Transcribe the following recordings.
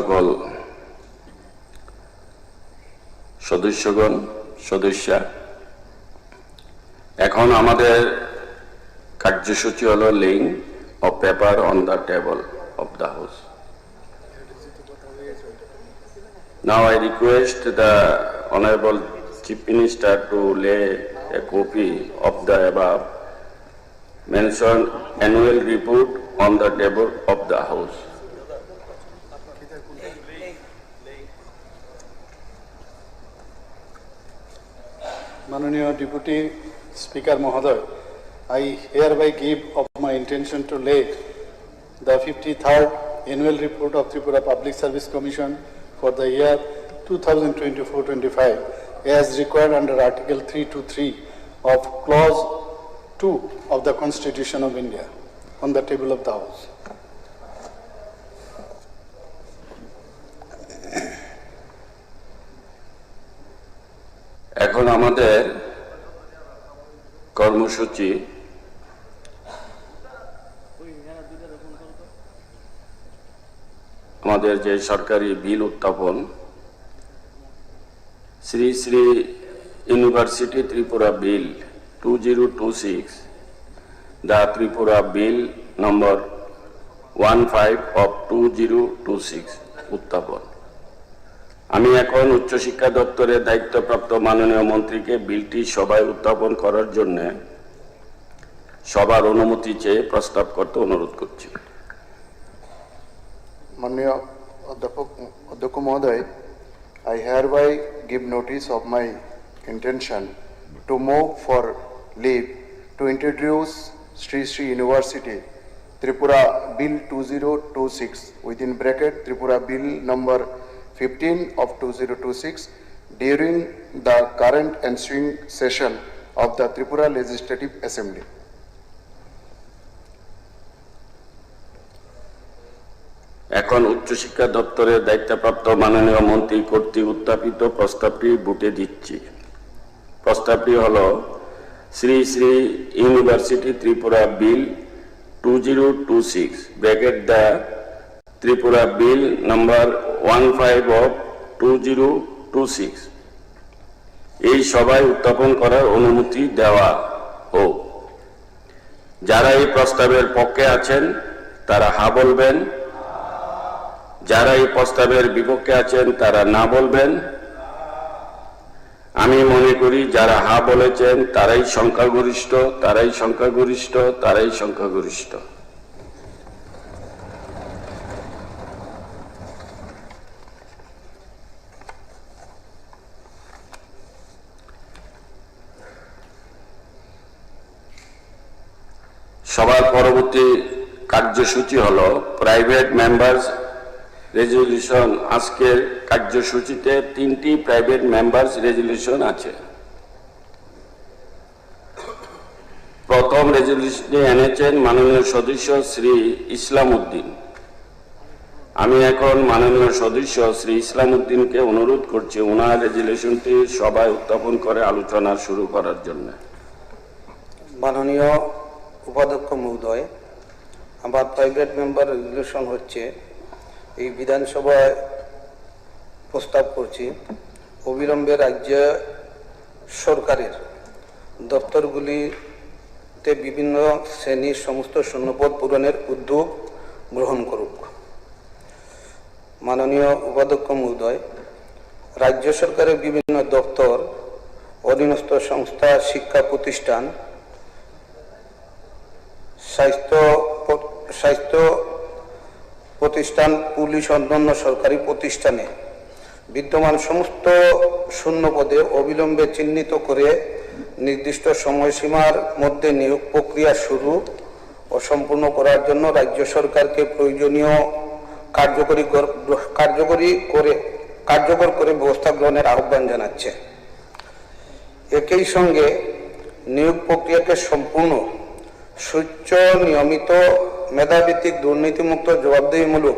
সকল সদস্যগণ সদস্যা, এখন আমাদের কার্যসূচি হলো laying of paper on the table of the house. Now I request the Honorable Chief Minister to lay a copy of the above mentioned annual report on the table of the House. Mananiya Deputy Speaker Mahoday, I hereby give of my intention to lay the 53rd annual report of Tripura Public Service Commission for the year 2024-25 as required under Article 323 of Clause 2 of the Constitution of India on the table of the House. এখন আমাদের কর্মসূচি আমাদের যে সরকারি বিল উত্থাপন Shri Shri university Tripura bill 2026, the Tripura bill number 15 of 2026 উত্থাপন। আমি এখন উচ্চশিক্ষা দপ্তরের দায়িত্বপ্রাপ্ত মাননীয় মন্ত্রীকে বিলটি সভায় উত্থাপন করার জন্য সবার অনুমতি চেয়ে প্রস্তাব করতে অনুরোধ করছি। Mananiya Adhyaksh Mahoday, I hereby give notice of my intention to move for leave to introduce Sri Sri University Tripura Bill 2026 within bracket Tripura Bill number 15 of 2026 during the current ensuing session of the Tripura Legislative Assembly. এখন উচ্চশিক্ষা দপ্তরের দায়িত্বপ্রাপ্ত মাননীয় মন্ত্রী কর্তৃক উত্থাপিত প্রস্তাবটি ভোটে দিচ্ছি। প্রস্তাবটি হল Shri Shri university Tripura bill 2026 bracket the Tripura bill number 15 of 2026 এই সভায় উত্থাপন করার অনুমতি দেওয়া হোক। যারা এই প্রস্তাবের পক্ষে আছেন তারা হা বলবেন, যারা এই প্রস্তাবের বিপক্ষে আছেন তারা না বলবেন। আমি মনে করি যারা হা বলেছেন তারাই সংখ্যাগরিষ্ঠ, তারাই সংখ্যাগরিষ্ঠ, তারাই সংখ্যাগরিষ্ঠ। সবার পরবর্তী কার্যসূচি হলো প্রাইভেট মেম্বার্স রেজলিউশন। আজকের কার্যসূচিতে 3টি প্রাইভেট মেম্বার্স রেজলিউশন আছে। প্রথম রেজলিউশনে এনেছেন মাননীয় সদস্য শ্রী ইসলাম উদ্দিন। আমি এখন মাননীয় সদস্য শ্রী ইসলাম উদ্দিনকে অনুরোধ করছি ওনার রেজলিউশনটি সভায় উত্থাপন করে আলোচনা শুরু করার জন্য। মাননীয় উপাধ্যক্ষ মহোদয়, আমার প্রাইভেট মেম্বার রেজলিউশন হচ্ছে এই বিধানসভায় প্রস্তাব করছি অবিলম্বে রাজ্য সরকারের দপ্তরগুলিতে বিভিন্ন শ্রেণীর সমস্ত শূন্যপদ পূরণের উদ্যোগ গ্রহণ করুক। মাননীয় উপাধ্যক্ষ মহোদয়, রাজ্য সরকারের বিভিন্ন দপ্তর, অধীনস্থ সংস্থা, শিক্ষা প্রতিষ্ঠান, স্বাস্থ্য প্রতিষ্ঠান, পুলিশ, অন্যান্য সরকারি প্রতিষ্ঠানে বিদ্যমান সমস্ত শূন্য পদে অবিলম্বে চিহ্নিত করে নির্দিষ্ট সময়সীমার মধ্যে নিয়োগ প্রক্রিয়া শুরু ও সম্পূর্ণ করার জন্য রাজ্য সরকারকে প্রয়োজনীয় কার্যকর করে ব্যবস্থা গ্রহণের আহ্বান জানাচ্ছে। একই সঙ্গে নিয়োগ প্রক্রিয়াকে সম্পূর্ণ সুচ্চ, নিয়মিত, মেধাভিত্তিক, দুর্নীতিমুক্ত, জবাবদিহিমূলক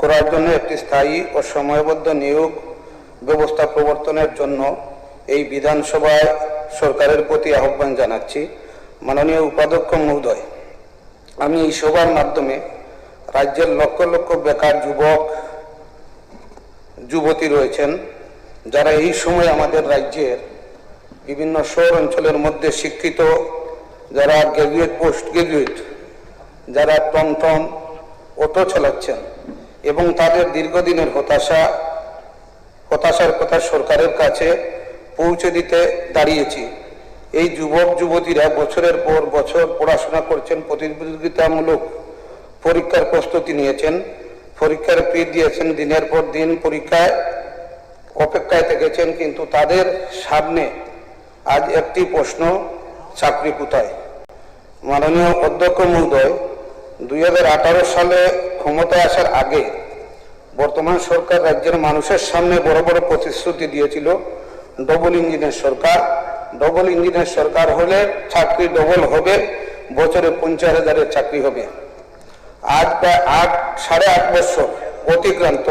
করার জন্য একটি স্থায়ী ও সময়বদ্ধ নিয়োগ ব্যবস্থা প্রবর্তনের জন্য এই বিধানসভায় সরকারের প্রতি আহ্বান জানাচ্ছি। মাননীয় উপাধ্যক্ষ মহোদয়, আমি এই সভার মাধ্যমে রাজ্যের লক্ষ লক্ষ বেকার যুবক যুবতী রয়েছেন, যারা এই সময় আমাদের রাজ্যের বিভিন্ন শহর অঞ্চলের মধ্যে শিক্ষিত, যারা গ্র্যাজুয়েট, পোস্ট গ্র্যাজুয়েট, যারা টমটম, অটো চালাচ্ছেন এবং তাদের দীর্ঘদিনের হতাশার কথা সরকারের কাছে পৌঁছে দিতে দাঁড়িয়েছি। এই যুবক যুবতীরা বছরের পর বছর পড়াশোনা করছেন, প্রতিযোগিতামূলক পরীক্ষার প্রস্তুতি নিয়েছেন, পরীক্ষার ফি দিয়েছেন, দিনের পর দিন পরীক্ষায় অপেক্ষায় থেকেছেন, কিন্তু তাদের সামনে আজ একটি প্রশ্ন, চাকরি কোথায়? মাননীয় অধ্যক্ষ মহোদয়, 2018 সালে ক্ষমতায় আসার আগে বর্তমান সরকার রাজ্যের মানুষের সামনে বড় বড় প্রতিশ্রুতি দিয়েছিল। ডবল ইঞ্জিনের সরকার, ডবল ইঞ্জিনের সরকার হলে চাকরি ডবল হবে, বছরে 50,000-এর চাকরি হবে। আজ প্রায় 8.5 বছর অতিক্রান্ত।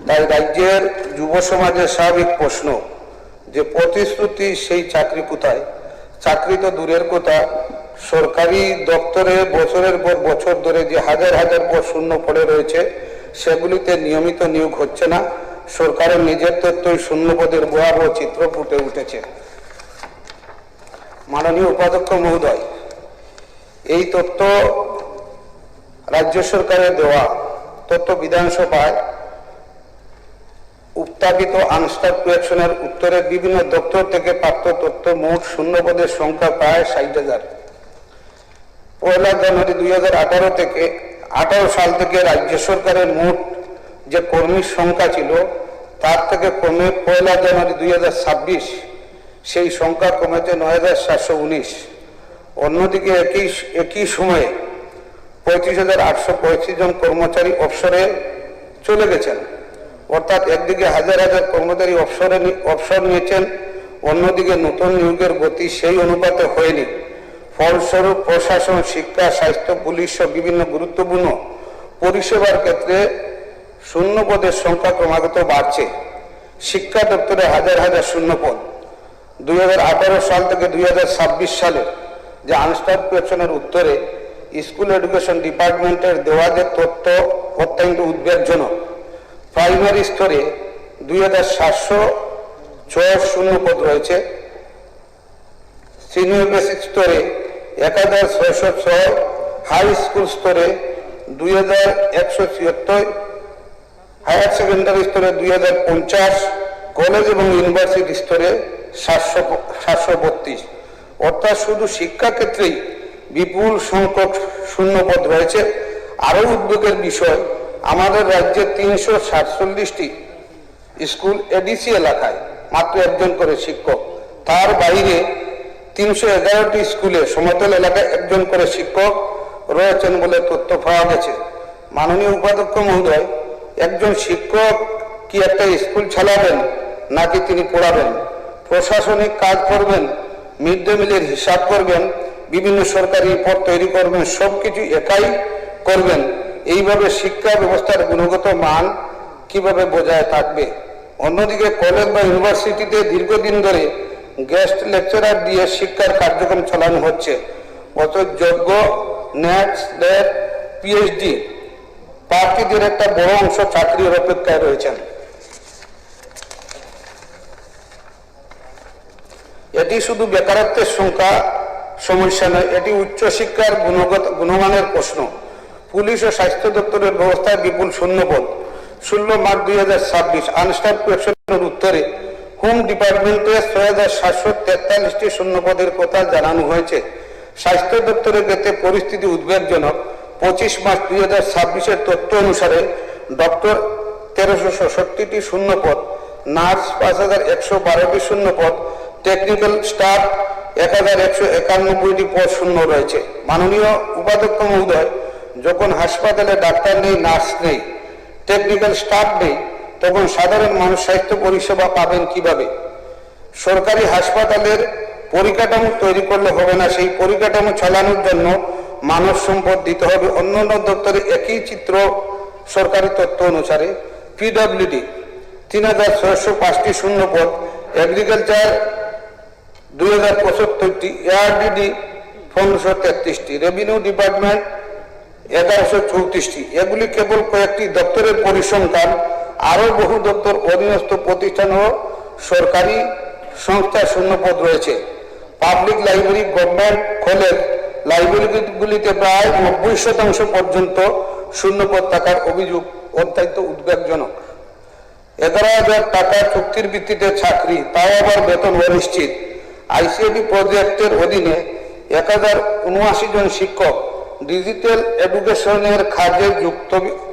তাই রাজ্যের যুব সমাজের স্বাভাবিক প্রশ্ন যে প্রতিশ্রুতি সেই চাকরি কোথায়? চাকরি তো দূরের কথা, সরকারি দপ্তরে বছরের পর বছর ধরে যে হাজার হাজার পদ শূন্য পড়ে রয়েছে, সেগুলিতে নিয়মিত নিয়োগ হচ্ছে না। সরকারের নিজের তথ্যই শূন্য পদের ভয়াবহ চিত্র ফুটে উঠেছে। মাননীয় উপাধ্যক্ষ মহোদয়, এই তথ্য রাজ্য সরকারের দেওয়া তথ্য বিধানসভায় উত্থাপিত আনস্টাফ কোয়েকশনের উত্তরে বিভিন্ন দপ্তর থেকে প্রাপ্ত তথ্য, মোট শূন্য পদের সংখ্যা প্রায় 60,000। 1 জানুয়ারি 2018 সাল থেকে রাজ্য সরকারের মোট যে কর্মীর সংখ্যা ছিল, তার থেকে কমে 1 জানুয়ারি 2026 সেই সংখ্যা কমেছে 9,719। অন্যদিকে একই সময়ে 35,835 জন কর্মচারী অবসরে চলে গেছেন। অর্থাৎ একদিকে হাজার হাজার কর্মচারী অবসর নিয়েছেন, অন্যদিকে নতুন নিয়োগের গতি সেই অনুপাতে হয়নি। ফলস্বরূপ প্রশাসন, শিক্ষা, স্বাস্থ্য, পুলিশ সহ বিভিন্ন গুরুত্বপূর্ণ পরিষেবার ক্ষেত্রে শূন্য পদের সংখ্যা ক্রমাগত বাড়ছে। শিক্ষা দপ্তরে হাজার হাজার শূন্য পদ। 2018 সাল থেকে 2026 সালে যে আনস্টাফ কোয়েকশনের উত্তরে স্কুল এডুকেশন ডিপার্টমেন্টের দেওয়া যে তথ্য অত্যন্ত উদ্বেগজনক। প্রাইমারি স্তরে 2,706 শূন্য পদ রয়েছে, সিনিয়র বেসিক স্তরে 1,606, হাই স্কুল স্তরে 2,176, হায়ার সেকেন্ডারি স্তরে 2,050, কলেজ এবং ইউনিভার্সিটি স্তরে 732। অর্থাৎ শুধু শিক্ষা ক্ষেত্রেই বিপুল সংখ্যক শূন্য পদ রয়েছে। আরও উদ্বেগের বিষয়, আমাদের রাজ্যে 347টি স্কুল এডিসি এলাকায় মাত্র একজন করে শিক্ষক, তার বাইরে 311টি স্কুলে সমতল এলাকায় একজন করে শিক্ষক রয়েছেন বলে তথ্য পাওয়া গেছে। মাননীয় উপাধ্যক্ষ মহোদয়, একজন শিক্ষক কি একটা স্কুল চালাবেন নাকি তিনি পড়াবেন, প্রশাসনিক কাজ করবেন, মিড ডে মিলের হিসাব করবেন, বিভিন্ন সরকারি পদ তৈরি করবেন, সবকিছু একাই করবেন? এইভাবে শিক্ষা ব্যবস্থার গুণগত মান কিভাবে বজায় থাকবে? অন্যদিকে কলেজ বা ইউনিভার্সিটিতে দীর্ঘদিন ধরে গেস্ট লেকচারার দিয়ে শিক্ষার কার্যক্রম চালানো হচ্ছে, অথচ যোগ্য নেট, স্লেট, পিএইচডি প্রার্থীদের একটা বড় অংশ চাকরির অপেক্ষায় রয়েছেন। এটি শুধু বেকারত্বের সমস্যা নয়, এটি উচ্চশিক্ষার গুণমানের প্রশ্ন। পুলিশ ও স্বাস্থ্য দপ্তরের ব্যবস্থায় বিপুল শূন্যপদ। 16 মার্চ 2026 আনস্টাফ কোয়েকশনের উত্তরে হোম ডিপার্টমেন্টে 6,743টি শূন্যপদের কথা জানানো হয়েছে। স্বাস্থ্য দপ্তরের ক্ষেত্রে পরিস্থিতি উদ্বেগজনক। 25 মার্চ 2026-এর তথ্য অনুসারে ডক্টর 1,367টি শূন্যপদ, নার্স 5,112টি শূন্যপদ, টেকনিক্যাল স্টাফ 1,191টি পদ শূন্য রয়েছে। মাননীয় উপাধ্যক্ষ মহোদয়, যখন হাসপাতালে ডাক্তার নেই, নার্স নেই, টেকনিক্যাল স্টাফ নেই, তখন সাধারণ মানুষ স্বাস্থ্য পরিষেবা পাবেন কিভাবে? সরকারি হাসপাতালের পরিকাঠামো তৈরি করলে হবে না, সেই পরিকাঠামো চালানোর জন্য মানব সম্পদ দিতে হবে। অন্যান্য দপ্তরে একই চিত্র। সরকারি তথ্য অনুসারে পিডব্লিউডি 3,605টি শূন্যপদ, এগ্রিকালচার 2,075টি, এআরডিডি 1,533টি, রেভিনিউ ডিপার্টমেন্ট 1,134টি। এগুলি কেবল কয়েকটি দপ্তরের পরিসংখ্যান। আরও বহু দপ্তর অধীনস্থ প্রতিষ্ঠান ও সরকারি সংস্থার শূন্যপদ রয়েছে। পাবলিক লাইব্রেরি, গভর্নমেন্ট কলেজ লাইব্রেরিগুলিতে প্রায় 90% পর্যন্ত শূন্যপদ থাকার অভিযোগ অত্যন্ত উদ্বেগজনক। 11,000 টাকা চুক্তির ভিত্তিতে চাকরি, তাও আবার বেতন অনিশ্চিত। আইসিএডি প্রজেক্টের অধীনে 1079 জন শিক্ষক ডিজিটাল এডুকেশনের কাজে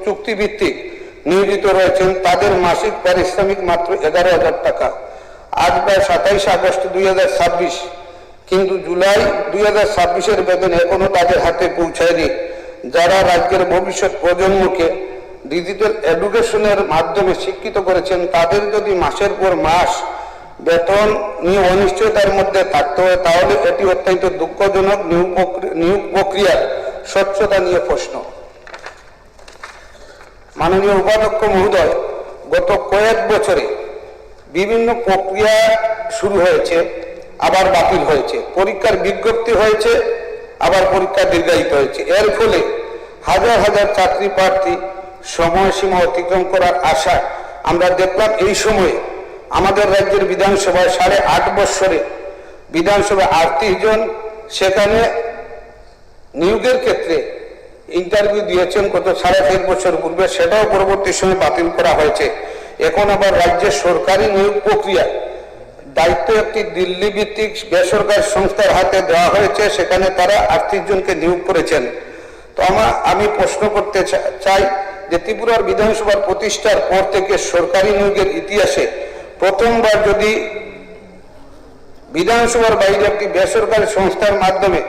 চুক্তিভিত্তিক নিয়োজিত রয়েছেন। তাদের মাসিক পারিশ্রমিক মাত্র 11,000 টাকা। আজ প্রায় 27 আগস্ট 2026, কিন্তু জুলাই 2026-এর বেতন এখনো তাদের হাতে পৌঁছায়নি। যারা রাজ্যের ভবিষ্যৎ প্রজন্মকে ডিজিটাল এডুকেশনের মাধ্যমে শিক্ষিত করেছেন, তাদের যদি মাসের পর মাস বেতন নিয়ে অনিশ্চয়তার মধ্যে থাকতে হয়, তাহলে এটি অত্যন্ত দুঃখজনক। নিয়োগ প্রক্রিয়ার স্বচ্ছতা নিয়ে প্রশ্ন। মাননীয় উপাধ্যক্ষ মহোদয়, গত কয়েক বছরে বিভিন্ন প্রক্রিয়া শুরু হয়েছে, আবার বাতিল হয়েছে, পরীক্ষার বিজ্ঞপ্তি হয়েছে, আবার পরীক্ষা দীর্ঘায়িত হয়েছে। এর ফলে হাজার হাজার চাকরি প্রার্থী সময়সীমা অতিক্রম করার আশা আমরা দেখলাম। এই সময়ে আমাদের রাজ্যের বিধানসভায় 8.5 বছরে বিধানসভায় 38 জন সেখানে নিয়োগের ক্ষেত্রে ইন্টারভিউ দিয়েছেন গত 4.5 বছর পূর্বে, সেটাও পরবর্তী সময় বাতিল করা হয়েছে। এখন আবার রাজ্যের সরকারি নিয়োগ প্রক্রিয়া দায়িত্ব একটি দিল্লি ভিত্তিক বেসরকারি সংস্থার হাতে দেওয়া হয়েছে, সেখানে তারা 38 জনকে নিয়োগ করেছেন। তো আমি প্রশ্ন করতে চাই যে ত্রিপুরার বিধানসভার প্রতিষ্ঠার পর থেকে সরকারি নিয়োগের ইতিহাসে প্রথমবার যদি বিধানসভার বাইরে একটি বেসরকারি সংস্থার মাধ্যমে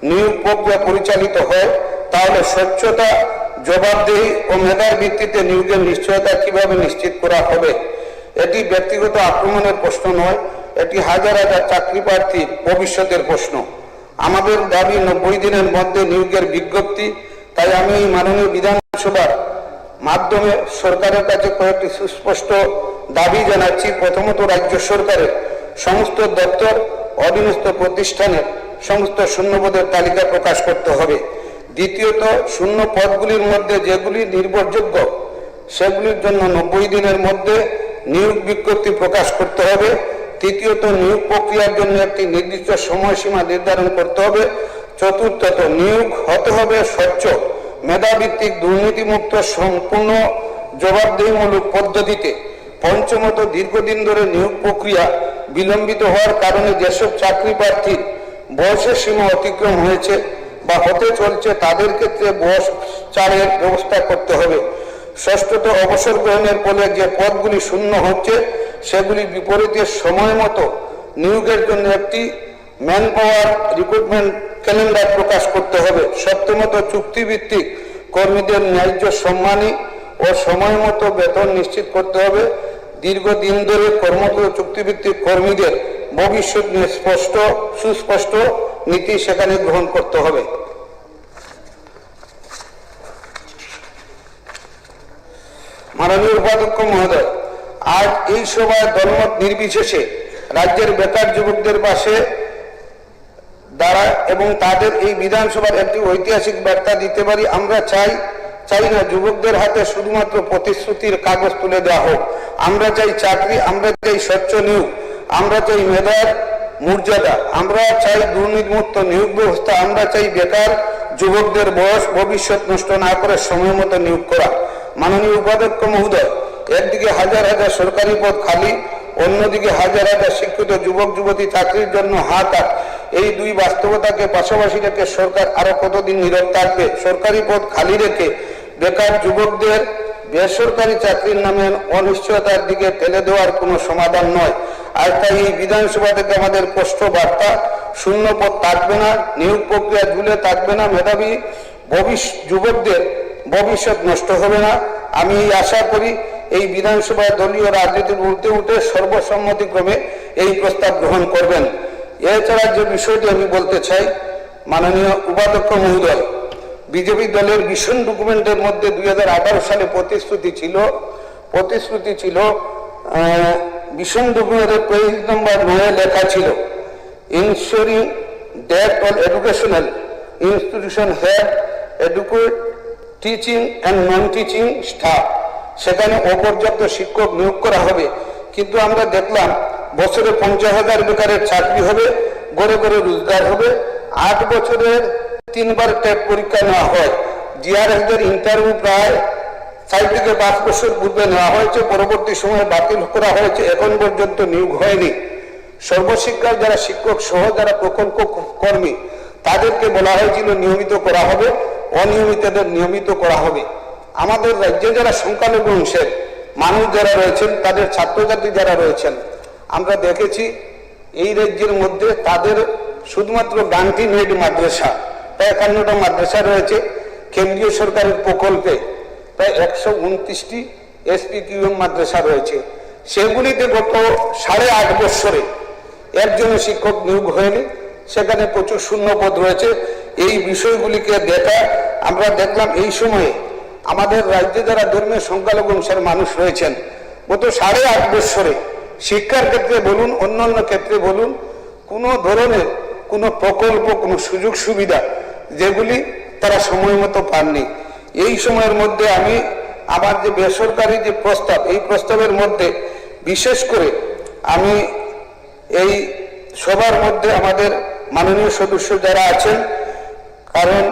নিয়োগ প্রক্রিয়া পরিচালিত হয়, তাহলে স্বচ্ছতা, জবাবদেহি ও মেধার ভিত্তিতে নিয়োগের নিশ্চয়তা কিভাবে নিশ্চিত করা হবে? এটি ব্যক্তিগত আক্রমণের প্রশ্ন নয়, এটি হাজার হাজার চাকরি প্রার্থীর ভবিষ্যতের প্রশ্ন। আমাদের দাবি 90 দিনের মধ্যে নিয়োগের বিজ্ঞপ্তি। তাই আমি এই মাননীয় বিধানসভার মাধ্যমে সরকারের কাছে কয়েকটি সুস্পষ্ট দাবি জানাচ্ছি। প্রথমত, রাজ্য সরকারের সমস্ত দপ্তর, অধীনস্থ প্রতিষ্ঠানের সমস্ত শূন্যপদের তালিকা প্রকাশ করতে হবে। দ্বিতীয়ত, শূন্য পদগুলির মধ্যে যেগুলি নির্ভরযোগ্য সেগুলির জন্য 90 দিনের মধ্যে নিয়োগ বিজ্ঞপ্তি প্রকাশ করতে হবে। তৃতীয়ত, নিয়োগ প্রক্রিয়ার জন্য একটি নির্দিষ্ট সময়সীমা নির্ধারণ করতে হবে। চতুর্থত, নিয়োগ হতে হবে স্বচ্ছ, মেধাভিত্তিক, দুর্নীতিমুক্ত, সম্পূর্ণ জবাবদেহিমূলক পদ্ধতিতে। পঞ্চমত, দীর্ঘদিন ধরে নিয়োগ প্রক্রিয়া বিলম্বিত হওয়ার কারণে যেসব চাকরি প্রার্থীর বয়সের সীমা অতিক্রম হয়েছে বা হতে চলছে, তাদের ক্ষেত্রে বয়স ছাড়ের ব্যবস্থা করতে হবে। ষষ্ঠত, অবসর গ্রহণের ফলে যে পদগুলি শূন্য হচ্ছে সেগুলি বিপরীতে সময় মতো নিয়োগের জন্য একটি ম্যান পাওয়ার রিক্রুটমেন্ট ক্যালেন্ডার প্রকাশ করতে হবে। সপ্তমত, চুক্তিভিত্তিক কর্মীদের ন্যায্য সম্মানী ও সময় মতো বেতন নিশ্চিত করতে হবে। দীর্ঘদিন ধরে কর্মরত চুক্তিভিত্তিক কর্মীদের ভবিষ্যৎ নিয়ে সুস্পষ্ট নীতি সেখানে গ্রহণ করতে হবে। মাননীয় উপাধ্যক্ষ মহোদয়, আজ এই সভায় দলমত নির্বিশেষে রাজ্যের বেকার যুবকদের পাশে দাঁড়া এবং তাদের এই বিধানসভার একটি ঐতিহাসিক বার্তা দিতে পারি। আমরা চাই না যুবকদের হাতে শুধুমাত্র প্রতিশ্রুতির কাগজ তুলে দেওয়া হোক। আমরা চাই চাকরি, আমরা চাই স্বচ্ছ নিয়োগ, আমরা চাই মেধার মর্যাদা, আমরা চাই দুর্নীতিমুক্ত নিয়োগ ব্যবস্থা, আমরা চাই বেকার যুবকদের ভবিষ্যৎ নষ্ট না করে সময় মতো নিয়োগ করা। মাননীয় উপাধ্যক্ষ মহোদয়, একদিকে হাজার হাজার সরকারি পদ খালি, অন্যদিকে হাজার হাজার শিক্ষিত যুবক যুবতী চাকরির জন্য হাহাকার। এই দুই বাস্তবতাকে পাশাপাশি রেখে সরকার আরো কতদিন নীরব থাকবে? সরকারি পদ খালি রেখে বেকার যুবকদের বেসরকারি চাকরির নামে অনিশ্চয়তার দিকে ঠেলে দেওয়ার কোনো সমাধান নয়। আর তাই এই বিধানসভা থেকে আমাদের স্পষ্ট বার্তা, শূন্য পদ থাকবে না, নিয়োগ প্রক্রিয়া ঝুলে থাকবে না, মেধাবী যুবকদের ভবিষ্যৎ নষ্ট হবে না। আমি আশা করি এই বিধানসভায় দলীয় রাজনীতির ঊর্ধ্বে উঠে সর্বসম্মতিক্রমে এই প্রস্তাব গ্রহণ করবেন। এছাড়া যে বিষয়টি আমি বলতে চাই, মাননীয় উপাধ্যক্ষ মহোদয়, বিজেপি দলের ভিশন ডকুমেন্টের মধ্যে 2018 সালে প্রতিশ্রুতি ছিল ভিশন ডকুমেন্টের পেজ নম্বর 9 লেখা ছিল, ensuring that all educational institution have adequate teaching and non-teaching staff সেখানে অপর্যাপ্ত শিক্ষক নিয়োগ করা হবে, কিন্তু আমরা দেখলাম বছরে 50,000 বেকারের চাকরি হবে, গড়ে গড়ে রোজগার হবে। 8 বছরের 3বার টেট পরীক্ষা নেওয়া হয়, জিআরএসদের ইন্টারভিউ প্রায় 4 থেকে 5 বছর পূর্বে নেওয়া হয়েছে, পরবর্তী সময়ে বাতিল করা হয়েছে, এখন পর্যন্ত নিয়োগ হয়নি। সর্বশিক্ষার যারা শিক্ষক সহ যারা প্রকল্প কর্মী তাদেরকে বলা হয়েছিল নিয়মিত করা হবে, অনিয়মিতদের নিয়মিত করা হবে। আমাদের রাজ্যে যারা সংখ্যালঘু অংশের মানুষ যারা রয়েছেন, তাদের ছাত্রছাত্রী যারা রয়েছেন, আমরা দেখেছি এই রাজ্যের মধ্যে তাদের শুধুমাত্র গান্ধী মেড মাদ্রাসা প্রায় 51টা মাদ্রাসা রয়েছে, কেন্দ্রীয় সরকারের প্রকল্পে প্রায় 129টি SPQM মাদ্রাসা রয়েছে। সেগুলিতে গত 8.5 বছরে একজনের শিক্ষক নিয়োগ হয়নি, সেখানে প্রচুর শূন্যপদ রয়েছে। এই বিষয়গুলিকে দেখা আমরা দেখলাম এই সময়ে আমাদের রাজ্যে যারা ধর্মীয় সংখ্যালঘু অংশের মানুষ রয়েছেন, গত 8.5 বছরে শিক্ষার ক্ষেত্রে বলুন, অন্যান্য ক্ষেত্রে বলুন, কোনো ধরনের কোনো প্রকল্প, কোনো সুযোগ সুবিধা যেগুলি তারা সময় মতো পাননি। এই সময়ের মধ্যে আমি আমার যে বেসরকারি যে প্রস্তাব, এই প্রস্তাবের মধ্যে বিশেষ করে আমি এই সবার মধ্যে আমাদের মাননীয় সদস্য যারা আছেন, কারণ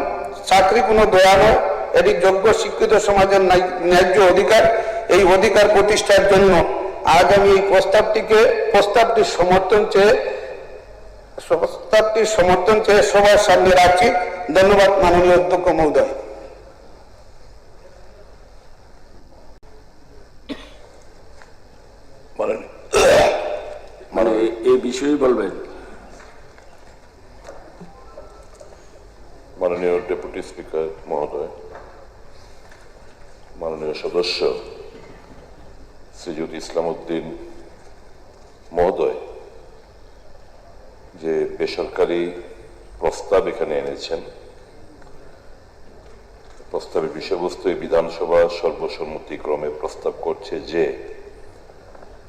চাকরি কোনো দয়া নয়, এটি যোগ্য শিক্ষিত সমাজের ন্যায্য অধিকার। এই অধিকার প্রতিষ্ঠার জন্য আজ আমি এই প্রস্তাবটির সমর্থন চেয়ে সবার সামনে রাখছি। ধন্যবাদ মাননীয় অধ্যক্ষ মহোদয়। মানে এই বিষয়ে বলবেন? মাননীয় ডেপুটি স্পিকার মহোদয়, মাননীয় সদস্য শ্রীযুত ইসলাম উদ্দিন মহোদয় যে বেসরকারি প্রস্তাব এখানে এনেছেন, প্রস্তাবের বিষয়বস্তু বিধানসভা সর্বসম্মতিক্রমে প্রস্তাব করছে যে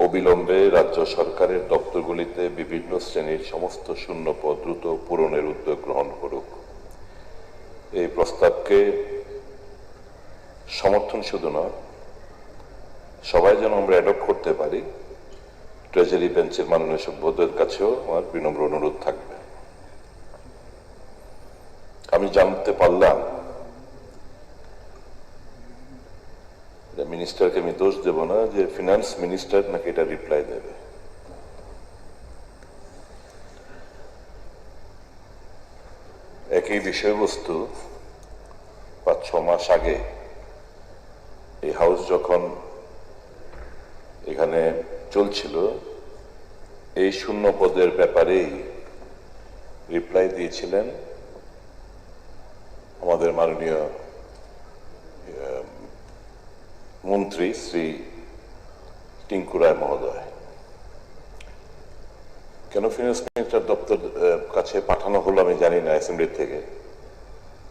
অবিলম্বে রাজ্য সরকারের দপ্তরগুলিতে বিভিন্ন শ্রেণীর সমস্ত শূন্যপদ দ্রুত পূরণের উদ্যোগ গ্রহণ করুক। এই প্রস্তাবকে সমর্থন শুধু নয়, সবাই যেন আমরা অ্যাডপ্ট করতে পারি, ট্রেজারি বেঞ্চের মাননীয় সভ্যদের কাছেও আমার বিনম্র অনুরোধ থাকবে। আমি জানতে পারলাম, মিনিস্টারকে আমি দোষ দেব না, যে ফিনান্স মিনিস্টার নাকি এটা রিপ্লাই দেবে। একই বিষয়বস্তু 5-6 মাস আগে এই হাউস যখন এখানে চলছিল, এই শূন্য পদের ব্যাপারেই রিপ্লাই দিয়েছিলেন আমাদের মাননীয় মন্ত্রী শ্রী টিঙ্কু রায় মহোদয়। কেন ফিনান্স মিনিস্টার দপ্তর কাছে পাঠানো হলো আমি জানি না অ্যাসেম্বলি থেকে,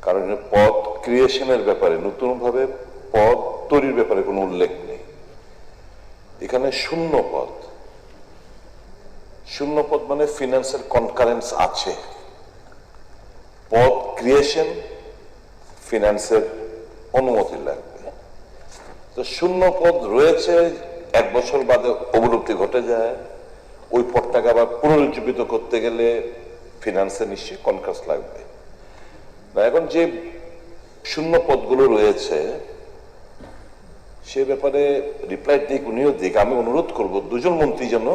কারণ পদ ক্রিয়েশনের ব্যাপারে, নতুনভাবে পদ তৈরির ব্যাপারে কোনো উল্লেখ নেই। এখানে শূন্য পদ মানে ফিনান্সের কনকারেন্স আছে, পদ ক্রিয়েশন ফিনান্সের অনুমতি লাগবে। তো শূন্য পদ রয়েছে, 1 বছর বাদে অবলুপ্তি ঘটে যায়, ওই পদটাকে আবার পুনরুজ্জীবিত করতে গেলে ফিনান্সে নিশ্চয়ই কনকারেন্স লাগবে না। এখন যে শূন্য পদগুলো রয়েছে সে ব্যাপারে রিপ্লাই দিক, উনিও দিক। আমি অনুরোধ করব 2জন মন্ত্রী যেন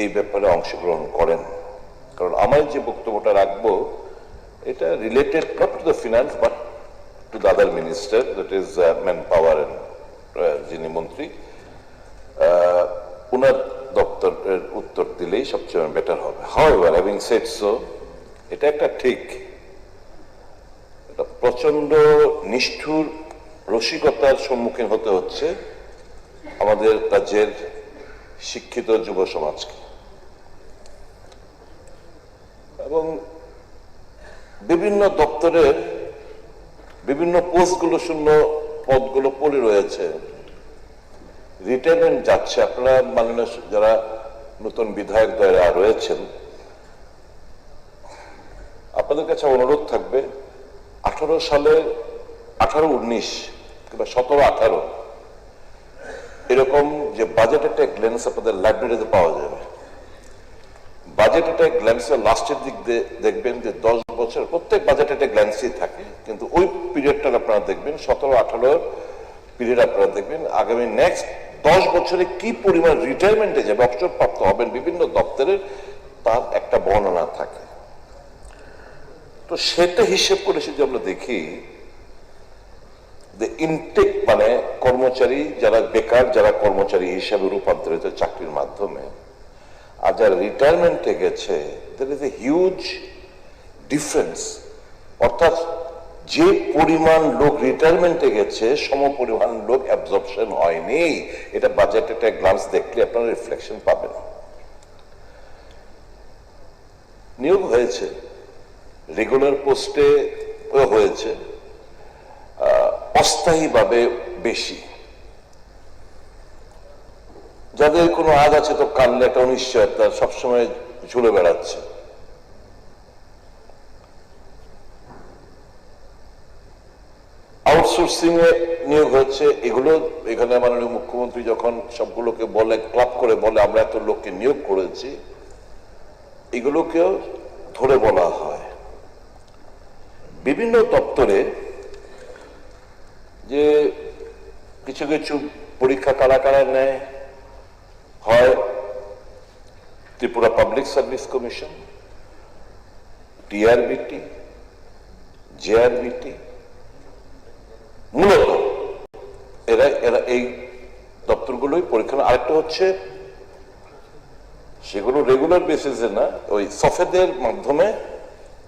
এই ব্যাপারে অংশগ্রহণ করেন, কারণ আমার যে বক্তব্যটা রাখবো এটা related not to the finance but to the other minister, that is man power, যিনি মন্ত্রী, ওনার দপ্তরের উত্তর দিলেই সবচেয়ে বেটার হবে। হাউএভার, হ্যাভিং সেড সো, এটা একটা ঠিক প্রচন্ড নিষ্ঠুর রসিকতার সম্মুখীন হতে হচ্ছে আমাদের রাজ্যের শিক্ষিত যুব সমাজকে, এবং বিভিন্ন দপ্তরের বিভিন্ন পোস্টগুলো, শূন্য পদগুলো পড়ে রয়েছে, রিটায়ারমেন্ট যাচ্ছে। আপনারা মাননীয় যারা নতুন বিধায়ক দ্বয়রা রয়েছেন, আপনাদের কাছে অনুরোধ থাকবে 18 সালে 18-19 কিংবা 17-18 এরকম যে বাজেট একটা গ্ল্যান্স আপনাদের লাইব্রেরিতে পাওয়া যাবে। বাজেট একটা গ্ল্যান্সের লাস্টের দিক দিয়ে দেখবেন যে 10 বছর প্রত্যেক বাজেট একটা গ্ল্যান্সই থাকে, কিন্তু ওই পিরিয়ডটা আপনারা দেখবেন 17-18 পিরিয়ড আপনারা দেখবেন আগামী নেক্সট 10 বছরে কি পরিমাণ রিটায়ারমেন্টে যাবে, অবসরপ্রাপ্ত হবেন বিভিন্ন দপ্তরের, তার একটা বর্ণনা থাকে। তো সেটা হিসেব করে যদি আমরা দেখি যে ইনটেক মানে কর্মচারী যারা বেকার, যারা কর্মচারী হিসাবে রূপান্তরিত চাকরির মাধ্যমে, আর যারা রিটায়ারমেন্টে গেছে, there is a huge difference। অর্থাৎ যে পরিমাণ লোক রিটায়ারমেন্টে গেছে সম পরিমাণ লোক অ্যাবজর্পশন হয়নি। এটা বাজেট একটা গ্লান্স দেখলে আপনারা রিফ্লেকশন পাবেন। নিয়োগ হয়েছে, রেগুলার পোস্টে হয়েছে, অস্থায়ীভাবে বেশি। যাদের কোনো আজ আছে তো কাল একটা অনিশ্চয়তা সবসময় ঝুলে বেড়াচ্ছে। আউটসোর্সিং এ নিয়োগ হচ্ছে, এগুলো এখানে মাননীয় মুখ্যমন্ত্রী যখন সবগুলোকে বলে, ক্লাব করে বলে আমরা এত লোককে নিয়োগ করেছি, এগুলোকেও ধরে বলা হয়। বিভিন্ন দপ্তরে যে কিছু কিছু পরীক্ষা কারা কারা নেয়, হয় Tripura public service commission, TRBT, JRBT, মূলত এরা এরা এই দপ্তরগুলোই পরীক্ষা। আরেকটা হচ্ছে সেগুলো রেগুলার বেসিসে না, ওই সফেদের মাধ্যমে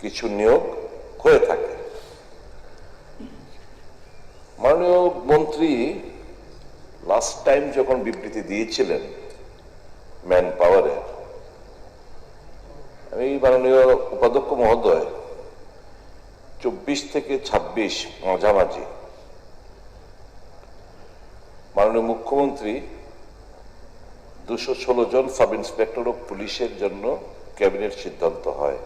কিছু নিয়োগ হয়ে থাকে। মাননীয় মন্ত্রী লাস্ট টাইম যখন বিবৃতি দিয়েছিলেন ম্যান পাওয়ারের, আমি মাননীয় উপাধ্যক্ষ মহোদয় 24 থেকে 26 মাঝামাঝি মাননীয় মুখ্যমন্ত্রী 216 জন সাব ইন্সপেক্টর অফ পুলিশের জন্য ক্যাবিনেট সিদ্ধান্ত হয়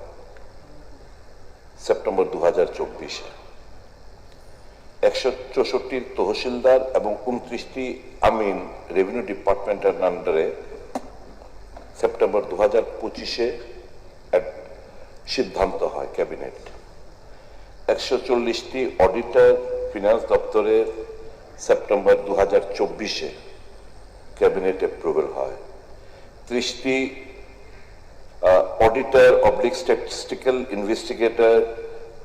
সেপ্টেম্বর 2024-এ। 164 তহসিলদার এবং 29টি আমিন রেভিনিউ ডিপার্টমেন্টের আন্ডারে সেপ্টেম্বর 2025-এ সিদ্ধান্ত হয় ক্যাবিনেট। 140টি অডিটর ফিনান্স দপ্তরের সেপ্টেম্বর 2024-এ ক্যাবিনেট অ্যাপ্রুভাল হয়। 30টি auditor oblique statistical investigator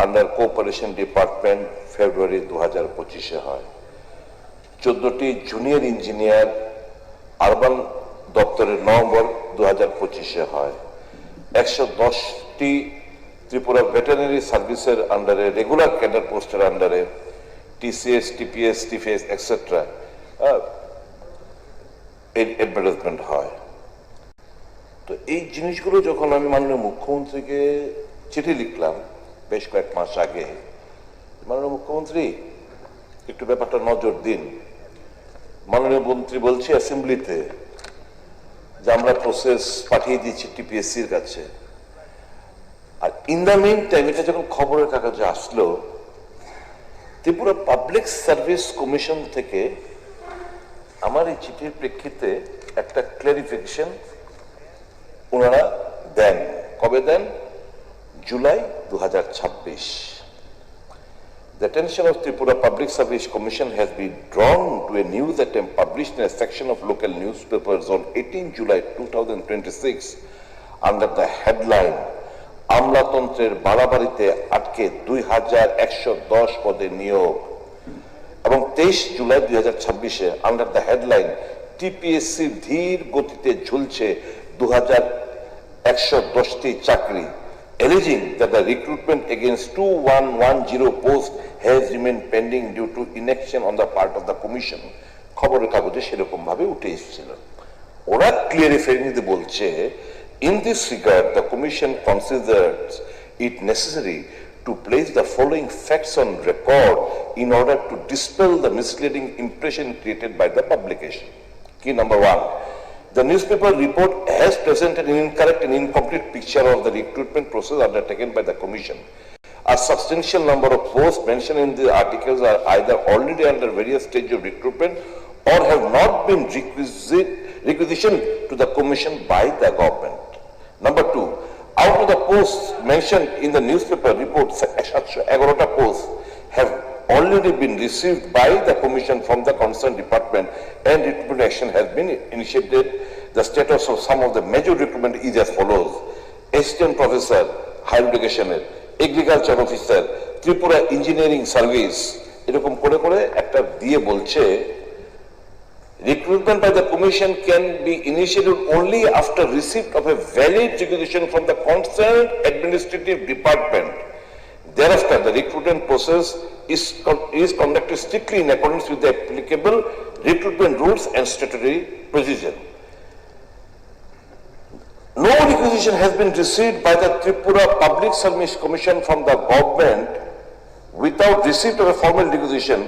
under cooperation department February 2025-এ হয়। 14টি জুনিয়র ইঞ্জিনিয়ার আরবান দপ্তরের নভেম্বর 2025-এ হয়। 110টি ত্রিপুরা ভেটেরিনারি সার্ভিসের আন্ডারে রেগুলার ক্যাডার পোস্টের আন্ডারে টিসিএস, টিপিএস, টিফিএস এক্সেট্রা অ্যাডভার্টাইজমেন্ট হয়। তো এই জিনিসগুলো যখন আমি মাননীয় মুখ্যমন্ত্রীকে চিঠি লিখলাম বেশ কয়েক মাস আগে, মাননীয় মুখ্যমন্ত্রী একটু ব্যাপারটা নজর দিন। মাননীয় মন্ত্রী বলছে অ্যাসেম্বলিতে যে আমরা প্রসেস পাঠিয়ে দিচ্ছি টিপিএসসির কাছে। আর ইন দ্য মিন টাইম এটা যখন খবরের কাগজে আসলো, ত্রিপুরা পাবলিক সার্ভিস কমিশন থেকে আমার এই চিঠির প্রেক্ষিতে একটা ক্লারিফিকেশন ওনারা দেন। কবে দেন? July 2026। The attention of Tripura Public Service Commission has been drawn to a news item published in a section of local newspapers on 18 July 2026 under the headline আমলাতন্ত্রের বাড়াবাড়িতে আটকে 2110 পদে নিয়োগ, এবং 23 জুলাই 2026-এ আন্ডার দ্য হেডলাইন টিপিএসসি ধীর গতিতে ঝুলছে 2110টি চাকরি, alleging that the recruitment against 2110 posts has remained pending due to inaction on the part of the commission। খবরের কাগজে সেরকম ভাবে উঠে এসেছিল। ওরা ক্লিয়ারিফাইংলি বলছে, in this regard the commission considers it necessary to place the following facts on record in order to dispel the misleading impression created by the publication. Key number 1, the newspaper report has presented an incorrect and incomplete picture of the recruitment process undertaken by the commission. A substantial number of posts mentioned in the articles are either already under various stages of recruitment or have not been requisitioned to the commission by the government. Number two, out of the posts mentioned in the newspaper report, 711 posts have already been received by the commission from the concerned department, and recruitment action has been initiated. The status of some of the major recruitment is as follows: assistant professor, higher education, agriculture officer, Tripura engineering service, এরকম করে করে একটা দিয়ে বলছে recruitment by the commission can be initiated only after receipt of a valid requisition from the concerned administrative department. Thereafter, the recruitment process is conducted strictly in accordance with the applicable recruitment rules and statutory procedure. No requisition has been received by the Tripura Public Service Commission from the government without receipt of a formal requisition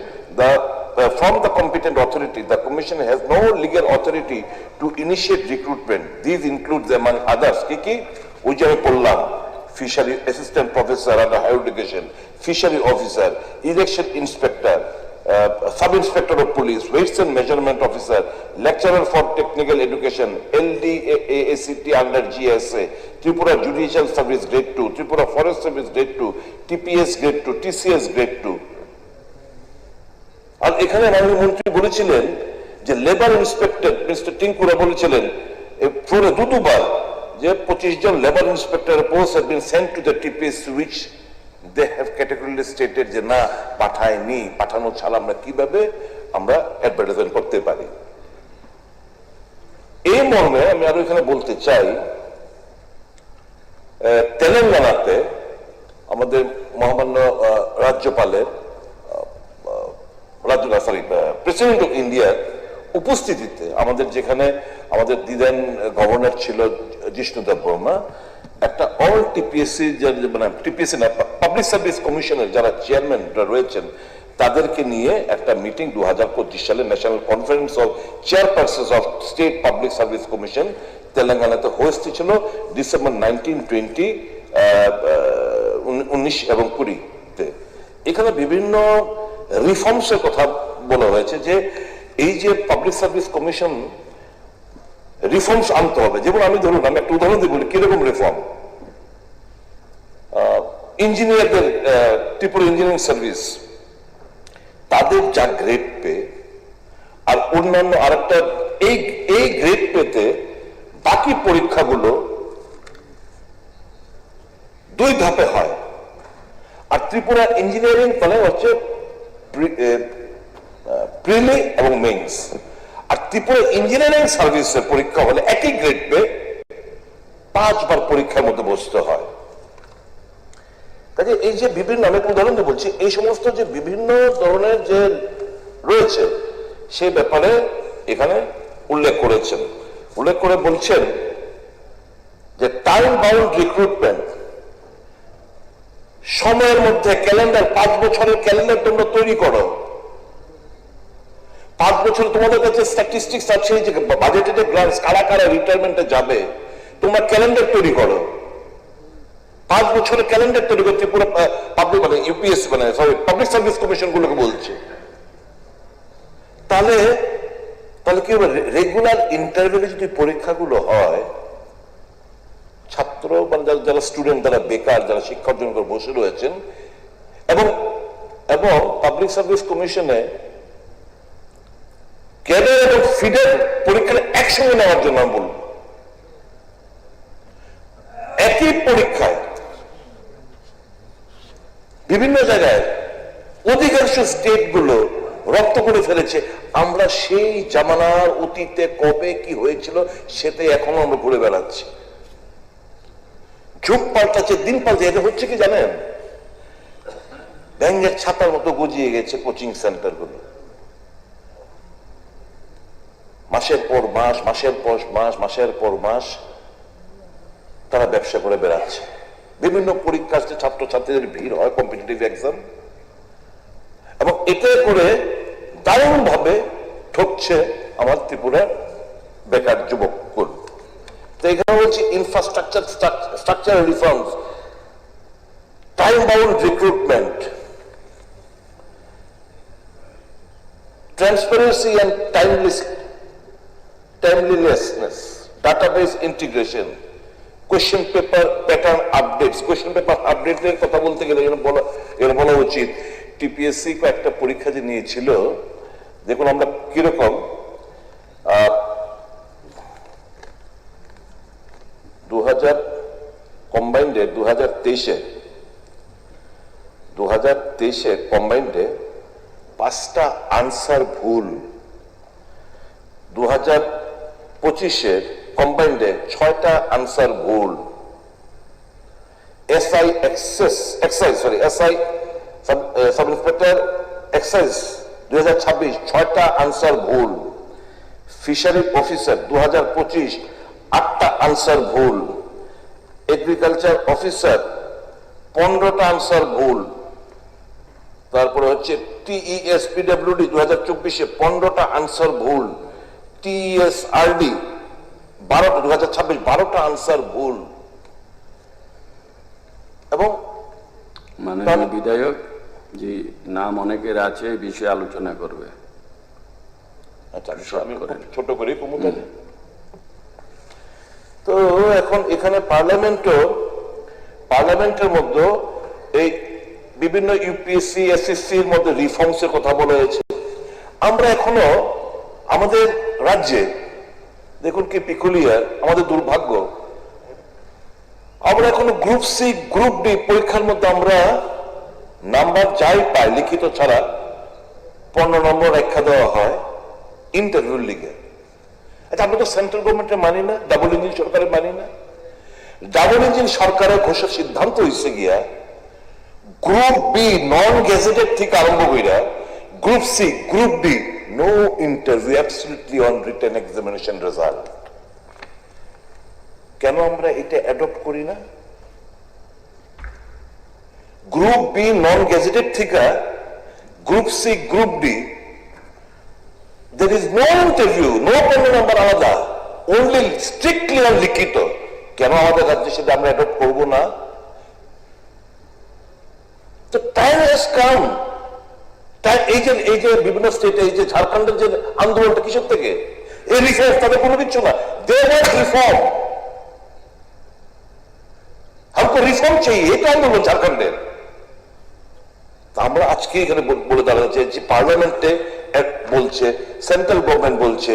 from the competent authority. The commission has no legal authority to initiate recruitment. These include, among others, Kiki, Ujjay Pollam, fishery assistant professor under higher education, fishery officer, election inspector, sub-inspector of police, weights and measurement officer, lecturer for technical education, LDAACT under GSA, Tripura Judicial Service Grade 2, Tripura Forest Service Grade 2, TPS Grade 2, TCS Grade 2. আর এখানে মাননীয় মন্ত্রী বলেছিলেন যে labour inspector mister টিঙ্কুরা বলেছিলেন ফ্লোরে দুবার যে 25 জন labour inspector post have been sent to the TPS which they have categorically stated যে না পাঠায়নি, পাঠানো ছাড়া আমরা কিভাবে আমরা অ্যাডভার্টাইজমেন্ট করতে পারি। এই মর্মে আমি আরো এখানে বলতে চাই, তেলেঙ্গানাতে আমাদের মহামান্য রাজ্যপালের প্রেসিডেন্ট অফ ইন্ডিয়ার উপস্থিতিতে আমাদের যেখানে আমাদের দিদেন গভর্নর ছিল জিষ্ণুদেব বর্মা, একটা অল টিপিএসসি মানে টিপিএসসি না পাবলিক সার্ভিস কমিশনের যারা চেয়ারম্যানরা রয়েছেন তাদেরকে নিয়ে একটা মিটিং 2025 সালে national conference of chairperson of state public service commission তেলেঙ্গানাতে হয়েছিল ডিসেম্বর 19, 19 এবং 20-তে। এখানে বিভিন্ন রিফর্মসের কথা বলা হয়েছে যে এই যে পাবলিক সার্ভিস কমিশন রিফর্মস আনতে হবে। যেমন আমি ধরুন আমি একটা উদাহরণ দিয়ে বলি কিরকম রিফর্ম। ইঞ্জিনিয়ারদের ত্রিপুরা ইঞ্জিনিয়ারিং সার্ভিস তাদের যা গ্রেড পে আর অন্যান্য আরেকটা এই গ্রেড পেতে বাকি পরীক্ষাগুলো 2 ধাপে হয়। আর ত্রিপুরা ইঞ্জিনিয়ারিং মানে হচ্ছে প্রিলি এবং মেইনস। আর ত্রিপুরা ইঞ্জিনিয়ারিং সার্ভিসের পরীক্ষা হলে একই গ্রেড পে 5 বার পরীক্ষার মধ্যে বসতে হয়। কাজে এই যে বিভিন্ন, আমি উদাহরণ দিয়ে বলছি, এই সমস্ত যে বিভিন্ন ধরনের যে রয়েছে সেই ব্যাপারে এখানে উল্লেখ করেছেন। উল্লেখ করে বলছেন যে টাইম বাউন্ড রিক্রুটমেন্ট, সময়ের মধ্যে ক্যালেন্ডার, 5 বছরের ক্যালেন্ডার তোমরা তৈরি করো। 5 বছর তোমাদের কাছে স্ট্যাটিস্টিক্স আছে যে বাজেটেড গ্রান্টস কারা কারা রিটায়ারমেন্টে যাবে, তোমরা ক্যালেন্ডার তৈরি করো। 5 বছরের ক্যালেন্ডার তৈরি করতে পুরো পাবলিক মানে ইউপিএস মানে সরি পাবলিক সার্ভিস কমিশন গুলোকে বলছে। তাহলে কি হবে, রেগুলার ইন্টারভিউ যদি পরীক্ষাগুলো হয়, ছাত্র মানে যারা স্টুডেন্ট, যারা বেকার, যারা শিক্ষা অর্জন করে বসে রয়েছেন, এবং পাবলিক সার্ভিস কমিশনে ক্যাডার এবং ফিডার পরীক্ষাটা একসঙ্গে নেওয়ার জন্য আমি বলবো। একই পরীক্ষায় বিভিন্ন জায়গায় অধিকাংশ স্টেট গুলো রক্ত করে ফেলেছে। আমরা সেই জামানার অতীতে কবে কি হয়েছিল সেটা এখনো আমরা ঘুরে বেড়াচ্ছি। যুগ পাল্টাচ্ছে, দিন পাল্টে। এটা হচ্ছে কি জানেন, ব্যাঙের ছাতার মতো গজিয়ে গেছে কোচিং সেন্টার গুলো। মাসের পর মাস, মাসের পর মাস, মাসের পর মাস তারা ব্যবসা করে বেড়াচ্ছে। বিভিন্ন পরীক্ষাতে ছাত্রছাত্রীদের ভিড় হয়, কম্পিটিটিভ এক্সাম, এবং এতে করে দারুণ ভাবে ঠকছে আমার ত্রিপুরার বেকার যুবকগুলো। তো এখানে বলছি infrastructure, structural reforms, time bound recruitment, transparency and timeliness, database integration, question paper pattern updates. Question paper update এর কথা বলতে গেলে এর বলা উচিত টিপিএসসি কয়েকটা পরীক্ষা যে নিয়েছিল, দেখুন আমরা কিরকম 2000 কম্বাইন্ডে 2023 কম্বাইন্ডে 5টা আনসার ভুল, 2025 কম্বাইন্ডে 6টা আনসার ভুল, এসআই সাব ইন্সপেক্টর এক্সাইজ 2026 6টা আনসার ভুল, ফিশারি অফিসার 2025 8টা আনসার ভুল, এগ্রিকালচার অফিসার 15টা আনসার ভুল, তারপরে হচ্ছে টিইএস পিডব্লিউডি 2024 15টা আনসার ভুল, টিএসআরডি 2026 12টা আনসার ভুল। এবং মাননীয় বিধায়ক যে নাম অনেকের আছে এই বিষয়ে আলোচনা করবে। আচ্ছা আমি ছোট করে কমুতে। তো এখন এখানে পার্লামেন্টের মধ্যে এই বিভিন্ন ইউপিএসসি এসএসসির মধ্যে রিফর্মস এর কথা বলা হয়েছে। আমরা এখনো আমাদের রাজ্যে দেখুন কি পিকুলিয়ার, আমাদের দুর্ভাগ্য, আমরা এখনো গ্রুপ সি গ্রুপ ডি পরীক্ষার মধ্যে আমরা নাম্বার যাই পাই লিখিত ছাড়া 15 নম্বর রেখা দেওয়া হয় ইন্টারভিউর লিগে। আচ্ছা আমরা তো সেন্ট্রাল গভর্নমেন্টের মানি না, ডাবল ইঞ্জিন সরকারের মানি না। ডাবল ইঞ্জিন সরকারের ঘোষণা সিদ্ধান্ত হয়েছে গিয়া গ্রুপ বি নন গেজেটেড থেকে আরম্ভ কইরা group C group D no interview, absolutely on written examination result. কেন আমরা এটা অ্যাডপ্ট করি না? গ্রুপ বি নন গেজেটেড থেকে group C group D there is no interview, no 15 number আলাদা, only strictly on লিখিত। কেন আমাদের রাজ্যে সেটা আমরা অ্যাডপ্ট করবো না? তো টাইম হ্যাজ কাম। এই যে বিভিন্ন স্টেটে এই যে ঝাড়খণ্ডের যে আন্দোলনটা কিসের থেকে, এই রিফর্ম তাদের কোনো কিছু না, দে ওয়ান্ট রিফর্ম, हमको রিফর্ম চাই, এটা আন্দোলন ঝাড়খণ্ডের। আমরা আজকে এখানে বলে দাঁড়াচ্ছে যে পার্লামেন্টে বলছে, সেন্ট্রাল গভর্নমেন্ট বলছে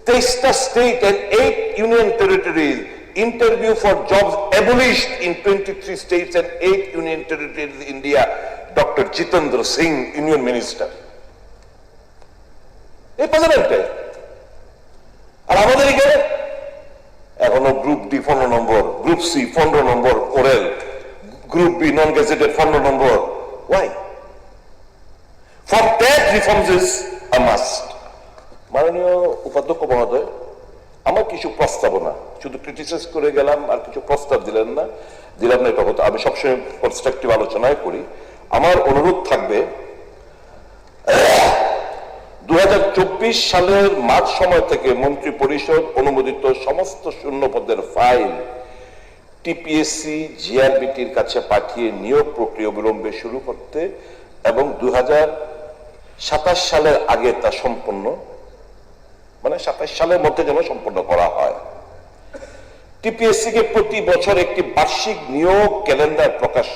23টা state and 8 union territories interview for jobs abolished in 23 states and 8 union territories India, doctor Jitendra Singh union minister. এই পার্লামেন্টে আর আমাদের এখানে এখনো গ্রুপ ডি 15 নম্বর, গ্রুপ সি 15 নম্বর ওরেল, গ্রুপ বি নন গেজেটেড 15 নম্বর। Why? For that reforms is a must. মাননীয় উপাধ্যক্ষ মহোদয়, আমার কিছু প্রস্তাবনা, শুধু ক্রিটিসাইজ করে গেলাম আর কিছু প্রস্তাব দিলাম না এটা কথা। আমি সবসময় কনস্ট্রাকটিভ আলোচনায় করি। আমার অনুরোধ থাকবে 2024 সালের মার্চ সময় থেকে মন্ত্রী পরিষদ অনুমোদিত সমস্ত শূন্য পদের ফাইল টিপিএসসি জিআরবিটির কাছে পাঠিয়ে নিয়োগ প্রক্রিয়া বিলম্বে শুরু করতে এবং 2027 সালের আগে তা সম্পন্ন, মানে 27 সালের মধ্যে যেন সম্পন্ন করা হয়। টিপিএসসি কে প্রতি বছর একটি বার্ষিক নিয়োগ ক্যালেন্ডার প্রকাশ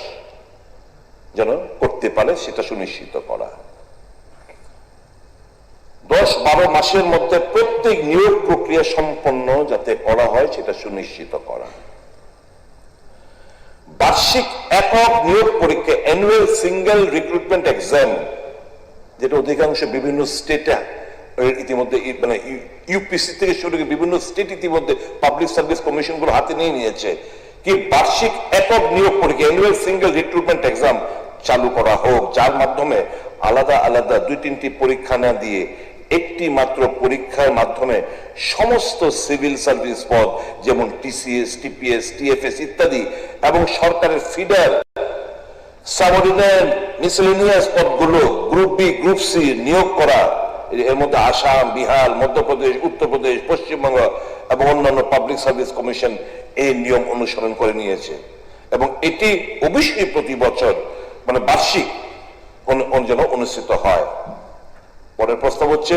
যেন করতে পারে সেটা সুনিশ্চিত করা। 10-12 মাসের মধ্যে প্রত্যেক নিয়োগ প্রক্রিয়া সম্পন্ন যাতে করা হয় সেটা সুনিশ্চিত করা। বার্ষিক একক নিয়োগ পরীক্ষা অ্যানুয়াল সিঙ্গেল রিক্রুটমেন্ট এক্সাম, যেটা অধিকাংশ বিভিন্ন স্টেটে ইতিমধ্যে মানে ইউপিসি থেকে শুরু করে বিভিন্ন স্টেট ইতিমধ্যে পাবলিক সার্ভিস কমিশন গুলো হাতে নিয়ে নিয়েছে, কি বার্ষিক একক নিয়োগ পরীক্ষা অ্যানুয়াল সিঙ্গেল রিক্রুটমেন্ট এক্সাম চালু করা হোক, যার মাধ্যমে আলাদা আলাদা 2-3টি পরীক্ষা না দিয়ে একটি মাত্র পরীক্ষার মাধ্যমে সমস্ত সিভিল সার্ভিস পদ যেমন টিসিএস, টিপিএস, টিএফএস ইত্যাদি এবং সরকারের ফিডার, সাবঅর্ডিনেট, মিসেলেনিয়াস পদগুলো গ্রুপ বি, গ্রুপ সি নিয়োগ করা। এর মধ্যে আসাম, বিহার, মধ্যপ্রদেশ, উত্তরপ্রদেশ, পশ্চিমবঙ্গ এবং অন্যান্য পাবলিক সার্ভিস কমিশন এই নিয়ম অনুসরণ করে নিয়েছে এবং এটি অবশ্যই প্রতি বছর মানে বার্ষিক যেন অনুষ্ঠিত হয়। পরের প্রস্তাব হচ্ছে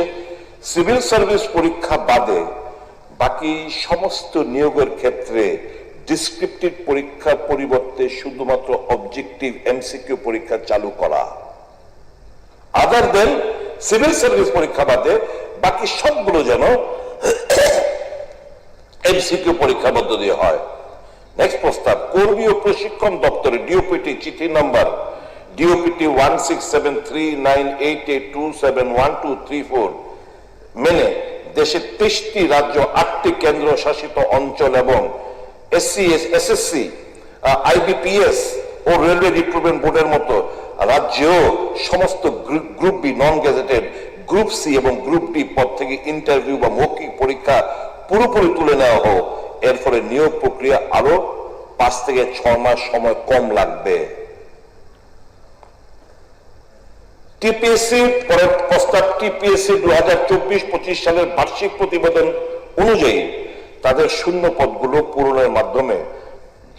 সিভিল সার্ভিস পরীক্ষা বাদে বাকি সমস্ত নিয়োগের ক্ষেত্রে ডিসক্রিপটিভ পরীক্ষার পরিবর্তে শুধুমাত্র অবজেক্টিভ এমসিকিউ পরীক্ষা চালু করা। আদার দেন সিভিল সার্ভিস পরীক্ষা বাদে বাকি সবগুলো যেন এমসিকিউ পরীক্ষার মধ্য দিয়ে হয়। নেক্সট প্রস্তাব, কর্মী ও প্রশিক্ষণ দপ্তরে ডিওপিটি চিঠি নাম্বার ডিওপিটি 167398827123 মেনে দেশের 23টি রাজ্য, 8টি কেন্দ্র শাসিত অঞ্চল এবং এসএসসি, আইবিপিএস ও রেলওয়ে রিক্রুটমেন্ট বোর্ডের মতো রাজ্যেও সমস্ত group B, non gazetted, group C এবং গ্রুপ ডি পদ থেকে ইন্টারভিউ বা মৌখিক পরীক্ষা পুরোপুরি তুলে নেওয়া হোক। এর ফলে নিয়োগ প্রক্রিয়া আরো 5 থেকে 6 মাস সময় কম লাগবে। টিপিএসসি পরের প্রস্তাব, টিপিএসসি 2024-25 সালের বার্ষিক প্রতিবেদন অনুযায়ী তাদের শূন্য পদগুলো পূরণের মাধ্যমে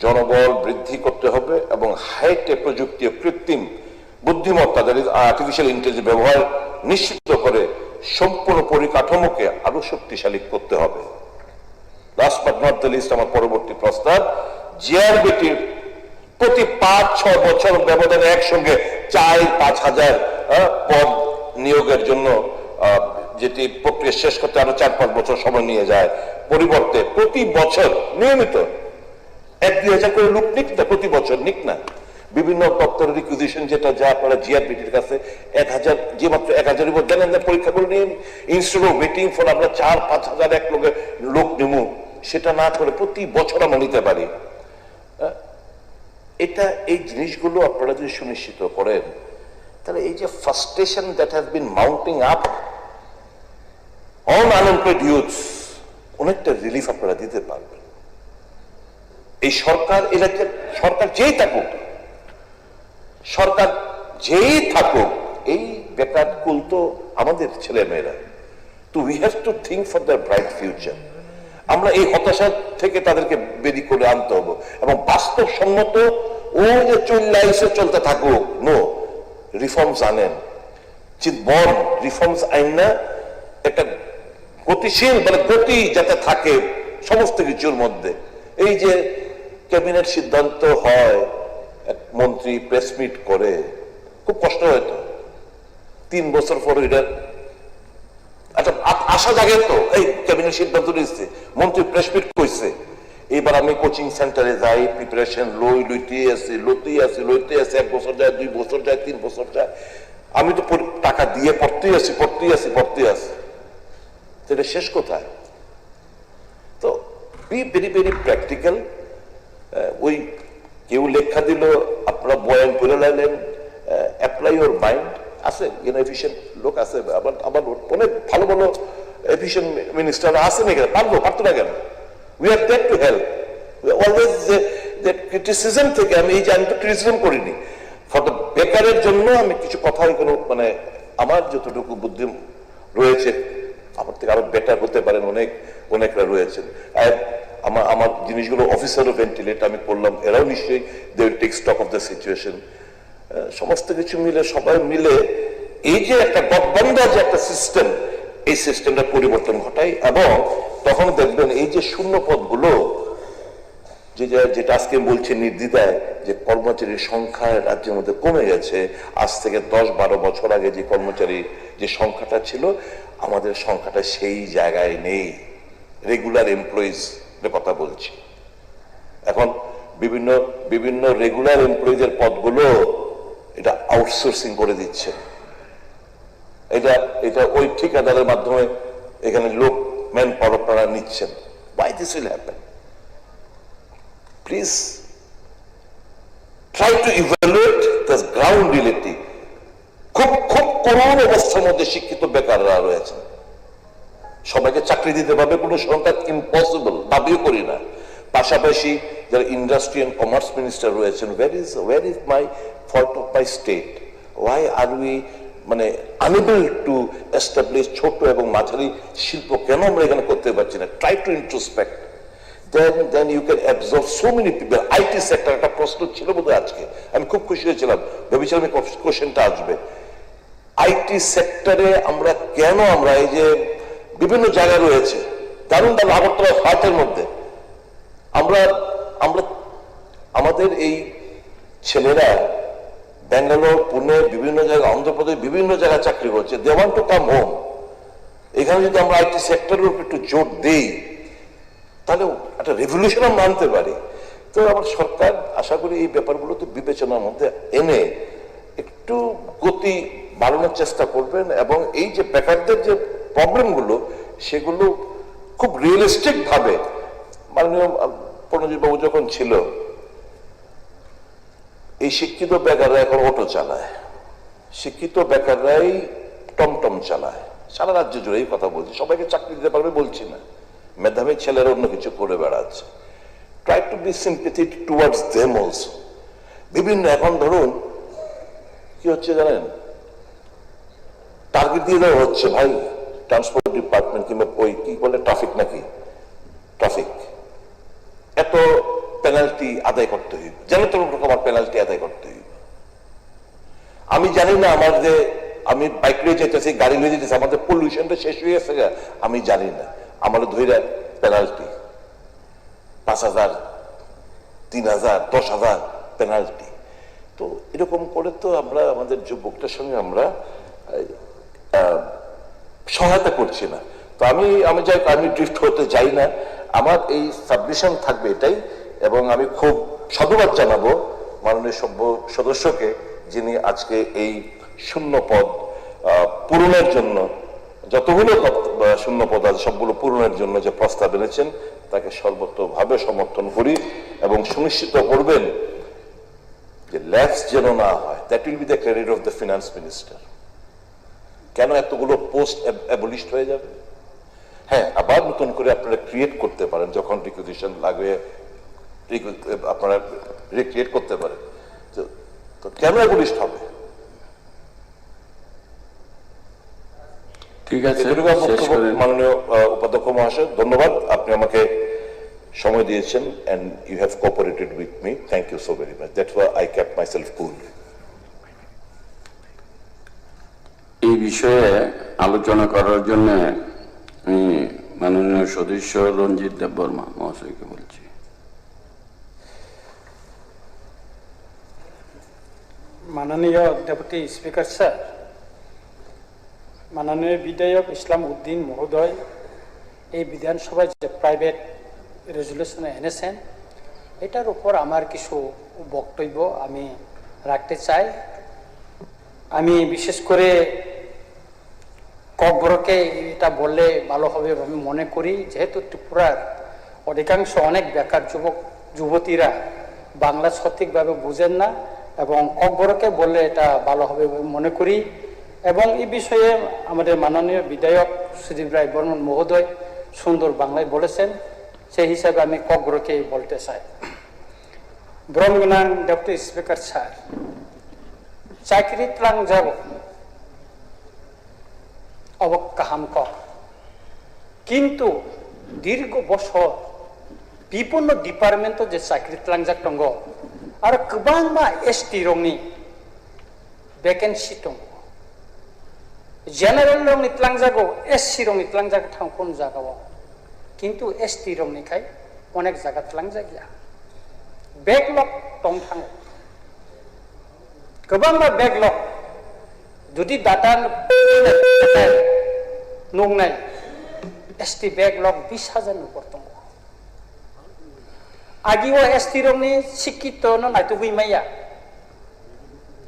জনবল বৃদ্ধি করতে হবে এবং হাইটেক প্রযুক্তি ও কৃত্রিম বুদ্ধিমত্তা, আর্টিফিশিয়াল ইন্টেলিজেন্স ব্যবহার নিশ্চিত করে সম্পূর্ণ পরিকাঠামোকে আরো শক্তিশালী করতে হবে। Last but not the least, আমার পরবর্তী প্রস্তাব, জিআরবিটির প্রতি 5-6 বছর ব্যবধানে একসঙ্গে 4-5 হাজার পদ নিয়োগের জন্য, যেটি প্রক্রিয়া শেষ করতে আরো 4-5 বছর সময় নিয়ে যায়, পরিবর্তে প্রতি বছর নিয়মিত 1-2 হাজার করে লোক নিক না, প্রতি বছর নিক না। বিভিন্ন দপ্তরের রিকুইজিশন যেটা যা আপনারা জিআরবিটির কাছে 1000, যে মাত্র 1000 উপর জানেন পরীক্ষা করে নিন, ইনস্টেড অফ ওয়েটিং ফর আমরা 4-5 হাজার এক লোক নিমু, সেটা না করে প্রতি বছর আমরা নিতে পারি। এটা এই জিনিসগুলো আপনারা যদি সুনিশ্চিত করেন, তাহলে এই যে frustration that has been mounting up on unemployed youths, অনেকটা রিলিফ আপনারা দিতে পারবেন। এই সরকার এলাকার সরকার যেই থাকুক, এই বেকার কুল তো আমাদের ছেলে মেয়েরা। তো we have to think for the bright future. আমরা এই হতাশা থেকে তাদেরকে বেরিয়ে করে আনতে হবে এবং বাস্তবসম্মত ও যে চলতে থাকুক, নো, রিফর্মস আনেন, বড় রিফর্মস আইন না, একটা গতিশীল মানে গতি যাতে থাকে সমস্ত কিছুর মধ্যে। এই যে ক্যাবিনেট সিদ্ধান্ত হয়, এক মন্ত্রী প্রেস মিট করে, খুব কষ্ট হয়তো 3 বছর পর এটা আচ্ছা আশা জাগে তো, এই ক্যাবিনেট সিদ্ধান্ত নিচ্ছে, মন্ত্রী প্রেস মিট করছে, এবার আমি কোচিং সেন্টারে যাই, প্রিপারেশন লইতে আসি 1 বছর যায়, 2 বছর যায়, 3 বছর যায়, আমি তো টাকা দিয়ে পড়তেই আসি, এটা শেষ কোথায়? তো বি ভেরি ভেরি প্র্যাকটিক্যাল। ওই কেউ লেখা দিল, আপনারা বয়ান করে লাইলেন, অ্যাপ্লাই ইউর মাইন্ড। আছে এফিশিয়েন্ট লোক আছে, আবার অনেক ভালো ভালো এফিশিয়েন্ট মিনিস্টার আছেন এখানে, পারতো না কেন? We are there to help. Always যে ক্রিটিসিজম থেকে আমি তো ক্রিটিসিজম করিনি, ফর দ্য বেকারের জন্য আমি কিছু কথা কোনো মানে আমার যতটুকু বুদ্ধি রয়েছে, আমার থেকে আরো বেটার হতে পারেন অনেকরা রয়েছেন। আমার জিনিসগুলো অফিসারও ভেন্টিলেট আমি করলাম, এরাও নিশ্চয়ই they will take stock of the situation. সমস্ত কিছু মিলে সবাই মিলে এই যে একটা বদবন্ধা যে একটা সিস্টেম, এই সিস্টেমটা পরিবর্তন ঘটাই এবং তখন দেখবেন এই যে শূন্য পদগুলো যেটা আজকে বলছে নির্দ্বিধায় যে কর্মচারীর সংখ্যা রাজ্যের মধ্যে কমে গেছে। আজ থেকে 10-12 বছর আগে যে কর্মচারী যে সংখ্যাটা ছিল, আমাদের সংখ্যাটা সেই জায়গায় নেই। রেগুলার এমপ্লয়িজ কথা বলছি, এখন বিভিন্ন রেগুলার এমপ্লয়িজের পদগুলো এটা আউটসোর্সিং করে দিচ্ছে। এটা ওই ঠিকাদারের মাধ্যমে এখানে লোক ম্যান পাওয়ার আপনারা নিচ্ছেন। Why this will happen? Please try to evaluate the ground reality. খুব করুণ অবস্থার মধ্যে শিক্ষিত বেকাররা রয়েছে। সবাইকে চাকরি দিতে পারবে কোনো সংখ্যা ইম্পসিবল, দাবিও করি না। পাশাপাশি যারা ইন্ডাস্ট্রি এন্ড কমার্স মিনিস্টার রয়েছেন, where is my fault of my state? Why are we মানে unable to establish ছোট এবং মাঝারি শিল্প কেন আমরা এখানে করতে পারছি না? Try to introspect. Then you can absorb so many people. IT sector একটা প্রশ্ন ছিল বোধহয় আজকে, আমি খুব খুশি হয়েছিলাম, ভেবেছিলাম এই কোশ্চেনটা আসবে। আইটি সেক্টরে আমরা কেন আমরা এই যে বিভিন্ন জায়গায় রয়েছে দারুণ দারুণ আগরতলা ফ্ল্যাটের মধ্যে আমরা আমরা আমাদের এই ছেলেরা ব্যাঙ্গালোর পুনে বিভিন্ন জায়গায় অন্ধ্রপ্রদেশ বিভিন্ন জায়গায় চাকরি করছে, they want to come home. এখানে যদি আমরা আইটি সেক্টরের উপর একটু জোর দেই তাহলে একটা রেভলিউশন আমরা আনতে পারি। তো আমার সরকার আশা করি এই ব্যাপারগুলোতে বিবেচনার মধ্যে এনে একটু গতি বাড়ানোর চেষ্টা করবেন এবং এই যে বেকারদের যে প্রবলেমগুলো সেগুলো খুব রিয়েলিস্টিক ভাবে, মাননীয় প্রণজিৎ বাবু যখন ছিল, এই শিক্ষিত বেকাররা এখন অটো চালায়, শিক্ষিত বেকাররাই টমটম চালায়, সারা রাজ্য জুড়ে এই কথা বলছি, সবাইকে চাকরি দিতে পারবে বলছি না, মেধাবী ছেলেরা অন্য কিছু করে বেড়াচ্ছে। Try to be sympathetic towards them also. বিভিন্ন এখন ধরুন কি হচ্ছে জানেন, টার্গেট দিয়ে দেওয়া হচ্ছে ভাই ট্রান্সপোর্ট ডিপার্টমেন্ট কিংবা ওই কি বলে ট্রাফিক নাকি ট্রাফিক, এত পেনাল্টি আদায় করতে হইবে, যেন তেমন রকম পেনাল্টি আদায় করতে হইবে। আমি জানি না আমার যে আমি বাইক নিয়ে যেতেছি গাড়ি নিয়ে যেতেছি আমাদের পলিউশনটা শেষ হয়ে গেছে, আমি জানি না আমার ধৈর্য পেনাল্টি 5,000 3,000 10,000 পেনাল্টি। তো এরকম করে তো আমরা আমাদের যুবকদের সঙ্গে আমরা সহায়তা করছি না। তো আমি ড্রিফট হতে চাই না, আমার এই সাবমিশন থাকবে এটাই। এবং আমি খুব সাধুবাদ জানাবো মাননীয় সদস্যকে, যিনি আজকে এই শূন্য পদ পূরণের জন্য, যতগুলো শূন্য পদ আছে সবগুলো পূরণের জন্য যে প্রস্তাব এনেছেন তাকে সর্বতভাবে সমর্থন করি এবং সুনিশ্চিত করবেন যে ল্যাপস যেন না হয়। That will be the credit of the finance minister. কেন এতগুলো পোস্ট অ্যাবলিশড হয়ে যাবে? হ্যাঁ, আবার নতুন করে আপনারা ক্রিয়েট করতে পারেন, যখন রিকুইজিশন লাগবে আপনারা রিক্রিয়েট করতে পারেন। তো কেন অ্যাবলিশড হবে? ঠিক আছে, মাননীয় উপাধ্যক্ষ মহাশয়, ধন্যবাদ, আপনি আমাকে সময় দিয়েছেন and you have cooperated with me. Thank you so very much. That's why I kept myself cool. এই বিষয়ে আলোচনা করার জন্য আমি মাননীয় সদস্য রঞ্জিত দেববর্মা মহাশয়কে বলছি। মাননীয় ডেপুটি স্পিকার স্যার, মাননীয় বিধায়ক ইসলাম উদ্দিন মহোদয় এই বিধানসভায় যে প্রাইভেট রেজুলেশনে এনেছেন এটার উপর আমার কিছু বক্তব্য আমি রাখতে চাই। আমি বিশেষ করে ককবরকে এটা বললে ভালো হবে আমি মনে করি, যেহেতু ত্রিপুরার অধিকাংশ অনেক বেকার যুবক যুবতীরা বাংলা সঠিকভাবে বুঝেন না এবং ককবরকে বললে এটা ভালো হবে মনে করি। এবং এই বিষয়ে আমাদের মাননীয় বিধায়ক সুদীপ রায় বর্মন মহোদয় সুন্দর বাংলায় বলেছেন, সেই হিসাবে আমি ককবরকে বলতে চাই। ব্রহ্মগান ডেপুটি স্পিকার স্যার, চাকরি ত্রাং যাব অবকাহাম ক, কিন্তু দীর্ঘ বছর বিভিন্ন ডিপার্টমেন্টও যে চাকরি ত্রাংজাক দङ आरो गोबां मा एसटी रंनि भेकेन्सि दङ, जेनेरेल रंनि ত্লাংজাগো एससी रंनि ত্লাংজাগো थांखन जागाव, किन्तु एसटी रंनिखाय अनेक जागा ত্লাংজাगिया बेकलग दं थाङो, गोबां मा बेकलग जुदि डाटा नंनाय एसटी बेकलग 20,000 न'खर दङ। आगिव एसटी रंनि शिक्षित नायतो गैमाया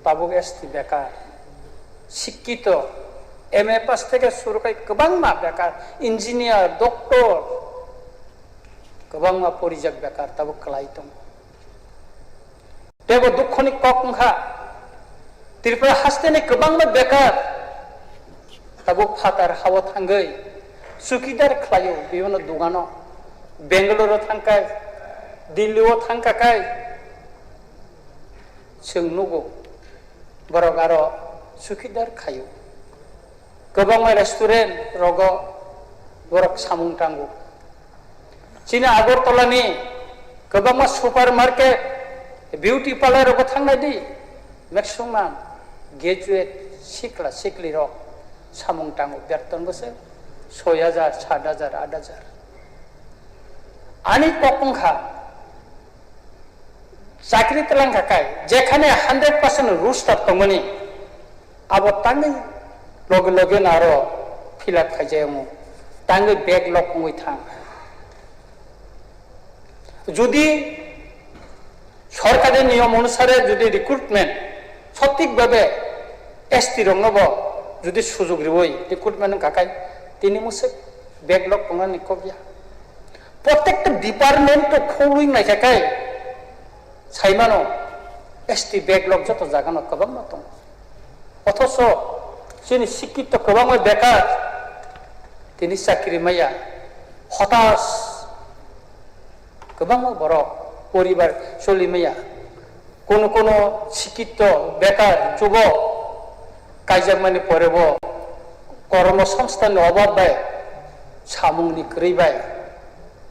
ताबो एसटी बेकार शिक्षित एमए पास থেকে শুরু করে गोबां मा बेकार इन्जिनियार डक्टर गोबां मा परिजाक बेकार ताबो क्लाइ दं। देबो दुखनि ककंखा त्रिपुरा हास्टेनि गोबां मा बेकार ताबो फातार हावा थांगै सुखिदार क्लायो बेवनो दुगानो बेंगलुरु थांकाय दिल्लीआव थांकाय सोंनुगौ बरक आरो सुखिदार खायो गोबां रेस्टुरेंट रग बरक सामुं टांगौ चीना आगरतलानि गोबां सुपार मार्केट बिउटी पार्लर रग थांनाय दी मैक्सिमाम ग्रेजुएट सिख्ला सिख्ली रक सामुं टांगो बेतन बसे 6,000 7,000 8,000 आनी पकंखा चाकरी तलां थाखाय जेखाने 100% रुस्टार तंगमनि आबो तांगै लगे लगे नारो फिलआप खायजायामु तांगै बेकलग मुइ थां जुदि सरकारेर नियम अनुसारे जुदि रिक्रुटमेंट सঠিকভাবে एसटी रंगब जुदि सुजुग रिवई रिक्रुटमेंट थाखाय तिनि मुसे बेकलग तंगा निकबिया प्रत्येकटा डिपार्टमेंट तो खौरुइ नायखाय साइमानो एसटी बेकलग जत जागानो गोबां दं अथच जोंनि शिक्षित गोबां बेकार तिनि साख्रि माया हताश गोबां बर' परिबार सलिमाया कोनो कोनो शिक्षित बेकार যুবক कायजामानि परेब कर्मसंस्थाननि अभाव बाय सामुंनि क्रैबाय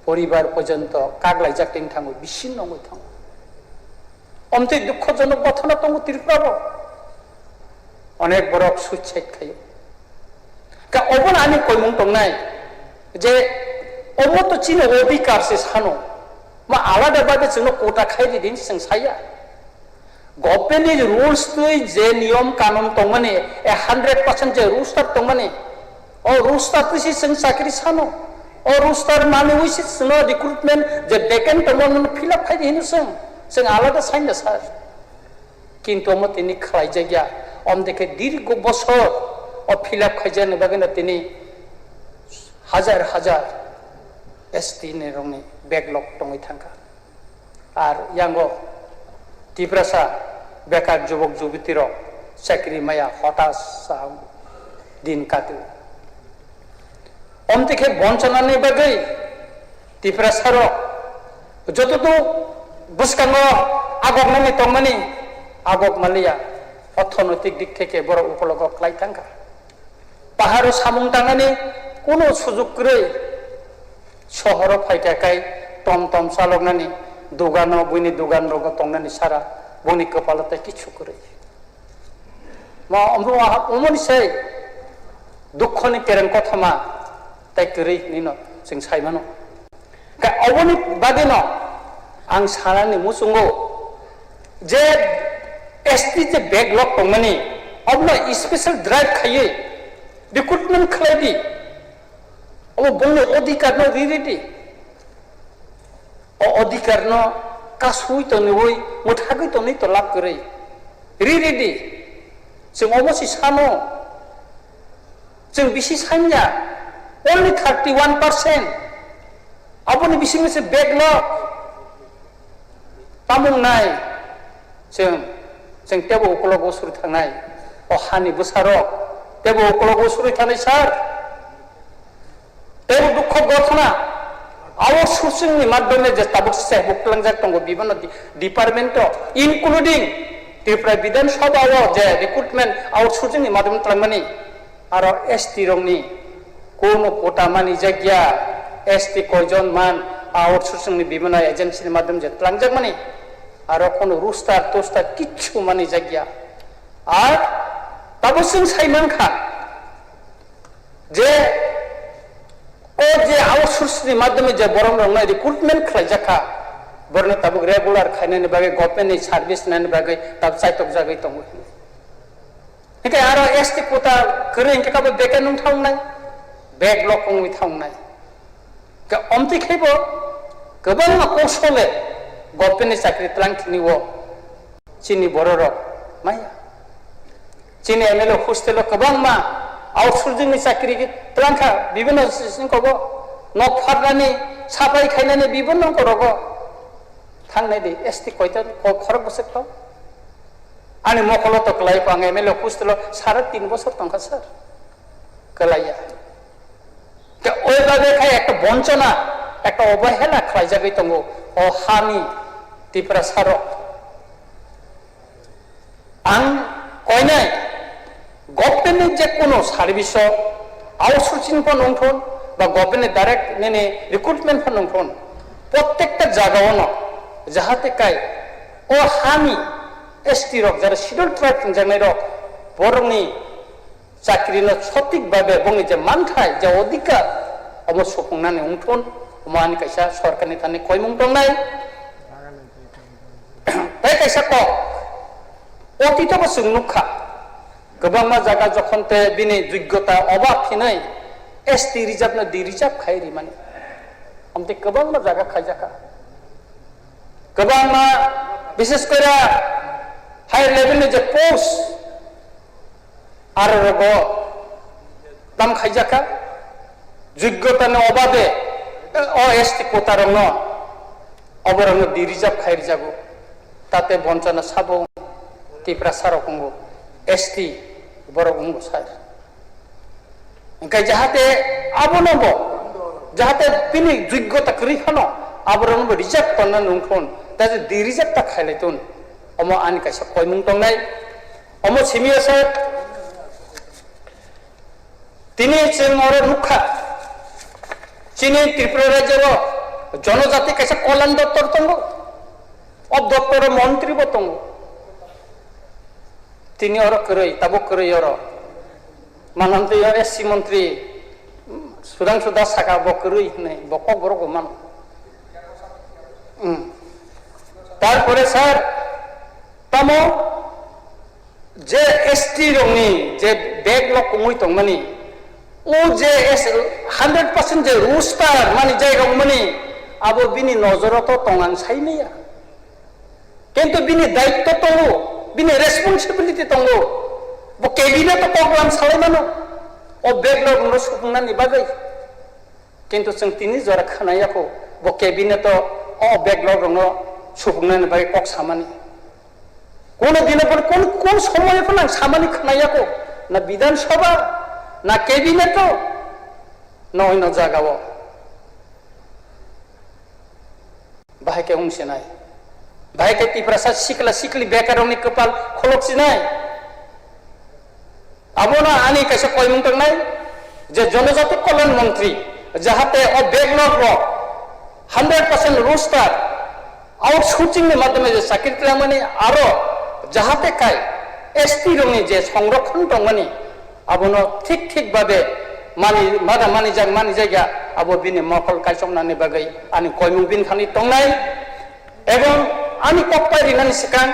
परिबार पर्यन्त कागलायजाकथिं थाङो बिसिन्नङै थाङो अमते दुःखजनक घटना दङ त्रिपुराव अनेक बरफ सुइसाइड खायो का अबन आनि कयमुं दंनाय जे अबत चिनो अधिकार से सानो मा आलादा बादे जोंनो कोटा खायदि दिन जों साया गभर्नमेंट रुल्स तुई जे नियम कानून दंमोने 100% जे रुल्स तार दंमोने ओ रुल्स तार तुसी जों साख्रि सानो ओ रुल्स तार माने उइसे जोंनो रिक्रुटमेंट जे वेकेंट दंमोन फिलआप खायदि हिनो जों आलादा साइना सार किन्तु मतिनि खालाय जायगा अमदेखे दीर्घ बছর ओ फिलआप खायजानो बागैना तिनि हाजार हाजार एसटी ने रंनि बेकलग दङै थांगा आर यांगो तिब्रासा बेकार जुबक जुबतीर चाकरी माया हताश दिन काटो अमतेखे बंचनानि बागै तिब्रासार जततो बुसकाङो आगमनानि तंमानि आगक मालिया अर्थनैतिक दिक থেকে বড় উপলগ ক্লাই थांगा पाहाड़ सामुं टांगानि कोनो सुजुग गै शहर फायथाखाय टम टम चालकनानै दुगानो बुनि दुगान रग तंनानै सारा बुनि कपालते किछु करे मा अमरो अमनिसै दुखनि केरें कथमा ताइ करै निनो जों सायमानो का अबनि बादिनो आं सानानि मुसुंगो जे एसटी जे बेकलग दंमोनि अबनो स्पेशल ड्राइव खायो रिक्रुटमेंट खालायदि अब बुंनो अधिकार न रिरेदि ओ अधिकार न कासुइ तो नवै मुथागै तो नै तो लाभ करै रिरेदि जों अबसि सानो जों बिसि सान्या only 31% aboni bisi मोनसे बेकलग तामुंनाय जों टेबो उकलग सुरि थांनाय अ हानि बोसारो टेबो उकलग सुरि थानाय सार टेबो दुख घटना आवर सोर्सिंनि माध्यमे जे ताबुकसे बुकलांजाक दंगो बिबान डिपार्टमेंट इनक्लुडिं त्रिपुरा विधानसभाव जे रिक्रुटमेंट आवर सोर्सिंनि माध्यमे थांमानि आरो एसटी रंनि कोनो कोटा मानि जायगा एसटी कयजन मान आवर सोर्सिंनि बिबान एजेन्सिनि माध्यमे जे थांजाक मानि आरो कोनो रुस्टार टस्टार किच्छु मानि जायगा आर ताबुसिं साइमानखा जे ओ जे आउटसोर्सनि माध्यमे जे बरं रंनाय रिक्रुटमेंट खालायजाखा बरनो ताबुक रेगुलार खायनायनि बागै गभर्नमेन्टनि सार्भिस नायनि बागै ताब साइटक जागै दङ हिके आरो एसटी कोटा करै हिकेकाबो बेके नों थांनाय बेकलग खंनि थांनाय के अमतिखैबो गोबां कौशले गभर्नमेन्टनि साख्रि तलांखिनिवो चिनि बरर माया चिनि एमएलए हस्टेल गोबां मा आउटसोर्सिंनि साख्रि तलांखा बिभिन्न सिंखौबो नक फारनानै साफाय खायनानै बिभिन्न करगो थांनाय दे एसटी कयता खरक बसखौ आनि मखलो तो क्लाइ पांग एमएलए हस्टेल 3.5 বছর तंका सर कलाया के ओइ बागे खाय একটা বঞ্চনা একটা অবহেলা খাই जागै दंगो अ हानि त्रिपुरा सार आं कयनाय गभर्नमेन्ट जे कोनो सार्भिस आउटसोर्सिंग फन नंथन बा गभर्नमेन्ट डाइरेक्ट नेने रिक्रुटमेंट फन नंथन प्रत्येकटा जागायावनो जाहाते काय ओ हानि एसटी रक जरा शिड्यूल ट्राइब जानाय रक বরংনি চাকরিनो সঠিকভাবে এবং যে মানथाय যে অধিকার অব সুফुंनानै उंथन अमानि कायसा सरकारनि थाने कयमुं दंनाय ताय कायसा क अतीतबो सोंनुखा गोबां मा जागा जखनते बिनि योग्यता अभाब थिनै एसटी रिजार्भ ना डि रिजार्भ खायरि माने हमते गोबां मा जागा खायजाखा गोबां मा विशेष करे हाई लेवलनि जे पोस्ट आरो रगो दाम खायजाखा योग्यतानि अभाबे अ एसटी कोटारंग अबरंग डि रिजार्भ खायरि जागो ताते बंचना साबो तिप्रा सारकंगो एसटी बरगंगो सार ओंखाय जाहाते आबोनबो जाहाते बिनि योग्यता करिखानो आबरंग रिजार्भ तन्ना नंथन ताजे डि रिजार्भ ता खायलायतन अमो आनि कायसा कयमुं दंनाय अमो सिमिया सार तिनि जोंर नुखा चीनी त्रिपुरा राज्य जनजाति कैसे कल्याण दफ्तर दंग अब दफ्तर मंत्री दंग तीन तब कई मानते एससी मंत्री सुधांशु दास साका बकरई बक बर मान तारपरे सर तमो जे एसटी रंगनी जे बेकलग कमुई दंमानी ओ जे 100% जे रूस्टार माने जायगा माने अब बिनि नजर तो तंगान साइनैया किंतु बिनि दायित्व दंगो बिनि रेसपन्सिबिलिटी दंगो बो कैबिनेट तो प्रोग्राम सालायमानो ओ बेकलग नो सुफुंनानै बागै किंतु जों तिनि जरा खोनायाखौ बो कैबिनेट ओ बेकलग नो सुफुंनानै बागै कक सामानि कोन दिन पर कोन समय पर आं सामानि खोनायाखौ ना विधानसभा ना कैबिनेट ना अन्य जागाव बाहायके अंसेनाय बाहायके तिफ्रासा सिकला सिकली बेकारावनि कपाल खलकसिनाय आबोना आनि कैसे कयमुं दंनाय जे जनजाति कल्याण मंत्री जाहाते अ बेकलग 100% रोस्टार आउटसोर्सिंग नि माध्यमे जे साख्रि खालामनानै आरो जाहाते काय एसटी रंनि जे संरक्षण दंमानि आबोनो ठीक ठीक भावे मानी जायगा अब बिनि मखल कायसंनानै बागै आनि कयमुं बिन थानि दंनाय एवं आनि कपायरिनानि सिगां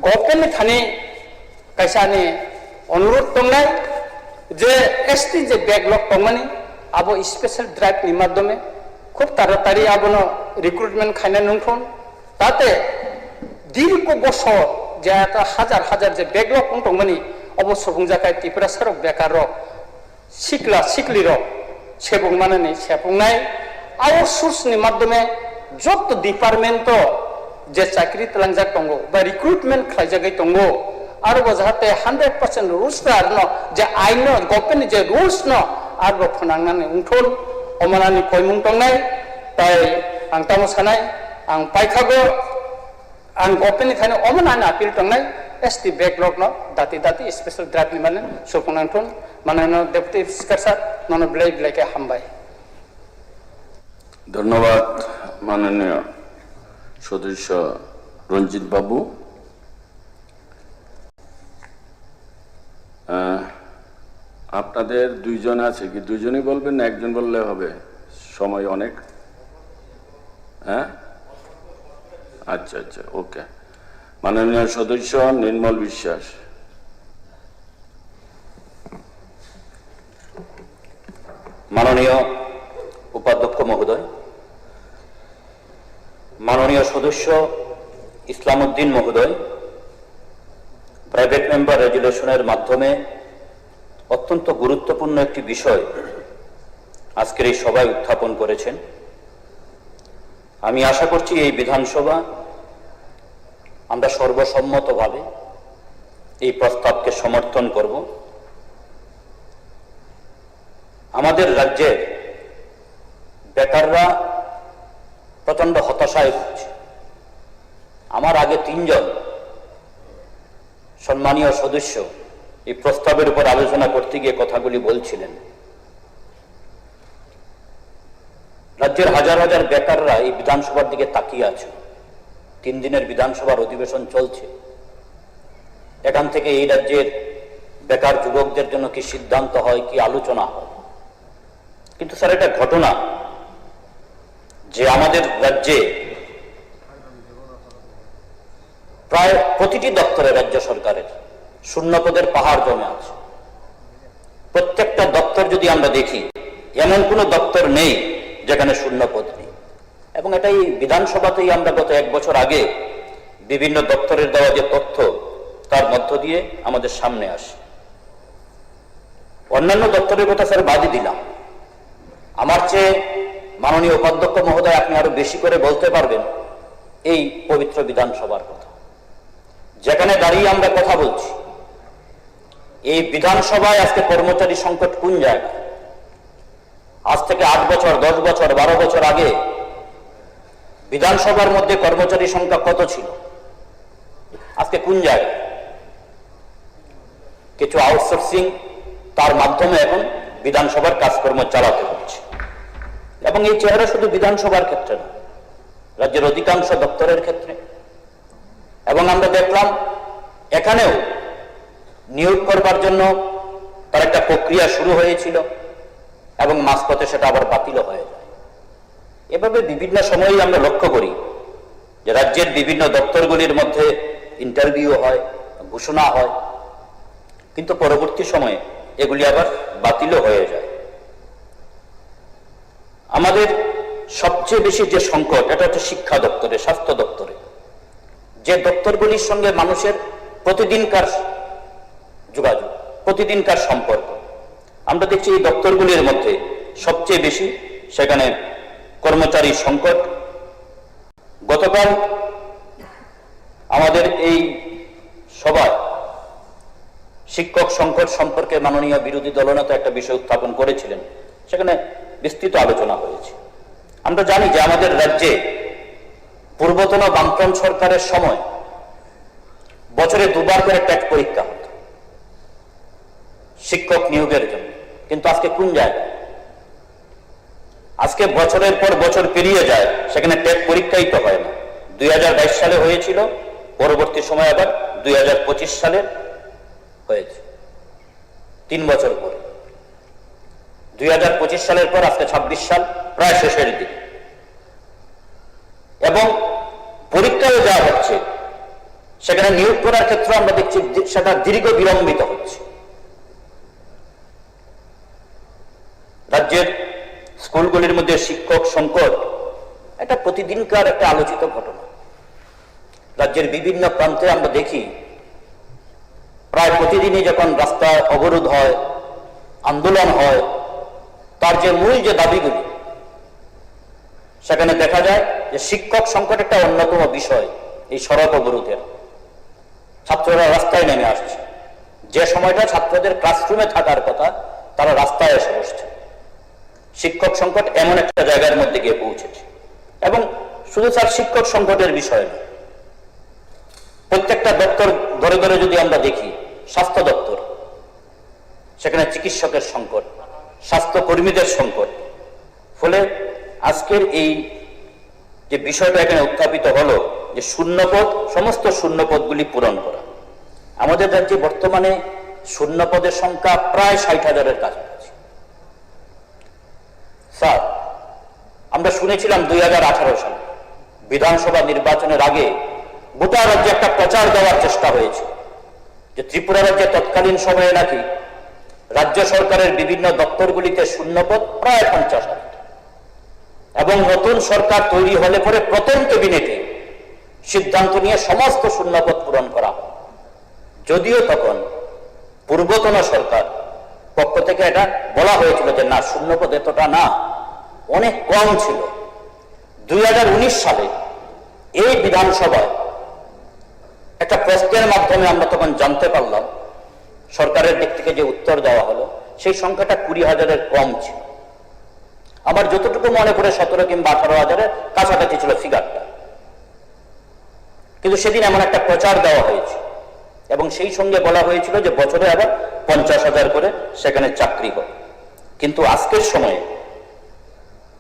गभर्नमेन्टनि थानि कायसानि अनुरोध दंनाय जे एसटी जे बेकलग दंमानि अब स्पेशल ड्राइवनि माध्यमे खूब ताड़ाताड़ी आबोनो रिक्रुटमेंट खायना नंथन ताते दीर्घ बছর जे हाजार हाजार जे बेकलग दंमानि अब सुबुंजाखाय तिफ्रा सारक बेकार सिकला सिकलिर सेबुं माने सेबुंनाय आउटसोर्सनि माध्यमे जत डिपार्टमेंट जे चाकरी तलांजाक दंगो बा रिक्रुटमेंट खालायजागै दंगो आरो जाहाते 100% रूल्सफोर न जे आइन गभर्नमेन्ट जे रूल्स न आरो फोनांनानै उंथन अमानानि कयमुं दंनाय ताय आं तामो सानाय आं पाइखागो आं गभर्नमेन्टनि थाखाय अमानानि आपिल दंनाय एसटी बेकलग न दाति दाति स्पेशल ड्राइव नि माने सुफुंनांथन मानोना डेपुटी स्पिकार सार नन बिलाय बिलायके हामबाय धन्यवाद माननीय सदस्य रंजित बाबू আপনাদের দুইজন আছে কি দুইজনই বলবেন না একজন বললে হবে সময় অনেক হ্যাঁ আচ্ছা আচ্ছা ওকে माननीय सदस्य निर्मल विश्वास माननीय उपाध्यक्ष महोदय माननीय सदस्य इस्लामुद्दीन महोदय प्राइवेट मेम्बर रेजुलेशনের माध्यमे अत्यंत गुरुत्वपूर्ण एक विषय आजकेर এই সভায় উত্থাপন করেছেন আমি আশা করছি এই বিধানসভা আমরা সর্বসম্মতভাবে এই প্রস্তাবকে সমর্থন করব আমাদের রাজ্যের বেকাররা প্রচন্ড হতাশায় ভুগছে আমার আগে তিনজন সম্মানীয় সদস্য এই প্রস্তাবের উপর আলোচনা করতে গিয়ে কথাগুলি বলছিলেন রাজ্যের হাজার হাজার বেকাররা এই বিধানসভার দিকে তাকিয়ে আছে 3 দিনের বিধানসভার অধিবেশন চলছে এখান থেকে এই রাজ্যের বেকার যুবকদের জন্য কি সিদ্ধান্ত হয়, কি আলোচনা হয়। কিন্তু স্যার, এটা ঘটনা যে আমাদের রাজ্যে প্রায় প্রতিটি দপ্তরে রাজ্য সরকারের শূন্যপদের পাহাড় জমে আছে। প্রত্যেকটা দপ্তর যদি আমরা দেখি, এমন কোনো দপ্তর নেই যেখানে শূন্যপদ নেই। এবং এটাই বিধানসভাতেই আমরা গত 1 বছর আগে বিভিন্ন দপ্তরের দেওয়া যে তথ্য, তার মধ্য দিয়ে আমাদের সামনে আসে। অন্যান্য দপ্তরের কথা স্যার বাদই দিলাম, আমার চেয়ে মাননীয় উপাধ্যক্ষ মহোদয় আপনি আরো বেশি করে বলতে পারবেন এই পবিত্র বিধানসভার কথা, যেখানে দাঁড়িয়ে আমরা কথা বলছি। এই বিধানসভায় আজকে কর্মচারী সংকট কোন জায়গায়? আজ থেকে 8 বছর, 10 বছর, 12 বছর আগে বিধানসভার মধ্যে কর্মচারী সংখ্যা কত ছিল? আজকে কোন জায়গায়? কিছু আউটসোর্সিং, তার মাধ্যমে এখন বিধানসভার কাজকর্ম চালাতে হচ্ছে। এবং এই চেহারা শুধু বিধানসভার ক্ষেত্রে না, রাজ্যের অধিকাংশ দপ্তরের ক্ষেত্রে। এবং আমরা দেখলাম এখানেও নিয়োগ করবার জন্য তার একটা প্রক্রিয়া শুরু হয়েছিল এবং মাঝপথে সেটা আবার বাতিল হয়ে যায়। এভাবে বিভিন্ন সময়েই আমরা লক্ষ্য করি যে রাজ্যের বিভিন্ন দপ্তরগুলির মধ্যে ইন্টারভিউ হয়, ঘোষণা হয়, কিন্তু পরবর্তী সময়ে এগুলি আবার বাতিলও হয়ে যায়। আমাদের সবচেয়ে বেশি যে সংকট, এটা হচ্ছে শিক্ষা দপ্তরে, স্বাস্থ্য দপ্তরে, যে দপ্তরগুলির সঙ্গে মানুষের প্রতিদিনকার যোগাযোগ, প্রতিদিনকার সম্পর্ক। আমরা দেখছি এই দপ্তরগুলির মধ্যে সবচেয়ে বেশি সেখানে কর্মচারী সংকট। গতকাল আমাদের এই সভায় শিক্ষক সংকট সম্পর্কে মাননীয় বিরোধী দলনেতা একটা বিষয় উত্থাপন করেছিলেন, সেখানে বিস্তৃত আলোচনা হয়েছে। আমরা জানি যে আমাদের রাজ্যে পূর্বতন বামফ্রন্ট সরকারের সময় বছরে 2 বার করে ট্যাক্স পরীক্ষা হতো শিক্ষক নিয়োগের জন্য। কিন্তু আজকে কোন জায়গায়? আজকে বছরের পর বছর পেরিয়ে যায়, সেখানে ট্যাক্স পরীক্ষাই তো হয় না। 2022 সালে হয়েছিল, পরবর্তী সময় আবার 2025 সালে হয়েছে, 3 বছর পরে। 2025 সালের পর আজকে 26 সাল, প্রায় শেষের দিকে। এবং পরীক্ষায় যা হচ্ছে, সেখানে নিয়োগ করার ক্ষেত্রে আমরা দেখছি সেটা দীর্ঘ বিলম্বিত হচ্ছে। রাজ্যের স্কুলগুলির মধ্যে শিক্ষক সংকট এটা প্রতিদিনকার একটা আলোচিত ঘটনা। রাজ্যের বিভিন্ন প্রান্তে আমরা দেখি প্রায় প্রতিদিনই যখন রাস্তা অবরোধ হয়, আন্দোলন হয়, তার যে মূল যে দাবিগুলি, সেখানে দেখা যায় যে শিক্ষক সংকট একটা অন্যতম বিষয়। এই সড়ক অবরোধের ছাত্ররা রাস্তায় নেমে আসছে, যে সময়টা ছাত্রদের ক্লাসরুমে থাকার কথা তারা রাস্তায় এসে বসছে। শিক্ষক সংকট এমন একটা জায়গার মধ্যে গিয়ে পৌঁছেছে। এবং শুধু স্যার শিক্ষক সংকটের বিষয় না, প্রত্যেকটা দপ্তর ধরে ধরে যদি আমরা দেখি, স্বাস্থ্য দপ্তর, সেখানে চিকিৎসকের সংকট, স্বাস্থ্য কর্মীদের সংকট। ফলে আজকের এই যে বিষয়টা এখানে উত্থাপিত হলো যে শূন্যপদ, সমস্ত শূন্যপদগুলি পূরণ করা। আমাদের রাজ্যে বর্তমানে শূন্যপদের সংখ্যা প্রায় 60,000-এর কাছাকাছি। স্যার, আমরা শুনেছিলাম 2018 সালে বিধানসভা নির্বাচনের আগে গোটা রাজ্যে একটা প্রচার দেওয়ার চেষ্টা হয়েছে যে ত্রিপুরা রাজ্যে তৎকালীন সময়ে নাকি রাজ্য সরকারের বিভিন্ন দপ্তরগুলিতে শূন্যপদ প্রায় 50,000। এবং নতুন সরকার তৈরি হলে পরে প্রথম ক্যাবিনেটে সিদ্ধান্ত নিয়ে সমস্ত শূন্যপদ পূরণ করা হয়। যদিও তখন পূর্বতন সরকার পক্ষ থেকে এটা বলা হয়েছিল যে না, শূন্যপদ এতটা না, অনেক কম ছিল। 2019 সালে এই বিধানসভায় একটা প্রশ্নের মাধ্যমে আমরা তখন জানতে পারলাম, সরকারের দিক থেকে যে উত্তর দেওয়া হলো, সেই সংখ্যাটা 20,000-এর কম ছিল। আমার যতটুকু মনে পড়ে 17 কিংবা 18,000-এর কাছাকাছি ছিল ফিগারটা। কিন্তু সেদিন এমন একটা প্রচার দেওয়া হয়েছে এবং সেই সঙ্গে বলা হয়েছিল যে বছরে আবার 50,000 করে সেখানে চাকরি হয়। কিন্তু আজকের সময়ে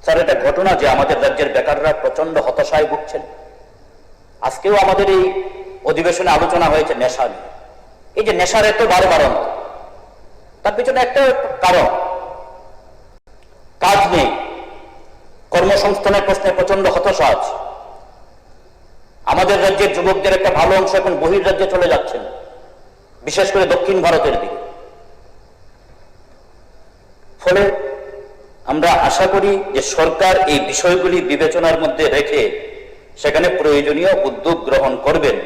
স্যার, এটা ঘটনা যে আমাদের রাজ্যের বেকাররা প্রচন্ড হতাশায় ভুগছেন। আজকেও আমাদের এই অধিবেশনে আলোচনা হয়েছে নেশা নিয়ে। এই যে নেশার এত বারবারন্ত, তার পিছনে একটা কারণ, কাজ নেই, কর্মসংস্থানের প্রশ্নে প্রচন্ড হতাশা আছে। আমাদের রাজ্যের যুবকদের একটা ভালো অংশ এখন বহির্রাজ্যে চলে যাচ্ছেন, বিশেষ করে দক্ষিণ ভারতের দিকে। ফলে আমরা আশা করি যে সরকার এই বিষয়গুলি বিবেচনার মধ্যে রেখে সেখানে প্রয়োজনীয় উদ্যোগ গ্রহণ করবেন,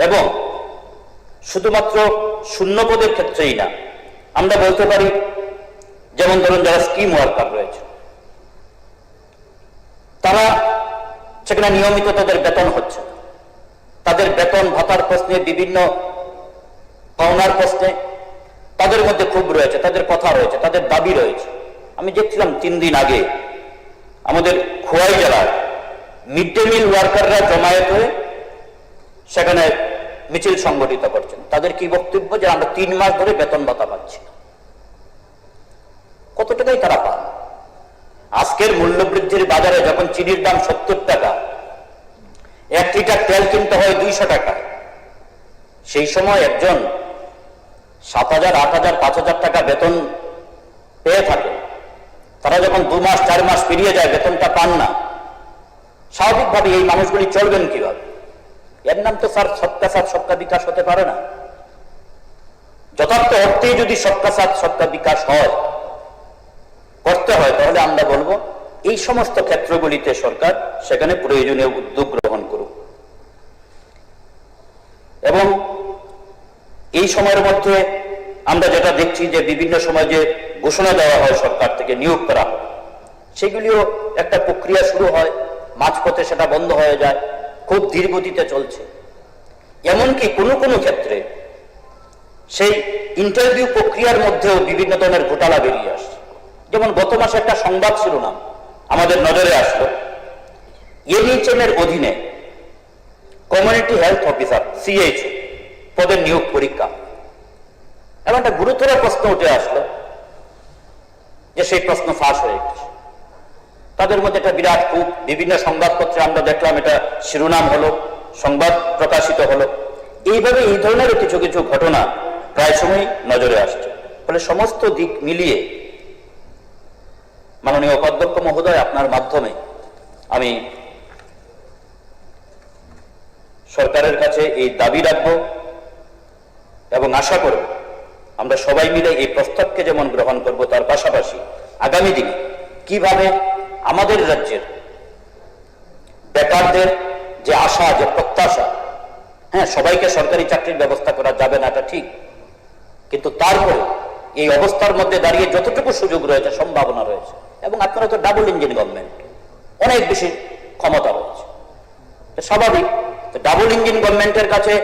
এবং শুধুমাত্র শূন্যপদের ক্ষেত্রেই না, আমরা বলতে পারি যেমন ধরুন যারা স্কিম ওয়ার্কার রয়েছে, তারা সেখানে নিয়মিত তাদের বেতন হচ্ছে, তাদের বেতন ভাতার প্রশ্নে, বিভিন্ন পাওনার প্রশ্নে তাদের মধ্যে ক্ষোভ রয়েছে, তাদের কথা রয়েছে, তাদের দাবি রয়েছে। আমি দেখছিলাম 3 দিন আগে আমাদের খোয়াই জেলার মিড ডে মিল ওয়ার্কাররা জমায়েত হয়ে সেখানে মিছিল সংগঠিত করছেন। তাদের কি বক্তব্য? যে আমরা 3 মাস ধরে বেতন ভাতা পাচ্ছি না। কত টাকাই তারা পান? আজকের মূল্যবৃদ্ধির বাজারে যখন চিনির দাম 70 টাকা, 1 লিটার তেল কিনতে হয় 200 টাকা, সেই সময় একজন 7,000, 8,000, 5,000 টাকা বেতন পেয়ে থাকে, তারা যখন 2 মাস 4 মাস পেরিয়ে যায় বেতনটা পান না, স্বাভাবিকভাবে এই মানুষগুলি চলবেন কিভাবে? এর নাম তো স্যার সবকা সাথ সবকা বিকাশ হতে পারে না। যথার্থ অর্থেই যদি সবকা সাথ সবকা বিকাশ করতে হয়, তাহলে আমরা বলবো এই সমস্ত ক্ষেত্রগুলিতে সরকার সেখানে প্রয়োজনীয় উদ্যোগ গ্রহণ করুক, এবং এই সময়ের মধ্যে আমরা যেটা দেখছি যে বিভিন্ন সময় যে ঘোষণা দেওয়া হয় সরকার থেকে, নিয়োগ করা হয়, সেগুলিও একটা প্রক্রিয়া শুরু হয়, মাঝপথে সেটা বন্ধ হয়ে যায়, খুব ধীর গতিতে চলছে। এমনকি কোনো কোনো ক্ষেত্রে সেই ইন্টারভিউ প্রক্রিয়ার মধ্যেও বিভিন্ন ধরনের ঘোটালা বেরিয়ে আসছে। যেমন গত মাসে একটা সংবাদ শিরোনাম আমাদের নজরে আসলো, এনএইচএম এর অধীনে কমিউনিটি হেলথ অফিসার CHO পদের নিয়োগ পরীক্ষা, এবং একটা গুরুতর প্রশ্ন উঠে আসলো যে সেই প্রশ্ন ফাঁস হয়ে গেছে। তাদের মধ্যে একটা বিরাট ক্ষোভ, বিভিন্ন সংবাদপত্রে আমরা দেখলাম, এটা শিরোনাম হলো, সংবাদ প্রকাশিত হলো। এইভাবে এই ধরনের কিছু কিছু ঘটনা প্রায় সময় নজরে আসছে। ফলে সমস্ত দিক মিলিয়ে মাননীয় উপাধ্যক্ষ মহোদয়, আপনার মাধ্যমে আমি সরকারের কাছে এই দাবি রাখব এবং আশা করব আমরা সবাই মিলে এই প্রস্তাবকে যেমন গ্রহণ করব, তার পাশাপাশি আগামী দিনে কিভাবে আমাদের রাজ্যের বেকারদের যে আশা, যে প্রত্যাশা, হ্যাঁ, সবাইকে সরকারি চাকরির ব্যবস্থা করা যাবে না, এটা ঠিক, কিন্তু তারপরে এই অবস্থার মধ্যে দাঁড়িয়ে যতটুকু সুযোগ রয়েছে, সম্ভাবনা রয়েছে, এবং আপনারা তো ডাবল ইঞ্জিন গভর্নমেন্ট, অনেক বেশি ক্ষমতা রয়েছে, স্বাভাবিক ডাবল ইঞ্জিন গভর্নমেন্টের কাছে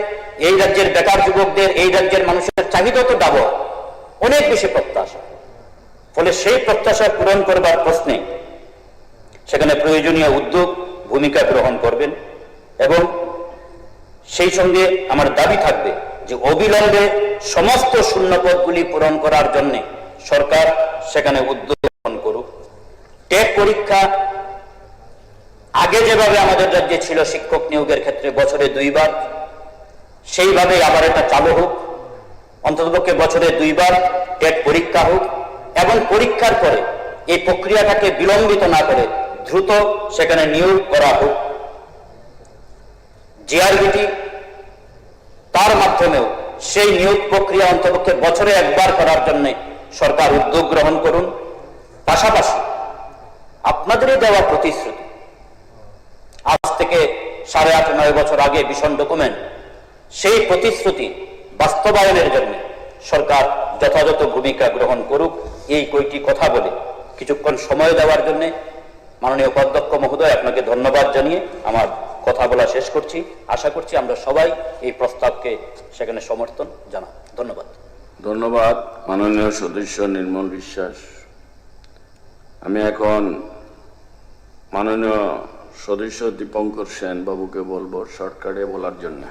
এই রাজ্যের বেকার যুবকদের, এই রাজ্যের মানুষের চাহিদা তো ডাবল, অনেক বেশি প্রত্যাশা। ফলে সেই প্রত্যাশা পূরণ করবার প্রশ্নে সেখানে প্রয়োজনীয় উদ্যোগ, ভূমিকা গ্রহণ করবেন, এবং সেই সঙ্গে আমার দাবি থাকবে যে অবিলম্বে সমস্ত শূন্যপদগুলি পূরণ করার জন্য সরকার সেখানে উদ্যোগ গ্রহণ করুক। টেট পরীক্ষা আগে যেভাবে আমাদের রাজ্যে ছিল শিক্ষক নিয়োগের ক্ষেত্রে বছরে 2 বার, সেইভাবে আবার এটা চালু হোক, অন্ততপক্ষে বছরে 2 বার টেট পরীক্ষা হোক, এবং পরীক্ষার পরে এই প্রক্রিয়াটাকে বিলম্বিত না করে দ্রুত সেখানে নিয়োগ করা হোক। জিআরবিটি, তার মাধ্যমেও সেই নিয়োগ প্রক্রিয়া অন্ততপক্ষে বছরে 1 বার করার জন্য সরকার উদ্যোগ গ্রহণ করুন। পাশাপাশি আপনাদেরই দেওয়া প্রতিশ্রুতি, আজ থেকে 8.5-9 বছর আগে ভীষণ ডকুমেন্ট, সেই প্রতিশ্রুতি বাস্তবায়নের জন্য সরকার যথাযথ ভূমিকা গ্রহণ করুক। এই কয়টি কথা বলে কিছুক্ষণ সময় দেওয়ার জন্য মাননীয় উপাধ্যক্ষ মহোদয়, আপনাকে ধন্যবাদ জানিয়ে আমার কথা বলা শেষ করছি। আশা করছি আমরা সবাই এই প্রস্তাবকে সেখানে সমর্থন জানাব। ধন্যবাদ। ধন্যবাদ মাননীয় সদস্য নির্মল বিশ্বাস। আমি এখন মাননীয় সদস্য দীপঙ্কর সেন বাবুকে বলবো শর্টকাটে বলার জন্য।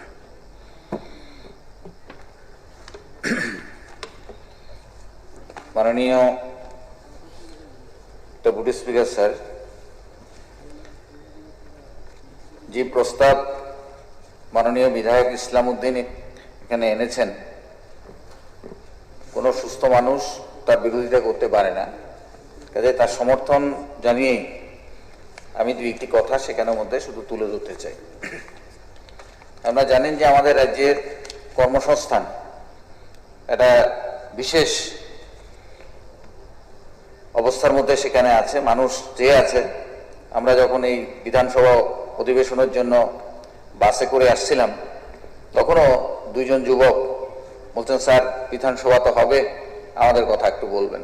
মাননীয় ডেপুটি স্পিকার স্যার, যে প্রস্তাব মাননীয় বিধায়ক ইসলাম উদ্দিন এখানে এনেছেন, কোনো কোনো সুস্থ মানুষ তার বিরোধিতা করতে পারে না, কাজে তার সমর্থন জানিয়েই আমি দুই একটি কথা সেখানের মধ্যে শুধু তুলে ধরতে চাই। আপনারা জানেন যে আমাদের রাজ্যের কর্মসংস্থান একটা বিশেষ অবস্থার মধ্যে সেখানে আছে, মানুষ চেয়ে আছে। আমরা যখন এই বিধানসভা অধিবেশনের জন্য বাসে করে আসছিলাম, তখনও দুইজন যুবক বলছেন, স্যার বিধানসভা তো হবে, আমাদের কথা একটু বলবেন।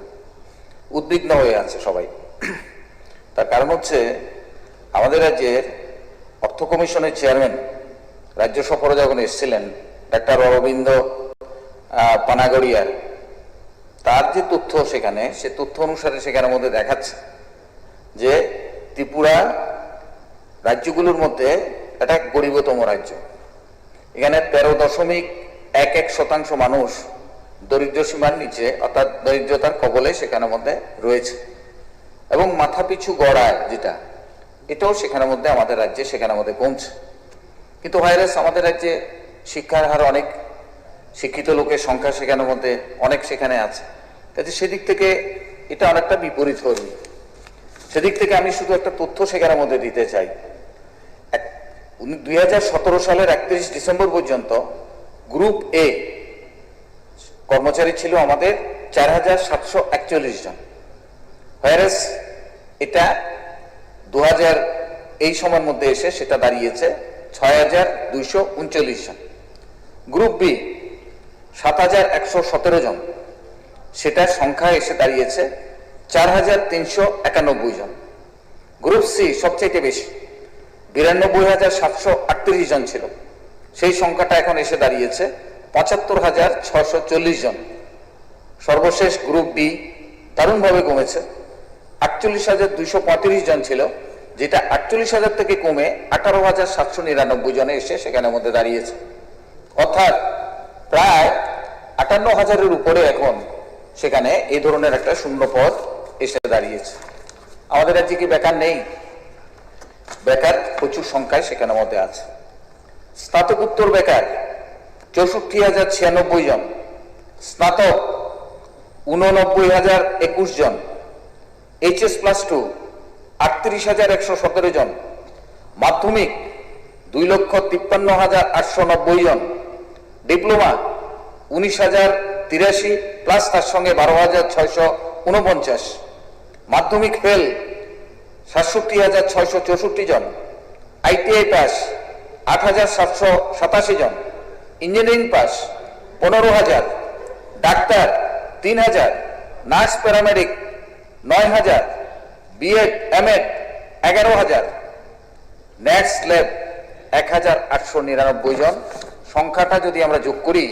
উদ্বিগ্ন হয়ে আছে সবাই। তার কারণ হচ্ছে আমাদের রাজ্যের অর্থ কমিশনের চেয়ারম্যান রাজ্য সফরে যখন এসেছিলেন, ডাক্তার অরবিন্দ পানাগড়িয়ার, তার যে তথ্য সেখানে, সে তথ্য অনুসারে সেখানের মধ্যে দেখাচ্ছে যে ত্রিপুরা রাজ্যগুলোর মধ্যে এটা গরিবতম রাজ্য। এখানে 13.11% মানুষ দরিদ্র সীমার নিচে, অর্থাৎ দরিদ্রতার কবলে সেখানের মধ্যে রয়েছে। এবং মাথাপিছু গড় আয় যেটা, এটাও সেখানের মধ্যে আমাদের রাজ্যে সেখানের মধ্যে কমছে। কিন্তু ভাইরাস আমাদের রাজ্যে শিক্ষার হার অনেক, শিক্ষিত লোকের সংখ্যা সেখানের মধ্যে অনেক সেখানে আছে। কাজে সেদিক থেকে এটা অনেকটা বিপরীত ধর্মী। সেদিক থেকে আমি শুধু একটা তথ্য সেখানের মধ্যে দিতে চাই। 2017 সালের 31 ডিসেম্বর পর্যন্ত গ্রুপ এ কর্মচারী ছিল আমাদের 4741 জন, ভাইরাস এটা 2000 এই সময়ের মধ্যে এসে সেটা দাঁড়িয়েছে 6239 জন। গ্রুপ বি 7117 জন, সেটার সংখ্যা এসে দাঁড়িয়েছে 4391 জন। গ্রুপ সি সবচেয়ে বেশি, 92,738 জন ছিল, সেই সংখ্যাটা এখন এসে দাঁড়িয়েছে 75,640 জন। সর্বশেষ গ্রুপ ডি দারুণভাবে কমেছে, 48,235 জন ছিল, যেটা 48,000 থেকে কমে 18,799 জনে এসে সেখানের মধ্যে দাঁড়িয়েছে। অর্থাৎ প্রায় 58,000-এর উপরে এখন সেখানে এই ধরনের একটা শূন্য পদ এসে দাঁড়িয়েছে। আমাদের রাজ্যে কি বেকার নেই? বেকার প্রচুর সংখ্যায় সেখানের মধ্যে আছে। স্নাতকোত্তর বেকার 64,096 জন, স্নাতক 89,021 জন, HS+2 38,117 জন, মাধ্যমিক 2,53,890 জন, ডিপ্লোমা 19,083 প্লাস তার সঙ্গে 12,649, মাধ্যমিক ফেল 67,664 জন, ITI পাস 8,787 জন, engineering pass 15,000, doctor 3,000, nurse paramedic 9,000, BEd MEd 11,000, next lab 1,899 জন। সংখ্যাটা যদি আমরা যোগ করি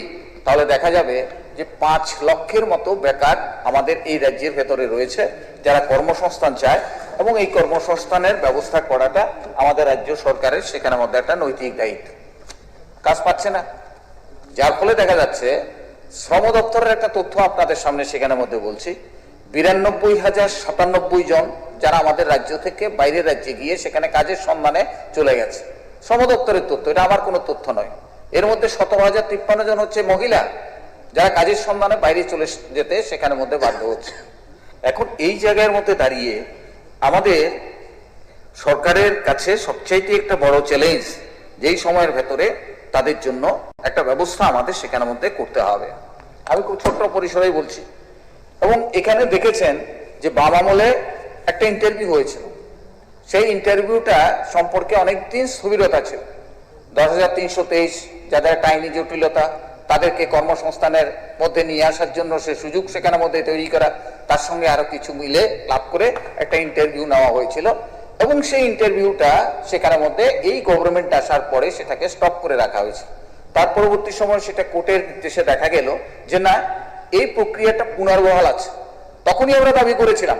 তাহলে দেখা যাবে যে 5 লক্ষের মতো বেকার আমাদের এই রাজ্যের ভেতরে রয়েছে, যারা কর্মসংস্থান চায়, এবং এই কর্মসংস্থানের ব্যবস্থা করাটা আমাদের রাজ্য সরকারের সেখানের মধ্যে একটা নৈতিক দায়িত্ব। কাজ পাচ্ছে না, যার ফলে দেখা যাচ্ছে শ্রম দপ্তরের একটা তথ্য আপনাদের সামনে সেখানের মধ্যে বলছি, 92,097 জন যারা আমাদের রাজ্য থেকে বাইরের রাজ্যে গিয়ে সেখানে কাজের সন্ধানে চলে গেছে। শ্রম দপ্তরের তথ্য, এটা আমার কোনো তথ্য নয়। এর মধ্যে 17,053 জন হচ্ছে মহিলা, যারা কাজের সন্ধানে বাইরে চলে যেতে সেখানের মধ্যে বাধ্য হচ্ছে। এখন এই জায়গার মধ্যে দাঁড়িয়ে আমাদের সরকারের কাছে সবচাইতে একটা বড় চ্যালেঞ্জ, যেই সময়ের ভেতরে তাদের জন্য একটা ব্যবস্থা আমাদের সেখানের মধ্যে করতে হবে। আমি খুব ছোট্ট পরিসরেই বলছি। এবং এখানে দেখেছেন যে বাম আমলে একটা ইন্টারভিউ হয়েছিল, সেই ইন্টারভিউটা সম্পর্কে অনেকদিন স্থবিরতা ছিল। 10,323 যাদের একটা আইনি জটিলতা, তাদেরকে কর্মসংস্থানের মধ্যে নিয়ে আসার জন্য সে সুযোগ সেখানের মধ্যে তৈরি করা, তার সঙ্গে আরো কিছু মিলে লাভ করে একটা ইন্টারভিউ নেওয়া হয়েছিল। এবং সেই ইন্টারভিউটা সেখানের মধ্যে এই গভর্নমেন্ট আসার পরে সেটাকে স্টপ করে রাখা হয়েছে। তার পরবর্তী সময় সেটা কোর্টের নির্দেশে দেখা গেল যে না, এই প্রক্রিয়াটা পুনর্বহাল আছে। তখনই আমরা দাবি করেছিলাম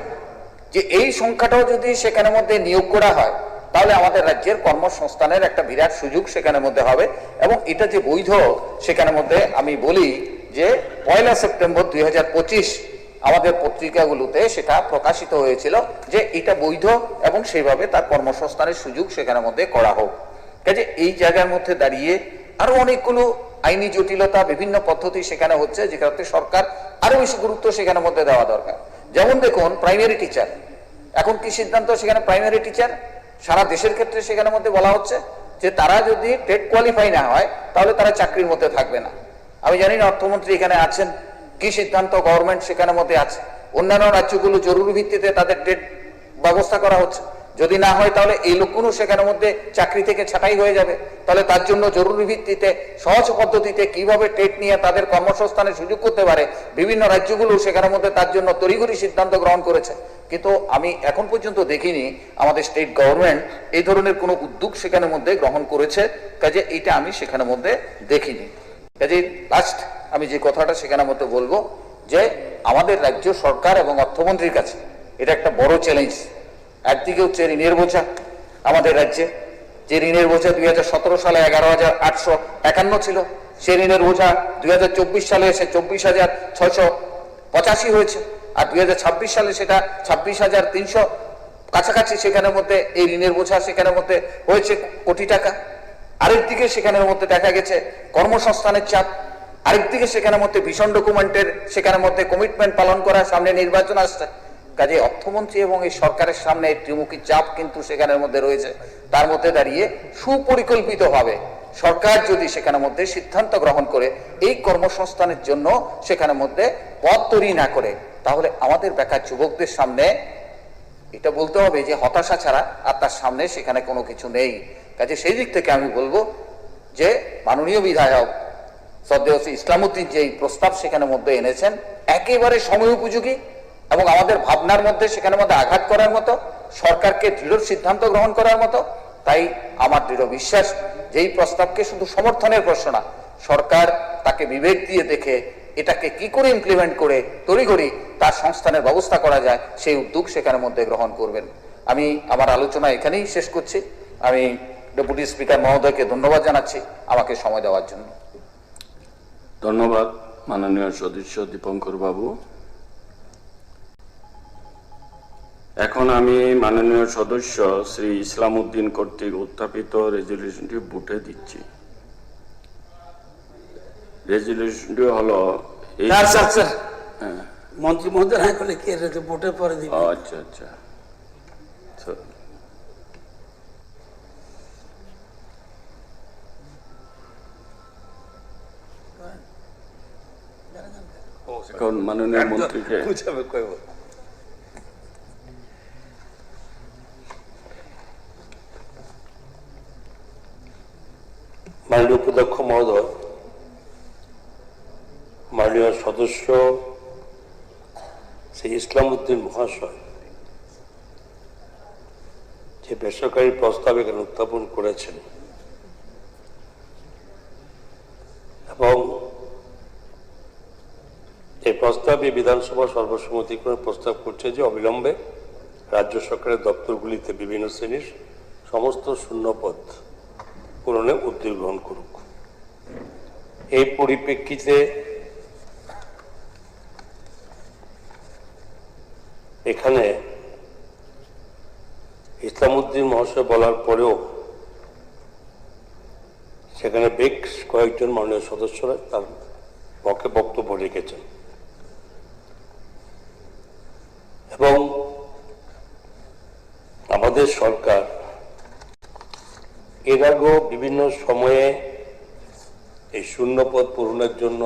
যে এই সংখ্যাটাও যদি সেখানের মধ্যে নিয়োগ করা হয় তাহলে আমাদের রাজ্যের কর্মসংস্থানের একটা বিরাট সুযোগ সেখানের মধ্যে হবে। এবং এটা যে বৈধ সেখানের মধ্যে আমি বলি যে 1 সেপ্টেম্বর 2025 আমাদের পত্রিকাগুলোতে সেটা প্রকাশিত হয়েছিল যে এটা বৈধ এবং সেইভাবে তার কর্মসংস্থানের সুযোগ সেখানের মধ্যে করা হোক। কাজে এই জায়গার মধ্যে দাঁড়িয়ে আরো অনেকগুলো আইনি জটিলতা, বিভিন্ন পদ্ধতি সেখানে হচ্ছে, যেখানে সরকার আরো বেশি গুরুত্ব সেখানে মধ্যে দেওয়া দরকার। যেমন দেখুন, প্রাইমারি টিচার, এখন কি সিদ্ধান্ত সেখানে প্রাইমারি টিচার সারা দেশের ক্ষেত্রে সেখানে মধ্যে বলা হচ্ছে যে তারা যদি টেট কোয়ালিফাই না হয় তাহলে তারা চাকরির মধ্যে থাকবে না। আমি জানি না অর্থমন্ত্রী এখানে আছেন, কি সিদ্ধান্ত গভর্নমেন্ট সেখানে মধ্যে আছে। অন্যান্য রাজ্যগুলো জরুরি ভিত্তিতে তাদের টেট ব্যবস্থা করা হচ্ছে, যদি না হয় তাহলে এই লোকগুলো সেখানে মধ্যে চাকরি থেকে ছাঁটাই হয়ে যাবে। তাহলে তার জন্য জরুরি ভিত্তিতে সহজ পদ্ধতিতে কিভাবে টেট নিয়ে তাদের কর্মসংস্থানের সুযোগ করতে পারে, বিভিন্ন রাজ্যগুলো সেখানে মধ্যে তার জন্য তড়িঘড়ি সিদ্ধান্ত গ্রহণ করেছে। কিন্তু আমি এখন পর্যন্ত দেখিনি আমাদের স্টেট গভর্নমেন্ট এই ধরনের কোনো উদ্যোগ সেখানে মধ্যে গ্রহণ করেছে, কাজে এইটা আমি সেখানে মধ্যে দেখিনি। কাজে লাস্ট আমি যে কথাটা সেখানে মধ্যে বলবো যে আমাদের রাজ্য সরকার এবং অর্থমন্ত্রীর কাছে এটা একটা বড় চ্যালেঞ্জ। একদিকে হচ্ছে ঋণের বোঝা আমাদের রাজ্যে, যে ঋণের বোঝা 2017 সালে 11,851 ছিল, সেই ঋণের বোঝা 2024 সালে এসে 24,685 হয়েছে, আর 2026 সালে সেটা 26,300 কাছাকাছি সেখানের মধ্যে এই ঋণের বোঝা সেখানের মধ্যে হয়েছে কোটি টাকা। আরেকদিকে সেখানের মধ্যে দেখা গেছে কর্মসংস্থানের চাপ, আরেকদিকে সেখানের মধ্যে ভীষণ ডকুমেন্টের সেখানের মধ্যে কমিটমেন্ট পালন করা, সামনে নির্বাচন আসছে। কাজে অর্থমন্ত্রী এবং এই সরকারের সামনে ত্রিমুখী চাপ কিন্তু সেখানের মধ্যে রয়েছে। তার মধ্যে দাঁড়িয়ে সুপরিকল্পিতভাবে সরকার যদি সেখানের মধ্যে সিদ্ধান্ত গ্রহণ করে এই কর্মসংস্থানের জন্য সেখানের মধ্যে পথ তৈরি না করে, তাহলে আমাদের বেকার যুবকদের সামনে এটা বলতে হবে যে হতাশা ছাড়া আর তার সামনে সেখানে কোনো কিছু নেই। কাজে সেই দিক থেকে আমি বলবো যে মাননীয় বিধায়ক শ্রদ্ধেয় শ্রী ইসলামউদ্দিন যে প্রস্তাব সেখানে মধ্যে এনেছেন একেবারে সময় উপযোগী এবং আমাদের ভাবনার মধ্যে সেখানে মধ্যে আঘাত করার মতো, সরকারকে দৃঢ় সিদ্ধান্ত গ্রহণ করার মতো। তাই আমার দৃঢ় বিশ্বাস যে এই প্রস্তাবকে শুধু সমর্থনের প্রশ্ন না, সরকার তাকে বিবেক দিয়ে দেখে এটাকে কি করে ইমপ্লিমেন্ট করে তড়িঘড়ি তার সংস্থানের ব্যবস্থা করা যায় সেই উদ্যোগ সেখানের মধ্যে গ্রহণ করবেন। আমি আমার আলোচনা এখানেই শেষ করছি। আমি ডেপুটি স্পিকার মহোদয়কে ধন্যবাদ জানাচ্ছি আমাকে সময় দেওয়ার জন্য। ধন্যবাদ মাননীয় সদস্য দীপঙ্কর বাবু। এখন আমি মাননীয় সদস্য শ্রী ইসলামউদ্দিন কর্তৃক উত্থাপিত রেজলিউশনটি ভোটে দিচ্ছি। রেজলিউশনটি হলো মন্ত্রী মহোদয় না করলে কি ভোটের পরে দিবে? আচ্ছা আচ্ছা, এখন মাননীয় মন্ত্রীকে মাননীয় উপাধ্যক্ষ মহোদয়, মাননীয় সদস্য শ্রী ইসলামউদ্দিন মহাশয় যে বেসরকারি প্রস্তাব এখানে উত্থাপন করেছেন এবং এই প্রস্তাবে বিধানসভা সর্বসম্মতিক্রমে প্রস্তাব করছে যে অবিলম্বে রাজ্য সরকারের দপ্তরগুলিতে বিভিন্ন শ্রেণীর সমস্ত শূন্যপদ পূরণে উদ্যোগ গ্রহণ করুক। এই পরিপ্রেক্ষিতে এখানে ইসলামউদ্দিন মহাশয় বলার পরেও সেখানে বেশ কয়েকজন মাননীয় সদস্যরা তার পক্ষে বক্তব্য রেখেছেন এবং আমাদের সরকার এর আগেও বিভিন্ন সময়ে এই শূন্যপদ পূরণের জন্য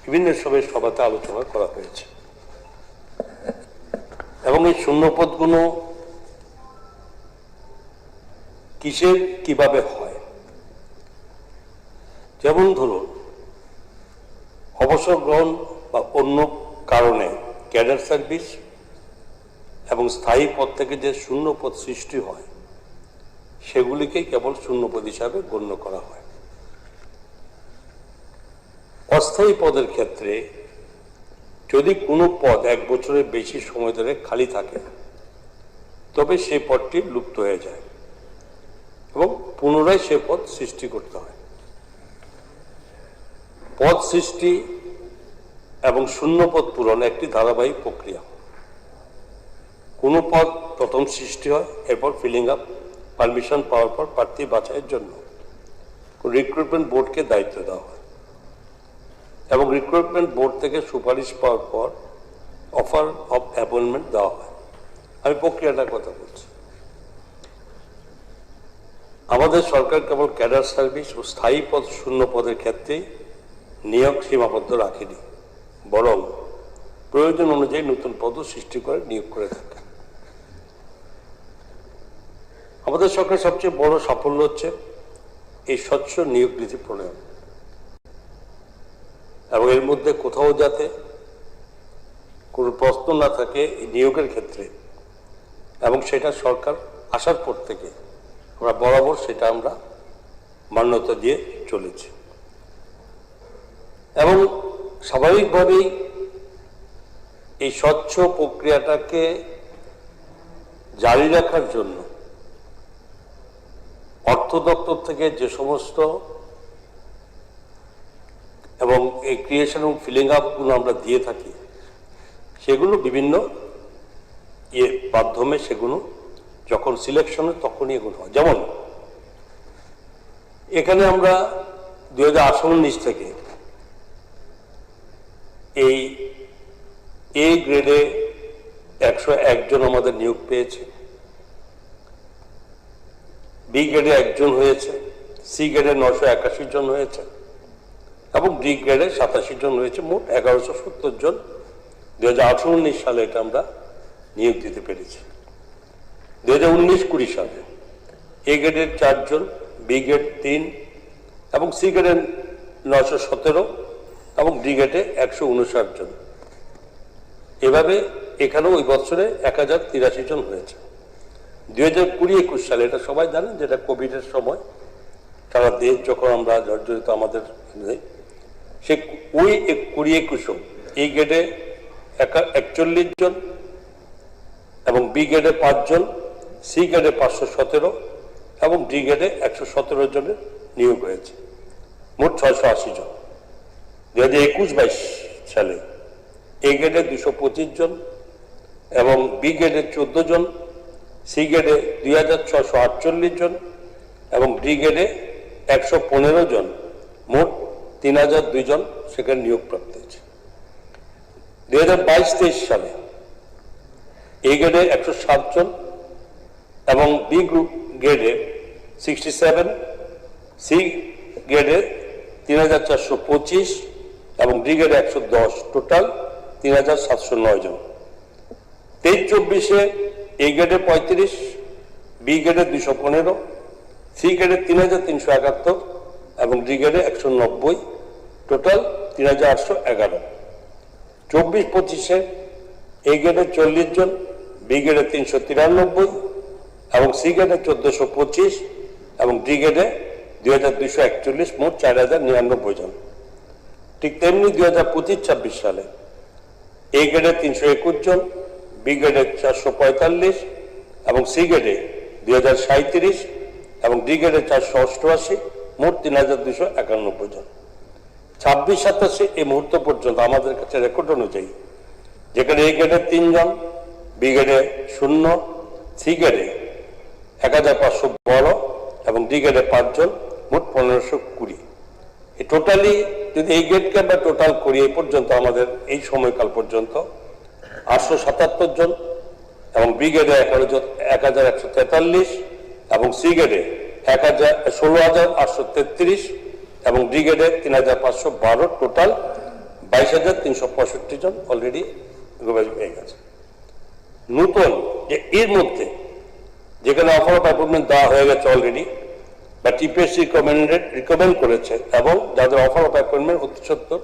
বিভিন্ন সময় সভাতে আলোচনা করা হয়েছে এবং এই শূন্যপদগুলো কিসের কিভাবে হয়। যেমন ধরুন অবসর গ্রহণ বা অন্য কারণে ক্যাডার সার্ভিস এবং স্থায়ী পদ থেকে যে শূন্যপদ সৃষ্টি হয় সেগুলিকে কেবল শূন্যপদ হিসাবে গণ্য করা হয়। অস্থায়ী পদের ক্ষেত্রে যদি কোনো পদ 1 বছরের বেশি সময় ধরে খালি থাকে তবে সেই পদটি লুপ্ত হয়ে যায় এবং পুনরায় সে পদ সৃষ্টি করতে হয়। পদ সৃষ্টি এবং শূন্যপদ পূরণ একটি ধারাবাহিক প্রক্রিয়া। কোনো পদ প্রথম সৃষ্টি হয়, এরপর ফিলিং আপ, পারমিশন পাওয়ার পর প্রার্থী বাছাইয়ের জন্য রিক্রুটমেন্ট বোর্ডকে দায়িত্ব দেওয়া হয় এবং রিক্রুটমেন্ট বোর্ড থেকে সুপারিশ পাওয়ার পর অফার অফ অ্যাপয়েন্টমেন্ট দেওয়া হয়। আমি প্রক্রিয়াটার কথা বলছি। আমাদের সরকার কেবল ক্যাডার সার্ভিস ও স্থায়ী পদ শূন্য পদের ক্ষেত্রেই নিয়োগ সীমাবদ্ধ রাখেনি, বরং প্রয়োজন অনুযায়ী নতুন পদও সৃষ্টি করে নিয়োগ করে থাকে। আমাদের সরকারের সবচেয়ে বড় সাফল্য হচ্ছে এই স্বচ্ছ নিয়োগ নীতি প্রণয়ন এবং এর মধ্যে কোথাও যাতে কোনো প্রশ্ন না থাকে এই নিয়োগের ক্ষেত্রে, এবং সেটা সরকার আসার পর থেকে আমরা বরাবর সেটা আমরা মান্যতা দিয়ে চলেছি। এবং স্বাভাবিকভাবেই এই স্বচ্ছ প্রক্রিয়াটাকে জারি রাখার জন্য অর্থ দপ্তর থেকে যে সমস্ত এবং এই ক্রিয়েশন এবং ফিলিং আপগুলো আমরা দিয়ে থাকি, সেগুলো বিভিন্ন মাধ্যমে সেগুলো যখন সিলেকশন হয় তখনই এগুলো হয়। যেমন এখানে আমরা 2018-19 থেকে এই এ গ্রেডে 101 জন আমাদের নিয়োগ পেয়েছে, বি গ্রেডে 1 জন হয়েছে, সি গ্রেডে 981 জন হয়েছে এবং ডি গ্রেডে 87 জন হয়েছে। মোট 1170 জন 2018-19 সালে এটা আমরা নিয়োগ দিতে পেরেছি। 2019-20 সালে এ গ্রেডের 4 জন, বি গ্রেড 3 এবং সি গ্রেডের 917 এবং ডি গ্রেডে 159 জন। এভাবে এখানেও ওই বছরে 1083 জন হয়েছে। 2020-21 সালে, এটা সবাই জানেন, যেটা কোভিডের সময় সারা দেশ যখন আমরা জর্জরিত আমাদের, সে ওই 20-21 এই গ্রেডে 41 জন এবং বি গ্রেডে 5 জন, সি গ্রেডে 517 এবং ডি গ্রেডে 117 জনের নিয়োগ হয়েছে, মোট 680 জন। 2021-22 সালে এ গ্রেডে 225 জন এবং বি গ্রেডে 14 জন, সি গ্রেডে 2648 জন এবং ডি গ্রেডে 115 জন, মোট 3002 জন সেখানে নিয়োগ প্রাপ্ত হয়েছে। 2022-23 সালে এ গ্রেডে 107 জন এবং বি গ্রেডে 67, সি গ্রেডে 3425 এবং ডি গ্রেডে 110, টোটাল 3709 জন। 23-24 এ গ্রেডে 35, বি গ্রেডে 215, সি গ্রেডে 3371 এবং ডি গ্রেডে 190, টোটাল 3811। 24-25 এ গ্রেডে 40 জন, বি গ্রেডে 393 এবং সি গ্রেডে 1425 এবং ডি গ্রেডে 2241, মোট 4099 জন। ঠিক তেমনি 2025-26 সালে এ গ্রেডে 321 জন, বি গ্রেডে 445 এবং সি গ্রেডে 2037 এবং ডি গ্রেডে 488, মোট 3291 জন। 26-27 এই মুহূর্ত পর্যন্ত আমাদের কাছে রেকর্ড অনুযায়ী, যেখানে এ গ্রেডে 3 জন, বি গ্রেডে 0, সি গ্রেডে 1512 এবং ডি গ্রেডে 5 জন, মোট 1520। এই টোটালি যদি এই গ্রেডকে আমরা টোটাল করি, এই পর্যন্ত আমাদের এই সময়কাল পর্যন্ত 877 জন এবং বি গ্রেডে 1143 এবং সি গ্রেডে 16,833 এবং ডি গ্রেডে 3512, টোটাল 22,365 জন অলরেডি হয়ে গেছে। নতুন যে এর মধ্যে যেখানে অফার অফ অ্যাপয়েন্টমেন্ট দেওয়া হয়ে গেছে অলরেডি বা টিপিএসসি রিকমেন্ড করেছে এবং যাদের অফার অফ অ্যাপয়েন্টমেন্ট অতি সত্ত্বর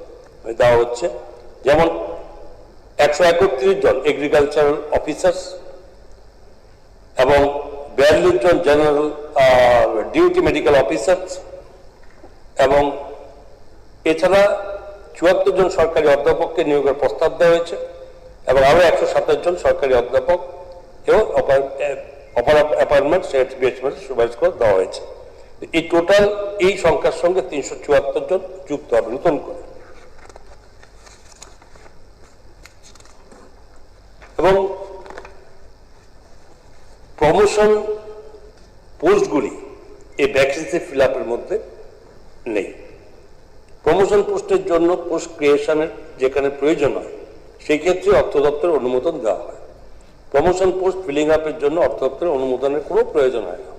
দেওয়া হচ্ছে, যেমন 131 জন এগ্রিকালচারাল অফিসার্স এবং 42 জন জেনারেল ডিউটি মেডিকেল অফিসার্স এবং এছাড়া 74 জন সরকারি অধ্যাপককে নিয়োগের প্রস্তাব দেওয়া হয়েছে এবং আরো 127 জন সরকারি অধ্যাপক এবং অফার অফ অ্যাপয়েন্টমেন্ট সুপারিশ করে দেওয়া হয়েছে। এই টোটাল এই সংখ্যার সঙ্গে 374 জন যুক্ত হবে নতুন করে। এবং প্রমোশন পোস্টগুলি এই ভ্যাকেন্সি ফিল আপের মধ্যে নেই। প্রমোশন পোস্টের জন্য পোস্ট ক্রিয়েশনের যেখানে প্রয়োজন হয় সেই ক্ষেত্রে অর্থ দপ্তরের অনুমোদন দেওয়া হয়। প্রমোশন পোস্ট ফিলিং আপের জন্য অর্থ দপ্তরের অনুমোদনের কোনো প্রয়োজন হয় না।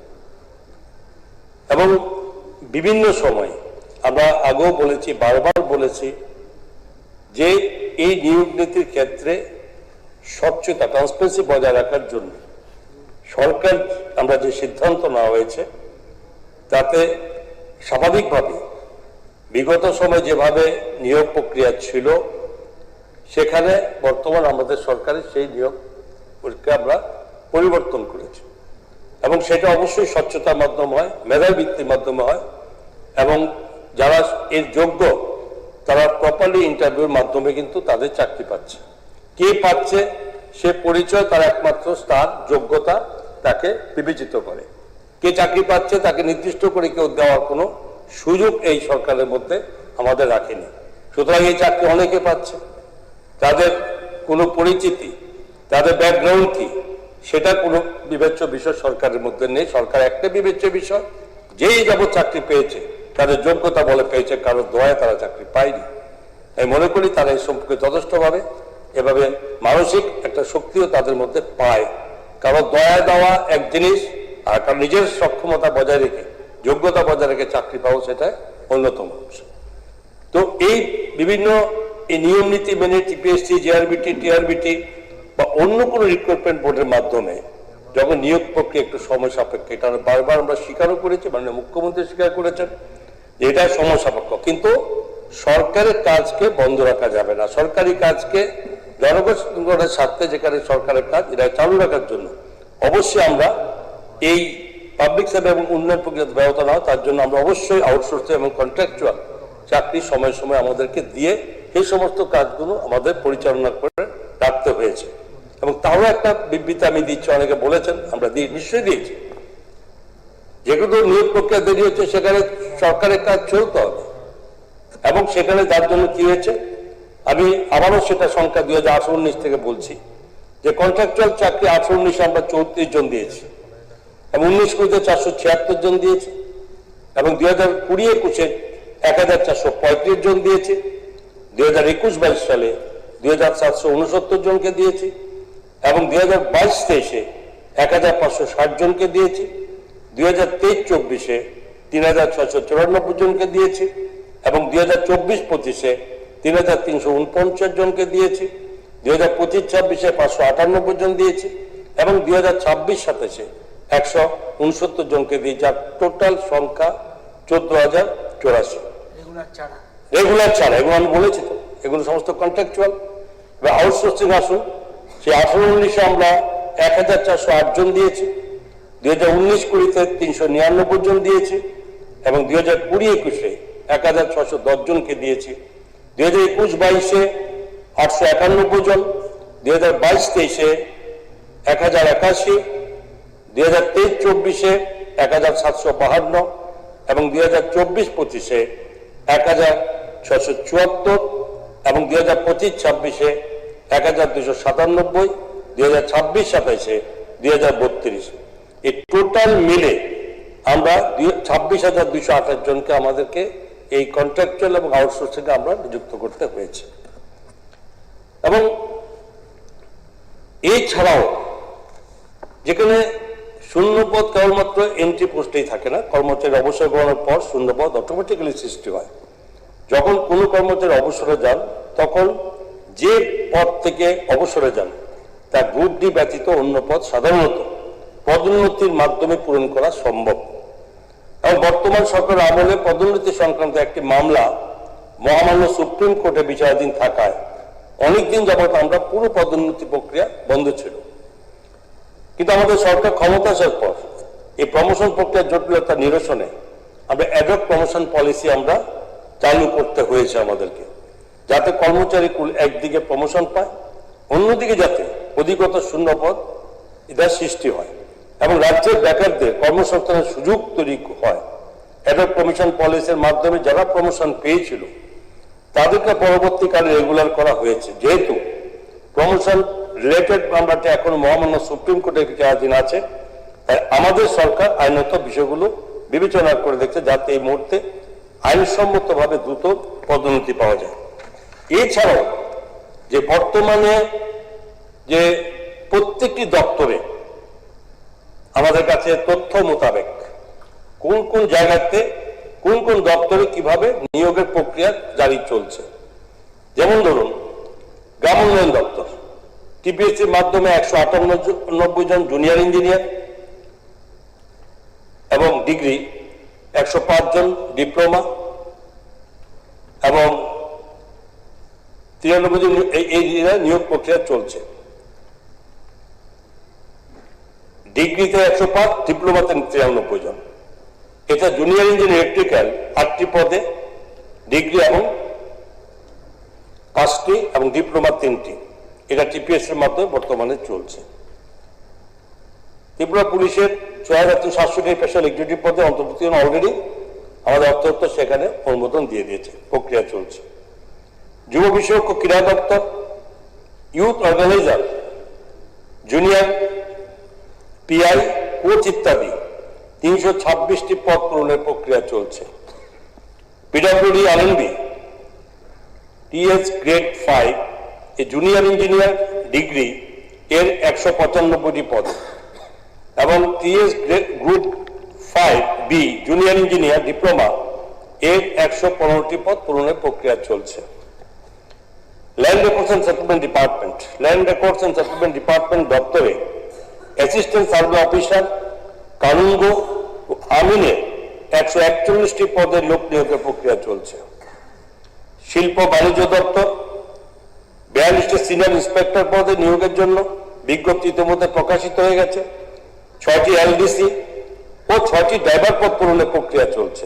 এবং বিভিন্ন সময় আমরা আগেও বলেছি, বারবার বলেছি যে এই নিয়োগ নীতির ক্ষেত্রে স্বচ্ছতা, ট্রান্সপারেন্সি বজায় রাখার জন্য সরকার আমরা যে সিদ্ধান্ত নেওয়া হয়েছে তাতে স্বাভাবিকভাবে বিগত সময় যেভাবে নিয়োগ প্রক্রিয়া ছিল সেখানে বর্তমান আমাদের সরকারের সেই নিয়োগ প্রক্রিয়া আমরা পরিবর্তন করেছি এবং সেটা অবশ্যই স্বচ্ছতার মাধ্যমে হয়, মেধার ভিত্তির মাধ্যমে হয় এবং যারা এর যোগ্য তারা প্রপারলি ইন্টারভিউর মাধ্যমে কিন্তু তাদের চাকরি পাচ্ছে। কে পাচ্ছে সে পরিচয় তার একমাত্র তার যোগ্যতা তাকে বিবেচিত করে। কে চাকরি পাচ্ছে তাকে নির্দিষ্ট করে কেউ দেওয়ার কোনো সুযোগ এই সরকারের মধ্যে আমাদের রাখেনি। সুতরাং এই চাকরি অনেকে পাচ্ছে, তাদের কোনো পরিচিতি, তাদের ব্যাকগ্রাউন্ড কি সেটা কোনো বিবেচ্য বিষয় সরকারের মধ্যে নেই। সরকার একটা বিবেচ্য বিষয়, যেই যাবৎ চাকরি পেয়েছে তাদের যোগ্যতা বলে পেয়েছে, কারো দয়ায় তারা চাকরি পায়নি। আমি মনে করি তারা এই সম্পর্কে যথেষ্টভাবে এভাবে মানসিক একটা শক্তিও তাদের মধ্যে পায়। কারো দয়া দেওয়া এক জিনিস, আর কারণ নিজের সক্ষমতা বজায় রেখে, যোগ্যতা বজায় রেখে চাকরি পাওয়া সেটা অন্যতম অংশ। তো এই বিভিন্ন এই নিয়ম নীতি মেনে টিপিএসসি, জিআরবিটি, টিআরবিটি বা অন্য কোনো রিক্রুটমেন্ট বোর্ডের মাধ্যমে যখন নিয়োগ প্রক্রিয়া একটু সময় সাপেক্ষ, এটা বারবার আমরা স্বীকারও করেছি, মাননীয় মুখ্যমন্ত্রী স্বীকার করেছেন যে এটা সময় সাপেক্ষ, কিন্তু সরকারের কাজকে বন্ধ রাখা যাবে না। সরকারি কাজকে জনগণের স্বার্থে যেখানে সরকারের কাজ এটা চালু রাখার জন্য অবশ্যই আমরা এই পাবলিক সেবা এবং উন্নয়ন প্রক্রিয়া ব্যাহত না হয় তার জন্য আমরা অবশ্যই আউটসোর্সিং এবং কন্ট্রাকচুয়াল চাকরি সময় সময় আমাদেরকে দিয়ে এই সমস্ত কাজগুলো আমাদের পরিচালনা করে রাখতে হয়েছে। এবং তাও একটা বিবৃতি আমি দিচ্ছি, অনেকে বলেছেন, আমরা নিশ্চয়ই দিয়েছি, যেগুলো নিয়োগ প্রক্রিয়া দেরি হচ্ছে সেখানে সরকারের কাজ চলতে হবে এবং সেখানে যার জন্য কি হয়েছে আমি আবারও সেটা সংখ্যা 2018-19 থেকে বলছি যে কন্ট্রাকচুয়াল চাকরি 18-19 আমরা 34 জন দিয়েছি এবং 19-20 476 জন দিয়েছি এবং 2020-21 1435 জন দিয়েছি, 2021-22 সালে 2769 জনকে দিয়েছি এবং 2022-23 1560 জনকে দিয়েছি, 2023-24 3694 জনকে দিয়েছি এবং 2024-25 3349 জনকে দিয়েছি, 2025-26 598 জন দিয়েছি এবং 2026-27 169 জনকে দিয়েছি, যার টোটাল সংখ্যা 14,084। রেগুলার ছাড়া এগুলো আমি বলেছি তো, এগুলো সমস্ত কন্ট্রাকচুয়াল। এবার আউটসোর্সিং আসুন, সেই 18-19 আমরা 1408 জন দিয়েছি, 2019-20 399 জন দিয়েছি এবং 2020-21 1610 জনকে দিয়েছি, 2021-22 891 জন, 2022-23 1081, 2023-24 1752 এবং 2024-25 1674 এবং 2025-26 1297, 2026-27 2032। এই টোটাল মিলে আমরা 26,228 জনকে আমাদেরকে এই কন্ট্রাকচুয়াল এবং আউটসোর্সিং আমরা নিযুক্ত করতে হয়েছে। এবং এছাড়াও যেখানে শূন্যপদ কেবলমাত্র এন্ট্রি পোস্টেই থাকে না, কর্মচারী অবসর গ্রহণের পর শূন্যপদ অটোমেটিক্যালি সৃষ্টি হয়। যখন কোনো কর্মচারী অবসরে যান তখন যে পদ থেকে অবসরে যান তা গ্রুপ ডি ব্যতীত অন্য পদ সাধারণত পদোন্নতির মাধ্যমে পূরণ করা সম্ভব। এবং বর্তমান সরকার আমলে পদোন্নতি সংক্রান্ত একটি মামলা মহামান্য সুপ্রিম কোর্টে বিচারাধীন থাকায় অনেকদিন যাবৎ আমরা পুরো পদোন্নতি প্রক্রিয়া বন্ধ ছিল। কিন্তু আমাদের সরকার ক্ষমতা আসার পর এই প্রমোশন প্রক্রিয়ার জটিলতা নিরসনে আমরা অ্যাডহক প্রমোশন পলিসি আমরা চালু করতে হয়েছে আমাদেরকে, যাতে কর্মচারী কুল একদিকে প্রমোশন পায়, অন্যদিকে যাতে অধিকতর শূন্যপদ এটার সৃষ্টি হয় এবং রাজ্যের বেকারদের কর্মসংস্থানের সুযোগ তৈরি হয়। অ্যাডহক প্রমোশন পলিসির মাধ্যমে যারা প্রমোশন পেয়েছিল তাদেরকে পরবর্তীকালে রেগুলার করা হয়েছে। যেহেতু প্রমোশন রিলেটেড মামলাটা এখন মহামান্য সুপ্রিম কোর্টের বিচারাধীন আছে, তাই আমাদের সরকার আইনত বিষয়গুলো বিবেচনা করে দেখছে যাতে এই মুহূর্তে আইনসম্মতভাবে দ্রুত পদোন্নতি পাওয়া যায়। এছাড়াও যে বর্তমানে যে প্রত্যেকটি দপ্তরে আমাদের কাছে তথ্য মোতাবেক কোন কোন জায়গাতে কোন কোন দপ্তরে কিভাবে নিয়োগের প্রক্রিয়া জারি চলছে, যেমন ধরুন গ্রাম উন্নয়ন দপ্তর, টিপিএসসির মাধ্যমে 198 জন জুনিয়র ইঞ্জিনিয়ার এবং ডিগ্রি 105 জন ডিপ্লোমা এবং 93 জন এই নিয়োগ প্রক্রিয়া চলছে। ডিগ্রিতে 105, ডিপ্লোমাতে 93 জন। এটা জুনিয়র ইঞ্জিনিয়ার ইলেকট্রিক্যাল 8টি পদে, ডিগ্রি এবং 5টি এবং ডিপ্লোমা 3টি। এটা টিপিএস এর মাধ্যমে বর্তমানে চলছে। ত্রিপুরা পুলিশের 6700টি স্পেশাল এক্সিকিউটিভ পদে অন্তর্ভুক্তি অলরেডি আমাদের অর্থ দপ্তর সেখানে অনুমোদন দিয়ে দিয়েছে, প্রক্রিয়া চলছে। যুব বিষয়ক ও ক্রীড়া দপ্তর, youth organiser, junior PI, coach ইত্যাদি 326টি পদ পূরণের প্রক্রিয়া চলছে। পিডব্লিউডি আরএনবি টিএস গ্রেড 5 এ জুনিয়র ইঞ্জিনিয়ার ডিগ্রি এর 195টি পদ এবং TS group 5B junior engineer diploma এর 115টি পদ পূরণের প্রক্রিয়া চলছে। Land records and settlement department, land records and settlement department দপ্তরে অ্যাসিস্ট্যান্ট সার্ভে অফিসার, কানুনগো ও আমিনে 141টি পদের লোক নিয়োগের প্রক্রিয়া চলছে। শিল্প বাণিজ্য দপ্তর 42টি সিনিয়র ইন্সপেক্টর পদে নিয়োগের জন্য বিজ্ঞপ্তি ইতিমধ্যে প্রকাশিত হয়ে গেছে। 6টি এলডিসি ও 6টি ড্রাইভার পদ পূরণের প্রক্রিয়া চলছে।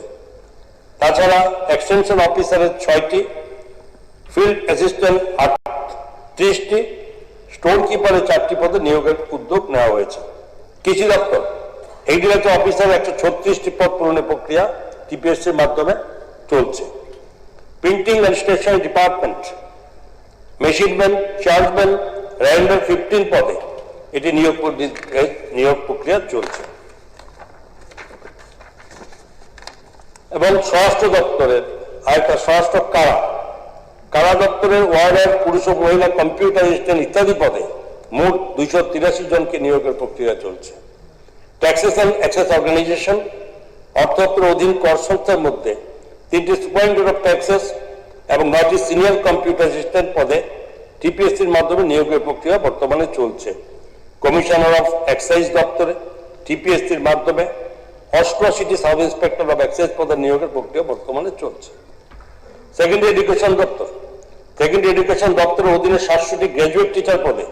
তাছাড়া এক্সটেনশন অফিসারের 6টি, ফিল্ড অ্যাসিস্ট্যান্ট 38টি, স্টোর কিপারের 4টি পদে নিয়োগের উদ্যোগ নেওয়া হয়েছে। কৃষি দপ্তর এগ্রিকালচার অফিসার 136টি পদ পূরণের প্রক্রিয়া টিপিএসসির মাধ্যমে চলছে। Printing and stationery department machineman, chargeman, রাইন্ডার 15 পদে এটি নিয়োগ প্রক্রিয়া চলছে। এবং স্বরাষ্ট্র দপ্তরের আরেকটা স্বরাষ্ট্র কারা দপ্তরের ওয়ার্ডার, পুরুষ ও মহিলা কম্পিউটার অ্যাসিস্ট্যান্ট ইত্যাদি পদে মোট 283 জনকে নিয়োগের প্রক্রিয়া চলছে। ট্যাক্সেস অ্যান্ড এক্সাইজ অর্গানাইজেশন, অর্থ দপ্তরের অধীন কর সংস্থার মধ্যে 3টি সুপারিনটেন্ডেন্ট অফ ট্যাক্সেস এবং 9টি সিনিয়র কম্পিউটার অ্যাসিস্ট্যান্ট পদে টিপিএসসির মাধ্যমে নিয়োগের প্রক্রিয়া বর্তমানে চলছে। কমিশনার অফ এক্সাইজ দপ্তরে টিপিএসসির মাধ্যমে 88টি সাব ইন্সপেক্টর অফ এক্সাইজ পদে নিয়োগের প্রক্রিয়া বর্তমানে চলছে। সেকেন্ডারি এডুকেশন দপ্তরের অধীনে 700টি গ্র্যাজুয়েট টিচার পদে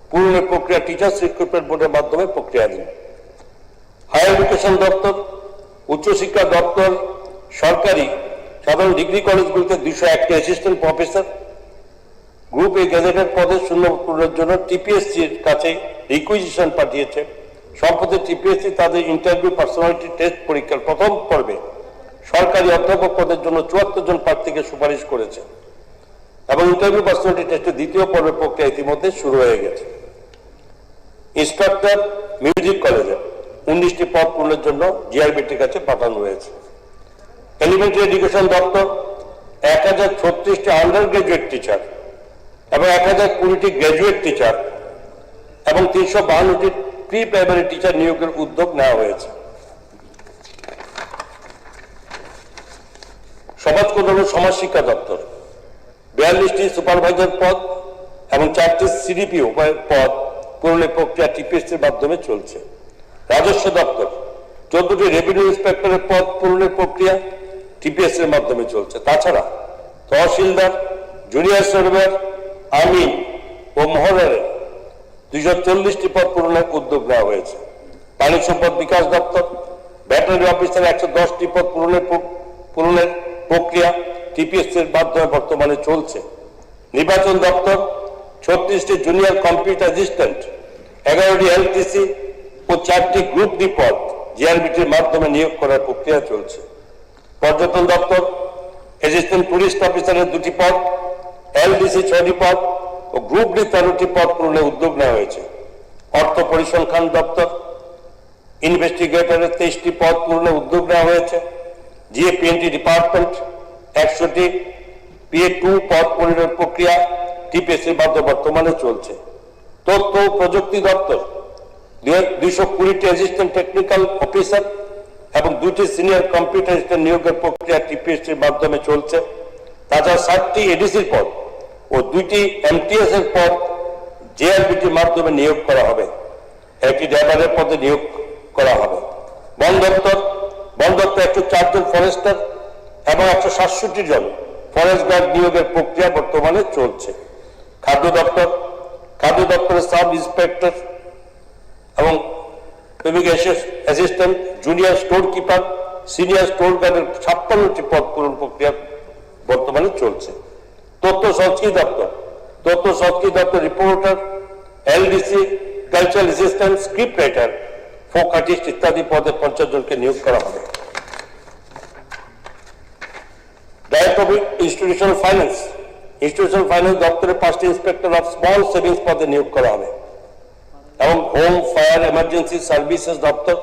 পূরণের প্রক্রিয়া টিচার্স রিক্রুটমেন্ট বোর্ডের মাধ্যমে প্রক্রিয়াধীন। হায়ার এডুকেশন দপ্তর, উচ্চশিক্ষা দপ্তর সরকারি সাধারণ ডিগ্রি কলেজগুলিতে 201টি assistant professor group A gazetted পদে শূন্য পূরণের জন্য টিপিএসসির কাছে রিকুইজিশন পাঠিয়েছে। সম্প্রতি টিপিএসসি তাদের ইন্টারভিউ পার্সোনালিটি টেস্ট পরীক্ষার প্রথম পর্বে সরকারি অধ্যাপক পদের জন্য 74 জন প্রার্থীকে সুপারিশ করেছে এবং ইন্টারভিউ পার্সোনালিটি টেস্টের দ্বিতীয় পর্বের প্রক্রিয়া ইতিমধ্যে শুরু হয়ে গেছে। ইন্সট্রাক্টর মিউজিক কলেজে 19টি পদ পূরণের জন্য জিআরবিটির কাছে পাঠানো হয়েছে। এলিমেন্টারি এডুকেশন দপ্তর 1036টি আন্ডার গ্রাজুয়েট টিচার এবং 1020টি গ্রাজুয়েট টিচার এবং 352টি প্রি প্রাইমারি টিচার নিয়োগের উদ্যোগ নেওয়া হয়েছে। সমাজ কল্যাণ ও সমাজ শিক্ষা দপ্তর 42টি সুপারভাইজার পদ এবং 4টি সিডিপিও পদ পূরণের প্রক্রিয়া টিপিএসসির মাধ্যমে চলছে। রাজস্ব দপ্তর 14টি রেভিনিউ ইন্সপেক্টরের পদ পূরণের প্রক্রিয়া টিপিএসসির মাধ্যমে চলছে। তাছাড়া তহসিলদার, জুনিয়র সার্ভেয়ার, আমিন ও মহলের 240টি পদ পূরণের উদ্যোগ নেওয়া হয়েছে। পানি সম্পদ বিকাশ দপ্তর ভেটেরিনারি অফিসার 110টি পদ পূরণের প্রক্রিয়া টিপিএসসির মাধ্যমে বর্তমানে চলছে। নির্বাচন দপ্তর 36টি জুনিয়র কম্পিউটার অ্যাসিস্ট্যান্ট, 11টি এলটিসি ও 4টি গ্রুপ ডি পদ জিআরবিটির মাধ্যমে নিয়োগ করার প্রক্রিয়া চলছে। পর্যটন দপ্তর অ্যাসিস্ট্যান্ট টুরিস্ট অফিসারের 2টি পদ, এলডিসি 6টি পদ ও গ্রুপ ডি 13টি পদ পূরণের উদ্যোগ নেওয়া হয়েছে। অর্থ পরিসংখ্যান দপ্তর ইনভেস্টিগেটরের 23টি পদ পূরণের উদ্যোগ নেওয়া হয়েছে। জিএপিএনটি ডিপার্টমেন্ট 100টি, PA2 পদ পূরণের প্রক্রিয়া টিপিএসসির মাধ্যমে বর্তমানে চলছে। তথ্য ও প্রযুক্তি দপ্তর 220টি অ্যাসিস্ট্যান্ট টেকনিক্যাল অফিসার এবং 2টি সিনিয়র কম্পিউটার অ্যাসিস্ট্যান্ট নিয়োগের প্রক্রিয়া টিপিএসসির মাধ্যমে চলছে। তাছাড়া 7টি এডিসির পদ ও 2টি MTS এর পদ জেআরবিটির মাধ্যমে নিয়োগ করা হবে। 1টি ড্রাইভারের পদে নিয়োগ করা হবে। বন দপ্তর 104 জন ফরেস্টার এবং 167 জন ফরেস্ট গার্ড নিয়োগের প্রক্রিয়া বর্তমানে চলছে। খাদ্য দপ্তরের সাব ইন্সপেক্টর এবং assistant, junior store keeper, senior store গার্ডের 56টি পদ পূরণ প্রক্রিয়া বর্তমানে চলছে। তথ্য সংস্কৃতি দপ্তর reporter, LDC, cultural assistant, script writer, folk artist ইত্যাদি পদে 50 জনকে নিয়োগ করা হবে। ডাইরেক্টর অফ ইনস্টিটিউশনাল ফাইন্যান্স দপ্তরে 5টি ইন্সপেক্টর অফ স্মল সেভিংস পদে নিয়োগ করা হবে এবং হোম ফায়ার এমার্জেন্সি সার্ভিসেস দপ্তর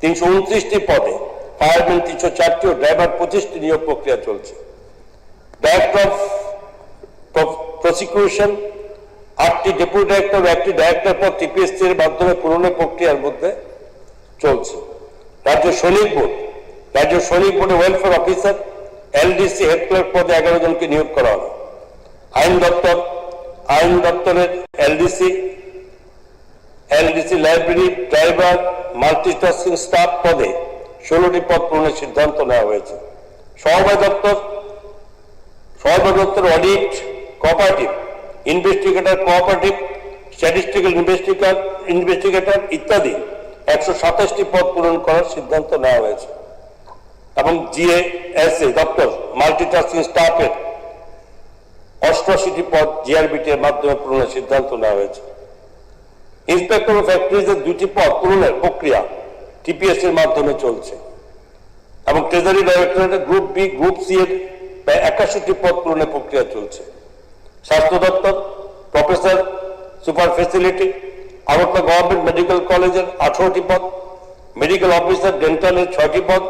329টি পদে, ফায়ারম্যান 304টি ও ড্রাইভার 25টি নিয়োগ প্রক্রিয়া চলছে। ডাইরেক্টর অফ প্রসিকিউশন 8টি ডেপুটি ডাইরেক্টর ও 1টি ডাইরেক্টর পদ টিপিএসসি এর মাধ্যমে পূরণের প্রক্রিয়ার মধ্যে চলছে। রাজ্য সৈনিক বোর্ডে welfare officer, LDC head clerk পদে 11 জনকে নিয়োগ করা হবে। আইন দপ্তরের LDC library, driver, multitasking staff পদে 16টি পদ পূরণের সিদ্ধান্ত নেওয়া হয়েছে। সমবায় দপ্তর audit, cooperative, investigator, cooperative, statistical investigator ইত্যাদি 127টি পদ পূরণ করার সিদ্ধান্ত নেওয়া হয়েছে এবং GASA দপ্তর মাল্টিটাস্কিং স্টাফের 88টি পদ জিআরবিটি এর মাধ্যমে পূরণের সিদ্ধান্ত নেওয়া হয়েছে। ইন্সপেক্টর অফ ফ্যাক্টরিজের 2টি পদ পূরণের প্রক্রিয়া টিপিএসসি এর মাধ্যমে চলছে এবং ট্রেজারি ডাইরেক্টরেটের গ্রুপ বি, গ্রুপ সি এর প্রায় 81টি পদ পূরণের প্রক্রিয়া চলছে। স্বাস্থ্য দপ্তর professor super facility Agartala government medical কলেজের 18টি পদ, মেডিকেল অফিসার ডেন্টালের 6টি পদ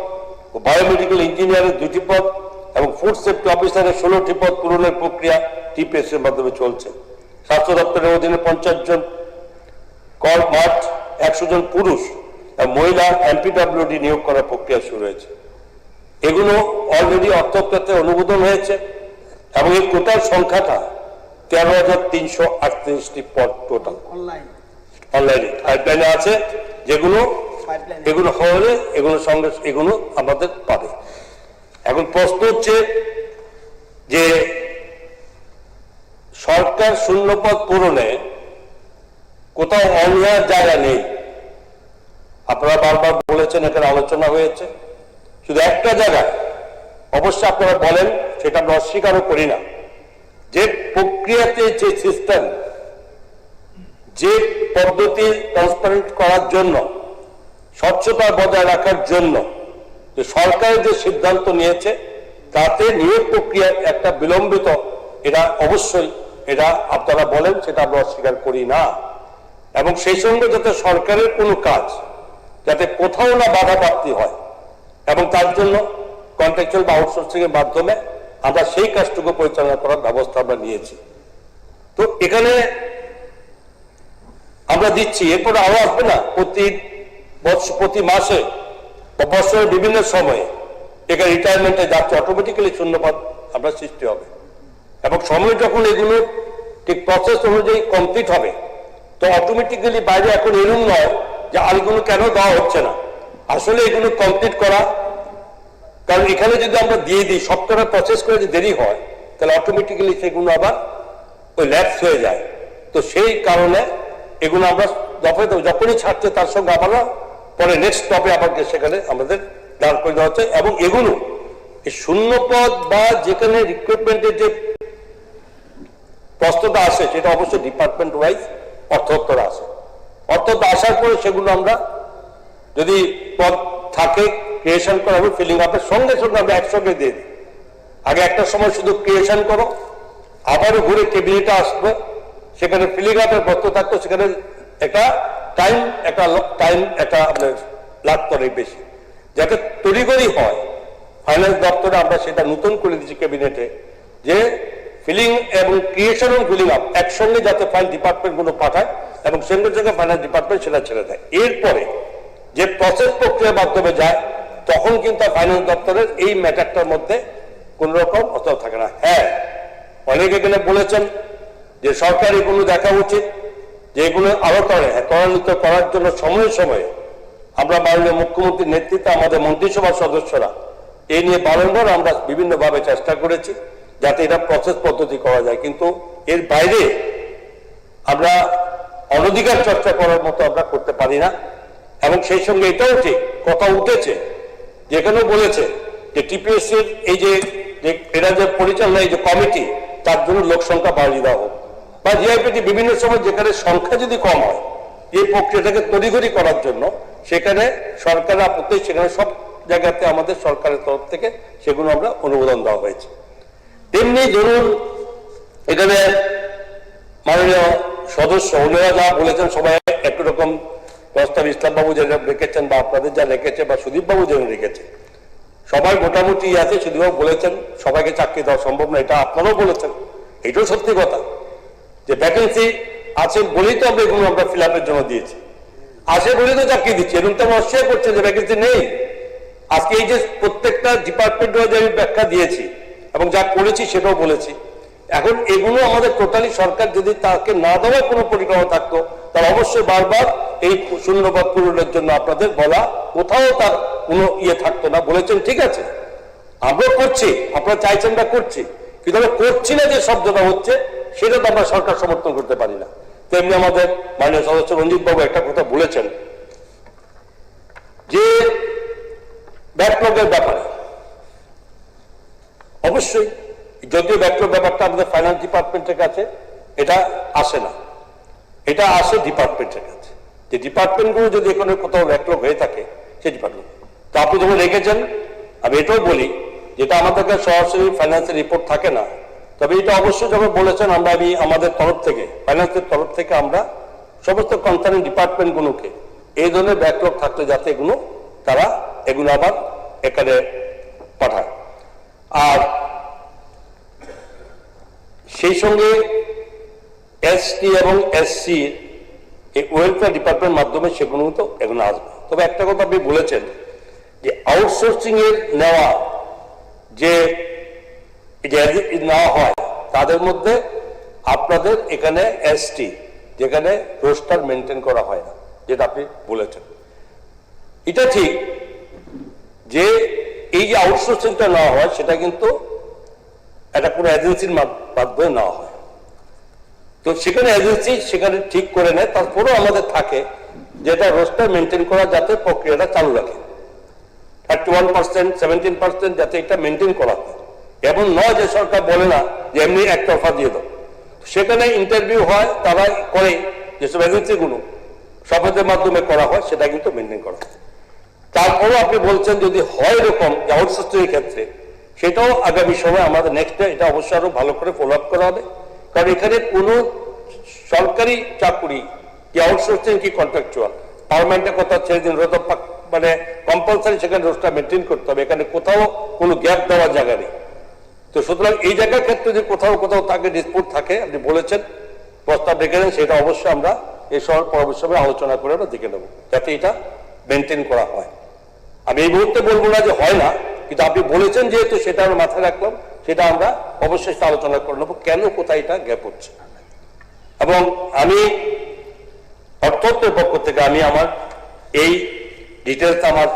ও বায়োমেডিক্যাল ইঞ্জিনিয়ারের 2টি পদ এবং ফুড সেফটি অফিসারের 16টি পদ পূরণের প্রক্রিয়া টিপিএসসি এর মাধ্যমে চলছে। স্বাস্থ্য দপ্তরের অধীনে 50 জন কল মাঠ, 100 জন পুরুষ এবং মহিলা MPWD নিয়োগ করার প্রক্রিয়া শুরু হয়েছে। এগুলো অলরেডি অর্থক্ষেত্রে অনুমোদন হয়েছে এবং এই টোটাল সংখ্যাটা 13,338টি পদ টোটাল অনলাইনে পাইপলাইনে আছে, এগুলো হলে এগুলো আমাদের পাবে। এখন প্রশ্ন হচ্ছে যে সরকার শূন্যপদ পূরণে কোথাও অন্যায়ের জায়গা নেই। আপনারা বারবার বলেছেন, এখানে আলোচনা হয়েছে। শুধু একটা জায়গায় অবশ্যই আপনারা বলেন, সেটা আমরা অস্বীকারও করি না, যে প্রক্রিয়াতে যে সিস্টেম, যে পদ্ধতি ট্রান্সপারেন্ট করার জন্য, স্বচ্ছতা বজায় রাখার জন্য যে সরকারের যে সিদ্ধান্ত নিয়েছে, তাতে নিয়োগ প্রক্রিয়া একটা বিলম্বিত, এটা অবশ্যই এটা আপনারা বলেন, সেটা আমরা অস্বীকার করি না। এবং সেই সঙ্গে যাতে সরকারের কোনো কাজ যাতে কোথাও না বাধাপ্রাপ্তি হয় এবং তার জন্য কন্ট্রাকচুয়াল বা আউটসোর্সিং এর মাধ্যমে আমরা সেই কাজটুকু পরিচালনা করার ব্যবস্থা আমরা নিয়েছি। তো এখানে আমরা দিচ্ছি, এরপরে আরো আসবে না, প্রতি মাসে বা বছরের বিভিন্ন সময়ে এখানে রিটায়ারমেন্টে যাচ্ছে, অটোমেটিক্যালি শূন্যপদ আমরা সৃষ্টি হবে এবং সময় যখন এগুলো ঠিক প্রসেস অনুযায়ী কমপ্লিট হবে, তো অটোমেটিক্যালি বাইরে এখন এরকম নয় যে আর এগুলো কেন দেওয়া হচ্ছে না। আসলে এগুলো কমপ্লিট করা, কারণ এখানে যদি আমরা দিয়ে দিই, সফটওয়্যার প্রসেস করে যদি দেরি হয়, তাহলে অটোমেটিক্যালি সেগুলো আবার ওই ল্যাপস হয়ে যায়। তো সেই কারণে এগুলো আমরা যখনই ছাড়ছে, তার সঙ্গে আবার পরে নেক্সট স্টপে আবার সেখানে আমাদের দাঁড় করে দেওয়া হচ্ছে। এবং এগুলো এই শূন্যপদ বা যেখানে রিক্রুটমেন্টের যে প্রস্তুত আসে, সেটা অবশ্যই ডিপার্টমেন্ট ওয়াইজ অর্থোত্তর আসে। অর্থোত্তর আসার পরে সেগুলো আমরা যদি পদ থাকে ক্রিয়েশন করা হবে, ফিলিং আপের সঙ্গে সঙ্গে আমরা একসঙ্গে দিয়ে দিই। আগে একটা সময় শুধু ক্রিয়েশন করো, আবারও ঘুরে ক্যাবিনেটে আসবে, সেখানে ফিলিং আপের বস্তু থাকতো, সেখানে একটা টাইম লাগতো অনেক বেশি। যাতে তড়িঘড়ি হয় ফাইন্যান্স দপ্তরে আমরা সেটা নতুন করে দিচ্ছি ক্যাবিনেটে, যে ফিলিং এবং ক্রিয়েশন এবং ফিলিং আপ একসঙ্গে যাতে ফাইল ডিপার্টমেন্টগুলো পাঠায় এবং সঙ্গে সঙ্গে ফাইন্যান্স ডিপার্টমেন্ট সেটা ছেড়ে দেয়। এরপরে যে প্রসেস প্রক্রিয়ার মাধ্যমে যায় তখন কিন্তু ফাইন্যান্স দপ্তরের এই ম্যাটারটার মধ্যে কোন রকম অতএব থাকে না। হ্যাঁ, অনেকে এখানে বলেছেন যে সরকার এগুলো দেখা উচিত, যে এগুলো আরো ত্বরান্বিত করার জন্য সময়ে সময়ে আমরা মাননীয় মুখ্যমন্ত্রীর নেতৃত্বে আমাদের মন্ত্রিসভার সদস্যরা এই নিয়ে বারংবার আমরা বিভিন্নভাবে চেষ্টা করেছি যাতে এটা প্রসেস পদ্ধতি করা যায়, কিন্তু এর বাইরে আমরা অনধিকার চর্চা করার মতো আমরা করতে পারি না। এবং সেই সঙ্গে এটাও ঠিক কথা উঠেছে, যেখানেও বলেছে যে টিপিএসসির এই যে এরা যে পরিচালনা এই যে কমিটি, তার জন্য লোক সংখ্যা বাড়িয়ে দেওয়া হোক, বা জিআইপিটি বিভিন্ন সময় যেখানে সংখ্যা যদি কম হয় এই প্রক্রিয়াটাকে তড়িঘড়ি করার জন্য সেখানে সরকারের আপত্তি, সেখানে সব জায়গাতে আমাদের সরকারের তরফ থেকে সেগুলো আমরা অনুমোদন দেওয়া হয়েছে। তেমনি ধরুন এখানে মাননীয় সদস্য ওনারা যা বলেছেন সবাই একটু রকম প্রস্তাব ইসলামবাবু যেটা রেখেছেন বা আপনাদের যা রেখেছে বা সুদীপবাবু যেটা রেখেছে সবাই মোটামুটি আছে। সুদীপবাবু বলেছেন সবাইকে চাকরি দেওয়া সম্ভব না, এটা আপনারাও বলেছেন, এটাও সত্যি কথা যে ভ্যাকেন্সি আছে বলেই তো আমরা এগুলো আমরা ফিল আপের জন্য দিয়েছি, আসে বলেই তো চাকরি দিচ্ছি, এবং তো আমরা অস্বীকার করছি যে ভ্যাকেন্সি নেই। আজকে এই যে প্রত্যেকটা ডিপার্টমেন্টও যে আমি ব্যাখ্যা দিয়েছি এবং যা করেছি সেটাও বলেছি, এখন এগুলো আমাদের টোটালি সরকার যদি তাকে না দেওয়ার কোনো পরিকল্পনা থাকতো তাহলে অবশ্যই বারবার এই শূন্যপদ পূরণের জন্য আপনাদের বলা কোথাও তার কোনো ইয়ে থাকতো না। বলেছেন ঠিক আছে, আমরা করছি, আপনারা চাইছেন আমরা করছি, কিন্তু আমরা করছি না যে শব্দটা হচ্ছে সেটা তো আমরা সরকার সমর্থন করতে পারি না। তেমনি আমাদের মাননীয় সদস্য রঞ্জিত বাবু একটা কথা বলেছেন যে ব্যাকলগের ব্যাপারে, অবশ্যই যদিও ব্যাকলগ ব্যাপারটা আমাদের ফাইন্যান্স ডিপার্টমেন্টের কাছে এটা আসে না, এটা আসে ডিপার্টমেন্টের কাছে, যে ডিপার্টমেন্টগুলো যদি এখানে কোথাও ব্যাকলগ হয়ে থাকে সেই ডিপার্টমেন্ট তো আপনি যখন রেখেছেন। আমি এটাও বলি যেটা আমাদের কাছে সরাসরি ফাইন্যান্সের রিপোর্ট থাকে না, তবে এটা অবশ্যই যখন বলেছেন আমরা আমাদের তরফ থেকে ফাইন্যান্সের তরফ থেকে আমরা সমস্ত কনসার্ন ডিপার্টমেন্টগুলোকে এই ধরনের ব্যাকলগ থাকলে যাতে তারা এগুলো আবার এখানে পাঠায়। আর সেই সঙ্গে এসটি এবং এসসি এই ওয়েলফেয়ার ডিপার্টমেন্টের মাধ্যমে সেগুলো তো এগুলো আসবে। তবে একটা কথা আপনি বলেছেন যে আউটসোর্সিং এর নেওয়া যে নেওয়া হয় তাদের মধ্যে আপনাদের এখানে এসটি যেখানে রোস্টার মেনটেন করা হয় না, যেটা আপনি বলেছেন এটা ঠিক, যে এই যে আউটসোর্সিংটা নেওয়া হয় সেটা কিন্তু এটা কোনো এজেন্সির মাধ্যমে নেওয়া হয়, তো সেখানে এজেন্সি সেখানে ঠিক করে নেয়, তারপরেও আমাদের থাকে যেটা রোস্টার মেনটেন করা যাতে প্রক্রিয়াটা চালু রাখে 31%, 17% যাতে এটা মেনটেন করা হয়। এমন নয় যে সরকার বলে না যে এমনি একতরফা দিয়ে দাও, সেখানে ইন্টারভিউ হয়, তারা করে যেসব এজেন্সিগুলো শপথের মাধ্যমে করা হয় সেটা কিন্তু মেনটেন করা হয়। তারপরেও আপনি বলছেন যদি হয় এরকম আউটসোর্সিং এর ক্ষেত্রে, সেটাও আগামী সময় আমাদের নেক্সট এটা অবশ্যই আরো ভালো করে ফলো আপ করা হবে, কারণ এখানে কোনো সরকারি চাকুরি কি আউটসোর্সিং কি কন্ট্রাকচুয়াল পার্মানেন্টের কথা ছেড়ে দিন, মানে কম্পালসারি সেখানে রোস্টার মেনটেন করতে হবে, এখানে কোথাও কোনো গ্যাপ দেওয়ার জায়গা নেই। তো সুতরাং এই জায়গার ক্ষেত্রে যদি কোথাও কোথাও তাকে ডিসপুট থাকে, আপনি বলেছেন প্রস্তাব রেখেছেন, সেটা অবশ্যই আমরা এই পরবর্তী সময় আলোচনা করে আমরা দেখে নেব যাতে এটা মেনটেন করা হয়। আমি এই মুহূর্তে বলবো না যে হয় না, কিন্তু আপনি বলেছেন যেহেতু সেটা আমরা মাথায় রাখলাম, সেটা আমরা অবশ্যই আলোচনা করে নেবো কেন কোথায় এটা গ্যাপ হচ্ছে। এবং আমি অর্থের পক্ষ থেকে আমি আমার এই ডিটেলস আমার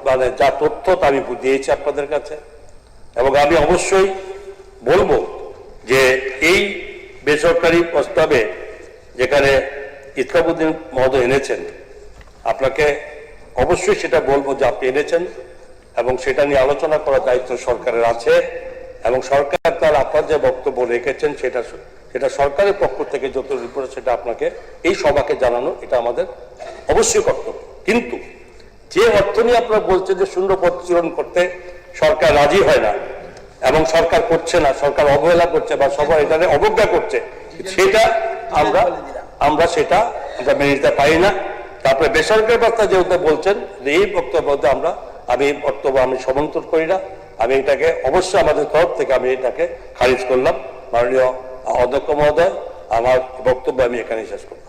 মানে যা তথ্য তা আমি দিয়েছি আপনাদের কাছে, এবং আমি অবশ্যই বলবো যে এই বেসরকারি প্রস্তাবে যেখানে ইসলামউদ্দিন মহোদয় এনেছেন, আপনাকে অবশ্যই সেটা বলবো যে আপনি এনেছেন এবং সেটা নিয়ে আলোচনা করার দায়িত্ব সরকারের আছে, এবং সরকার তার আপনার যে বক্তব্য রেখেছেন সেটা সরকারের পক্ষ থেকে যত রিপোর্ট সেটা আপনাকে এই সভাকে জানানো এটা আমাদের অবশ্যই কর্তব্য। কিন্তু যে অর্থ নিয়ে আপনারা বলছেন যে শূন্য পদ পূরণ করতে সরকার রাজি হয় না এবং সরকার করছে না, সরকার অবহেলা করছে বা সবাই এটা অবজ্ঞা করছে, সেটা আমরা সেটা মেনে নিতে পারি না। তারপরে বেসরকারি ব্যবস্থা যেহেতু বলছেন যে এই বক্তব্য আমি সমর্থন করি না, আমি এটাকে অবশ্যই আমাদের তরফ থেকে আমি এটাকে খারিজ করলাম। মাননীয় অধ্যক্ষ মহোদয়, আমার বক্তব্য আমি এখানে শেষ করলাম।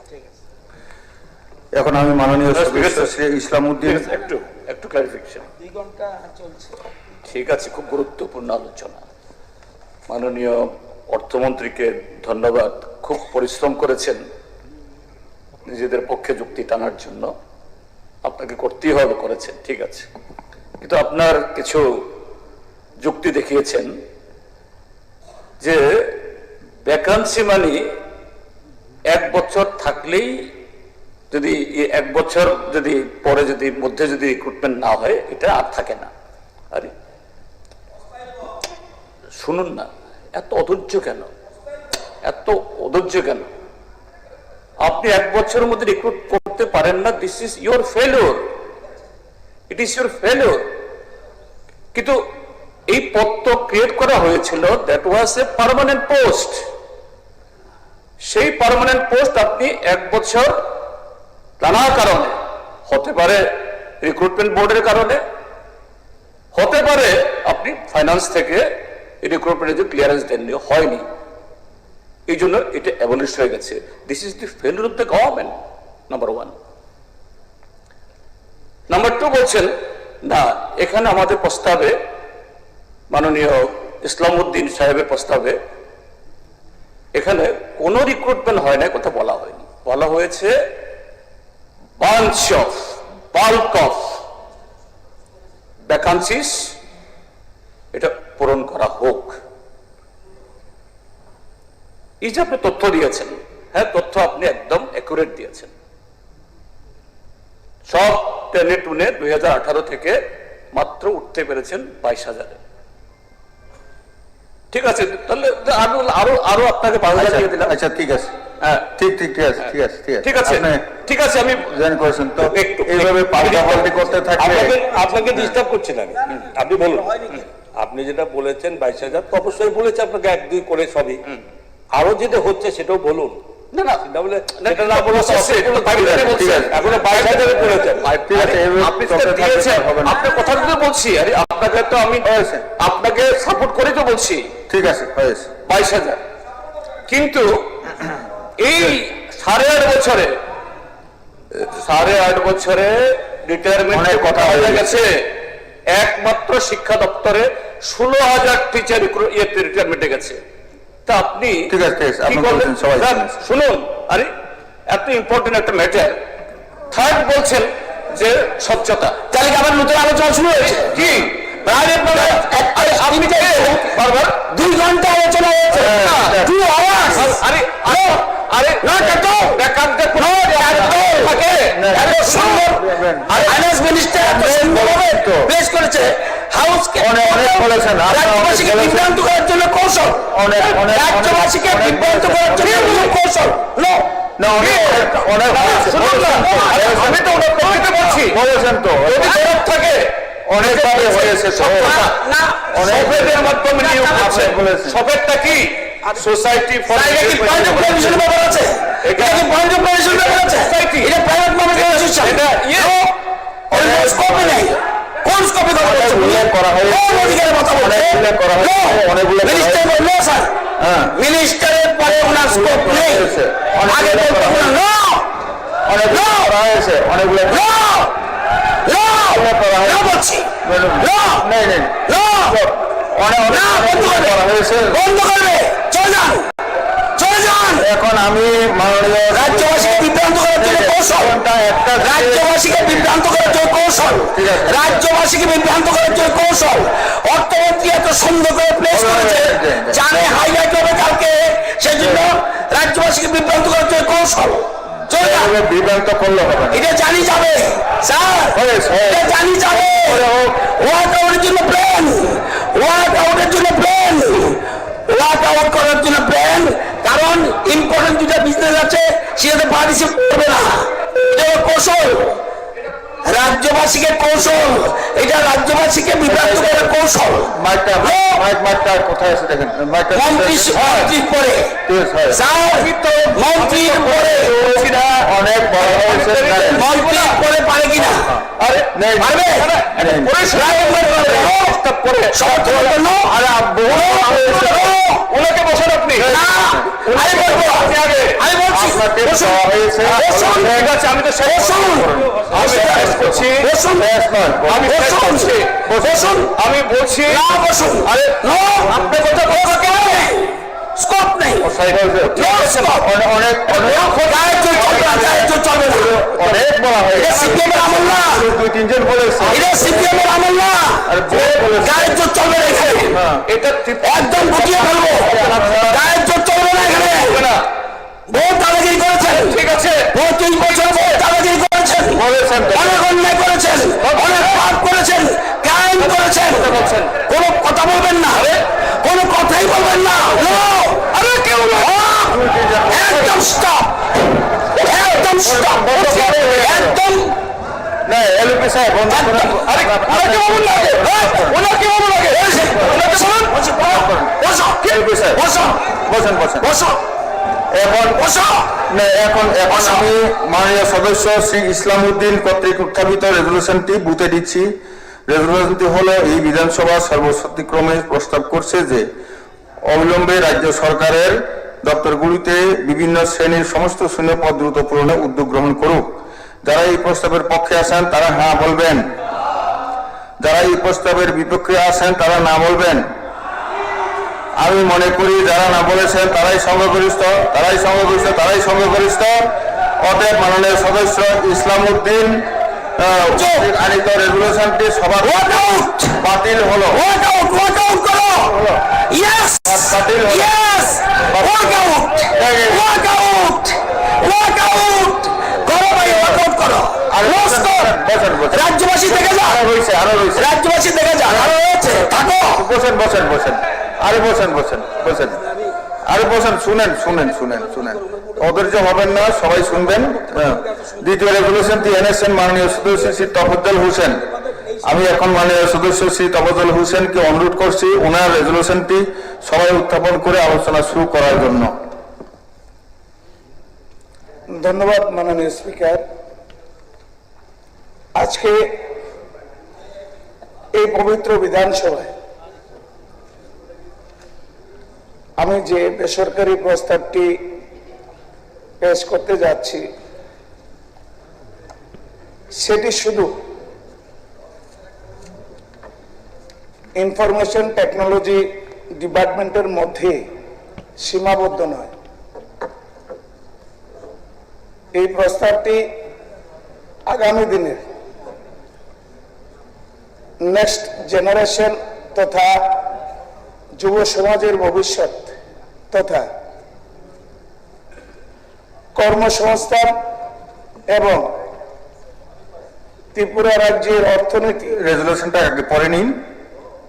এখন আমি মাননীয় সদস্য শ্রী ইসলামউদ্দিন একটু ক্লারিফিকেশন। ঠিক আছে, খুব গুরুত্বপূর্ণ আলোচনা। মাননীয় অর্থমন্ত্রীকে ধন্যবাদ, খুব পরিশ্রম করেছেন নিজেদের পক্ষে যুক্তি টানার জন্য। আপনাকে করতেই হবে, করেছেন, ঠিক আছে। কিন্তু আপনার কিছু যুক্তি দেখিয়েছেন যে ভ্যাকান্সি মানি 1 বছর থাকলেই, যদি 1 বছর যদি পরে যদি মধ্যে যদি রিক্রুটমেন্ট না হয়, এটা আর থাকে না। আরে শুনুন না, এত অধৈর্য কেন, এত অধৈর্য কেন? আপনি 1 বছরের মধ্যে রিক্রুট করতে পারেন না, this is your failure, it is your failure. কিন্তু এই পদ তো ক্রিয়েট করা হয়েছিল, that was a permanent post. সেই পার্মানেন্ট পোস্ট আপনি 1 বছর নানা কারণে, হতে পারে রিক্রুটমেন্ট বোর্ডের কারণে, হতে পারে আপনি ফাইন্যান্স থেকে রিক্রুটমেন্টের যে ক্লিয়ারেন্স দেননি, হয়নি, এই জন্য এটা অ্যাবলিশ হয়ে গেছে। This is the failure of the government, number 1। Number 2 বলছেন না, এখানে আমাদের প্রস্তাবে, মাননীয় ইসলামউদ্দিন সাহেবের প্রস্তাবে এখানে কোনো রিক্রুটমেন্ট হয় না, কথা বলা হয়নি। বলা হয়েছে বাল্ক অফ ভ্যাকান্সিস এটা পূরণ করা হোক। এই যে আপনি তথ্য দিয়েছেন, হ্যাঁ, তথ্য আপনি একদম অ্যাকুরেট দিয়েছেন। সব টেনে টুনে 2018 থেকে মাত্র উঠতে পেরেছেন 22,000। ঠিক আছে, তাহলে আরো আপনাকে 5,000 দিয়ে দিলাম। আচ্ছা, ঠিক আছে, হ্যাঁ, ঠিক আছে, ঠিক আছে, ঠিক আছে, ঠিক আছে। আমি জয়েন করেছেন তো, এইভাবে পাল্টাপাল্টি করতে থাকলে আপনাকে ডিস্টার্ব করছি না আমি, আপনি বলুন। আপনি যেটা বলেছেন 22,000, তো অবশ্যই বলেছে আপনাকে 1-2 করে সবই। আরো যেটা হচ্ছে সেটাও বলুন। না না, না বলে সেটা না বলে এখনো 22,000 বলেছেন। ঠিক আছে, আপনি যেটা দিয়েছেন, আপনার কথাটা তো বলছি। আরে আপনাকে তো আমি আপনাকে সাপোর্ট করে তো বলছি। ঠিক আছে, হয়েছে 22,000। কিন্তু এই 8.5 বছরে রিটায়ারমেন্টের কথা হয়ে গেছে। একমাত্র শিক্ষা দপ্তরে 16,000 টিচার রিটায়ারমেন্টে গেছে। তা আপনি ঠিক আছে, কি করলেন? শুনুন, আরে এত ইম্পর্টেন্ট একটা ম্যাটার। 3rd বলছেন যে স্বচ্ছতা। তাহলে কি আবার নতুন আলোচনা শুরু হয়েছে? কি আপনি বারবার 2 ঘন্টা আলোচনা হয়েছে, 2 আওয়ার্স। আরে আরে আরে না, কত বেকারদের কোনো থাকে এত সুন্দর। আর ফাইন্যান্স মিনিস্টার এত সুন্দরভাবে পেশ করেছে। হাউসকে অনেক বলেছেন, রাজ্যবাসীকে বিভ্রান্ত করার জন্য কৌশল, রাজ্যবাসীকে বিভ্রান্ত করার জন্য কৌশল। আমি তো ওটা বলছি, বলেছেন তো, থাকে অনেকভাবে হয়েছে। সফেদের মাধ্যমে নিয়োগ করছে। সফেদটা কি? Society for point of provision ব্যাপার আছে। এটা কি পয়েন্ট অফ প্রভিশন ব্যাপার আছে? এটা প্রাইভেট মার্কেট অ্যাসোসিয়েশন। এটা অনেক স্কোপে নেই। কোন স্কোপে কথা বলছে? উল্লেখ করা হয়েছে, কোন অধিকারের কথা বলছে? উল্লেখ করা হয়েছে, অনেকগুলো মিনিস্টার বললো স্যার, মিনিস্টারের পরে ওনার স্কোপ নেই। আগে বলতো না, অনেক করা হয়েছে, অনেকগুলো বলছি নেই নেই বন্ধ করবে। চলে যান। এখন আমি মাননীয় রাজ্যবাসীকে বিভ্রান্ত করার জন্য কৌশল, রাজ্যবাসীকে বিভ্রান্ত করার জন্য কৌশল, রাজ্যবাসীকে বিভ্রান্ত করার জন্য কৌশল। অর্থমন্ত্রী এত সুন্দর করে প্লেস করেছে, জানে হাইলাইট হবে কালকে, সেজন্য রাজ্যবাসীকে বিভ্রান্ত করার জন্য কৌশল। বিভ্রান্ত করলে হবে, এটা জানি যাবে স্যার, এটা জানি যাবে। ওয়ার্ক আউটের জন্য প্ল্যান, ওয়ার্ক আউটের জন্য প্ল্যান, ওয়ার্ক আউট করার জন্য প্ল্যান। কারণ ইম্পর্টেন্ট 2টা বিজনেস আছে, সেটাতে পার্টিসিপেট করবে না। এটা কৌশল, রাজ্যবাসীকে কৌশল, এটা রাজ্যবাসীকে বিভ্রান্ত করার কৌশল। মাইকটা কোথায় আছে দেখেন, মন্ত্রীর পরে মন্ত্রীর পরে অনেক বড় হয়েছে, মন্ত্রীর পরে পারে কিনা? পারবে? সমর্থনের জন্য ওনাকে বসেন আপনি আমি বলবো আমি বলছি ঠিক আছে আমি তো আমি বলছি আরে আপনি কথা বলবো স্কোপ নেই অনেক বলা হয় সিপিএমের আমল না, দুই তিনজন বলেছে এটা সিপিএমের আমল না, গায়ের জোর চলবে না এখানে, এটা একদম গুটিয়ে ফেলবো, গায়ের জোর চলবে না এখানে। ভোট দাদাগিরি করেছেন, ঠিক আছে, ৩ বছর ভোট দাদাগিরি করেছেন, অনেক অন্যায় করেছেন, অনেক পাপ করেছেন, ক্রাইম করেছেন, কোনো কথা বলবেন না, কোনো কথাই বলবেন না। আরে কেউ না, একদম স্টপ, একদম স্টপ, একদম এলপি সাহেব আরে ওনাকে বলুন না, ওনাকে বলুন আগে, ওনাকে বলুন, বসো, এলপি সাহেব বসো, বসেন বসেন বসো, এখন বসো। এখন আমি মাননীয় সদস্য শ্রী ইসলামউদ্দিন কর্তৃক উত্থাপিত রেজলিউশনটি বুথে দিচ্ছি। রেজলিউশনটি হলো, এই বিধানসভা সর্বশক্তিক্রমে প্রস্তাব করছে যে অবিলম্বে রাজ্য সরকারের দপ্তরগুলিতে বিভিন্ন শ্রেণীর সমস্ত শূন্য পদ দ্রুত পূরণে উদ্যোগ গ্রহণ করুক। যারা এই প্রস্তাবের পক্ষে আছেন তারা হ্যাঁ বলবেন, যারা এই প্রস্তাবের বিপক্ষে আছেন তারা না বলবেন। আমি মনে করি যারা না বলেছেন তারাই সংখ্যাগরিষ্ঠ, তারাই সংখ্যাগরিষ্ঠ, তারাই সংখ্যাগরিষ্ঠ। অতএব মাননীয় সদস্য ইসলামউদ্দিন আনিত রেজলিউশনটি সবার বাতিল হলো, বাতিল হলো। রাজ্যবাসী দেখে যান, আরো রয়েছে, আরো রয়েছে, রাজ্যবাসী দেখে যান, আরো রয়েছে, থাকো, বসেন বসেন বসেন, আরে বসেন বসেন বসেন, আরে বসেন, শুনেন শুনেন শুনেন শুনেন, অধৈর্য হবেন না, সবাই শুনবেন। দ্বিতীয় রেজলিউশনটি এনেছেন মাননীয় সদস্য শ্রী তফাজ্জল হোসেন। আমি এখন মাননীয় সদস্য শ্রী তফাজ্জল হোসেনকে অনুরোধ করছি ওনার রেজলিউশনটি সবাই উত্থাপন করে আলোচনা শুরু করার জন্য। ধন্যবাদ মাননীয় স্পিকার। আজকে এই পবিত্র বিধানসভায় আমি যে বেসরকারি প্রস্তাবটি পেশ করতে যাচ্ছি সেটি শুধু ইনফরমেশন টেকনোলজি ডিপার্টমেন্টের মধ্যে সীমাবদ্ধ নয়। এই প্রস্তাবটি আগামী দিনের নেক্সট জেনারেশন তথা যুব সমাজের ভবিষ্যৎ তথা কর্মসংস্থান এবং ত্রিপুরা রাজ্যের অর্থনীতি। রেজলিউশনটা আগে পরে নিন।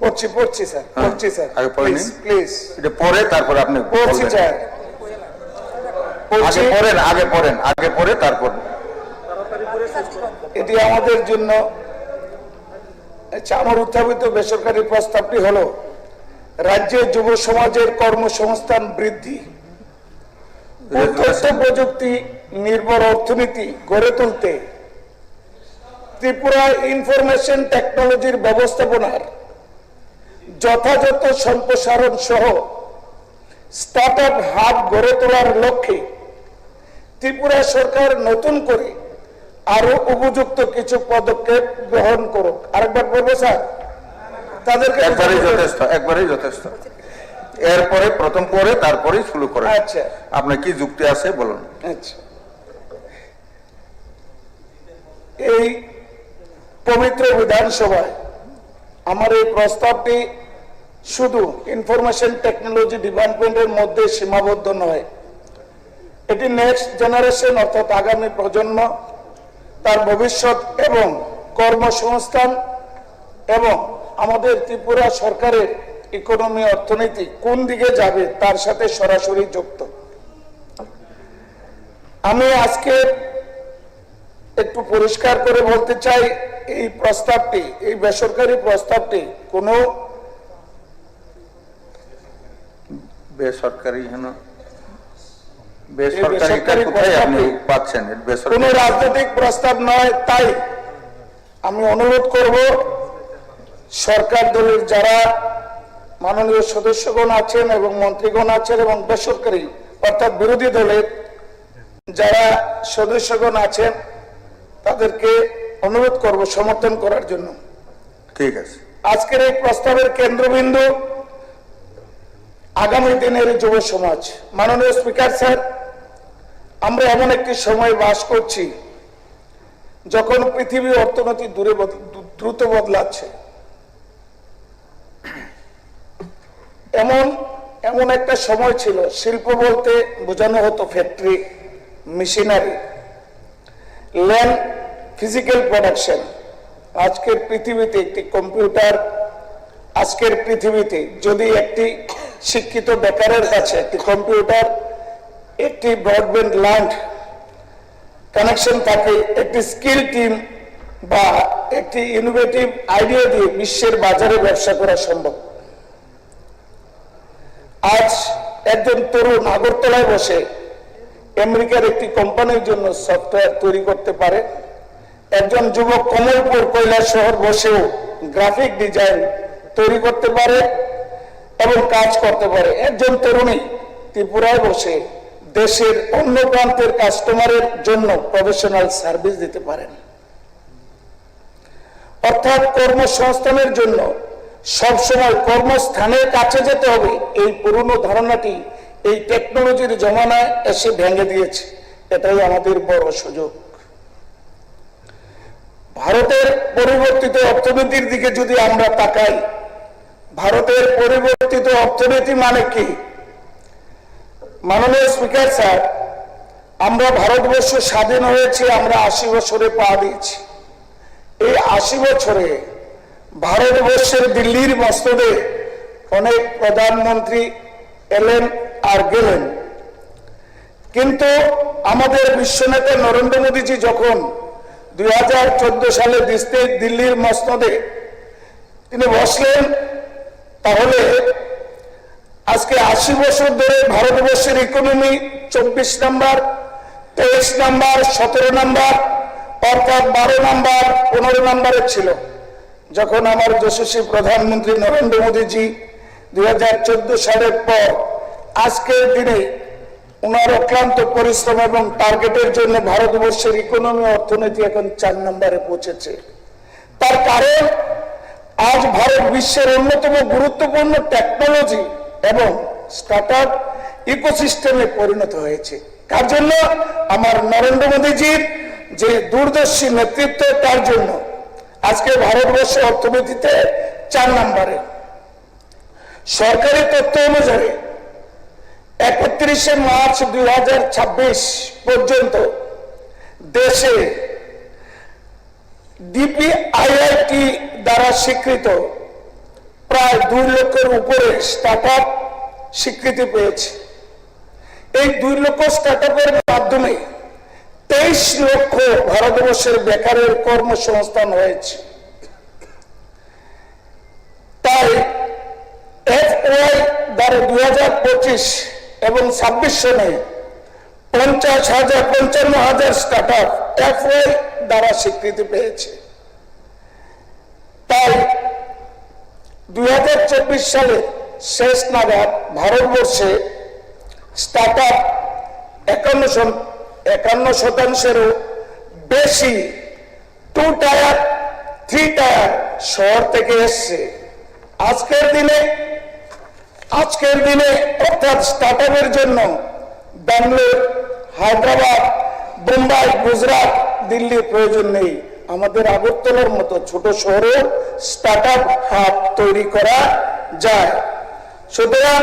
পড়ছি স্যার, পড়ছি স্যার, আগে পরে নিন প্লিজ। এটা পরে, তারপর আপনি পড়ছি স্যার, আগে পড়েন, আগে পড়েন, আগে পড়ে তারপর। এটি আমাদের জন্য আমার উত্থাপিত বেসরকারি প্রস্তাবটি হলো রাজ্যের যুব সমাজের কর্মসংস্থান বৃদ্ধি ও তথ্য প্রযুক্তি নির্ভর অর্থনীতি গড়ে তুলতে ত্রিপুরা ইনফরমেশন টেকনোলজির ব্যবস্থাপনার যথাযথ সম্প্রসারণ সহ স্টার্টআপ হাব গড়ে তোলার লক্ষ্যে ত্রিপুরা সরকার নতুন করে আরো উপযুক্ত কিছু পদক্ষেপ গ্রহণ করুক। আরেকবার বলবো স্যার, তাদেরকে একবারই যথেষ্ট, একবারই যথেষ্ট। এরপরে প্রথম পরে তারপরে শুরু করেন। আচ্ছা, আপনার কি যুক্তি আছে বলুন। আচ্ছা, এই পবিত্র বিধানসভায় আমার এই প্রস্তাবটি শুধু ইনফরমেশন টেকনোলজি ডিপার্টমেন্টের মধ্যে সীমাবদ্ধ নয়, এটি নেক্সট জেনারেশন অর্থাৎ আগামী প্রজন্ম, তার ভবিষ্যৎ এবং কর্মসংস্থান এবং আমাদের ত্রিপুরা সরকারের ইকোনমি অর্থনীতি কোন দিকে যাবে তার সাথে সরাসরি যুক্ত। আমি আজকে একটু পরিষ্কার করে বলতে চাই, এই প্রস্তাবটি, এই বেসরকারি প্রস্তাবটি কোনো বেসরকারি বেসরকারি কোথায় আপনি পাচ্ছেন? কোনো রাজনৈতিক প্রস্তাব নয়। তাই আমি অনুরোধ করব সরকার দলের যারা মাননীয় সদস্যগণ আছেন এবং মন্ত্রীগণ আছেন এবং বেসরকারি অর্থাৎ বিরোধী দলের যারা সদস্যগণ আছেন তাদেরকে অনুরোধ করব সমর্থন করার জন্য। ঠিক আছে। আজকের এই প্রস্তাবের কেন্দ্রবিন্দু আগামী দিনের যুব সমাজ। মাননীয় স্পিকার স্যার, আমরা এমন একটি সময় বাস করছি যখন পৃথিবীর অর্থনীতি দ্রুত বদলাচ্ছে। এমন একটা সময় ছিল শিল্প বলতে বোঝানো হতো factory, machinery, land, physical production. আজকের পৃথিবীতে একটি কম্পিউটার, আজকের পৃথিবীতে যদি একটি শিক্ষিত বেকারের কাছে একটি কম্পিউটার, একটি ব্রডব্যান্ড ল্যান্ড কানেকশন থাকে, একটি স্কিল টিম বা একটি ইনোভেটিভ আইডিয়া দিয়ে বিশ্বের বাজারে ব্যবসা করা সম্ভব। আজ একজন তরুণ আগরতলায় বসে আমেরিকার একটি কোম্পানির জন্য সফটওয়্যার তৈরি করতে পারে। একজন যুবক কমলপুর কৈলাস শহর বসেও গ্রাফিক ডিজাইন তৈরি করতে পারে এবং কাজ করতে পারে। একজন তরুণী ত্রিপুরায় বসে দেশের অন্য প্রান্তের কাস্টমারের জন্য প্রফেশনাল সার্ভিস দিতে পারেন। অর্থাৎ কর্মসংস্থানের জন্য সবসময় কর্মস্থানের কাছে যেতে হবে, এই পুরনো ধারণাটি এই টেকনোলজির জমানায় এসে ভেঙে দিয়েছে। এটাই আমাদের বড় সুযোগ। ভারতের পরিবর্তিত অর্থনীতির দিকে যদি আমরা তাকাই, ভারতের পরিবর্তিত অর্থনীতি মানে কি? মাননীয় স্পিকার স্যার, আমরা ভারতবর্ষ স্বাধীন হয়েছে, আমরা 80 বছরে পা দিয়েছি। এই 80 বছরে ভারতবর্ষের দিল্লির মসনদে অনেক প্রধানমন্ত্রী এলেন আর গেলেন, কিন্তু আমাদের বিশ্বনেতা নরেন্দ্র মোদীজি যখন 2014 সালে দিল্লির মসনদে তিনি বসলেন, তাহলে আজকে 80 বছর ধরে ভারতবর্ষের ইকোনমি 24 নাম্বার, 23 নাম্বার, 17 নাম্বার, অর্থাৎ 12 নাম্বার, 15 নাম্বারে ছিল। যখন আমার যশস্বী প্রধানমন্ত্রী নরেন্দ্র মোদীজি 2014 সালের পর আজকের দিনে ওনার অক্লান্ত পরিশ্রম এবং টার্গেটের জন্য ভারতবর্ষের ইকোনমি অর্থনীতি এখন 4 নম্বরে পৌঁছেছে। তার কারণ আজ ভারত বিশ্বের অন্যতম গুরুত্বপূর্ণ টেকনোলজি এবং স্টার্টআপ ইকোসিস্টেমে পরিণত হয়েছে। কার জন্য? আমার নরেন্দ্র মোদীজির যে দূরদর্শী নেতৃত্ব, তার জন্য আজকে ভারতবর্ষ অর্থনীতিতে 4 নম্বরে। সরকারি তথ্য অনুযায়ী 31 মার্চ 2026 পর্যন্ত দেশে ডিপিআইআইটি দ্বারা স্বীকৃত প্রায় 2 লক্ষের উপরে স্টার্টআপ স্বীকৃতি পেয়েছে। এই 2 লক্ষ স্টার্টআপের মাধ্যমে 23 লক্ষ ভারতবর্ষের বেকারের কর্মসংস্থান হয়েছে। তাই এফওয়াই দ্বারা 2025 এবং 26 সনে 55,000 স্টার্টআপ এফওয়াই দ্বারা স্বীকৃতি পেয়েছে। তাই 2024 সালে শেষ নাগাদ ভারতবর্ষে স্টার্টআপ 51%-এরও বেশি 2 টায়ার 3 টায়ার শহর থেকে এসছে। আজকের দিনে অর্থাৎ স্টার্টআপের জন্য ব্যাঙ্গালোর, হায়দ্রাবাদ, বোম্বাই, গুজরাট, দিল্লির প্রয়োজন নেই। আমাদের আগরতলার মতো ছোট শহরে স্টার্টআপ হাব তৈরি করা যায়। সুতরাং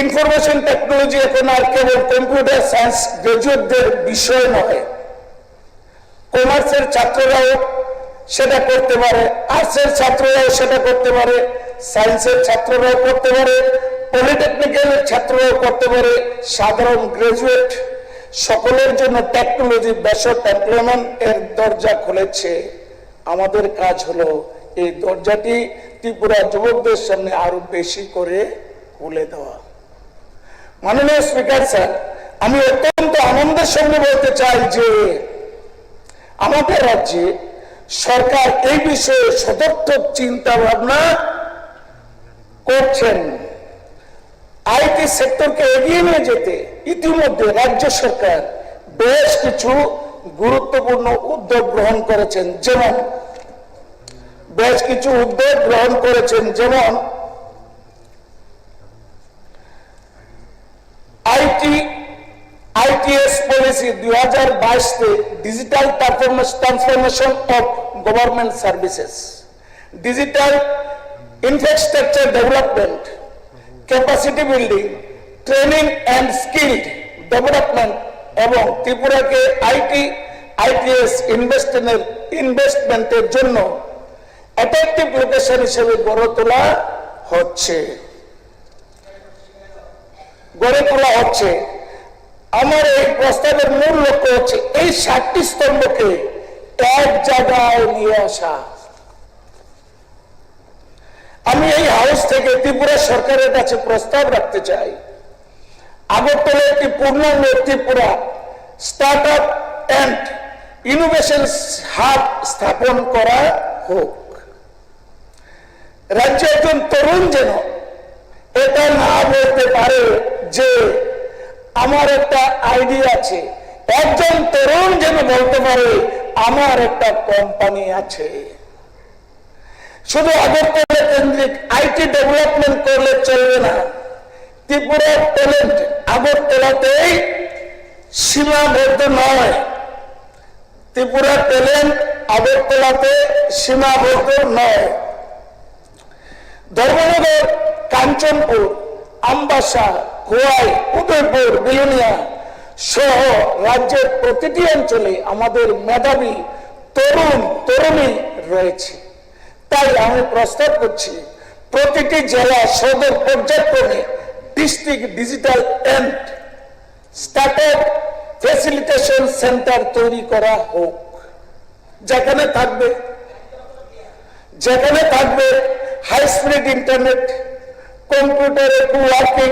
ইনফরমেশন টেকনোলজি এখন আর কেবল কম্পিউটার সায়েন্স গ্রাজুয়েটদের বিষয় নয়, কমার্সের ছাত্ররাও সেটা করতে পারে, আর্টসের ছাত্ররাও সেটা করতে পারে, সায়েন্সের ছাত্ররাও করতে পারে, পলিটেকনিক্যালের ছাত্ররাও করতে পারে, সাধারণ গ্রাজুয়েট সকলের জন্য টেকনোলজি বেসড এমপ্লয়মেন্ট এর দরজা খুলেছে। আমাদের কাজ হলো এই দরজাটি ত্রিপুরা যুবকদের সামনে আরো বেশি করে খুলে দেওয়া। মাননীয় স্পিকার স্যার, আমি অত্যন্ত আনন্দের সঙ্গে বলতে চাই যে আমাদের রাজ্যে সরকার এই বিষয়ে সদর্থক চিন্তা ভাবনা করছেন। আইটি সেক্টরকে এগিয়ে নিয়ে যেতে ইতিমধ্যে রাজ্য সরকার বেশ কিছু গুরুত্বপূর্ণ উদ্যোগ গ্রহণ করেছেন, যেমন ITS पॉलिसी 2022 से digital transformation of government services, digital infrastructure development, capacity building, training and skill development एवं त्रिपुरा के ITS इन्वेस्टमेंटेर জন্য অ্যাট্রাকটিভ লোকেশন হিসেবে গড়ে তোলা হচ্ছে। আমার এই প্রস্তাবের মূল লক্ষ্য হচ্ছে এই 7টি স্তম্ভকে এক জায়গায় নিয়ে আসা। আমি এই হাউস থেকে ত্রিপুরা সরকারের কাছে প্রস্তাব রাখতে চাই, আগরতলা একটি পূর্ণাঙ্গ Tripura startup and innovation hub স্থাপন করা হোক। রাজ্যে একজন তরুণ যেন এটা না বলতে পারে যে আমার একটা আইডিয়া আছে, একজন তরুণ যেন বলতে পারে আমার একটা কোম্পানি আছে। শুধু আগরতলা কেন্দ্রিক আইটি ডেভেলপমেন্ট করলে চলবে না। ত্রিপুরার ট্যালেন্ট আগরতলাতেই সীমাবদ্ধ নয়, ত্রিপুরার ট্যালেন্ট আগরতলাতে সীমাবদ্ধ নয়। ধর্মনগর, কাঞ্চনপুর, আমবাসা, খোয়াই, উদয়পুর, বিলোনিয়া সহ রাজ্যের প্রতিটি অঞ্চলে আমাদের মেধাবী তরুণী রয়েছে। তাই আমি প্রস্তাব করছি প্রতিটি জেলা সদর পর্যায়ক্রমে district digital and startup facilitation centre তৈরি করা হোক, যেখানে থাকবে high speed internet, computer working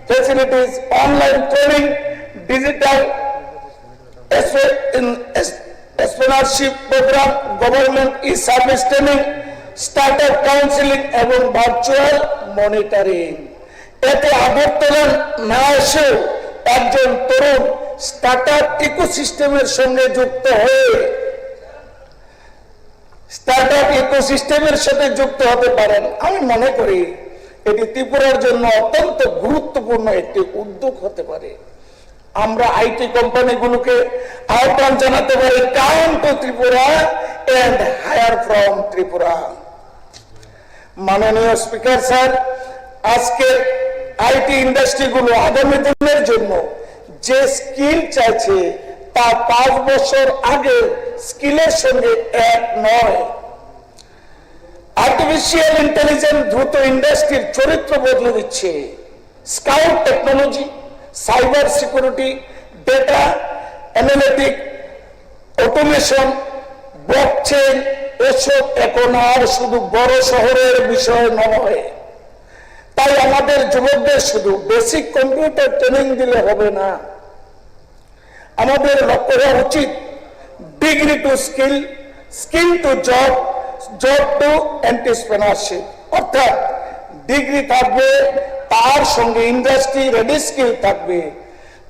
facilities, online training, digital entrepreneurship programme, government e service training, startup counselling এবং ভার্চুয়াল মনিটরিং। এতে আগরতলা না এসেও একজন তরুণ স্টার্টআপ ইকোসিস্টেমের সঙ্গে যুক্ত হতে পারেন। আমি মনে করি এটি ত্রিপুরার জন্য অত্যন্ত গুরুত্বপূর্ণ একটি উদ্যোগ হতে পারে। আমরা আইটি কোম্পানিগুলোকে আহ্বান জানাতে পারি, come to Tripura and hire from Tripura. মাননীয় স্পিকার স্যার, আজকে আইটি ইন্ডাস্ট্রিগুলো আগামী দিনের জন্য যে স্কিল চাইছে তা 5 বছর আগে স্কিলের সঙ্গে এক নয়। আর্টিফিশিয়াল ইন্টেলিজেন্স দ্রুত ইন্ডাস্ট্রির চরিত্র বদলে দিচ্ছে। Scout technology, cyber security, data analytic, automation, blockchain এসব এখন আর শুধু বড় শহরের বিষয় নয়। তাই আমাদের যুবকদের শুধু বেসিক কম্পিউটার ট্রেনিং দিলে হবে না, আমাদের লক্ষ্য হওয়া উচিত degree to skill, skill to job, job to entrepreneurship. অর্থাৎ ডিগ্রি থাকবে, তার সঙ্গে ইন্ডাস্ট্রি রেডি স্কিল থাকবে,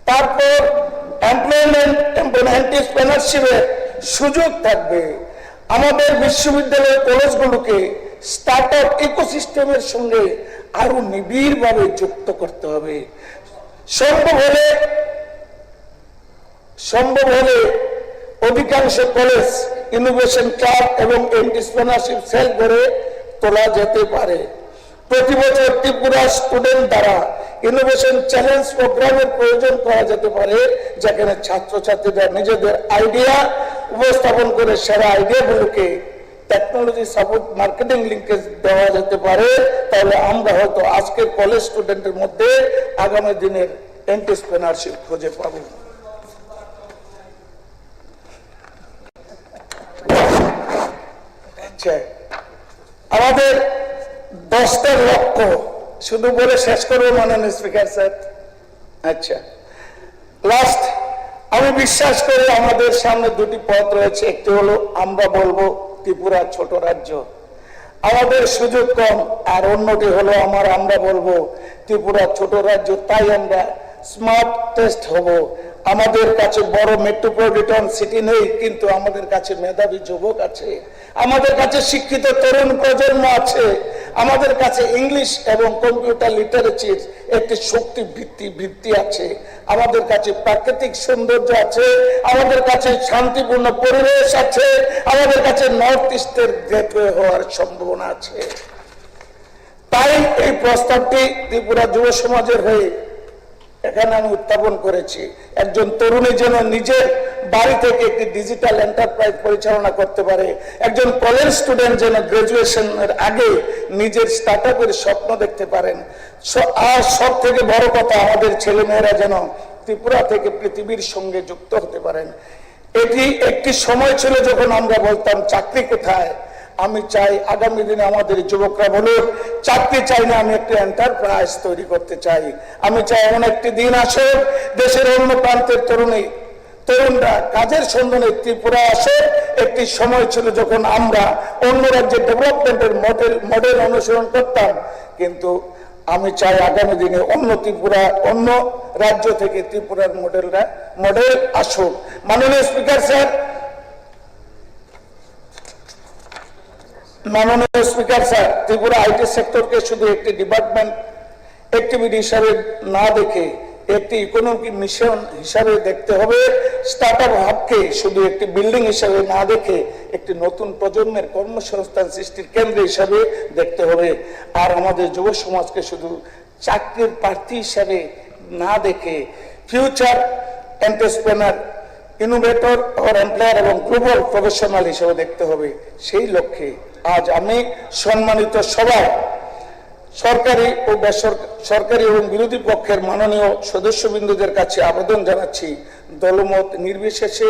তারপর এমপ্লয়মেন্ট এন্টারপ্রেনারশিপের সুযোগ থাকবে। আমাদের বিশ্ববিদ্যালয় কলেজগুলোকে স্টার্টআপ ইকোসিস্টেমের সঙ্গে আরো নিবিড়ভাবে যুক্ত করতে হবে। সম্ভব হলে অধিকাংশ কলেজ ইনোভেশন ক্লাব এবং এন্টারপ্রেনারশিপ সেল গড়ে তোলা যেতে পারে। প্রতি বছর ত্রিপুরা স্টুডেন্ট দ্বারা ইনোভেশন চ্যালেঞ্জ প্রোগ্রামের প্রয়োজন করা যেতে পারে, যেখানে ছাত্রছাত্রীরা নিজেদের আইডিয়া উপস্থাপন করে সেরা আইডিয়াগুলোকে টেকনোলজি সাপোর্ট মার্কেটিং লিঙ্কেজ দেওয়া যেতে পারে। তাহলে আমরা হয়তো আজকের কলেজ স্টুডেন্টের মধ্যে আগামী দিনের এন্টারপ্রেনারশিপ খুঁজে পাবো। আমাদের 10টা লক্ষ্য শুধু বলে শেষ করবো মাননীয় স্পিকার স্যার। আচ্ছা, লাস্ট আমি বিশ্বাস করি আমাদের সামনে দুটি পথ রয়েছে, একটি হলো আমরা বলবো ত্রিপুরা ছোট রাজ্য, আমাদের সুযোগ কম, আর অন্যটি হলো আমরা বলবো ত্রিপুরা ছোট রাজ্য, তাই আমরা স্মার্ট টেস্ট হব। আমাদের কাছে বড় মেট্রোপলিটন সিটি নেই, কিন্তু আমাদের কাছে মেধাবী যুবক আছে, আমাদের কাছে শিক্ষিত তরুণ প্রজন্ম আছে, আমাদের কাছে ইংলিশ এবং কম্পিউটার লিটারেচার একটি শক্তি ভিত্তি আছে, আমাদের কাছে প্রাকৃতিক সৌন্দর্য আছে, আমাদের কাছে শান্তিপূর্ণ পরিবেশ আছে, আমাদের কাছে নর্থ ইস্টের গেটওয়ে হওয়ার সম্ভাবনা আছে। তাই এই প্রস্তাবটি ত্রিপুরা যুব সমাজের হয়ে এখানে আমি উত্থাপন করেছি। একজন তরুণী যেন নিজের বাড়ি থেকে একটি ডিজিটাল এন্টারপ্রাইজ পরিচালনা করতে পারে, একজন কলেজ স্টুডেন্ট যেন গ্রাজুয়েশনের আগে নিজের স্টার্টআপের স্বপ্ন দেখতে পারেন। আর সব থেকে বড় কথা, আমাদের ছেলেমেয়েরা যেন ত্রিপুরা থেকে পৃথিবীর সঙ্গে যুক্ত হতে পারেন। এটি একটি সময় ছিল যখন আমরা বলতাম চাকরি কোথায়। আমি চাই আগামী দিনে আমাদের যুবকরা বলুক, চাকরি চাই না, আমি একটি এন্টারপ্রাইজ তৈরি করতে চাই। আমি চাই এমন একটি দিন আসুক দেশের অন্য প্রান্তের তরুণরা কাজের সন্ধানে ত্রিপুরা আসে। একটি সময় ছিল যখন আমরা অন্য রাজ্যের ডেভেলপমেন্টের মডেল অনুসরণ করতাম, কিন্তু আমি চাই আগামী দিনে অন্য রাজ্য থেকে ত্রিপুরার মডেল আসুক। মাননীয় স্পিকার স্যার, ত্রিপুরা আইটি সেক্টরকে শুধু একটি ডিপার্টমেন্ট অ্যাক্টিভিটি হিসাবে না দেখে একটি ইকোনমিক মিশন হিসাবে দেখতে হবে। স্টার্টআপ হাবকে শুধু একটি বিল্ডিং হিসাবে না দেখে একটি নতুন প্রজন্মের কর্মসংস্থান সৃষ্টির কেন্দ্র হিসাবে দেখতে হবে। আর আমাদের যুব সমাজকে শুধু চাকরির প্রার্থী হিসাবে না দেখে future entrepreneur, innovator or employer এবং গ্লোবাল প্রফেশনাল হিসেবে দেখতে হবে। সেই লক্ষ্যে আজ আমি সম্মানিত সবাই, সরকারি ও বেসরকারি এবং বিরোধী পক্ষের মাননীয় সদস্যবৃন্দদের কাছে আবেদন জানাচ্ছি, দলমত নির্বিশেষে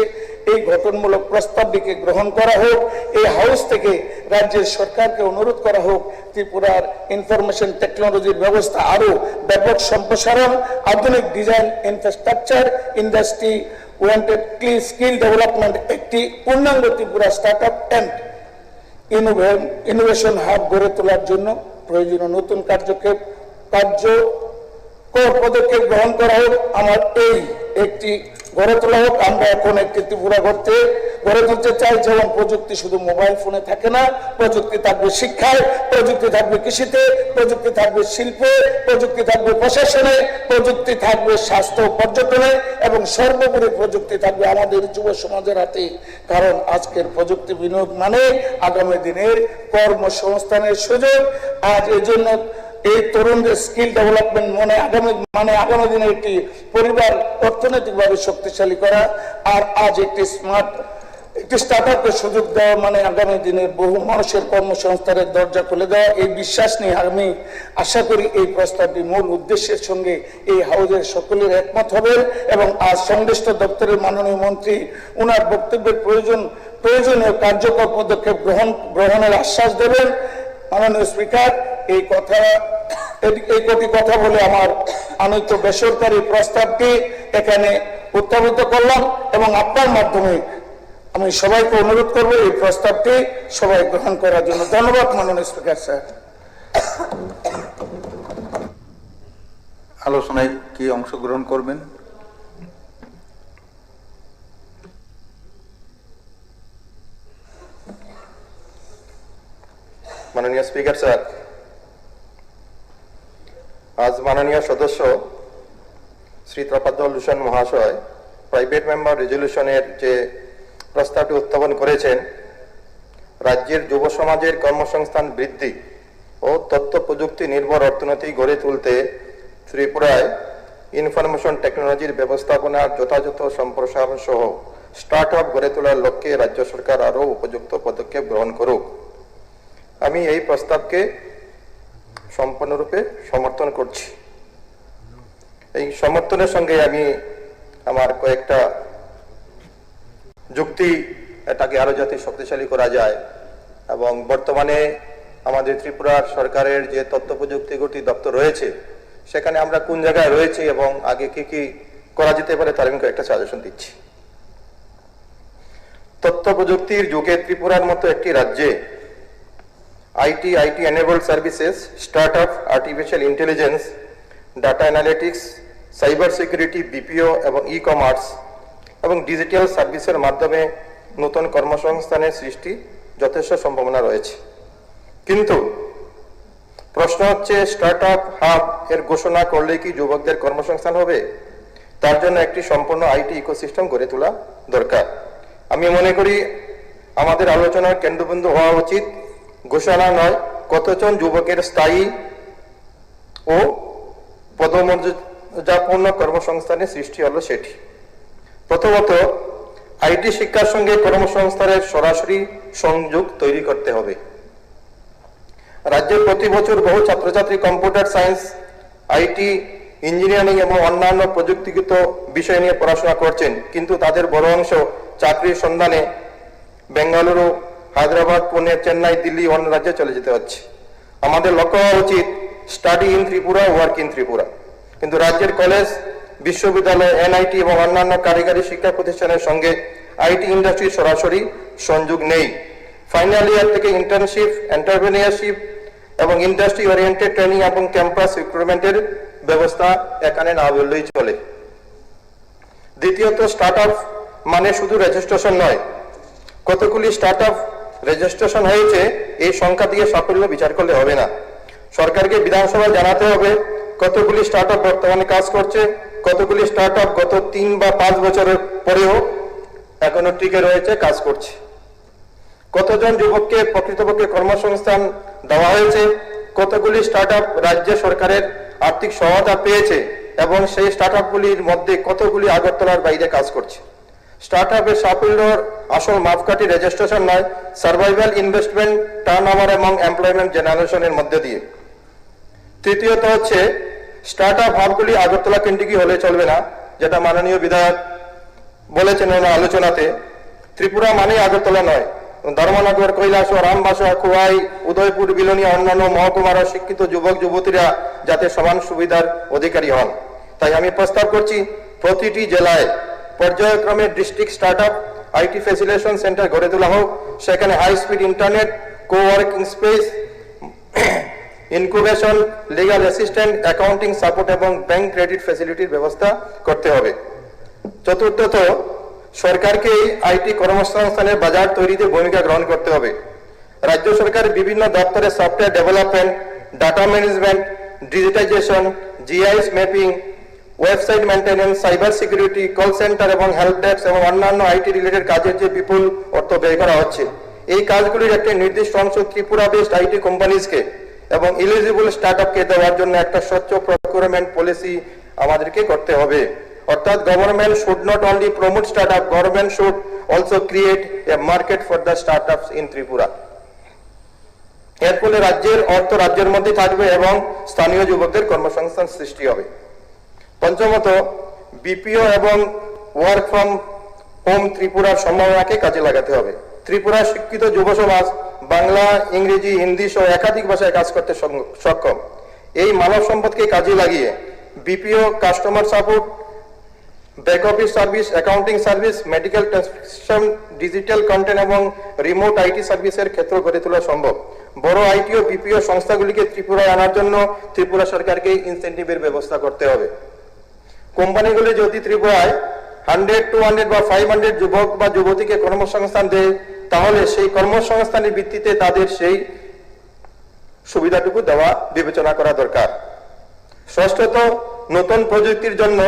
এই গঠনমূলক প্রস্তাবটিকে গ্রহণ করা হোক। এই হাউস থেকে রাজ্যের সরকারকে অনুরোধ করা হোক ত্রিপুরার ইনফরমেশন টেকনোলজির ব্যবস্থা আরো ব্যাপক সম্প্রসারণ, আধুনিক design, infrastructure, industry oriented skill development, একটি পূর্ণাঙ্গ Tripura startup and innovation hub গড়ে তোলার জন্য প্রয়োজনীয় নতুন কার্যকর পদক্ষেপ গ্রহণ করা হোক। আমার এই একটি গড়ে তোলা হোক। আমরা এখন একটি ত্রিপুরা গড়ে তুলতে চাই যেমন প্রযুক্তি শুধু মোবাইল ফোনে থাকে না, প্রযুক্তি থাকবে শিক্ষায়, প্রযুক্তি থাকবে কৃষিতে, প্রযুক্তি থাকবে শিল্পে, প্রযুক্তি থাকবে প্রশাসনে, প্রযুক্তি থাকবে স্বাস্থ্য পর্যটনে, এবং সর্বোপরি প্রযুক্তি থাকবে আমাদের যুব সমাজের হাতে। কারণ আজকের প্রযুক্তি বিনিয়োগ মানে আগামী দিনের কর্মসংস্থানের সুযোগ। আজ এই জন্য এই তরুণদের স্কিল ডেভেলপমেন্ট আগামী দিনে একটি পরিবার অর্থনৈতিকভাবে শক্তিশালী করা, আর আজ একটি স্টার্টআপকে সুযোগ দেওয়া মানে আগামী দিনের বহু মানুষের কর্মসংস্থানের দরজা খুলে দেওয়া। এই বিশ্বাস নিয়ে আমি আশা করি এই প্রস্তাবটি মূল উদ্দেশ্যের সঙ্গে এই হাউজের সকলের একমত হবেন এবং আজ সংশ্লিষ্ট দপ্তরের মাননীয় মন্ত্রী উনার বক্তব্যের প্রয়োজনীয় কার্যকর পদক্ষেপ গ্রহণের আশ্বাস দেবেন। মাননীয় স্পিকার, এই কটি কথা বলে আমার আনিত বেসরকারি প্রস্তাবটি এখানে উত্থাপিত করলাম এবং আপনার মাধ্যমে আমি সবাইকে অনুরোধ করব এই প্রস্তাবটি সবাই গ্রহণ করার জন্য। ধন্যবাদ মাননীয় স্পিকার স্যার। আলোচনায় কি অংশগ্রহণ করবেন? মাননীয় স্পিকার স্যার, আজ মাননীয় সদস্য শ্রী ত্রপাদ্দল লুসান মহাশয় প্রাইভেট মেম্বার রেজলিউশনের যে প্রস্তাবটি উত্থাপন করেছেন, রাজ্যের যুব সমাজের কর্মসংস্থান বৃদ্ধি ও তথ্য প্রযুক্তি নির্ভর অর্থনীতি গড়ে তুলতে ত্রিপুরায় ইনফরমেশন টেকনোলজির ব্যবস্থাপনার যথাযথ সম্প্রসারণ সহ স্টার্টআপ গড়ে তোলার লক্ষ্যে রাজ্য সরকার আরও উপযুক্ত পদক্ষেপ গ্রহণ করুক। আমি এই প্রস্তাবকে সম্পূর্ণরূপে সমর্থন করছি। এই সমর্থনের সঙ্গে আমি আমার কয়েকটা যুক্তি, এটাকে আরো যাতে শক্তিশালী করা যায় এবং বর্তমানে আমাদের ত্রিপুরার সরকারের যে তথ্য প্রযুক্তি দপ্তর রয়েছে সেখানে আমরা কোন জায়গায় রয়েছি এবং আগে কি করা যেতে পারে তার আমি কয়েকটা সাজেশন দিচ্ছি। তথ্য প্রযুক্তির যুগে ত্রিপুরার মতো একটি রাজ্যে IT enabled services, startup, artificial intelligence, data analytics, cyber security, BPO এবং ই কমার্স এবং ডিজিটাল সার্ভিসের মাধ্যমে নতুন কর্মসংস্থানের সৃষ্টি যথেষ্ট সম্ভাবনা রয়েছে। কিন্তু প্রশ্ন হচ্ছে, স্টার্টআপ হাব এর ঘোষণা করলে কি যুবকদের কর্মসংস্থান হবে? তার জন্য একটি সম্পূর্ণ আইটি ইকোসিস্টেম গড়ে তোলা দরকার। আমি মনে করি আমাদের আলোচনার কেন্দ্রবিন্দু হওয়া উচিত ঘোষণা নয়, কতজন যুবকের স্থায়ী ও পদমর্যাদাপূর্ণ কর্মসংস্থানের সৃষ্টি হলো সেটি। প্রথমত, আইটি শিক্ষার সঙ্গে কর্মসংস্থানের সরাসরি সংযোগ তৈরি করতে হবে। রাজ্যে প্রতি বছর বহু ছাত্রছাত্রী কম্পিউটার সায়েন্স, আইটি, ইঞ্জিনিয়ারিং এবং অন্যান্য প্রযুক্তিগত বিষয় নিয়ে পড়াশোনা করছেন, কিন্তু তাদের বড় অংশ চাকরির সন্ধানে বেঙ্গালুরু, হায়দ্রাবাদ, পুনে, চেন্নাই, দিল্লি, অন্য রাজ্যে চলে যেতে হচ্ছে। আমাদের লক্ষ্য হওয়া উচিত study in Tripura, work in Tripura. কিন্তু রাজ্যের কলেজ, বিশ্ববিদ্যালয়, এনআইটি এবং অন্যান্য কারিগরি শিক্ষা প্রতিষ্ঠানের সঙ্গে আইটি ইন্ডাস্ট্রির সরাসরি সংযোগ নেই। ফাইনাল ইয়ার থেকে ইন্টার্নশিপ, এন্টারপ্রেনিয়ারশিপ এবং ইন্ডাস্ট্রি ওরিয়েন্টেড ট্রেনিং এবং ক্যাম্পাস রিক্রুটমেন্টের ব্যবস্থা এখানে না বললেই চলে। দ্বিতীয়ত, স্টার্টআপ মানে শুধু রেজিস্ট্রেশন নয়, কতগুলি স্টার্টআপ রেজিস্ট্রেশন হয়েছে এই সংখ্যা দিয়ে সাফল্য বিচার করলে হবে না। সরকারকে বিধানসভায় জানাতে হবে কতগুলি স্টার্টআপ বর্তমানে কাজ করছে, কতগুলি স্টার্টআপ গত 3 বা 5 বছরের পরেও এখনো টিকে রয়েছে, কাজ করছে। কতজন যুবককে প্রকৃতপক্ষে কর্মসংস্থান দেওয়া হয়েছে, কতগুলি স্টার্টআপ রাজ্য সরকারের আর্থিক সহায়তা পেয়েছে এবং সেই স্টার্টআপগুলির মধ্যে কতগুলি আগরতলার বাইরে কাজ করছে। স্টার্টআপের সাফল্যর আসল মাপকাঠি রেজিস্ট্রেশন নয়, সার্ভাইভাল, ইনভেস্টমেন্ট, টার্নওভার এবং এমপ্লয়মেন্ট জেনারেশনের মধ্যে দিয়ে। তৃতীয়ত হচ্ছে, স্টার্টআপ হাবগুলি আগরতলা কেন্দ্রিকই হলে চলবে না, যেটা মাননীয় বিধায়ক বলেছেন ওনার আলোচনাতে। ত্রিপুরা মানেই আগরতলা নয়, ধর্মনগর, কৈলাসহর, রামবাসা, খোয়াই, উদয়পুর, বিলোনিয়া, অন্যান্য মহকুমার শিক্ষিত যুবক যুবতীরা যাতে সমান সুবিধার অধিকারী হন। তাই আমি প্রস্তাব করছি প্রতিটি জেলায় পর্যায়ক্রমে district startup IT facilitation centre গড়ে তোলা হোক। সেখানে high speed internet, coworking space, incubation, legal assistant, accounting support এবং ব্যাংক ক্রেডিট ফ্যাসিলিটির ব্যবস্থা করতে হবে। চতুর্থত, সরকারকে আইটি কর্মসংস্থানের বাজার তৈরিতে ভূমিকা গ্রহণ করতে হবে। রাজ্য সরকার বিভিন্ন দপ্তরে software development, data management, digitisation, GIS mapping, website maintenance, cyber security, call centre এবং হেল্প ডেস্ক এবং অন্যান্য আইটি রিলেটেড কাজের যে বিপুল অর্থ ব্যয় করা হচ্ছে, এই কাজগুলির একটি নির্দিষ্ট অংশ ত্রিপুরা বেসড আইটি কোম্পানিজকে এবং এলিজিবল স্টার্টআপকে দেওয়ার জন্য একটা স্বচ্ছ প্রকিউরমেন্ট পলিসি আমাদেরকে করতে হবে। অর্থাৎ government should not only promote startup, government should also create a market for the startups in Tripura. এর ফলে রাজ্যের অর্থ রাজ্যের মধ্যে থাকবে এবং স্থানীয় যুবকদের কর্মসংস্থান সৃষ্টি হবে। পঞ্চমত, বিপিও এবং ওয়ার্ক ফ্রম হোম ত্রিপুরার সম্ভাবনাকে কাজে লাগাতে হবে। ত্রিপুরার শিক্ষিত যুব সমাজ বাংলা, ইংরেজি, হিন্দি সহ একাধিক ভাষায় কাজ করতে সক্ষম। এই মানব সম্পদকে কাজে লাগিয়ে BPO, customer support, back office service, accounting service, medical transcription, digital content এবং রিমোট আইটি সার্ভিসের ক্ষেত্র গড়ে তোলা সম্ভব। বড় আইটি ও বিপিও সংস্থাগুলিকে ত্রিপুরায় আনার জন্য ত্রিপুরা সরকারকে ইনসেন্টিভের ব্যবস্থা করতে হবে। কোম্পানিগুলি যদি ত্রিপুরায় 100, 200 বা 500 যুবক বা যুবতীকে কর্মসংস্থান দেয়, তাহলে সেই কর্মসংস্থানের ভিত্তিতে তাদের সেই সুবিধাটুকু দেওয়া বিবেচনা করা দরকার। ষষ্ঠত, নতুন প্রযুক্তির জন্য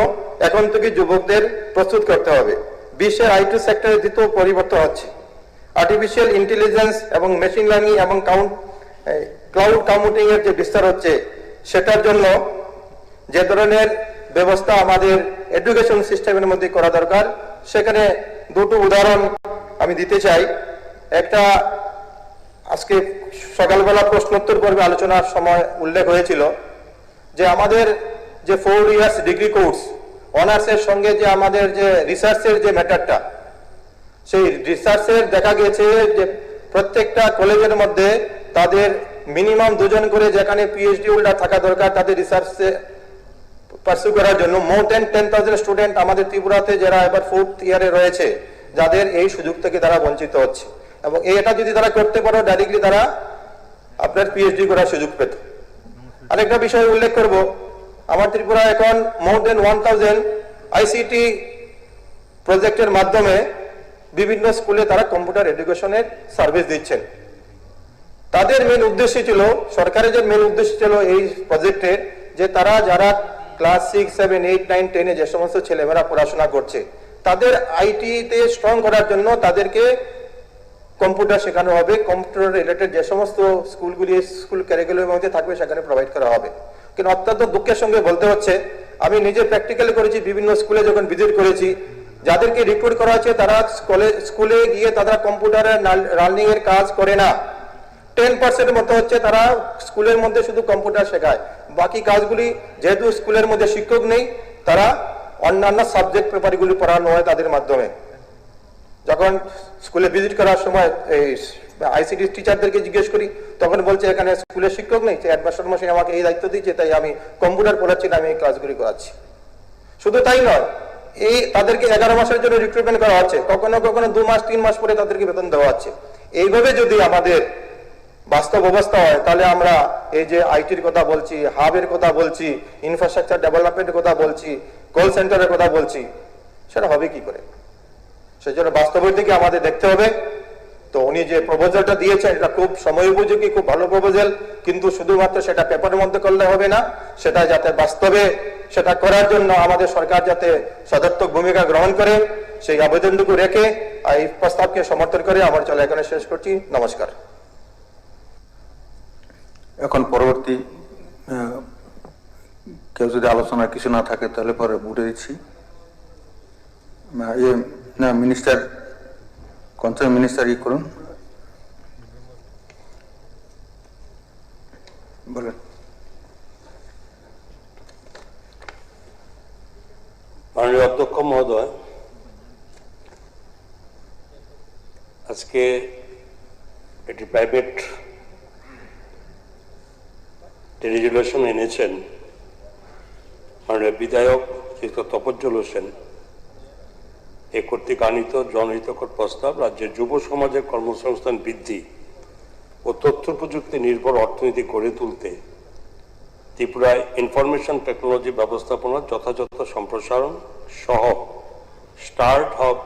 এখন থেকে যুবকদের প্রস্তুত করতে হবে। বিশ্বের আইটি সেক্টরে দ্রুত পরিবর্তন হচ্ছে। আর্টিফিশিয়াল ইন্টেলিজেন্স এবং মেশিন লার্নিং এবং ক্লাউড কম্পিউটিং এর যে বিস্তার হচ্ছে, সেটার জন্য যে ধরনের ব্যবস্থা আমাদের এডুকেশন সিস্টেমের মধ্যে করা দরকার, সেখানে দুটো উদাহরণ আমি দিতে চাই। একটা আজকে সকালবেলা প্রশ্নোত্তর পর্বে আলোচনার সময় উল্লেখ হয়েছিল যে আমাদের যে 4 ইয়ার্স ডিগ্রি কোর্স, অনার্সের সঙ্গে যে আমাদের যে রিসার্চের যে ম্যাটারটা, সেই রিসার্চের দেখা গেছে যে প্রত্যেকটা কলেজের মধ্যে তাদের মিনিমাম 2 জন করে, যেখানে পিএইচডি হোল্ডার থাকা দরকার, তাদের রিসার্চে পার্সু করার জন্য মোর দেন 10,000 স্টুডেন্ট আমাদের ত্রিপুরাতে যারা এবার 4th ইয়ারে রয়েছে, যাদের এই সুযোগ থেকে তারা বঞ্চিত হচ্ছে, এবং এটা যদি তারা করতে পারো ডাইরেক্টলি তারা আপনার পিএইচডি করার সুযোগ পেত। আরেকটা বিষয় উল্লেখ করব, আমার ত্রিপুরা এখন মোর দেন 1000 আইসিটি প্রজেক্টের মাধ্যমে বিভিন্ন স্কুলে তারা কম্পিউটার এডুকেশনের সার্ভিস দিচ্ছেন। তাদের মেন উদ্দেশ্য ছিল, সরকারের যে মেন উদ্দেশ্য ছিল এই প্রজেক্টের, যে তারা যারা ক্লাস 6, 7, 8, 9, 10 যে সমস্ত ছেলেমেয়েরা পড়াশোনা করছে তাদের আইটিতে স্ট্রং করার জন্য তাদেরকে কম্পিউটার শেখানো হবে। কম্পিউটার রিলেটেড যে সমস্ত স্কুলগুলি স্কুল ক্যারিকুলামের মধ্যে থাকবে সেখানে প্রোভাইড করা হবে। কিন্তু অত্যন্ত দুঃখের সঙ্গে বলতে হচ্ছে, আমি নিজে প্র্যাকটিক্যালি করেছি, বিভিন্ন স্কুলে যখন ভিজিট করেছি, যাদেরকে রিক্রুট করা হচ্ছে তারা স্কুলে গিয়ে তারা কম্পিউটারের রানিং এর কাজ করে না। 10% মতো হচ্ছে তারা স্কুলের মধ্যে শুধু কম্পিউটার শেখায়, বাকি কাজগুলি যেহেতু স্কুলের মধ্যে শিক্ষক নেই, তারা অন্যান্য সাবজেক্ট পেপারগুলি পড়ানো হয় তাদের মাধ্যমে। যখন স্কুলে ভিজিট করার সময় এই আইসিটি টিচারদেরকে জিজ্ঞেস করি, তখন বলছে এখানে স্কুলের শিক্ষক নেই, হেডমাস্টার মশাই আমাকে এই দায়িত্ব দিয়েছে, তাই আমি কম্পিউটার পড়াচ্ছি না, আমি এই ক্লাসগুলি করাচ্ছি। শুধু তাই নয়, এই তাদেরকে 11 মাসের জন্য রিক্রুটমেন্ট করা হচ্ছে, কখনো কখনো 2 মাস 3 মাস পরে তাদেরকে বেতন দেওয়া হচ্ছে। এইভাবে যদি আমাদের বাস্তব অবস্থা হয়, তাহলে আমরা এই যে আইটির কথা বলছি, হাবের কথা বলছি, ইনফ্রাস্ট্রাকচার ডেভেলপমেন্টের কথা বলছি, কল সেন্টারের কথা বলছি, সেটা হবে কি করে? সেই জন্য বাস্তবের দিকে আমাদের দেখতে হবে। তো উনি যে প্রপোজালটা দিয়েছেন এটা খুব সময় উপযোগী, খুব ভালো প্রপোজাল, কিন্তু শুধুমাত্র সেটা পেপারের মধ্যে করলে হবে না, সেটা যাতে বাস্তবে সেটা করার জন্য আমাদের সরকার যাতে সদর্থক ভূমিকা গ্রহণ করে, সেই আবেদনটুকু রেখে এই প্রস্তাবকে সমর্থন করে আমার চলে এখানে শেষ করছি। নমস্কার। এখন পরবর্তী কেউ যদি আলোচনার কিছু না থাকে তাহলে পরে বুঝে দিচ্ছি। মিনিস্টার কনসার্ন মিনিস্টার করুন, বলেন। মাননীয় অধ্যক্ষ মহোদয়, আজকে একটি প্রাইভেট রেজুলেশন এনেছেন মাননীয় বিধায়ক শ্রীযুক্ত তপজ্জল হোসেন। এ কর্তৃক আনিত জনহিতকর প্রস্তাব রাজ্যের যুব সমাজের কর্মসংস্থান বৃদ্ধি ও তথ্য প্রযুক্তি নির্ভর অর্থনীতি গড়ে তুলতে ত্রিপুরায় ইনফরমেশন টেকনোলজি ব্যবস্থাপনার যথাযথ সম্প্রসারণ সহ স্টার্ট হাব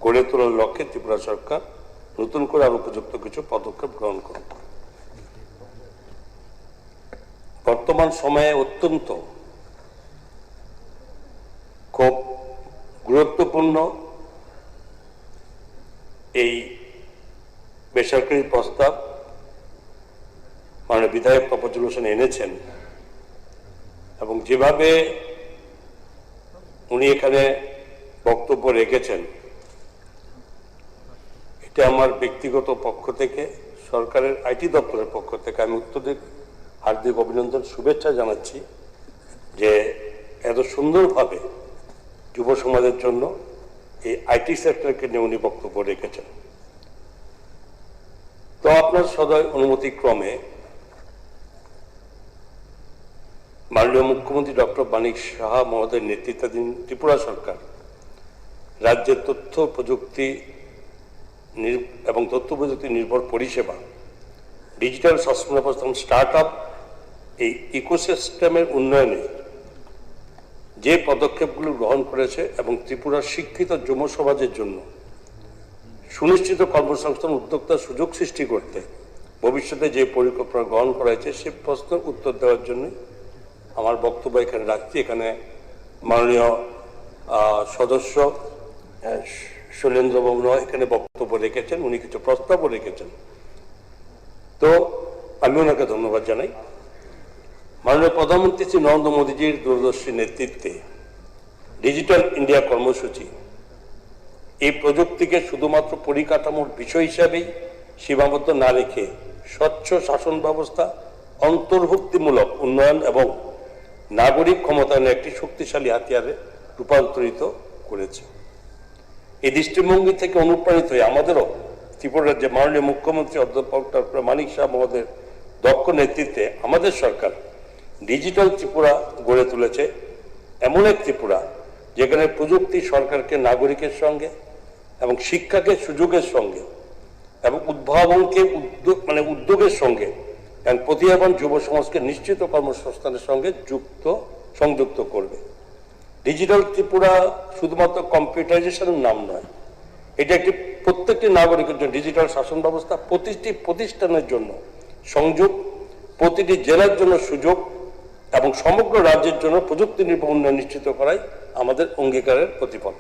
গড়ে তোলার লক্ষ্যে ত্রিপুরা সরকার নতুন করে আরো উপযুক্ত কিছু পদক্ষেপ গ্রহণ করবে। বর্তমান সময়ে অত্যন্ত খুব গুরুত্বপূর্ণ এই বেসরকারি প্রস্তাব মাননীয় বিধায়ক তপজ্জল হোসেন এনেছেন, এবং যেভাবে উনি এখানে বক্তব্য রেখেছেন, এটা আমার ব্যক্তিগত পক্ষ থেকে, সরকারের আইটি দপ্তরের পক্ষ থেকে আমি অত্যধিক হার্দিক অভিনন্দন, শুভেচ্ছা জানাচ্ছি যে এত সুন্দরভাবে যুব সমাজের জন্য এই আইটি সেক্টরকে নিয়ে উনি বক্তব্য রেখেছেন। তো আপনার সদয় অনুমতিক্রমে মাননীয় মুখ্যমন্ত্রী ডক্টর মানিক সাহা মহোদয়ের নেতৃত্বাধীন ত্রিপুরা সরকার রাজ্যের তথ্য প্রযুক্তি এবং তথ্য প্রযুক্তি নির্ভর পরিষেবা, ডিজিটাল সংস্থান, স্টার্ট আপ, এই ইকোসিস্টেমের উন্নয়নে যে পদক্ষেপগুলো গ্রহণ করেছে এবং ত্রিপুরার শিক্ষিত যুব সমাজের জন্য সুনিশ্চিত কর্মসংস্থান উদ্যোক্তার সুযোগ সৃষ্টি করতে ভবিষ্যতে যে পরিকল্পনা গ্রহণ করা হয়েছে সে প্রশ্নের উত্তর দেওয়ার জন্য আমার বক্তব্য এখানে রাখছি। এখানে মাননীয় সদস্য শৈলেন্দ্রবাবু এখানে বক্তব্য রেখেছেন, উনি কিছু প্রস্তাবও রেখেছেন, তো আমি ওনাকে ধন্যবাদ জানাই। মাননীয় প্রধানমন্ত্রী শ্রী নরেন্দ্র মোদীজির দূরদর্শী নেতৃত্বে ডিজিটাল ইন্ডিয়া কর্মসূচি এই প্রযুক্তিকে শুধুমাত্র পরিকাঠামোর বিষয় হিসাবেই সীমাবদ্ধ না রেখে স্বচ্ছ শাসন ব্যবস্থা, অন্তর্ভুক্তিমূলক উন্নয়ন এবং নাগরিক ক্ষমতায়নের একটি শক্তিশালী হাতিয়ারে রূপান্তরিত করেছে। এই দৃষ্টিভঙ্গি থেকে অনুপ্রাণিত হয়ে আমাদেরও ত্রিপুরা রাজ্যে মাননীয় মুখ্যমন্ত্রী অধ্যাপক ডক্টর মানিক সাহা মহোদয়ের দক্ষ নেতৃত্বে আমাদের সরকার ডিজিটাল ত্রিপুরা গড়ে তুলেছে এমন এক ত্রিপুরা যেখানে প্রযুক্তি সরকারকে নাগরিকের সঙ্গে এবং শিক্ষাকে সুযোগের সঙ্গে এবং উদ্ভাবনকে উদ্যোগের সঙ্গে এবং প্রতিভাবান যুব সমাজকে নিশ্চিত কর্মসংস্থানের সঙ্গে সংযুক্ত করবে। ডিজিটাল ত্রিপুরা শুধুমাত্র কম্পিউটারাইজেশনের নাম নয়, এটা একটি প্রত্যেকটি নাগরিকের জন্য ডিজিটাল শাসন ব্যবস্থা, প্রতিটি প্রতিষ্ঠানের জন্য সংযোগ, প্রতিটি জেলার জন্য সুযোগ এবং সমগ্র রাজ্যের জন্য প্রযুক্তি নির্ভর উন্নয়ন নিশ্চিত করাই আমাদের অঙ্গীকারের প্রতিফলন।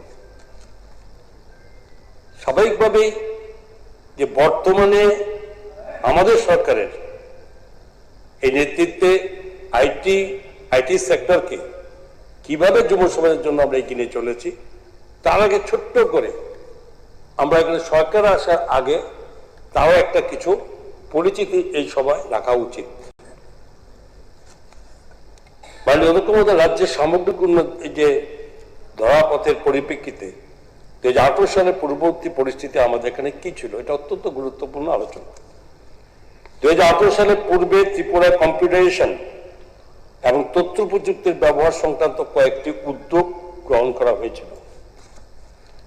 স্বাভাবিকভাবেই যে বর্তমানে আমাদের সরকারের এই নেতৃত্বে আইটি সেক্টরকে কিভাবে যুব সমাজের জন্য আমরা এগিয়ে নিয়ে চলেছি, তার আগে ছোট্ট করে আমরা এখানে সরকার আসার আগে তাও একটা কিছু পরিচিতি এই সভায় রাখা উচিত। মাননীয় অধ্যক্ষ মহোদয়, রাজ্যের সামগ্রিক উন্নতি যে ধরাপথের পরিপ্রেক্ষিতে 2018 সালের পূর্ববর্তী পরিস্থিতি আমাদের এখানে কি ছিল, এটা অত্যন্ত গুরুত্বপূর্ণ আলোচনা। 2018 সালের পূর্বে ত্রিপুরায় কম্পিউটারাইজেশন এবং তথ্য প্রযুক্তির ব্যবহার সংক্রান্ত কয়েকটি উদ্যোগ গ্রহণ করা হয়েছিল।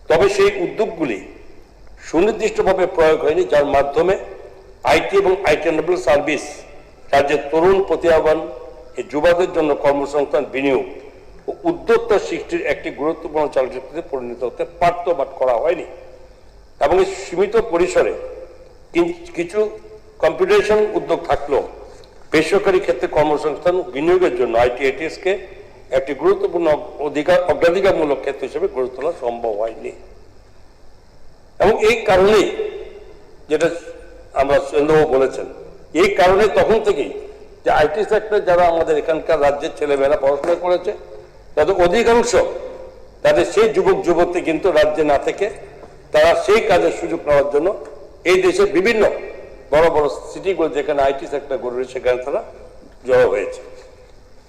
তবে সেই উদ্যোগগুলি সুনির্দিষ্টভাবে প্রয়োগ হয়নি, যার মাধ্যমে আইটি এবং আইটি এনেবল সার্ভিস রাজ্যের তরুণ প্রতিভাবান এই যুবকদের জন্য কর্মসংস্থান, বিনিয়োগ ও উদ্যোক্তা সৃষ্টির একটি গুরুত্বপূর্ণ চালচিত্রে পরিণত হতে পারত বা করা হয়নি। এবং এই সীমিত পরিসরে কিছু কম্পিউটারাইজেশন উদ্যোগ থাকলেও বেসরকারি ক্ষেত্রে কর্মসংস্থান বিনিয়োগের জন্য আইটিএটিএসকে একটি গুরুত্বপূর্ণ অগ্রাধিকারমূলক ক্ষেত্র হিসেবে গড়ে তোলা সম্ভব হয়নি। এবং এই কারণেই, যেটা আমরা সুরেন্দ্রবাবু বলেছেন, এই কারণে তখন থেকেই যে আইটি সেক্টর যারা আমাদের এখানকার রাজ্যের ছেলেমেয়েরা পড়াশোনা করেছে, তাদের অধিকাংশ তাদের সেই যুবক যুবতী কিন্তু রাজ্যে না থেকে তারা সেই কাজের সুযোগ নেওয়ার জন্য এই দেশের বিভিন্ন বড় বড় সিটিগুলো যেখানে আইটি সেক্টর গড়ে রয়েছে সেখানে তারা জড়ো হয়েছে।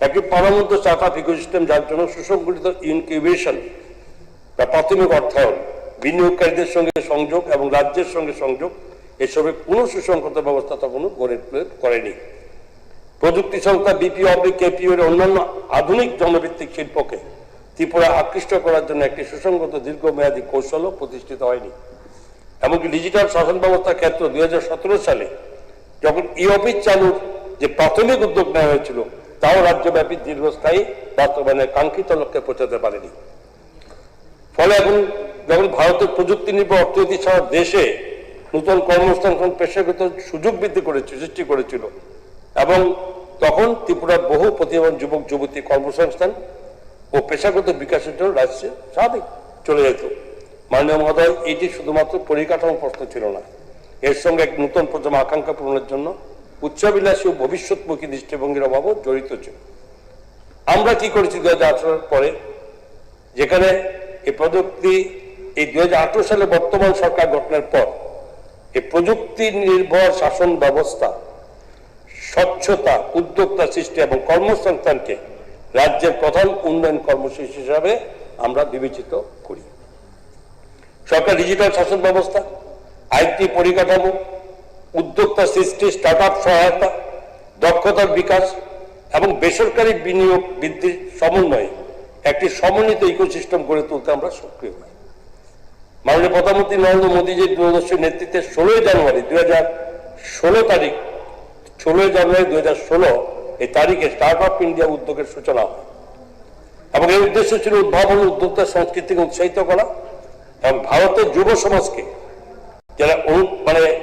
একটি প্রাণবন্ত স্টার্ট আপ ইকোসিস্টেম, যার জন্য সুসংগঠিত ইনকিউবেশন বা প্রাথমিক অর্থায়ন, বিনিয়োগকারীদের সঙ্গে সংযোগ এবং রাজ্যের সঙ্গে সংযোগ, এসবের কোনো সুসংহত ব্যবস্থা তখনও গড়ে করেনি। প্রযুক্তি সংস্থা বিপিও, কেপিও এর অন্যান্য আধুনিক জনভিত্তিক শিল্পকে ত্রিপুরা আকৃষ্ট করার জন্য একটি সুসংগত দীর্ঘমেয়াদী কৌশলও প্রতিষ্ঠিত হয়নি। এমনকি ডিজিটাল শাসন ব্যবস্থার ক্ষেত্রে 2017 সালে যখন অফিস চালুর যে প্রাথমিক উদ্যোগ নেওয়া হয়েছিল, তাও রাজ্যব্যাপী দীর্ঘস্থায়ী বাস্তবায়নের কাঙ্ক্ষিত লক্ষ্যে পৌঁছাতে পারেনি। ফলে এখন যখন ভারতের প্রযুক্তি নির্ভর অর্থনীতি ছাড়া দেশে নতুন কর্মসংস্থান, পেশাগত সুযোগ সৃষ্টি করেছিল, এবং তখন ত্রিপুরার বহু প্রতিভাবান যুবক যুবতী কর্মসংস্থান ও পেশাগত বিকাশের জন্য রাজ্যে স্বাভাবিক চলে যেত। মাননীয় মহোদয়, এটি শুধুমাত্র পরিকাঠামো প্রশ্ন ছিল না, এর সঙ্গে এক নতুন প্রজন্ম আকাঙ্ক্ষা পূরণের জন্য উচ্চাবিলাসী ও ভবিষ্যৎমুখী দৃষ্টিভঙ্গির অভাবও জড়িত ছিল। আমরা কি করেছি 2018 পরে, যেখানে এই প্রযুক্তি এই 2018 সালে বর্তমান সরকার গঠনের পর এই প্রযুক্তি নির্ভর শাসন ব্যবস্থা, স্বচ্ছতা, উদ্যোক্তা সৃষ্টি এবং কর্মসংস্থানকে রাজ্যের প্রধান উন্নয়ন কর্মসূচি হিসাবে আমরা বিবেচিত করি। সরকার ডিজিটাল শাসন ব্যবস্থা, আইটি পরিকাঠামো, উদ্যোক্তা সৃষ্টি, স্টার্ট আপ সহায়তা, দক্ষতার বিকাশ এবং বেসরকারি বিনিয়োগ বৃদ্ধির সমন্বয়ে একটি সমন্বিত ইকোসিস্টেম গড়ে তুলতে আমরা সক্রিয় হই। মাননীয় প্রধানমন্ত্রী নরেন্দ্র মোদীজির দূরদর্শী নেতৃত্বে 16 জানুয়ারি 2016 এই তারিখে স্টার্ট আপ ইন্ডিয়া উদ্যোগের সূচনা হয় এবং এর উদ্দেশ্য ছিল উদ্ভাবন, উদ্যোক্তা সংস্কৃতিকে উৎসাহিত করা এবং ভারতের যুব সমাজকে, যারা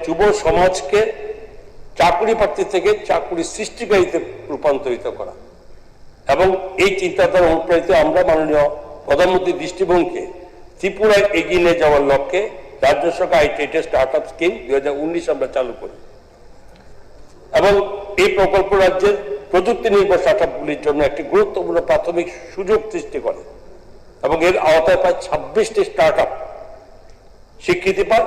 যুব সমাজকে চাকরি প্রার্থী থেকে চাকরি সৃষ্টিকারীতে রূপান্তরিত করা। এবং এই চিন্তাধারা অনুপ্রাণিত আমরা মাননীয় প্রধানমন্ত্রীর দৃষ্টিভঙ্গিকে ত্রিপুরায় এগিয়ে নিয়ে যাওয়ার লক্ষ্যে রাজ্য সরকার আইটি স্টার্ট আপ স্কিম 2019 আমরা চালু করি এবং এই প্রকল্প রাজ্যের প্রযুক্তি নির্ভর স্টার্ট আপগুলির জন্য একটি গুরুত্বপূর্ণ প্রাথমিক সুযোগ সৃষ্টি করে এবং এর আওতায় প্রায় 26টি স্টার্ট আপ স্বীকৃতি পায়,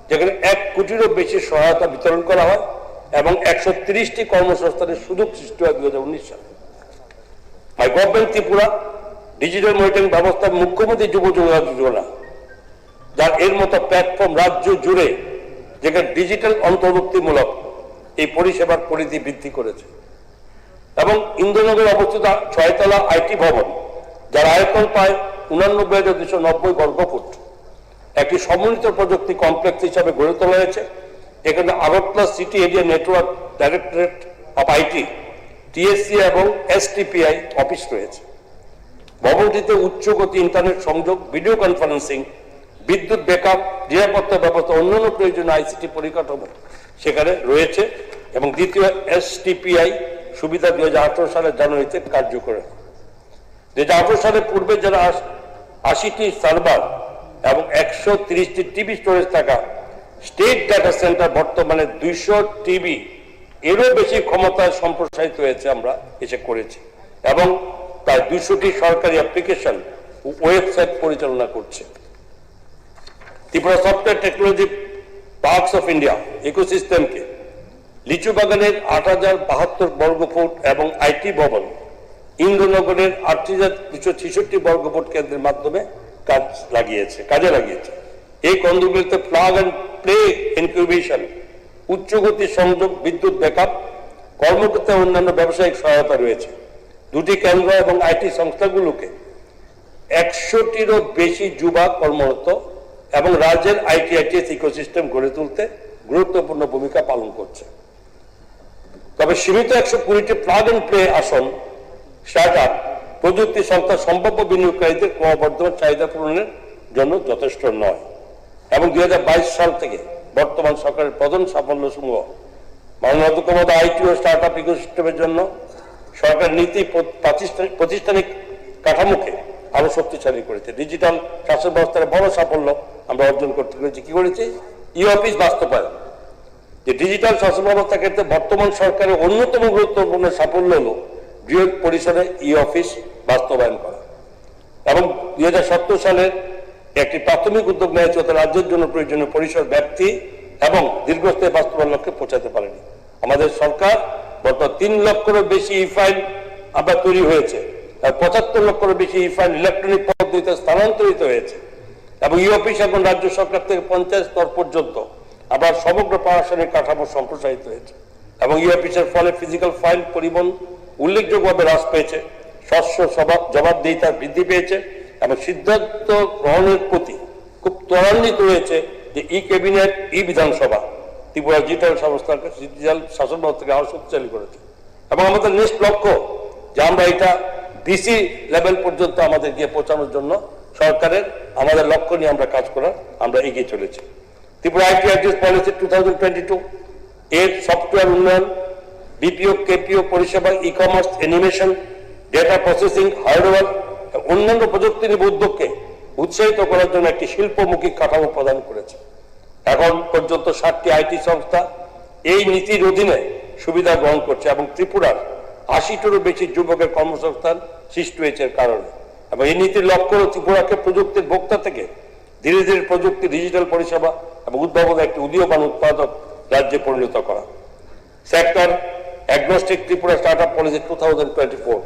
যেখানে 1 কোটিরও বেশি সহায়তা বিতরণ করা হয় এবং 130টি কর্মসংস্থানের সুযোগ সৃষ্টি হয় 2019 সালে। মাই গভর্নমেন্ট ত্রিপুরা ডিজিটাল মনিটরিং ব্যবস্থা মুখ্যমন্ত্রী যুব যোজনা, যার এর মতো প্ল্যাটফর্ম রাজ্য জুড়ে, যেখানে ডিজিটাল অন্তর্ভুক্তিমূলক এই পরিষেবার পরিধি বৃদ্ধি করেছে এবং ইন্দ্রনগরে অবস্থিত 6 তলা আইটি ভবন যার আয়তন প্রায় 89,290 বর্গফুট একটি সমন্বিত প্রযুক্তি কমপ্লেক্স হিসাবে গড়ে তোলা হয়েছে। এখানে Agartala city area network directorate of IT, TSC এবং এসটিপিআই অফিস রয়েছে। ভবনটিতে উচ্চগতি ইন্টারনেট সংযোগ, ভিডিও কনফারেন্সিং, বিদ্যুৎ ব্যাকআপ, নিরাপত্তা ব্যবস্থা, অন্যান্য প্রয়োজনীয় আইসিটি পরিকাঠামো সেখানে রয়েছে এবং দ্বিতীয় এসটিপিআই সুবিধা 2018 সালের জানুয়ারিতে কার্যকর। 2018 সালের পূর্বে যারা 80টি সার্ভার এবং 130টি টিভি স্টোরেজ থাকা স্টেট ডাটা সেন্টার বর্তমানে 200 টিভি এরও বেশি ক্ষমতায় সম্প্রসারিত হয়েছে, আমরা এসে করেছি এবং প্রায় 200টি সরকারি অ্যাপ্লিকেশন ও ওয়েবসাইট পরিচালনা করছে। Tripura software technology parks of India ইকোসিস্টেমকে লিচু বাগানের 8,072 বর্গফুট এবং আইটি ভবন ইন্দ্রনগরের 8,266 বর্গফুট কেন্দ্রের মাধ্যমে কাজে লাগিয়েছে। এই কেন্দ্রগুলিতে প্লাগ অ্যান্ড প্লে ইনকিউবেশন, উচ্চগতি সংযোগ, বিদ্যুৎ ব্যাকআপ, কর্মকর্তা অন্যান্য ব্যবসায়িক সহায়তা রয়েছে। দুটি কেন্দ্র এবং আইটি সংস্থাগুলোকে 100টিরও বেশি যুবা কর্মরত এবং রাজ্যের আইটিআইটিএস ইকোসিস্টেম গড়ে তুলতে গুরুত্বপূর্ণ ভূমিকা পালন করছে। তবে সীমিত 120টি প্লাগ অ্যান্ড প্লে আসন স্টার্টআপ প্রযুক্তি সংস্থা সম্ভাব্য বিনিয়োগকারীদের ক্রমবর্ধমান চাহিদা পূরণের জন্য যথেষ্ট নয় এবং 2022 সাল থেকে বর্তমান সরকারের প্রধান সাফল্য সমূহ মাননীয় আইটি ও স্টার্টআপ ইকোসিস্টেমের জন্য সরকার নীতি প্রাতিষ্ঠানিক কাঠামোকে আরো শক্তিশালী করেছে। ডিজিটাল শাসন ব্যবস্থার বড় সাফল্য আমরা অর্জন করতে পেরেছি। কি করেছি? ই অফিস বাস্তবায়ন। যে ডিজিটাল শাসন ব্যবস্থা ক্ষেত্রে বর্তমান সরকারের অন্যতম গুরুত্বপূর্ণ সাফল্য হল বৃহৎ পরিসরে ই অফিস বাস্তবায়ন করা এবং 2017 সালের একটি প্রাথমিক উদ্যোগ নেওয়া হয়েছে রাজ্যের জন্য প্রয়োজনীয় পরিসর ব্যাপ্তি এবং দীর্ঘস্থায়ী বাস্তবায়ন লক্ষ্যে পৌঁছাতে পারেনি। আমাদের সরকার বর্তমান 3 লক্ষেরও বেশি ই ফাইল আবার তৈরি হয়েছে, 75 লক্ষেরও বেশি ই ফাইল ইলেকট্রনিক পদ্ধতিতে স্থানান্তরিত হয়েছে এবং ই অফিস এখন রাজ্য সরকার থেকে পঞ্চায়েত স্তর পর্যন্ত আবার সমগ্র প্রশাসনিক কাঠামো সম্প্রসারিত হয়েছে এবং ই অফিসের ফলে ফিজিক্যাল ফাইল পরিবহন উল্লেখযোগ্যভাবে হ্রাস পেয়েছে, জবাবদিহিতা বৃদ্ধি পেয়েছে এবং সিদ্ধান্ত গ্রহণের প্রতি খুব ত্বরান্বিত হয়েছে যে ই ক্যাবিনেট, ই বিধানসভা ত্রিপুরা ডিজিটাল সংস্থাকে ডিজিটাল শাসন ব্যবস্থাকে আরো শক্তিশালী করেছে এবং আমাদের নেক্সট লক্ষ্য যে আমরা এটা ডিসি লেভেল পর্যন্ত আমাদের গিয়ে পৌঁছানোর জন্য সরকারের আমাদের লক্ষ্য নিয়ে আমরা কাজ করার আমরা এগিয়ে চলেছি। ত্রিপুরা আইটিআইটিএস পলিসি 2022 এর সফটওয়্যার উন্নয়ন, বিপিও কেপিও পরিষেবা, e commerce, animation, data processing, hardware অন্যান্য প্রযুক্তি নির্ভর উদ্যোগকে উৎসাহিত করার জন্য একটি শিল্পমুখী কাঠামো প্রদান করেছে। এখন পর্যন্ত 7টি আইটি সংস্থা এই নীতির অধীনে সুবিধা গ্রহণ করছে এবং ত্রিপুরার 80টিরও বেশি যুবকের কর্মসংস্থান সৃষ্টি হয়েছে এর কারণে এবং এই নীতির লক্ষ্য হল ত্রিপুরাকে প্রযুক্তির ভোক্তা থেকে ধীরে ধীরে প্রযুক্তি, ডিজিটাল পরিষেবা এবং উদ্ভাবনের একটি উদীয়মান উৎপাদক রাজ্যে পরিণত করা। Sector agnostic Tripura startup policy 2024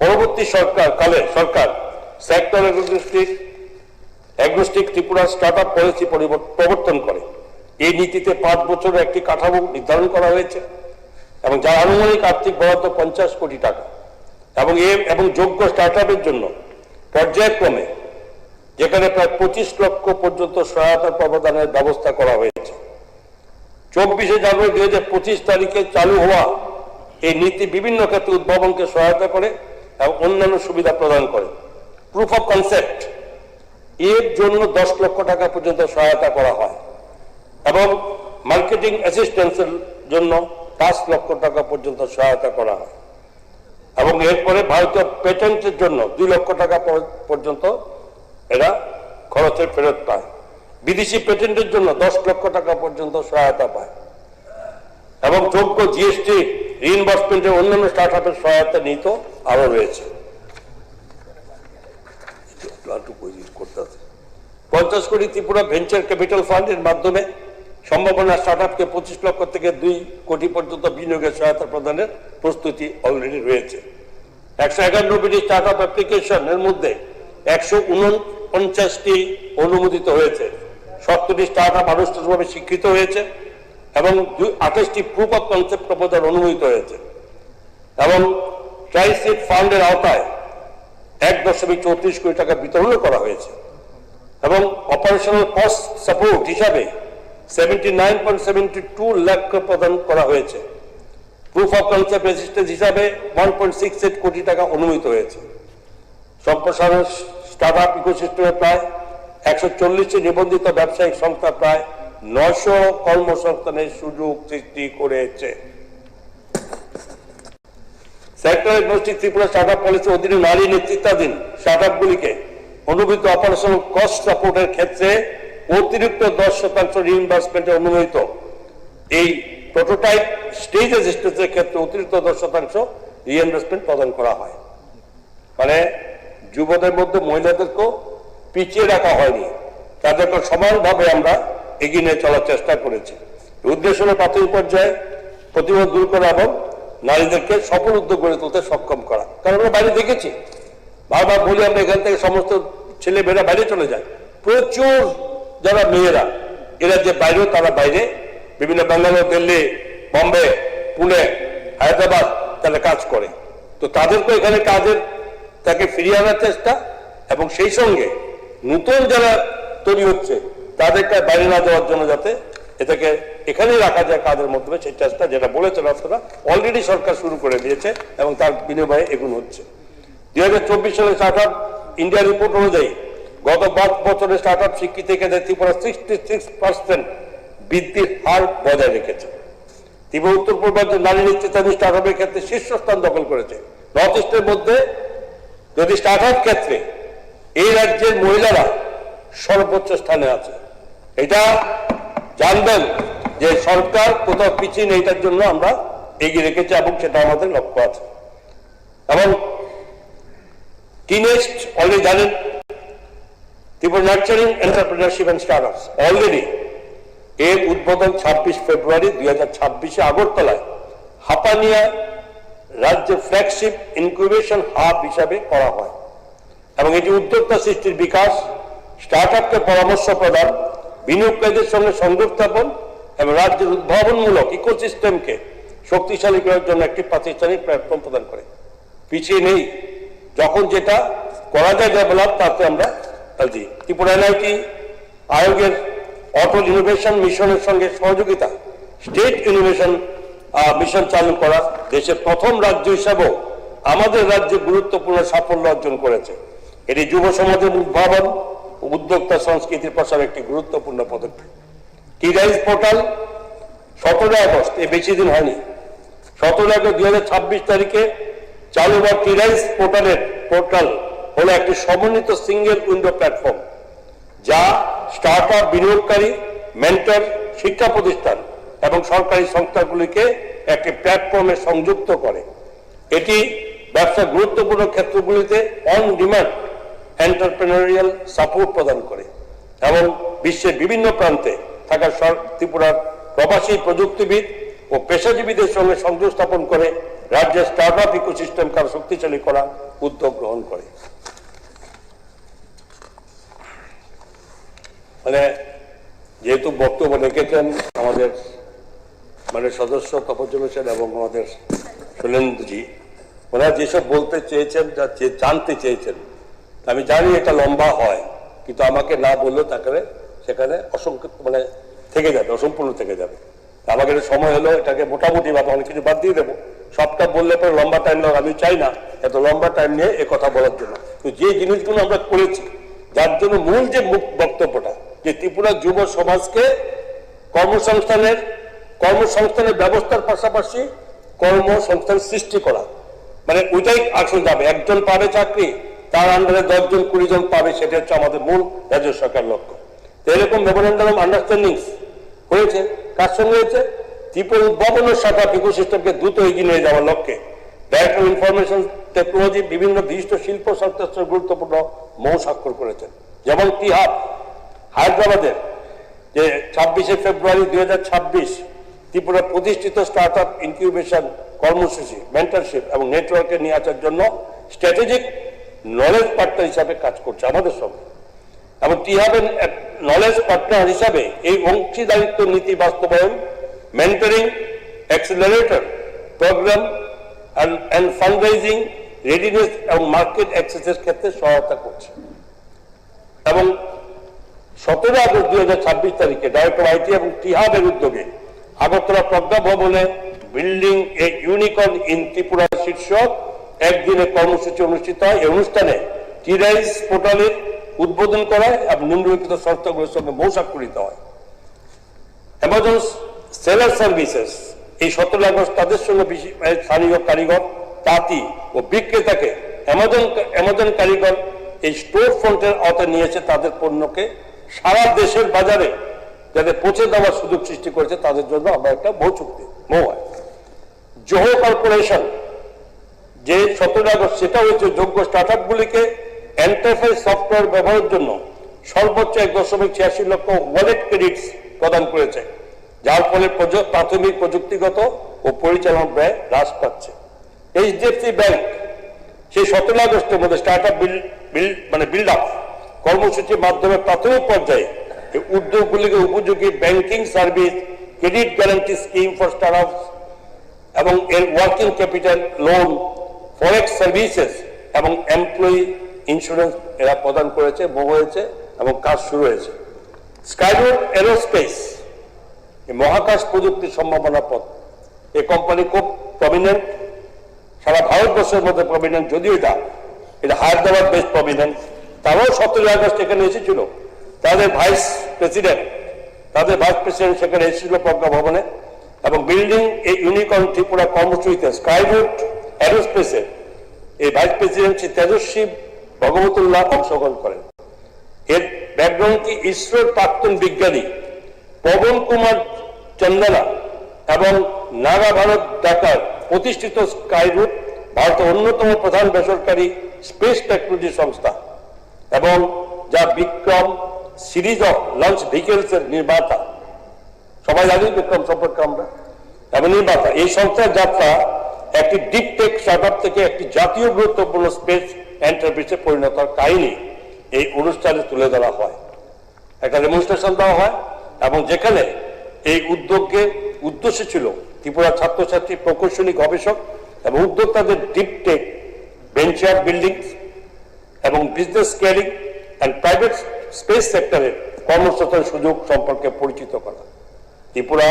পরবর্তী সরকার sector agnostic Tripura startup policy প্রবর্তন করে। এই নীতিতে 5 বছরের একটি কাঠামো নির্ধারণ করা হয়েছে এবং যার আনুমানিক আর্থিক বরাদ্দ 50 কোটি টাকা এবং যোগ্য স্টার্টআপের জন্য পর্যায়ক্রমে যেখানে প্রায় 25 লক্ষ পর্যন্ত সহায়তা প্রদানের ব্যবস্থা করা হয়েছে। 24 জানুয়ারি 2025 তারিখে চালু হওয়া এই নীতি বিভিন্ন ক্ষেত্রে উদ্ভাবনকে সহায়তা করে এবং অন্যান্য সুবিধা প্রদান করে। প্রুফ অফ কনসেপ্ট এর জন্য 10 লক্ষ টাকা পর্যন্ত সহায়তা করা হয় এবং মার্কেটিং অ্যাসিস্ট্যান্সের জন্য 5 লক্ষ টাকা পর্যন্ত সহায়তা করা হয় এবং এরপরে ভারতীয় পেটেন্টের জন্য 2 লক্ষ টাকা পর্যন্ত এরা খরচের ফেরত পায়। বিদেশি পেটেন্টের জন্য 10 লক্ষ টাকা পর্যন্ত সহায়তা পায় এবং যোগ্য জিএসটি রিইনভার্সমেন্টের অন্যান্য স্টার্টআপের সহায়তা নিহিত আরো রয়েছে। 50 কোটি ত্রিপুরা ভেঞ্চার ক্যাপিটাল ফান্ডের মাধ্যমে সম্ভাবনা স্টার্টআপকে 25 লক্ষ থেকে 2 কোটি পর্যন্ত বিনিয়োগের সহায়তা প্রদানের প্রস্তুতি অলরেডি রয়েছে। 191টি স্টার্টআপ অ্যাপ্লিকেশনের মধ্যে 149টি অনুমোদিত হয়েছে, 70টি স্টার্টআপ আনুষ্ঠানিকভাবে স্বীকৃত হয়েছে এবং 28টি প্রুফ অফ কনসেপ্ট প্রপোজাল অনুমোদিত হয়েছে এবং ট্রাইসিট ফান্ডের আওতায় 1.34 কোটি টাকা বিতরণ করা হয়েছে এবং অপারেশনাল কস্ট সাপোর্ট হিসাবে 79.72 লাখ প্রদান করা হয়েছে। প্রুফ অফ কনসেপ্ট রেজিস্ট্রেশন হিসাবে 1.68 কোটি টাকা অনুমোদিত হয়েছে। সম্প্রসারণ স্টার্ট আপ ইকোসিস্টেমে প্রায় 140টি নিবন্ধিত ব্যবসায়িক সংস্থা প্রায় 900 কর্মসংস্থানের সুযোগ সৃষ্টি করেছে। সেক্টর এগনোস্টিক ত্রিপুরা স্টার্ট আপ পলিসির অধীনে নারী নেতৃত্বাধীন স্টার্ট আপগুলিকে অনুমোদিত অপারেশনাল কস্ট সাপোর্টের ক্ষেত্রে অতিরিক্ত 10% রিইম্বার্সমেন্টে অনুমোদিত। এই প্রোটোটাইপ স্টেজ রেজিস্ট্রেশনের ক্ষেত্রে অতিরিক্ত 10% রিইম্বার্সমেন্ট প্রদান করা হয়। মানে যুবদের মধ্যে মহিলাদেরকেও পিছিয়ে রাখা হয়নি, তাদেরকে সমানভাবে আমরা এগিয়ে নিয়ে চলার চেষ্টা করেছি। উদ্দেশ্য হল প্রাথমিক পর্যায়ে প্রতিরোধ দূর করা এবং নারীদেরকে সফল উদ্যোগ গড়ে তুলতে সক্ষম করা। কারণ আমরা বাইরে দেখেছি, বারবার বলি আমরা এখান থেকে সমস্ত ছেলে মেয়েরা বাইরে চলে যায়, প্রচুর যারা মেয়েরা এরা যে বাইরেও তারা বাইরে বিভিন্ন বেঙ্গালোর, দিল্লি, বম্বে, পুনে, হায়দ্রাবাদ তারা কাজ করে। তো তাদেরকে এখানে কাজের তাকে ফিরিয়ে আনার চেষ্টা এবং সেই সঙ্গে নতুন যারা তৈরি হচ্ছে তাদেরকে বাইরে না যাওয়ার জন্য যাতে এটাকে এখানেই রাখা যায় কাজের মাধ্যমে, সেই চেষ্টা যেটা বলেছেন আপনারা অলরেডি সরকার শুরু করে দিয়েছে এবং তার বিনিময়ে এগুলো হচ্ছে। 2024 সালে স্টার্ট আপ ইন্ডিয়া রিপোর্ট অনুযায়ী গত 5 বছরে স্টার্ট আপ স্বীকৃতি ক্ষেত্রে ত্রিপুরা 66% বৃদ্ধির হার বজায় রেখেছে। ত্রিপুরা উত্তর পূর্বাঞ্চল নারী নেতৃত্বাধীন স্টার্ট আপের ক্ষেত্রে শীর্ষস্থান দখল করেছে। নর্থ ইস্টের মধ্যে যদি স্টার্ট আপ ক্ষেত্রে এই রাজ্যের মহিলারা সর্বোচ্চ স্থানে আছে। এটা জানবেন যে সরকার কোথাও পিছিয়ে নেই, এটার জন্য আমরা এগিয়ে রেখেছি এবং সেটা আমাদের লক্ষ্য আছে। এবং টিনেজ অলরেডি জানেন Tripura nurturing entrepreneurship and startups already এর উদ্বোধন 26 ফেব্রুয়ারি 2026 আগরতলায় হাপানিয়া রাজ্যের ফ্ল্যাগশিপ ইনকিউবেশন হাব হিসাবে করা হয় এবং এটি উদ্যোক্তা সৃষ্টির বিকাশ, স্টার্ট আপকে পরামর্শ প্রদান, বিনিয়োগকারীদের সঙ্গে সংযোগ স্থাপন এবং রাজ্যের উদ্ভাবনমূলক ইকোসিস্টেমকে শক্তিশালী করার জন্য একটি প্রাতিষ্ঠানিক প্ল্যাটফর্ম প্রদান করে। পিছিয়ে নেই, যখন যেটা করা যায় ডেভেলপ তাতে আমরা দিই। ত্রিপুরা এনআইটি আয়োগের অটল ইনোভেশন মিশনের সঙ্গে সহযোগিতা স্টেট ইনোভেশন মিশন চালু করা দেশের প্রথম রাজ্য হিসাবেও আমাদের রাজ্যে গুরুত্বপূর্ণ সাফল্য অর্জন করেছে। এটি যুব সমাজের উদ্ভাবন ও উদ্যোক্তা সংস্কৃতির প্রসার একটি গুরুত্বপূর্ণ পদক্ষেপ। টি-রাইজ পোর্টাল 17 আগস্ট, এ বেশি দিন হয়নি, 17 আগস্ট 2026 তারিখে চালু হওয়া টি-রাইজ পোর্টাল হলো একটি সমন্বিত সিঙ্গেল উইন্ডো প্ল্যাটফর্ম যা স্টার্ট আপ, বিনিয়োগকারী, মেন্টর, শিক্ষা প্রতিষ্ঠান এবং সরকারি সংস্থাগুলিকে একটি প্ল্যাটফর্মে সংযুক্ত করে। এটি ব্যবসার গুরুত্বপূর্ণ ক্ষেত্রগুলিতে অন ডিমান্ড এন্টারপ্রেনারিয়াল সাপোর্ট প্রদান করে এবং বিশ্বের বিভিন্ন প্রান্তে থাকা ত্রিপুরার প্রবাসী প্রযুক্তিবিদ ও পেশাজীবীদের সঙ্গে সংযোগ স্থাপন করে রাজ্যের স্টার্ট আপ ইকোসিস্টেমকে আরো শক্তিশালী করা উদ্যোগ গ্রহণ করে। মানে যেহেতু বক্তব্য রেখেছেন আমাদের সদস্য তপজ্জল হোসেন এবং আমাদের শৈলেন্দ্রজি, ওনারা যেসব বলতে চেয়েছেন, যা জানতে চেয়েছেন, আমি জানি এটা লম্বা হয়, কিন্তু আমাকে না বললেও তাকে সেখানে অসংখ্য থেকে যাবে, অসম্পূর্ণ থেকে যাবে। আমাকে সময় হলো এটাকে মোটামুটি ভাবে অনেক কিছু বাদ দিয়ে দেবো, সবটা বললে পরে লম্বা টাইম লাগে, আমি চাই না এত লম্বা টাইম নিয়ে এ কথা বলার জন্য। তো যে জিনিসগুলো আমরা করেছি, যার জন্য মূল যে বক্তব্যটা যে ত্রিপুরা যুব সমাজকে কর্মসংস্থানের ব্যবস্থার পাশাপাশি কর্মসংস্থান সৃষ্টি করা, ওইটাই আসল যাবে। একজন পাবে চাকরি, তার আন্ডারে 10 জন 20 জন পাবে, সেটা হচ্ছে আমাদের মূল রাজ্য সরকার লক্ষ্য। এরকম মেমোরেন্ডাম অফ আন্ডারস্ট্যান্ডিং হয়েছে, কার সঙ্গে হয়েছে? ত্রিপুরা উদ্ভাবন স্টার্ট আপ ইকোসিস্টেমকে দ্রুত এগিয়ে নিয়ে যাওয়ার লক্ষ্যে ডাইরেক্টর অফ ইনফরমেশন টেকনোলজি বিভিন্ন বিশিষ্ট শিল্প সংস্থার গুরুত্বপূর্ণ মৌ স্বাক্ষর করেছেন। যেমন টি-হাব হায়দ্রাবাদের যে 26 ফেব্রুয়ারি 2026 ত্রিপুরা প্রতিষ্ঠিত স্টার্ট আপ ইনকিউবেশন কর্মসূচি, মেন্টরশিপ এবং নেটওয়ার্কে নিয়ে আসার জন্য স্ট্র্যাটেজিক নলেজ পার্টনার হিসাবে কাজ করছে আমাদের সঙ্গে। এবং টি-হাবের নলেজ পার্টনার হিসাবে এই অংশীদারিত্ব নীতি বাস্তবায়ন, mentoring, accelerator programme and fundraising readiness এবং মার্কেট অ্যাক্সেসের ক্ষেত্রে সহায়তা করছে। এবং 17 আগস্ট 2026 তারিখে ডাইরেক্টর আইটি এবং টিহাবের উদ্যোগে আগরতলা প্রজ্ঞা ভবনে building A unicorn in Tripura শীর্ষক একদিনের কর্মসূচি অনুষ্ঠিত হয়। এই অনুষ্ঠানে টিরাইস পোর্টালের উদ্বোধন করা হয় এবং নিম্নলিখিত সংস্থাগুলোর সঙ্গে মৌসাক্ষরিত হয়। অ্যামাজন সেলার সার্ভিসেস এই 17 আগস্ট তাদের সঙ্গে স্থানীয় কারিগর, তাঁতি ও বিক্রেতাকে অ্যামাজন কারিগর এই স্টোর ফ্রন্টের আওতায় নিয়েছে। তাদের পণ্যকে সারা দেশের বাজারে যাতে পৌঁছে দেওয়ার সুযোগ সৃষ্টি করেছে তাদের জন্য আমরা একটা মৌয়া জোহো কর্পোরেশন যে 17 আগস্ট সেটা হচ্ছে যোগ্য স্টার্ট আপগুলিকে এন্টারপ্রাইজ সফটওয়্যার ব্যবহারের জন্য সর্বোচ্চ 1.86 লক্ষ ওয়ালেট ক্রেডিটস প্রদান করেছে, যার ফলে প্রাথমিক প্রযুক্তিগত ও পরিচালনা ব্যয় হ্রাস পাচ্ছে। এইচডিএফসি ব্যাংক সেই 17 আগস্টের মধ্যে স্টার্ট আপ বিল্ড আপ কর্মসূচির মাধ্যমে প্রাথমিক পর্যায়ে এই উদ্যোগগুলিকে উপযোগী banking service, credit guarantee scheme for start up এবং এর ওয়ার্কিং ক্যাপিটাল লোন, ফরেক্স সার্ভিসেস এবং এমপ্লয়ি ইন্স্যুরেন্স এরা প্রদান করেছে, হয়েছে এবং কাজ শুরু হয়েছে। স্কাইরুট এরোস্পেস মহাকাশ প্রযুক্তির সম্ভাবনা পথ, এই কোম্পানি খুব প্রমিনেন্ট, সারা ভারতবর্ষের মধ্যে প্রমিনেন্ট, যদিও এটা হায়দ্রাবাদ বেস্ট প্রমিনেন্ট। তারাও 17 আগস্ট এখানে এসেছিল, তাদের ভাইস প্রেসিডেন্ট সেখানে এসেছিল প্রজ্ঞা ভবনে এবং বিল্ডিং এই ইউনিকর্ন ত্রিপুরা কর্মসূচিতে স্কাইরুট এরোস্পেসের এই ভাইস প্রেসিডেন্ট শ্রী তেজস্বী ভগবতুল্লাহ অংশগ্রহণ করেন। এর ব্যাকগ্রাউন্ড কি ইসরোর প্রাক্তন বিজ্ঞানী পবন কুমার চন্দনা এবং নাগা ভারত ঢাকার প্রতিষ্ঠিত স্কাইরুট ভারতের অন্যতম প্রধান বেসরকারি স্পেস টেকনোলজি সংস্থা এবং যা Vikram series of launch vehicles এর নির্মাতা। সবাই জানি বিক্রম সম্পর্কে আমরা, এবং নির্মাতা। এই সংস্থার যাত্রা একটি ডিপ টেক স্টার্টআপ থেকে একটি জাতীয় গুরুত্বপূর্ণ স্পেস এন্টারপ্রাইজে পরিণত কাহিনী এই অনুষ্ঠানে তুলে ধরা হয়, একটা ডেমনস্ট্রেশন দেওয়া হয় এবং যেখানে এই উদ্দেশ্য ছিল ত্রিপুরা ছাত্রছাত্রী, প্রকৌশলী, গবেষক এবং উদ্যোক্তাদের ডিপ টেক ভেঞ্চার বিল্ডিং এবং business scaling and private space সেক্টরের কর্মসংস্থানের সুযোগ সম্পর্কে পরিচিত করা। ত্রিপুরা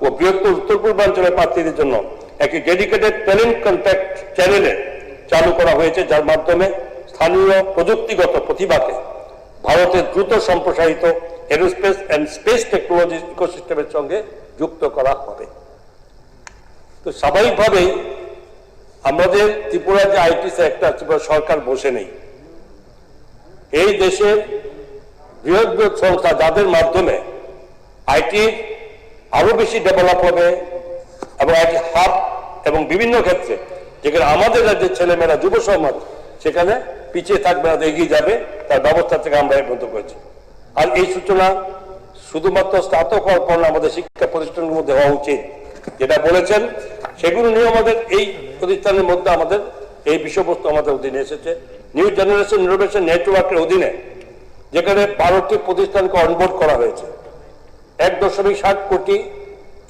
ও বৃহত্তর উত্তর পূর্বাঞ্চলের প্রার্থীদের জন্য একটি ডেডিকেটেড ট্যালেন্ট কন্ট্যাক্ট চ্যানেলে চালু করা হয়েছে, যার মাধ্যমে স্থানীয় প্রযুক্তিগত প্রতিভাকে ভারতের দ্রুত সম্প্রসারিত এরোস্পেস অ্যান্ড স্পেস টেকনোলজি ইকোসিস্টেমের সঙ্গে যুক্ত করা হবে। তো স্বাভাবিকভাবেই আমাদের ত্রিপুরা যে আইটি সেক্টর, ত্রিপুরা সরকার বসে নেই। এই দেশের বৃহৎ বৃহৎ সংস্থা যাদের মাধ্যমে আইটি আরো বেশি ডেভেলপ হবে এবং আইটি হাব এবং বিভিন্ন ক্ষেত্রে যেখানে আমাদের রাজ্যের ছেলেমেয়েরা, যুব সমাজ সেখানে পিছিয়ে থাকবে না, এগিয়ে যাবে, তার ব্যবস্থা থেকে আমরা এর মতো করেছি। আর এই সূচনা শুধুমাত্র স্নাতক হওয়ার পর আমাদের শিক্ষা প্রতিষ্ঠানের মধ্যে হওয়া উচিত, যেটা বলেছেন সেগুলো নিয়ে আমাদের এই প্রতিষ্ঠানের মধ্যে আমাদের এই বিষয়বস্তু আমাদের অধীনে এসেছে। নিউ জেনারেশন ইনোভেশন নেটওয়ার্কের অধীনে যেখানে 12টি প্রতিষ্ঠানকে অনবোর্ড করা হয়েছে, 1.7 কোটি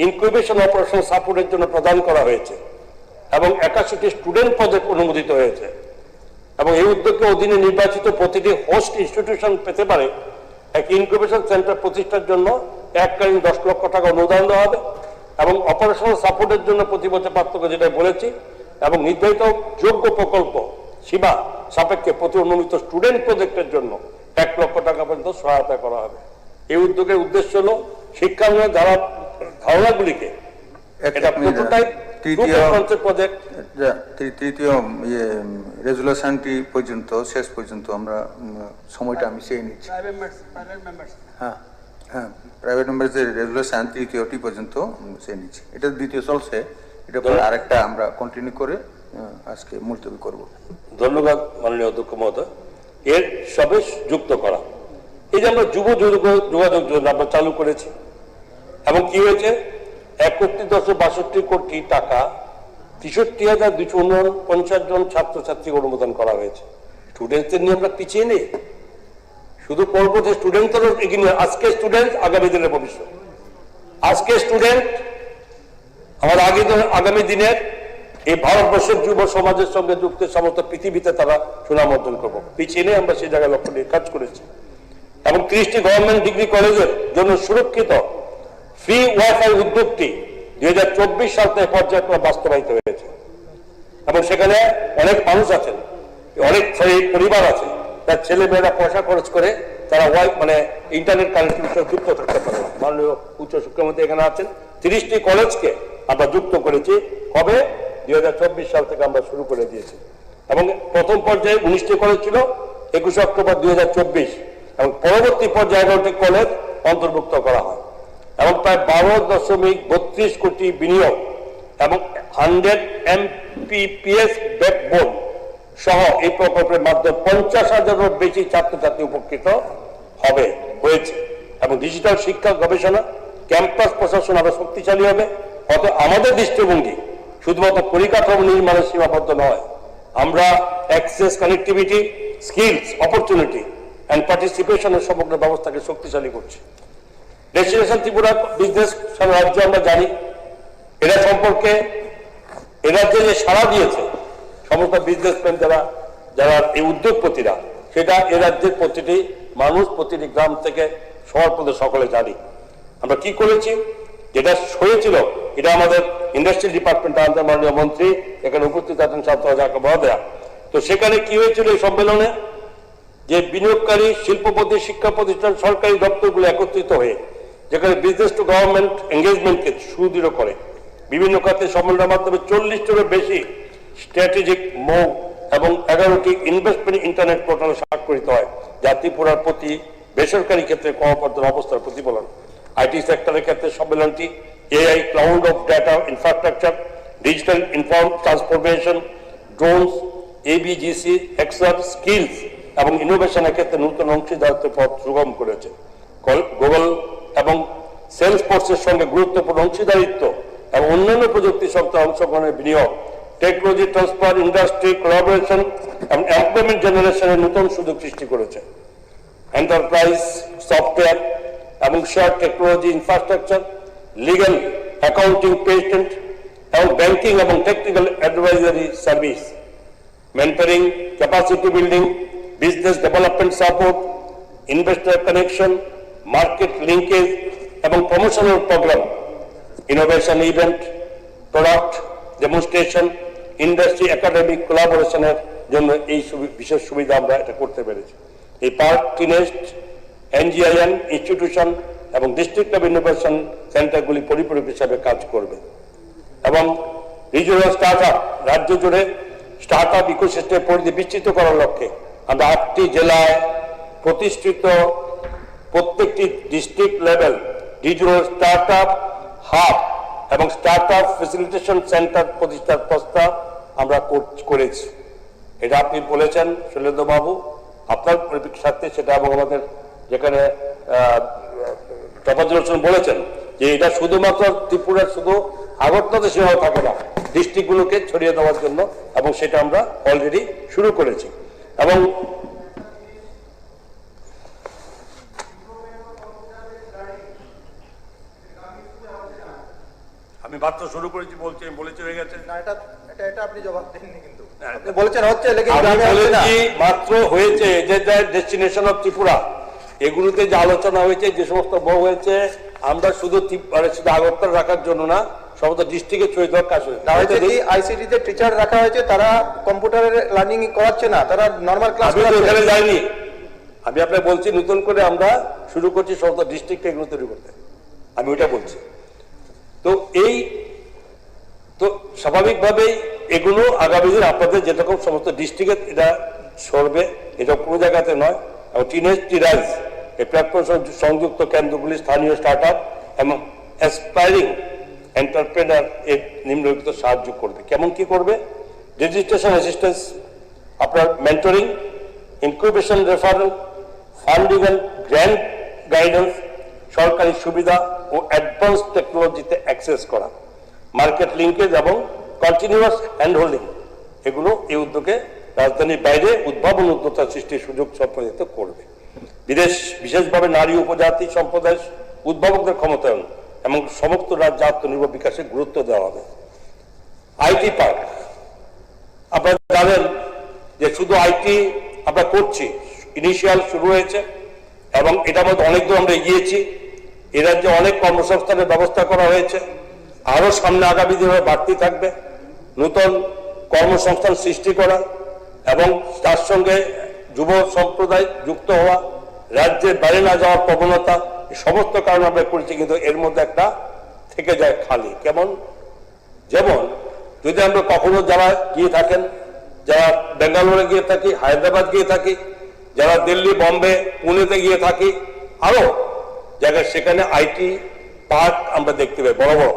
ইনকিউবেশন অপারেশন সাপোর্টের জন্য প্রদান করা হয়েছে এবং 81টি স্টুডেন্ট প্রজেক্ট অনুমোদিত হয়েছে। এবং এই উদ্যোগের অধীনে নির্বাচিত প্রতিটি হোস্ট ইনস্টিটিউশন পেতে পারে এক ইনকিউবেশন সেন্টার প্রতিষ্ঠার জন্য এককালীন 10 লক্ষ টাকা অনুদান দেওয়া হবে এবং অপারেশনাল সাপোর্টের জন্য প্রতি বছর পার্থক্য যেটা বলেছি এবং নির্ধারিত যোগ্য প্রকল্প সীমা সাপেক্ষে প্রতি অনুমোদিত স্টুডেন্ট প্রজেক্টের জন্য 1 লক্ষ টাকা পর্যন্ত সহায়তা করা হবে। এই উদ্যোগের উদ্দেশ্য হল শিক্ষাঙ্গনের ধারণাগুলিকে তৃতীয় রেজুলেশনটি পর্যন্ত শেষ পর্যন্ত আমরা সময়টা আমি চেয়ে নিচ্ছি। হ্যাঁ হ্যাঁ, প্রাইভেট মেম্বারদের রেজুলেশন তৃতীয়টি পর্যন্ত চেয়ে নিচ্ছি। এটা দ্বিতীয় চলছে, এটা পরে আরেকটা আমরা কন্টিনিউ করে আজকে মুলতবি করব। ধন্যবাদ মাননীয় অধ্যক্ষ মহোদয়। এর সবে যুক্ত করা এই যে আমরা যুব যোগাযোগ যোজনা আমরা চালু করেছি এবং কি হয়েছে, 31.62 কোটি টাকা 63,249 জন ছাত্রছাত্রী অনুমোদন করা হয়েছে। স্টুডেন্টদের নিয়ে আমরা পিছিয়ে নেই, শুধু করবো যে স্টুডেন্টদেরও এগিয়ে। আজকে স্টুডেন্ট আগামী দিনের ভবিষ্যৎ, আজকে স্টুডেন্ট আমার আগামী দিনের এই ভারতবর্ষের যুব সমাজের সঙ্গে যুক্ত সমস্ত পৃথিবীতে তারা সুনাম অর্জন করবো। পিছিয়ে নেই, আমরা সেই জায়গায় লক্ষ্য নিয়ে কাজ করেছি। এবং 30টি গভর্নমেন্ট ডিগ্রি কলেজের জন্য সুরক্ষিত ফ্রি ওয়াইফাই উদ্যোগটি 2024 সাল থেকে পর্যায়ক্রমে বাস্তবায়িত হয়েছে। এবং সেখানে অনেক মানুষ আছেন, অনেক পরিবার আছে, তার ছেলে মেয়েরা পয়সা খরচ করে তারা ইন্টারনেট কানেক্টিভিটির সাথে যুক্ত থাকতে পারে। মাননীয় উচ্চ শিক্ষামন্ত্রী এখানে আছেন। 30টি কলেজকে আমরা যুক্ত করেছি। কবে? 2024 সাল থেকে আমরা শুরু করে দিয়েছি। এবং প্রথম পর্যায়ে 19টি কলেজ ছিল 21 অক্টোবর 2024, এবং পরবর্তী পর্যায়ে 11টি কলেজ অন্তর্ভুক্ত করা হয়। এবং প্রায় 12.32 কোটি বিনিয়োগ এবং 100 Mbps ব্যাকবোন সহ এই প্রকল্পের মাধ্যমে 50,000-এরও বেশি ছাত্রছাত্রী উপকৃত হয়েছে। এবং ডিজিটাল শিক্ষা গবেষণা ক্যাম্পাস প্রশাসন আরো শক্তিশালী হবে। অত আমাদের দৃষ্টিভঙ্গি শুধুমাত্র পরিকাঠামো নির্মাণে সীমাবদ্ধ নয়, আমরা access, connectivity, skills, opportunity and পার্টিসিপেশনের সমগ্র ব্যবস্থাকে শক্তিশালী করছি। ডেস্টিনেশন ত্রিপুরা বিজনেস রাজ্য আমরা জানি, এরা সম্পর্কে এরা যে সাড়া দিয়েছে সমস্ত বিজনেসম্যান যারা এই উদ্যোগপতিরা, সেটা এ রাজ্যের প্রতিটি মানুষ, প্রতিটি গ্রাম থেকে শহর পর্যন্ত সকলে জানি। আমরা কি করেছি, যেটা হয়েছিল, এটা আমাদের ইন্ডাস্ট্রিয়াল ডিপার্টমেন্ট আনন্দ মাননীয় মন্ত্রী এখানে উপস্থিত আছেন, ছাত্র মহোদয়া। তো সেখানে কি হয়েছিল এই সম্মেলনে, যে বিনিয়োগকারী, শিল্পপতি, শিক্ষা প্রতিষ্ঠান, সরকারি দপ্তরগুলো একত্রিত হয়ে যেখানে বিজনেস টু গভর্নমেন্ট এঙ্গেজমেন্টকে সুদৃঢ় করে বিভিন্ন খাতে সম্মেলনের মাধ্যমে 40টারও বেশি স্ট্র্যাটেজিক মুভ এবং 11টি ইনভেস্টমেন্ট ইন্টারনেট পোর্টালে স্বাক্ষরিত হয়, যা ত্রিপুরার প্রতি বেসরকারি ক্ষেত্রে ক্রমবর্ধমান অবস্থার প্রতিফলন। আইটি সেক্টরের ক্ষেত্রে সম্মেলনটি AI, cloud of data infrastructure, digital inform transformation, drones, AVGC, XR, skills এবং ইনোভেশনের ক্ষেত্রে নতুন অংশীদারিত্বের পথ সুগম করেছে। গুগল এবং সেলস ফোর্সের সঙ্গে গুরুত্বপূর্ণ অংশীদারিত্ব এবং অন্যান্য প্রযুক্তি সংস্থার অংশগ্রহণের বিনিয়োগ টেকনোলজি ট্রান্সফার, ইন্ডাস্ট্রি কোলাবোরেশন এবং এমপ্লয়মেন্ট জেনারেশনের নতুন সুযোগ সৃষ্টি করেছে। এন্টারপ্রাইজ সফটওয়্যার এবং share technology infrastructure, legal, accounting, patent এবং ব্যাংকিং এবং technical advisory service, mentoring, capacity building, business development support, investor connection, market linkage এবং promotional programme, innovation event, product demonstration, industry academic কোলাবোরেশনের জন্য এই বিশেষ সুবিধা আমরা এটা করতে পেরেছি। এই পার্ক, টিনেস্ট, এনজিআইএন ইনস্টিটিউশন এবং ডিস্ট্রিক্ট অফ ইনোভেশন সেন্টারগুলি পরিপূরক হিসাবে কাজ করবে। এবং রিজিওনাল স্টার্ট আপ, রাজ্য জুড়ে স্টার্ট আপ ইকোসিস্টেমের পরিধি বিস্তৃত করার লক্ষ্যে আমরা 8টি জেলায় প্রতিষ্ঠিত প্রত্যেকটি district level regional start up hub এবং স্টার্ট আপ ফ্যাসিলিটেশন সেন্টার প্রতিষ্ঠার প্রস্তাব আমরা করেছি। এটা আপনি বলেছেন শৈলেন্দ্র বাবু, আপনার সাথে সেটা, এবং আমাদের যেখানে তফাজ্জল হোসেন বলেছেন যে এটা শুধুমাত্র ত্রিপুরার শুধু আগরতলাতে সীমাবদ্ধ থাকে না, ডিস্ট্রিক্টগুলোকে ছড়িয়ে দেওয়ার জন্য, এবং সেটা আমরা অলরেডি শুরু করেছি। এবং আমি মাত্র শুরু করেছি বলেছি হয়ে গেছে না, এটা আপনি জবাব দেননি, কিন্তু বলেছেন হচ্ছে, মাত্র হয়েছে যে ডেস্টিনেশন অফ ত্রিপুরা, এগুলোতে যে আলোচনা হয়েছে, যে সমস্ত বউ হয়েছে, আমরা শুধু শুধু আগরতলা রাখার জন্য না, সমস্ত ডিস্ট্রিক্টে ছড়িয়ে দেওয়ার কাজ হয়েছে। আইসিটি তে টিচার রাখা হয়েছে, তারা কম্পিউটারের লার্নিং করাচ্ছে না, তারা নরমাল ক্লাস ওখানে যায়নি। আমি আপনাকে বলছি নতুন করে আমরা শুরু করছি সমস্ত ডিস্ট্রিক্টে এগুলো তৈরি করতে, আমি ওইটা বলছি। তো স্বাভাবিকভাবেই এগুলো আগামী দিন আপনাদের যেরকম সমস্ত ডিস্ট্রিক্টে এটা সরবে, এটা কোনো জায়গাতে নয়। এবং টিনেজ টিরাইজ এই প্ল্যাটফর্ম সংযুক্ত কেন্দ্রগুলি স্থানীয় স্টার্ট আপ এবং অ্যাসপায়ারিং এন্টারপ্রেনার এর নিম্নলিখিত সাহায্য করবে। কেমন কি করবে? রেজিস্ট্রেশন অ্যাসিস্ট্যান্স, আপনার mentoring, incubation referral, funding and grant guidance, সরকারি সুবিধা ও অ্যাডভান্স টেকনোলজিতে অ্যাক্সেস করা, মার্কেট লিঙ্কেজ এবং কন্টিনিউয়াস হ্যান্ড হোল্ডিং, এগুলো এই উদ্যোগে রাজধানীর বাইরে উদ্ভাবন উদ্যোক্তা সৃষ্টির সুযোগ সম্পাদিত করবে। বিশেষভাবে নারী উপজাতি সম্প্রদায় উদ্ভাবকদের ক্ষমতায়ন এবং সমস্ত রাজ্য আত্মনির্ভর বিকাশে গুরুত্ব দেওয়া হবে। আইটি পার্ক, আপনারা জানেন যে শুধু আইটি আমরা করছি, ইনিশিয়াল শুরু হয়েছে এবং এটার মধ্যে অনেক দূর আমরা এগিয়েছি। এ রাজ্যে অনেক কর্মসংস্থানের ব্যবস্থা করা হয়েছে, আরো সামনে আগামী দিনে বাড়তি থাকবে। নতুন কর্মসংস্থান সৃষ্টি করা এবং তার সঙ্গে যুব সম্প্রদায় যুক্ত হওয়া, রাজ্যের বাইরে না যাওয়ার প্রবণতা, এই সমস্ত কারণে আমরা করেছি। কিন্তু এর মধ্যে একটা থেকে যায় খালি, কেমন? যেমন যদি আমরা কখনো যারা গিয়ে থাকেন, যারা বেঙ্গালুরু গিয়ে থাকি, হায়দ্রাবাদ গিয়ে থাকি, যারা দিল্লি, বম্বে, পুনেতে গিয়ে থাকি, আরো জায়গায় সেখানে আইটি পার্ক আমরা দেখতে পাই বড় বড়।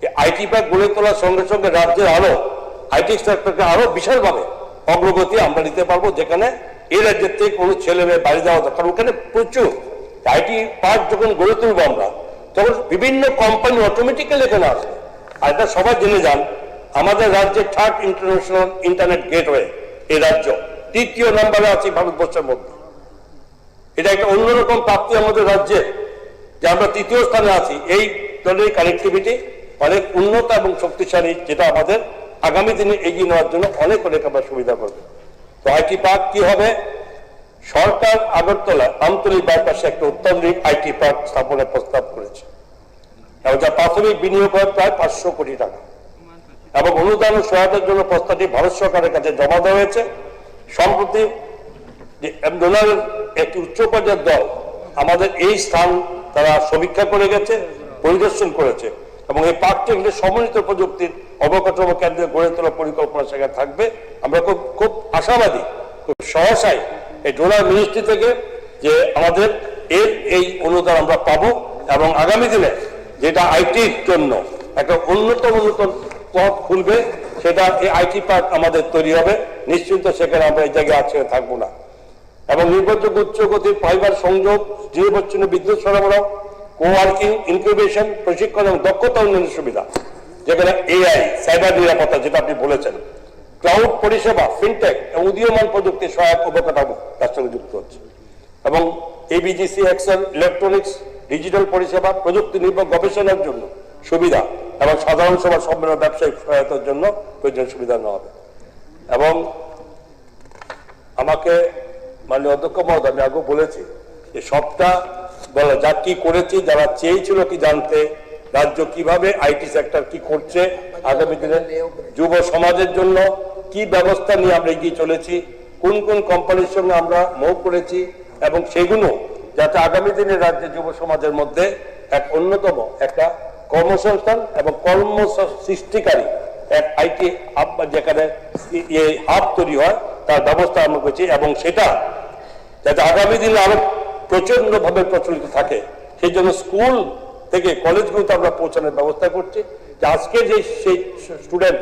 এই আইটি পার্ক গড়ে তোলার সঙ্গে সঙ্গে রাজ্যের আরো আইটি সেক্টরকে আরো বিশালভাবে অগ্রগতি আমরা নিতে পারবো, যেখানে এই রাজ্যের থেকে কোনো ছেলে মেয়ে বাইরে যাওয়া দরকার। ওখানে প্রচুর আইটি পার্ক যখন গড়ে তুলবো আমরা, তখন বিভিন্ন কোম্পানি অটোমেটিক্যালি এখানে আসবে। আর এটা সবাই জেনে যান, আমাদের রাজ্যে 3rd ইন্টারন্যাশনাল ইন্টারনেট গেটওয়ে এই রাজ্য 3য় নম্বরে আছে ভারতবর্ষের মধ্যে। এটা একটা অন্যরকম প্রাপ্তি আমাদের রাজ্যে যে আমরা 3য় স্থানে আছি। এই ধরনের কানেক্টিভিটি অনেক উন্নত এবং শক্তিশালী, যেটা আমাদের আগামী দিনে এগিয়ে নেওয়ার জন্য অনেক আমরা সুবিধা করবে। তো আইটি পার্ক কি হবে? সরকার আগরতলা আমতলী বাইপাসে একটা অত্যাধুনিক আইটি পার্ক স্থাপনের প্রস্তাব করেছে এবং যার প্রাথমিক বিনিয়োগ হয় প্রায় 500 কোটি টাকা এবং অনুদান ও সহায়তার জন্য প্রস্তাবটি ভারত সরকারের কাছে জমা দেওয়া হয়েছে। সম্প্রতি ডোনারের একটি উচ্চ পর্যায়ের দল আমাদের এই স্থান তারা সমীক্ষা করে গেছে, পরিদর্শন করেছে এবং এই পার্কটি একটি সমন্বিত প্রযুক্তির অবকাঠামো কেন্দ্রে গড়ে তোলার পরিকল্পনা সেখানে থাকবে। আমরা খুব আশাবাদী, খুব সহসাই এই ডোনার মিনিস্ট্রি থেকে যে আমাদের এই অনুদান আমরা পাবো এবং আগামী দিনে যেটা আইটির জন্য একটা উন্নত পথ খুলবে, সেটা এই আইটি পার্ক আমাদের তৈরি হবে। নিশ্চিন্ত সেখানে আমরা এই জায়গায় আছে থাকবো না। এবং নির্ভরযোগ্য উচ্চ গতির ফাইবার সংযোগ, দৃঢ়বচ্ছিন্ন বিদ্যুৎ সরবরাহ, কোওয়ার্কিং, ইনকিউবেশন, প্রশিক্ষণ এবং দক্ষতা উন্নয়নের সুবিধা, যেখানে এআই, সাইবার নিরাপত্তা যেটা আপনি বলেছেন, ক্লাউড পরিষেবা, ফিনটেক এবং উদীয়মান প্রযুক্তির সহায়ক অবকাঠামো তার সঙ্গে যুক্ত হচ্ছে। এবং এবিজিসি, এক্সেল, ইলেকট্রনিক্স, ডিজিটাল পরিষেবা, প্রযুক্তি নির্ভর গবেষণার জন্য সুবিধা এবং সাধারণ সভা সম্মেলন ব্যবসায়িক সহায়তার জন্য প্রয়োজনীয় সুবিধা নেওয়া হবে। এবং আমাকে মাননীয় অধ্যক্ষ মহোদয়, আমি আগেও বলেছি যে সবটা বলা যা কি করেছি, যারা চেয়েছিল কি জানতে রাজ্য কিভাবে আইটি সেক্টর কি করছে, আগামী দিনে যুব সমাজের জন্য কি ব্যবস্থা নিয়ে আমরা এগিয়ে চলেছি, কোন কোন কোম্পানির সঙ্গে আমরা মুভ করেছি এবং সেগুলো যাতে আগামী দিনে রাজ্যে যুব সমাজের মধ্যে এক অন্যতম একটা কর্মসংস্থান এবং কর্ম সৃষ্টিকারী এক আইটি যেখানে হাব তৈরি হয় তার ব্যবস্থা আমরা করেছি এবং সেটা যাতে আগামী দিনে আরো প্রচন্ড ভাবে প্রচলিত থাকে, সেই জন্য স্কুল থেকে কলেজগুলোতে আমরা পৌঁছানোর ব্যবস্থা করছি, যে আজকে যে সেই স্টুডেন্ট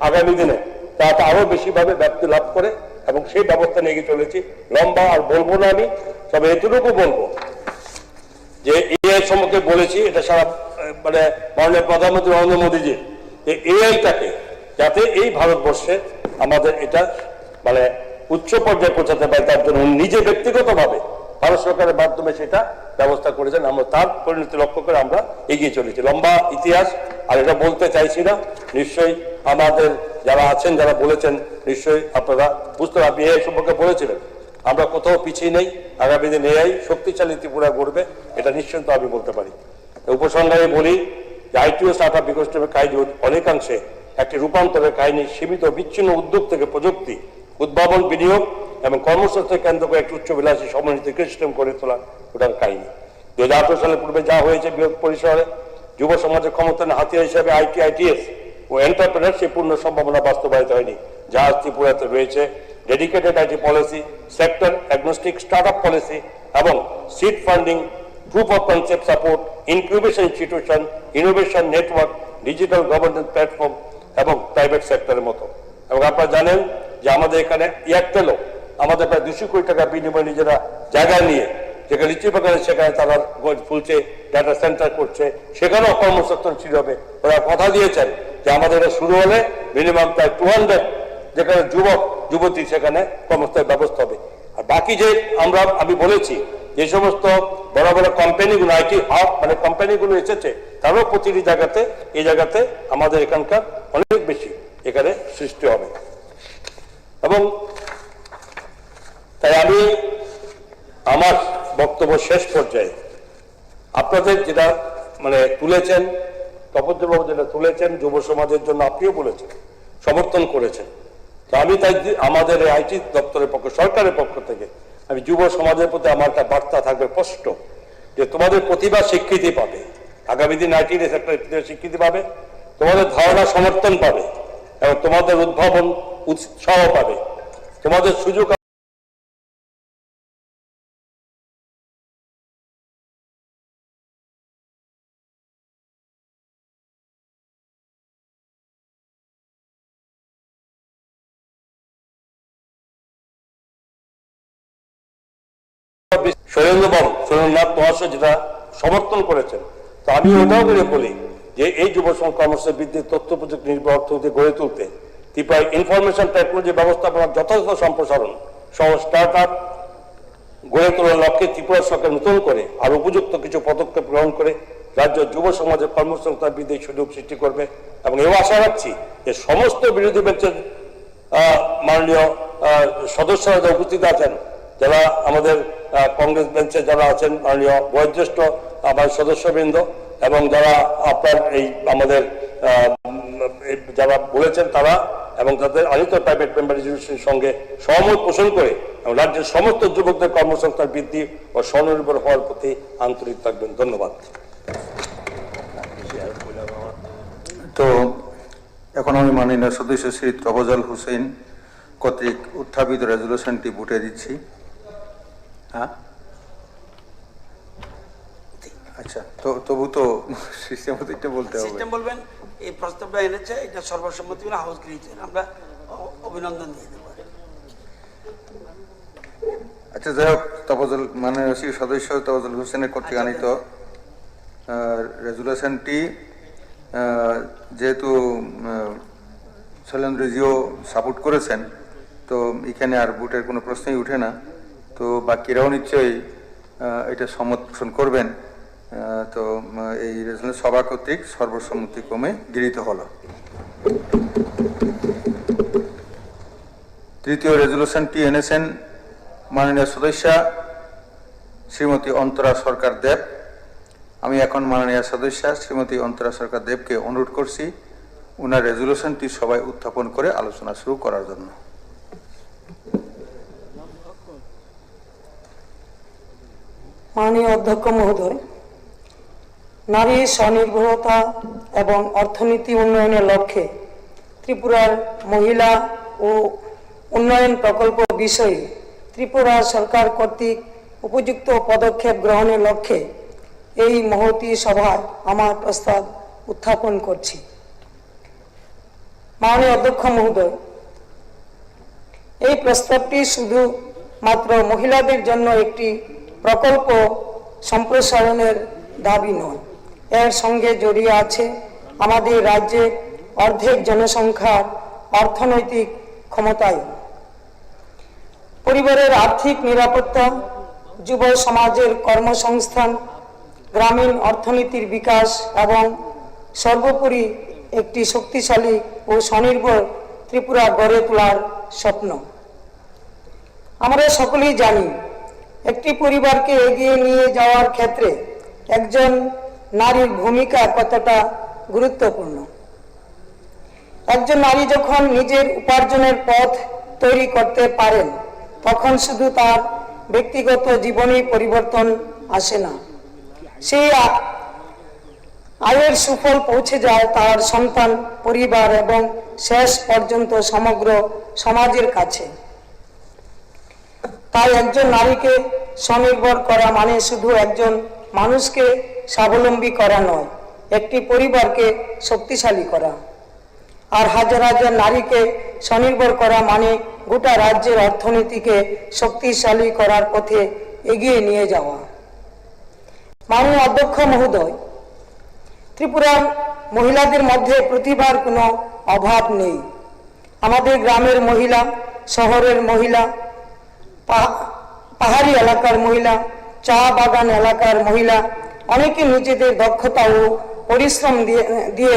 আগামী দিনে তাতে আরো বেশি ভাবে ব্যাপ্তি লাভ করে এবং সেই ব্যবস্থা নিয়ে গিয়ে চলেছি। লম্বা আর বলবো না আমি, তবে এতটুকু বলবো যে এআই সম্পর্কে বলেছি, এটা সারা মানে মাননীয় প্রধানমন্ত্রী নরেন্দ্র মোদীজি যে এআইটাকে যাতে এই ভারতবর্ষে আমাদের এটা মানে উচ্চ পর্যায়ে পৌঁছাতে পারে, তার জন্য নিজে ব্যক্তিগতভাবে ভারত সরকারের মাধ্যমে সেটা ব্যবস্থা করেছেন। আমরা তার পরিণতি লক্ষ্য করে আমরা এগিয়ে চলেছি। লম্বা ইতিহাস, আর এটা বলতে চাইছি না, নিশ্চয়ই আমাদের যারা আছেন, যারা বলেছেন, নিশ্চয়ই আপনারা বুঝতে পারবেন। আপনি এআই সম্পর্কে বলেছিলেন, আমরা কোথাও পিছিয়ে নেই, আগামী দিন এআই শক্তিশালী ত্রিপুরা গড়বে, এটা নিশ্চিন্ত আমি বলতে পারি। উপসংহারে বলি যে আইটিও স্টার্টআপ ইকোসিস্টেমের কাহিনী অনেকাংশে একটি রূপান্তরের কাহিনী, সীমিত বিচ্ছিন্ন উদ্যোগ থেকে প্রযুক্তি, উদ্ভাবন, বিনিয়োগ এবং কর্মসংস্থান কেন্দ্র করে একটি উচ্চবিলাসী সমন্বিত ইকোসিস্টেম গড়ে তোলা ওটার কাহিনী। 2018 সালের পূর্বে যা হয়েছে বৃহৎ পরিসরে যুব সমাজের ক্ষমতায়ন হাতিয়ার হিসেবে আইটি, আইটিএস ও এন্টারপ্রেনারশিপ পূর্ণ সম্ভাবনা বাস্তবায়িত হয়নি, যা আজ ত্রিপুরাতে রয়েছে। Dedicated IT policy, sector agnostic startup policy এবং seed funding, proof of concept support, incubation institution, innovation network, digital governance platform এবং প্রাইভেট সেক্টরের মতো। এবং আপনারা জানেন যে আমাদের এখানে এয়ারটেলও আমাদের প্রায় 200 কোটি টাকা বিনিময়ে নিজেরা জায়গা নিয়ে যেখানে লিচি বাগানে সেখানে তারা ফুলছে, ডাটা সেন্টার করছে, সেখানেও কর্মসংস্থান শুরু হবে। ওরা কথা দিয়েছেন যে আমাদের এটা শুরু হলে মিনিমাম প্রায় 200 যেখানে যুবক যুবতী সেখানে কর্মসংস্থানের ব্যবস্থা হবে। আর বাকি যে আমি বলেছি যে সমস্ত বড় বড় কোম্পানিগুলো আইটি হাব মানে কোম্পানিগুলো এসেছে, তারও প্রতিটি জায়গাতে এই জায়গাতে আমাদের এখানকার অনেক বেশি এখানে সৃষ্টি হবে। এবং তাই আমি আমার বক্তব্য শেষ পর্যায়ে আপনাদের যেটা মানে তুলেছেন, তপজ্জবাবু যেটা তুলেছেন, যুব সমাজের জন্য আপনিও বলেছেন, সমর্থন করেছেন। তো আমি তাই আমাদের আইটি দপ্তরের পক্ষ, সরকারের পক্ষ থেকে আমি যুব সমাজের প্রতি আমার একটা বার্তা থাকবে স্পষ্ট, যে তোমাদের প্রতিভা স্বীকৃতি পাবে, আগামী দিন আইটি সেক্টর স্বীকৃতি পাবে, তোমাদের ধারণা সমর্থন পাবে এবং তোমাদের উদ্ভাবন উৎসাহ পাবে, তোমাদের সুযোগ সুরেন্দ্রনাথ মহাশয় যেটা সমর্থন করেছেন, তো আমি ওটাও করে বলি যে এই যুব কর্মসূচি বৃদ্ধি, তথ্য প্রযুক্তি নির্ভর অর্থনীতি গড়ে তুলতে ত্রিপুরায় ইনফরমেশন টেকনোলজি ব্যবস্থাপনার যথাযথ সম্প্রসারণ সহ স্টার্ট আপ গড়ে তোলার লক্ষ্যে ত্রিপুরা সরকার নতুন করে আর উপযুক্ত কিছু পদক্ষেপ গ্রহণ করে রাজ্য যুব সমাজের কর্মসংস্থান বৃদ্ধির সুযোগ সৃষ্টি করবে। এবং এও আশা রাখছি যে সমস্ত বিরোধী বেঞ্চের মাননীয় সদস্যরা যারা উপস্থিত আছেন, যারা আমাদের কংগ্রেস বেঞ্চে যারা আছেন, মাননীয় বয়োজ্যেষ্ঠ আমার সদস্যবৃন্দ, এবং যারা আপনার এই আমাদের যারা বলেছেন তারা, এবং তাদের আনিত প্রাইভেট মেম্বার রেজলিউশনের সঙ্গে সহমত পোষণ করে এবং রাজ্যের সমস্ত যুবকদের কর্মসংস্থান বৃদ্ধি ও স্বনির্ভর হওয়ার প্রতি আন্তরিক থাকবেন। ধন্যবাদ। তো এখন আমি মাননীয় সদস্য শ্রী তফাজ্জল হোসেন কর্তৃক উত্থাপিত রেজলিউশনটি ভোটে দিচ্ছি। হ্যাঁ, আচ্ছা, তো তবু তো সিস্টেম বলতে হবে। সিস্টেম বলবেন, এই প্রস্তাবটা এনেছে, এটা সর্বসম্মতি হাউস গৃহীত, আমরা অভিনন্দন দিয়ে দেবো। আচ্ছা, যাই হোক, তফাজ্জল মাননীয় সদস্য তফাজ্জল হোসেনের কর্তৃক আনিত রেজুলেশনটি যেহেতু শৈলেন্দ্রজিও সাপোর্ট করেছেন, তো এখানে আর ভোটের কোনো প্রশ্নই উঠে না। তো বাকিরাও নিশ্চয়ই এটা সম্মত পোষণ করবেন। তো এই রেজুলেশন সভা কর্তৃক সর্বসম্মতিক্রমে গৃহীত হলো। তৃতীয় রেজুলেশনটি এনেছেন মাননীয় সদস্যা শ্রীমতী অন্তরা সরকার দেব। আমি এখন মাননীয় সদস্যা শ্রীমতী অন্তরা সরকার দেবকে অনুরোধ করছি ওনার রেজুলেশনটি সবাই উত্থাপন করে আলোচনা শুরু করার জন্য। মাননীয় অধ্যক্ষ মহোদয়, নারী স্বনির্ভরতা এবং অর্থনীতি উন্নয়নের লক্ষ্যে ত্রিপুরার মহিলা ও উন্নয়ন প্রকল্প বিষয়ে ত্রিপুরা সরকার কর্তৃক উপযুক্ত পদক্ষেপ গ্রহণের লক্ষ্যে এই মহতী সভায় আমার প্রস্তাব উত্থাপন করছি। মাননীয় অধ্যক্ষ মহোদয়, এই প্রস্তাবটি শুধু মাত্র মহিলাদের জন্য একটি প্রকল্প সম্প্রসারণের দাবি নয়, এর সঙ্গে জড়িয়ে আছে আমাদের রাজ্যের অর্ধেক জনসংখ্যার অর্থনৈতিক ক্ষমতায়ন, পরিবারের আর্থিক নিরাপত্তা, যুব সমাজের কর্মসংস্থান, গ্রামীণ অর্থনীতির বিকাশ এবং সর্বোপরি একটি শক্তিশালী ও স্বনির্ভর ত্রিপুরা গড়ে তোলার স্বপ্ন। আমরা সকলেই জানি একটি পরিবারকে এগিয়ে নিয়ে যাওয়ার ক্ষেত্রে একজন নারীর ভূমিকা কতটা গুরুত্বপূর্ণ। একজন নারী যখন নিজের উপার্জনের পথ তৈরি করতে পারেন, তখন শুধু তার ব্যক্তিগত জীবনেই পরিবর্তন আসে না, সেই আয়ের সুফল পৌঁছে যায় তার সন্তান, পরিবার এবং শেষ পর্যন্ত সমগ্র সমাজের কাছে। তাই একজন নারীকে স্বনির্ভর করা মানে শুধু একজন মানুষকে স্বাবলম্বী করা নয়, একটি পরিবারকে শক্তিশালী করা। আর হাজার হাজার নারীকে স্বনির্ভর করা মানে গোটা রাজ্যের অর্থনীতিকে শক্তিশালী করার পথে এগিয়ে নিয়ে যাওয়া। মাননীয় অধ্যক্ষ মহোদয়, ত্রিপুরার মহিলাদের মধ্যে প্রতিভার কোনো অভাব নেই। আমাদের গ্রামের মহিলা, শহরের মহিলা, পাহাড়ি এলাকার মহিলা, চা বাগান এলাকার মহিলা অনেকে নিজেদের দক্ষতা ও পরিশ্রম দিয়ে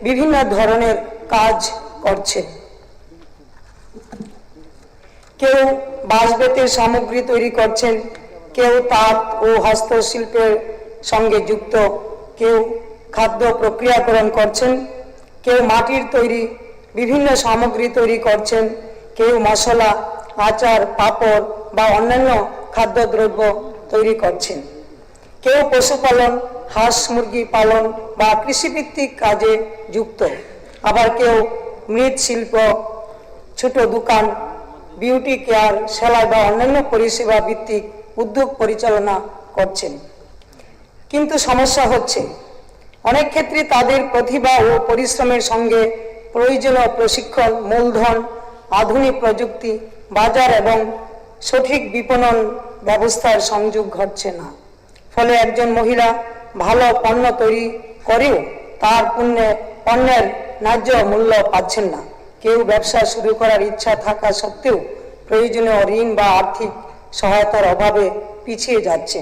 বিভিন্ন ধরনের কাজ করছেন। কেউ বাঁশ-বেতের সামগ্রী তৈরি করছেন, কেউ তাঁত ও হস্তশিল্পের সঙ্গে যুক্ত, কেউ খাদ্য প্রক্রিয়াকরণ করছেন, কেউ মাটির তৈরি বিভিন্ন সামগ্রী তৈরি করছেন, কেউ মশলা, আচার, পাঁপড় বা অন্যান্য খাদ্যদ্রব্য তৈরি করছেন, কেউ পশুপালন, হাঁস মুরগি পালন বা কৃষিভিত্তিক কাজে যুক্ত, আবার কেউ মৃৎশিল্প, ছোট দোকান, বিউটি কেয়ার, সেলাই বা অন্যান্য পরিষেবা ভিত্তিক উদ্যোগ পরিচালনা করছেন। কিন্তু সমস্যা হচ্ছে অনেক ক্ষেত্রে তাদের প্রতিভা ও পরিশ্রমের সঙ্গে প্রয়োজনীয় প্রশিক্ষণ, মূলধন, আধুনিক প্রযুক্তি, বাজার এবং সঠিক বিপণন ব্যবস্থার সংযোগ ঘটছে না। ফলে একজন মহিলা ভালো পণ্য তৈরি করেও তার পণ্যের ন্যায্য মূল্য পাচ্ছেন না। কেউ ব্যবসা শুরু করার ইচ্ছা থাকা সত্ত্বেও প্রয়োজনীয় ঋণ বা আর্থিক সহায়তার অভাবে পিছিয়ে যাচ্ছে।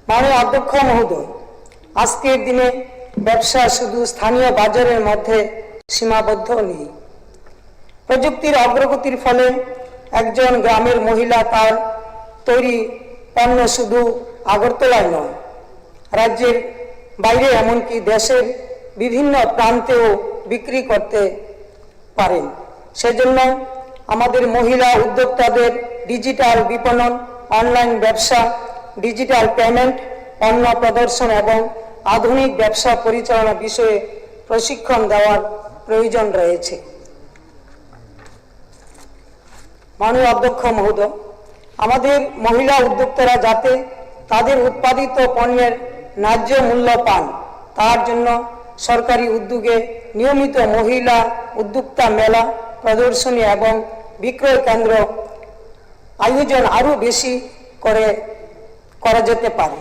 মাননীয় অধ্যক্ষ মহোদয়, আজকের দিনে ব্যবসা শুধু স্থানীয় বাজারের মধ্যে সীমাবদ্ধ নেই। প্রযুক্তির অগ্রগতির ফলে একজন গ্রামের মহিলা তার তৈরি পণ্য শুধু আগরতলায় নয়, রাজ্যের বাইরে এমনকি দেশের বিভিন্ন প্রান্তেও বিক্রি করতে পারেন। সেজন্য আমাদের মহিলা উদ্যোক্তাদের ডিজিটাল বিপণন, অনলাইন ব্যবসা, ডিজিটাল পেমেন্ট, পণ্য প্রদর্শন এবং আধুনিক ব্যবসা পরিচালনা বিষয়ে প্রশিক্ষণ দেওয়ার প্রয়োজন রয়েছে। মাননীয় অধ্যক্ষ মহোদয়, আমাদের মহিলা উদ্যোক্তারা যাতে তাদের উৎপাদিত পণ্যের ন্যায্য মূল্য পান, তার জন্য সরকারি উদ্যোগে নিয়মিত মহিলা উদ্যোক্তা মেলা, প্রদর্শনী এবং বিক্রয় কেন্দ্র আয়োজন আরও বেশি করা যেতে পারে।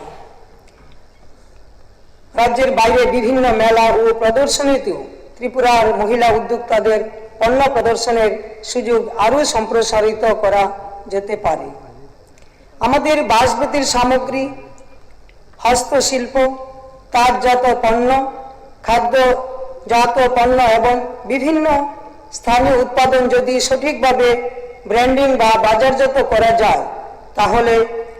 রাজ্যের বাইরে বিভিন্ন মেলা ও প্রদর্শনীতেও ত্রিপুরার মহিলা উদ্যোক্তাদের পণ্য প্রদর্শনের সুযোগ আরও সম্প্রসারিত করা যেতে পারে। আমাদের বাঁশ-বেতের সামগ্রী, হস্তশিল্প, তাঁতজাত পণ্য, খাদ্যজাত পণ্য এবং বিভিন্ন স্থানীয় উৎপাদন যদি সঠিকভাবে ব্র্যান্ডিং বা বাজারজাত করা যায়, তাহলে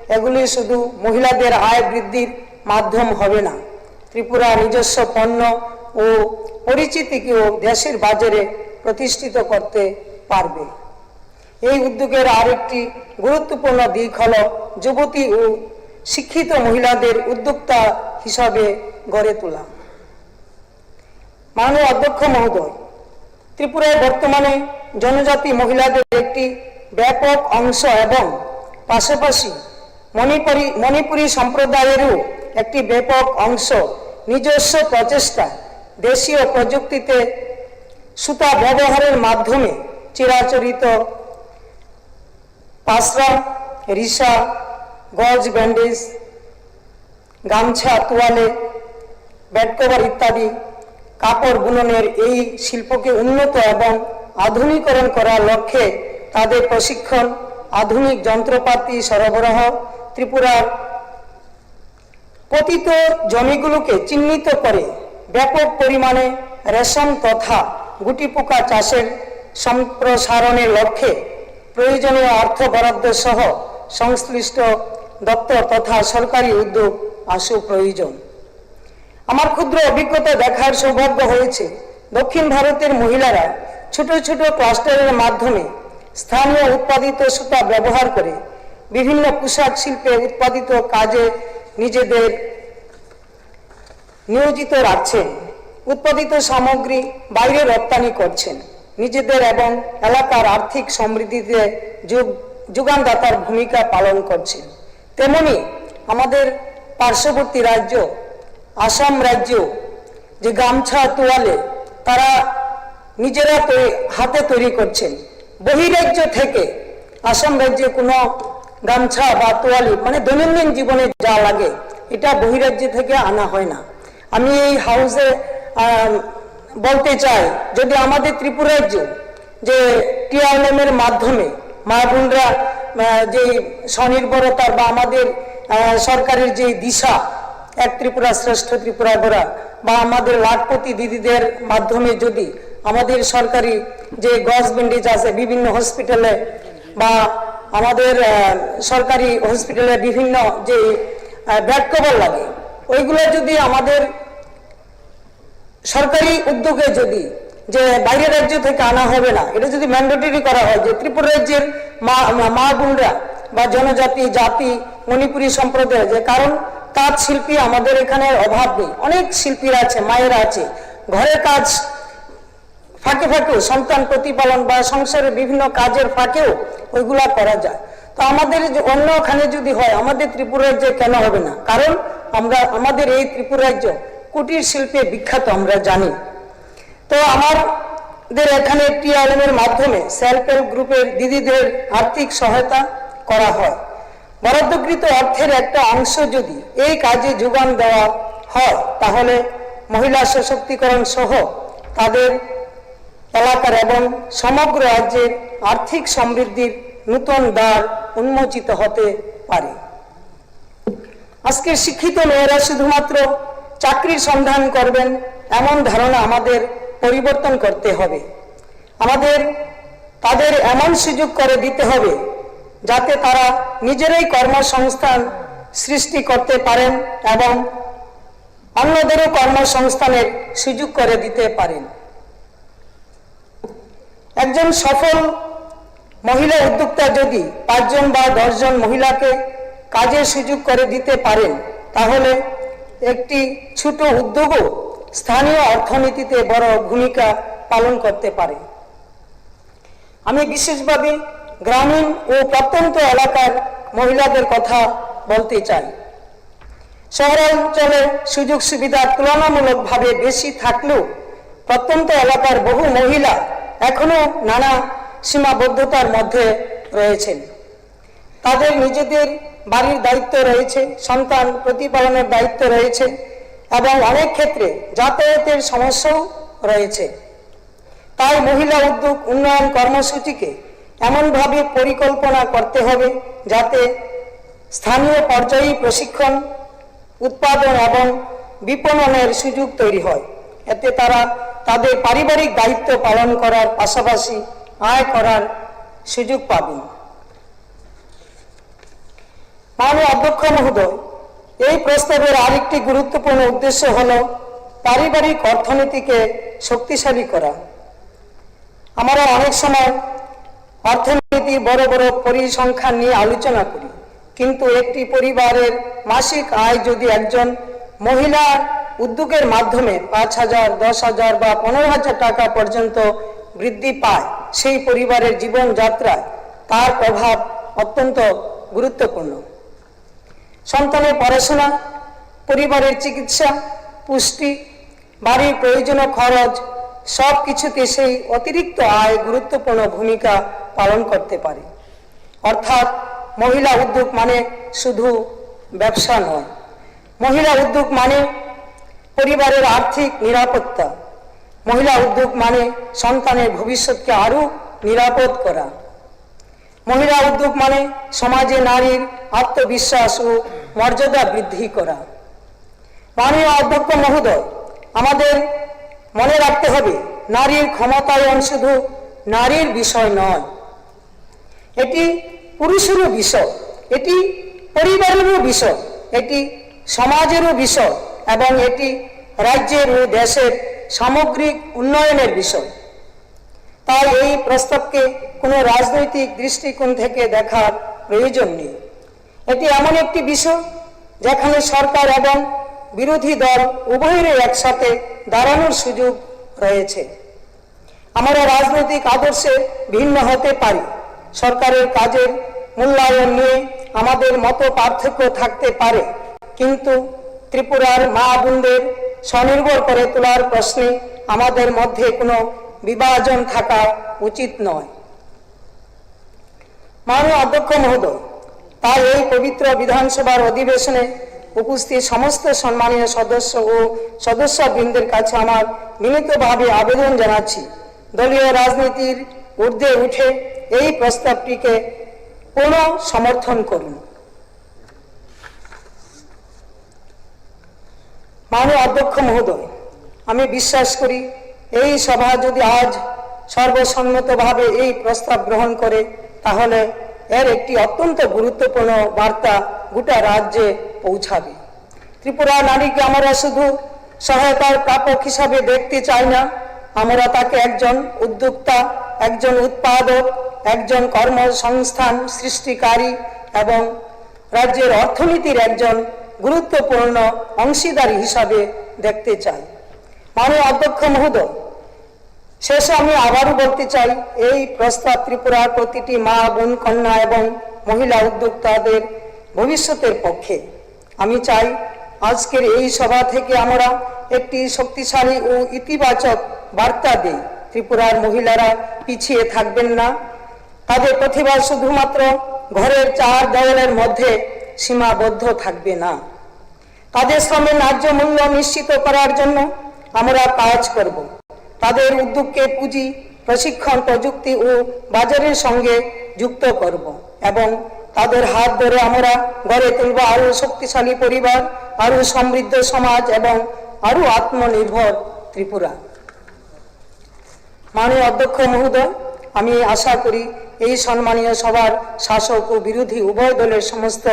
এগুলি শুধু মহিলাদের আয় বৃদ্ধির মাধ্যম হবে না, ত্রিপুরা নিজস্ব পণ্য ও পরিচিতিকেও দেশের বাজারে প্রতিষ্ঠিত করতে পারবে। এই উদ্যোগের আরেকটি গুরুত্বপূর্ণ দিক হল যুবতী ও শিক্ষিত মহিলাদের উদ্যোক্তা হিসাবে গড়ে তোলা। মাননীয় অধ্যক্ষ মহোদয়, ত্রিপুরায় বর্তমানে জনজাতি মহিলাদের একটি ব্যাপক অংশ এবং পাশাপাশি মণিপুরী সম্প্রদায়েরও একটি ব্যাপক অংশ নিজস্ব প্রচেষ্টা দেশীয় প্রযুক্তিতে সুতা ব্যবহারের মাধ্যমে চিরাচরিত পাসরা, রিসা, গজ ব্যান্ডেজ, গামছা, তোয়ালে, বেড কভার ইত্যাদি কাপড় বুননের এই শিল্পকে উন্নত এবং আধুনিকরণ করার লক্ষ্যে তাদের প্রশিক্ষণ, আধুনিক যন্ত্রপাতি সরবরাহ, ত্রিপুরার পতিত জমিগুলোকে চিহ্নিত করে ব্যাপক পরিমাণে রেশম তথা গুটিপোকা চাষের সম্প্রসারণের লক্ষ্যে প্রয়োজনীয় অর্থ বরাদ্দ সহ সংশ্লিষ্ট দপ্তর তথা সরকারি উদ্যোগ আসু প্রয়োজন। আমার ক্ষুদ্র অভিজ্ঞতা দেখার সৌভাগ্য হয়েছে দক্ষিণ ভারতের মহিলারা ছোট ছোট ক্লাস্টারের মাধ্যমে স্থানীয় উৎপাদিত সুতা ব্যবহার করে বিভিন্ন পোশাক শিল্পে উৎপাদিত কাজে নিজেদের নিয়োজিত রাখছেন, উৎপাদিত সামগ্রী বাইরে রপ্তানি করছেন, নিজেদের এবং এলাকার আর্থিক সমৃদ্ধিতে যোগানদাতার ভূমিকা পালন করছেন। তেমনি আমাদের পার্শ্ববর্তী রাজ্য আসাম রাজ্য যে গামছা, তোয়ালে তারা নিজেরা হাতে তৈরি করছেন। বহিরাজ্য থেকে আসাম রাজ্যে কোনো গামছা বা তোয়ালি মানে দৈনন্দিন জীবনে যা লাগে এটা বহিরাজ্য থেকে আনা হয় না। আমি এই হাউসে বলতে চাই, যদি আমাদের ত্রিপুরা রাজ্য যে TRLM এর মাধ্যমে মা বোনরা যে স্বনির্ভরতার বা আমাদের সরকারের যে দিশা এক ত্রিপুরা শ্রেষ্ঠ ত্রিপুরা গড়া বা আমাদের লাখপতি দিদিদের মাধ্যমে যদি আমাদের সরকারি যে গজ ব্যান্ডেজ আছে বিভিন্ন হসপিটালে বা আমাদের সরকারি হসপিটালে বিভিন্ন যে ব্যাড কভার লাগে, ওইগুলো যদি আমাদের সরকারি উদ্যোগে যদি যে বাইরের রাজ্য থেকে আনা হবে না, এটা যদি ম্যান্ডেটরি করা হয় যে ত্রিপুরা রাজ্যের মা বোনরা বা জনজাতি জাতি মণিপুরী সম্প্রদায়, যে কারণ তাঁত শিল্পী আমাদের এখানে অভাব নেই, অনেক শিল্পীরা আছে, মায়েরা আছে, ঘরের কাজ ফাঁকে ফাঁকেও সন্তান প্রতিপালন বা সংসারের বিভিন্ন কাজের ফাঁকেও ওইগুলা করা যায়। তো আমাদের যে অন্যখানে যদি হয়, আমাদের ত্রিপুরা রাজ্যে কেন হবে না? কারণ আমাদের এই ত্রিপুরা রাজ্য কুটির শিল্পে বিখ্যাত, আমরা জানি। তো আমাদের এখানে TRM এর মাধ্যমে সেলফ হেল্প গ্রুপের দিদিদের আর্থিক সহায়তা করা হয়। বরাদ্দকৃত অর্থের একটা অংশ যদি এই কাজে যোগান দেওয়া হয়, তাহলে মহিলা সশক্তিকরণ সহ তাদের এলাকার এবং সমগ্র রাজ্যের আর্থিক সমৃদ্ধির নূতন দ্বার উন্মোচিত হতে পারে। আজকের শিক্ষিত মেয়েরা শুধুমাত্র চাকরির সন্ধান করবেন এমন ধারণা আমাদের পরিবর্তন করতে হবে। আমাদের তাদের এমন সুযোগ করে দিতে হবে যাতে তারা নিজেরাই কর্মসংস্থান সৃষ্টি করতে পারেন এবং অন্যদেরও কর্মসংস্থানের সুযোগ করে দিতে পারেন। একজন সফল মহিলা উদ্যোক্তা যদি 5 জন বা 10 জন মহিলাকে কাজের সুযোগ করে দিতে পারেন, তাহলে একটি ছোট উদ্যোগও স্থানীয় অর্থনীতিতে বড় ভূমিকা পালন করতে পারে। আমি বিশেষভাবে গ্রামীণ ও প্রত্যন্ত এলাকার মহিলাদের কথা বলতে চাই। শহরাঞ্চলে সুযোগ সুবিধা তুলনামূলকভাবে বেশি থাকলেও প্রত্যন্ত এলাকার বহু মহিলা এখনো নানা সীমাবদ্ধতার মধ্যে রয়েছেন। তাদের নিজেদের বাড়ির দায়িত্ব রয়েছে, সন্তান প্রতিপালনের দায়িত্ব রয়েছে এবং অনেক ক্ষেত্রে যাতায়াতের সমস্যাও রয়েছে। তাই মহিলা উদ্যোগ উন্নয়ন কর্মসূচিকে এমনভাবে পরিকল্পনা করতে হবে যাতে স্থানীয় পর্যায়ে প্রশিক্ষণ, উৎপাদন এবং বিপণনের সুযোগ তৈরি হয়। এতে তারা তাদের পারিবারিক দায়িত্ব পালন করার পাশাপাশি আয় করার সুযোগ পাবেন। মাননীয় অধ্যক্ষ মহোদয়, এই প্রস্তাবের আরেকটি গুরুত্বপূর্ণ উদ্দেশ্য হল পারিবারিক অর্থনীতিকে শক্তিশালী করা। আমরা অনেক সময় অর্থনীতি বড় বড় পরিসংখ্যান নিয়ে আলোচনা করি, কিন্তু একটি পরিবারের মাসিক আয় যদি একজন মহিলার উদ্যোগের মাধ্যমে 5,000, 10,000 বা 15,000 টাকা পর্যন্ত বৃদ্ধি পায়, সেই পরিবারের জীবনযাত্রায় তার প্রভাব অত্যন্ত গুরুত্বপূর্ণ। সন্তানের পড়াশোনা, পরিবারের চিকিৎসা, পুষ্টি, বাড়ির প্রয়োজনীয় খরচ সব কিছুতে সেই অতিরিক্ত আয় গুরুত্বপূর্ণ ভূমিকা পালন করতে পারে। অর্থাৎ মহিলা উদ্যোগ মানে শুধু ব্যবসা নয়, মহিলা উদ্যোগ মানে পরিবারের আর্থিক নিরাপত্তা, মহিলা উদ্যোগ মানে সন্তানের ভবিষ্যৎকে আরো নিরাপদ করা, মহিলা উদ্যোগ মানে সমাজে নারীর আত্মবিশ্বাস ও মর্যাদা বৃদ্ধি করা। মাননীয় অধ্যক্ষ মহোদয়, আমাদের মনে রাখতে হবে নারীর ক্ষমতায়ন শুধু নারীর বিষয় নয়, এটি পুরুষেরও বিষয়, এটি পরিবারেরও বিষয়, এটি সমাজেরও বিষয় এবং এটি রাজ্যের ও দেশের সামগ্রিক উন্নয়নের বিষয়। তাই এই প্রস্তাবকে কোনো রাজনৈতিক দৃষ্টিকোণ থেকে দেখার প্রয়োজন নেই। এটি এমন একটি বিষয় যেখানে সরকার এবং বিরোধী দল উভয়েরই একসাথে দাঁড়ানোর সুযোগ রয়েছে। আমরা রাজনৈতিক আদর্শে ভিন্ন হতে পারি, সরকারের কাজের মূল্যায়ন নিয়ে আমাদের মত পার্থক্য থাকতে পারে, কিন্তু ত্রিপুরার মা বোনদের স্বনির্ভর করে তোলার প্রশ্নে আমাদের মধ্যে কোনো বিভাজন থাকা উচিত নয়। মাননীয় অধ্যক্ষ মহোদয়, তাই এই পবিত্র বিধানসভার অধিবেশনে উপস্থিত সমস্ত সম্মানীয় সদস্য ও সদস্যবৃন্দের কাছে আমার বিনীতভাবে আবেদন জানাচ্ছি, দলীয় রাজনীতির ঊর্ধ্বে উঠে এই প্রস্তাবটিকে পূর্ণ সমর্থন করুন। মাননীয় অধ্যক্ষ মহোদয়, আমি বিশ্বাস করি এই সভা যদি আজ সর্বসম্মতভাবে এই প্রস্তাব গ্রহণ করে, তাহলে এর একটি অত্যন্ত গুরুত্বপূর্ণ বার্তা গোটা রাজ্যে পৌঁছাবে। ত্রিপুরা নারীকে আমরা শুধু সহায়তার প্রাপক হিসাবে দেখতে চাই না, আমরা তাকে একজন উদ্যোক্তা, একজন উৎপাদক, একজন কর্মসংস্থান সৃষ্টিকারী এবং রাজ্যের অর্থনীতির একজন গুরুত্বপূর্ণ অংশীদারি হিসাবে দেখতে চাই। মাননীয় অধ্যক্ষ মহোদয়, শেষে আমি আবারও বলতে চাই, এই প্রস্তাব ত্রিপুরার প্রতিটি মা, বোন, কন্যা এবং মহিলা উদ্যোক্তাদের ভবিষ্যতের পক্ষে। আমি চাই আজকের এই সভা থেকে আমরা একটি শক্তিশালী ও ইতিবাচক বার্তা দিই। ত্রিপুরার মহিলারা পিছিয়ে থাকবেন না, তাদের প্রতিভা শুধুমাত্র ঘরের চার দেওয়ালের মধ্যে সীমাবদ্ধ থাকবে না। তাদের শ্রমের ন্যায্য মূল্য নিশ্চিত করার জন্য আমরা কাজ করব। তাদের উদ্যোগকে পুঁজি, প্রশিক্ষণ, প্রযুক্তি ও বাজারের সঙ্গে যুক্ত করব এবং তাদের হাত ধরে আমরা গড়ে তুলব আরও শক্তিশালী পরিবার, আরও সমৃদ্ধ সমাজ এবং আরও আত্মনির্ভর ত্রিপুরা। মাননীয় অধ্যক্ষ মহোদয়, আমি আশা করি এই সম্মানীয় সভার শাসক ও বিরোধী উভয় দলের সমস্ত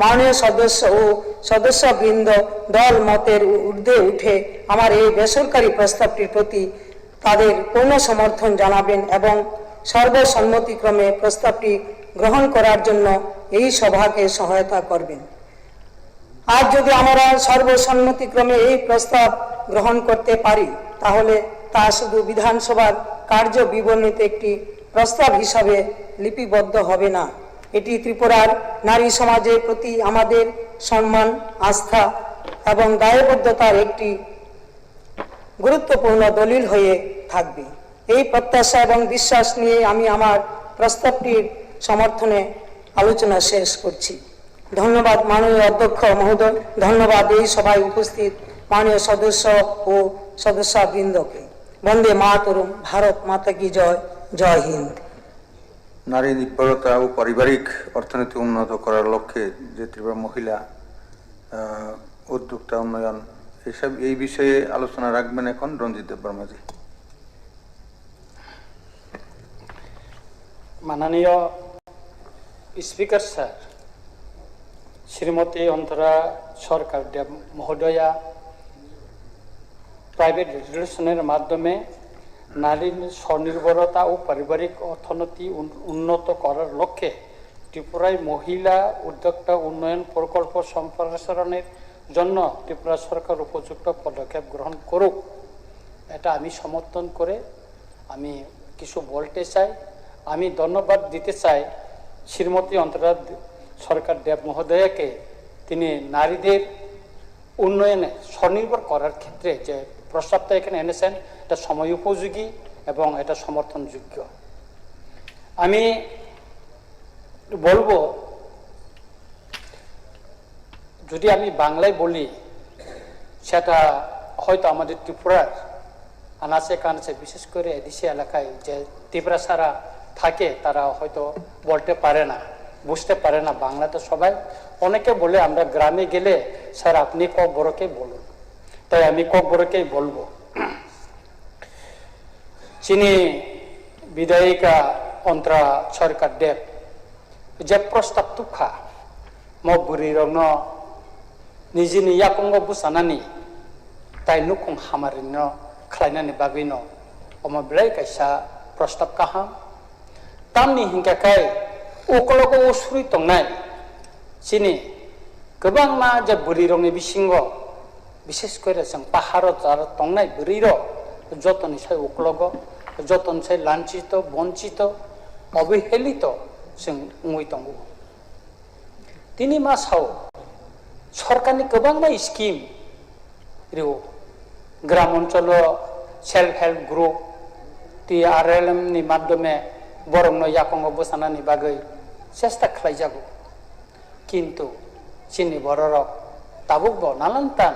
মাননীয় সদস্য ও সদস্যবৃন্দ দল মতের ঊর্ধ্বে উঠে আমার এই বেসরকারি প্রস্তাবটির প্রতি তাদের পূর্ণ সমর্থন জানাবেন এবং সর্বসম্মতিক্রমে প্রস্তাবটি গ্রহণ করার জন্য এই সভাকে সহায়তা করবেন। আজ যদি আমরা সর্বসম্মতিক্রমে এই প্রস্তাব গ্রহণ করতে পারি, তাহলে তা শুধু বিধানসভার কার্য বিবরণীতে একটি প্রস্তাব হিসাবে লিপিবদ্ধ হবে না, এটি ত্রিপুরার নারী সমাজের প্রতি আমাদের সম্মান, আস্থা এবং দায়বদ্ধতার একটি গুরুত্বপূর্ণ দলিল হয়ে থাকবে। এই প্রত্যাশা এবং বিশ্বাস নিয়ে আমি আমার প্রস্তাবটির সমর্থনে আলোচনা শেষ করছি। ধন্যবাদ মাননীয় অধ্যক্ষ মহোদয়, ধন্যবাদ এই সভায় উপস্থিত মাননীয় সদস্য ও সদস্যবৃন্দকে। বন্দে মাতরম, ভারত মাতা কি জয়, জয় হিন্দ। নারী নির্ভরতা ও পারিবারিক অর্থনীতি উন্নত করার লক্ষ্যে যে ত্রিপুরা মহিলা উদ্যোক্তা উন্নয়ন, এসব এই বিষয়ে আলোচনা রাখবেন এখন রঞ্জিত দেববর্মাজি। মাননীয় স্পিকার স্যার, শ্রীমতী অন্তরা সরকার দেব মহোদয়া প্রাইভেট রেজুলেশনের মাধ্যমে নারীর স্বনির্ভরতা ও পারিবারিক অর্থনীতি উন্নত করার লক্ষ্যে ত্রিপুরায় মহিলা উদ্যোক্তা উন্নয়ন প্রকল্প সম্প্রসারণের জন্য ত্রিপুরা সরকার উপযুক্ত পদক্ষেপ গ্রহণ করুক, এটা আমি সমর্থন করে আমি কিছু বলতে চাই। আমি ধন্যবাদ দিতে চাই শ্রীমতী অন্তরা সরকার দেব মহোদয়াকে, তিনি নারীদের উন্নয়নে স্বনির্ভর করার ক্ষেত্রে যে প্রস্তাবটা এখানে এনেছেন, এটা সময় উপযোগী এবং এটা সমর্থনযোগ্য। আমি বলবো, যদি আমি বাংলায় বলি, সেটা হয়তো আমাদের ত্রিপুরার আনাচে কানাচে, বিশেষ করে এদেশে এলাকায় যে ত্রিপুরা সারা থাকে, তারা হয়তো বলতে পারে না, বুঝতে পারে না বাংলা। তো সবাই অনেকে বলে আমরা গ্রামে গেলে স্যার আপনি কক বড়কে বলুন, তাই আমি কক বড়কেই বলবো। চিনি বিধায়িকা অন্তরা সরকার দেব যে প্রস্তাব তুখা মবুরি রং নিজেनि याकंग बुसानानि ताई नुखुं हामारिनो खालायनानि बागैनो अमब्लाय कायसा प्रस्ताब काहाम तामनि हिंगाखाय उकलगो उसुरि तंनाय चिनि गोबां मा जे बुरि रंनि बिसिंग बिशेष करे जों पाहार जार तंनाय बुरिर जतनि साय उकलगो जतन साय लांचित बंचित अबहेलित जों उङै दंगो तिनि मासाव सरकारनि गोबां स्किम ग्राम अंचल सेल्फ हेल्प ग्रुप TRLM नि माध्यमे बरंनो याकंग बोसानानि बागै चेष्टा खालायजागौ किन्तु चिनि बररक ताबुकबो नानानतान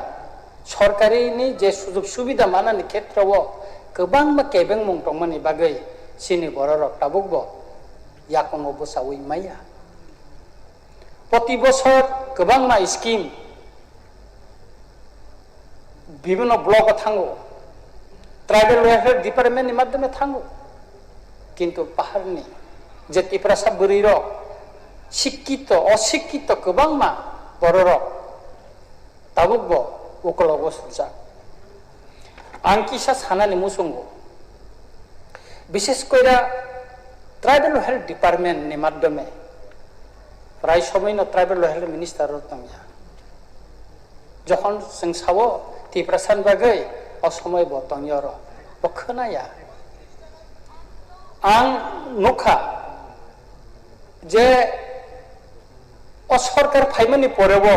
सरकारिनि जे सुजुग सुबिदा मानानि क्षेत्रआव गोबां मा केबें मुं दंमानि बागै चिनि बररक ताबुकबो याकंग बोसावै माया प्रति बছর गोबां मा स्किम विभिन्न ब्लक थांगो ট্রাইবেল ওয়েলফেয়ার ডিপার্টমেন্টनि মাধ্যমে থাঙ্গো কিন্তু পাহাড়नि যে ত্রিপুরাसा बुरै रक शिक्षित अशिक्षित गोबां मा बर' रक ताबुकबो उकलावबो सुजा आं किसा सानानि मुसुंगो विशेष कइरा ट्राइबेल हेल्थ डिपार्टमेंटनि माध्यमे प्राय समयनो ट्राइबेल हेल्थ मिनिस्टार रतमिया जखन जों सावो टिप्रासान बागै असमय बतंगियर बखोनाया आं नुखा जे सरकार फाइमानि परेबो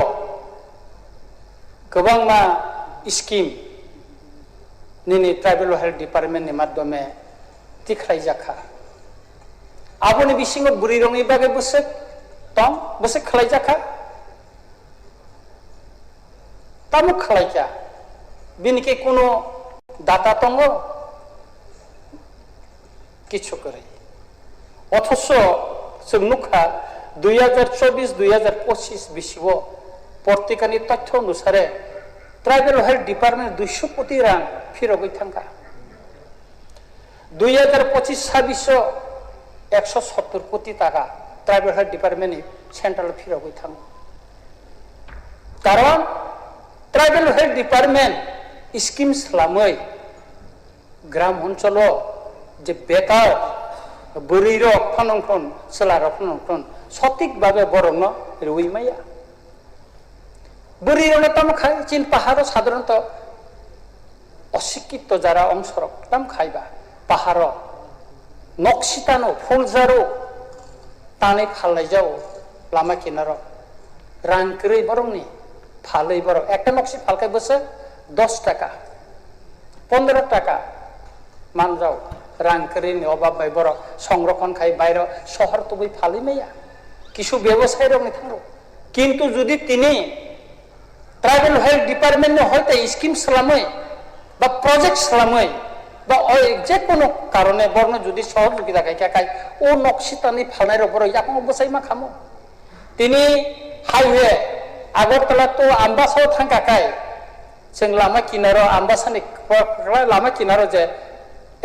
गोबां मा स्कीम निनि ट्राइबेल हेल्थ डिपार्टमेंटनि माध्यमे तिख्राय जाखा आबोनि बिसिङाव बुरै रंनि बागै बोसोक दं बोसोक खालाय जाखा तामुक खालाय जा बिनिके कोनो दाता दङ किछु करे अथच जों नुखा 2024-2025 बिसिङाव पत्रिकानि तथ्य अनुसारे ट्राइबेल हेल्थ डिपार्टमेंट 200 कोटी रां फिरगै थांगा 2025-26 170 कोटी टाका ट्राइबेल हेल्थ डिपार्टमेंटनि सेंट्रल फिरगै थाङो कारण ट्राइबेल हेल्थ डिपार्टमेंट स्कीम सालामै ग्राम अंचल जे बेकार बुरै रक फानंथन सोलार फानंथन सঠিক भावे बरंनो रुइमाया बुरै रक ताम खाय चीन पाहाड़ साधारणत अशिक्षित जारा अंशर ताम खायबा पाहाड़ नक्सितानो फुलजारो ताने फालनाय जाओ लामा किनारो रांकरै बरंनि फालै बरं একটা नक्सि फालखाय बसে 10 টাকা 15 টাকা मान जाओ रांकरैनि अभाब बाय बरं संरक्षण खाय बायरो शहर तो बै फालै मैया किछु व्यवसाय रंनि थांगो किन्तु जुदि तिनि ट्राइबेल हेल्थ डिपार्टमेंट ने हयतो स्कीम सालामै बा प्रोजेक्ट सालामै बा जे कोनो कारणे बरनो जुदि सहयोगिता गायखाय ओ नक्सितानि फालनाय बर याखौ बसाय मा खामो तिनि हाईवे आगरतला तो आम्बासाव थांगाखाय जों लामा किनारो आम्बासानि लामा किनारो जे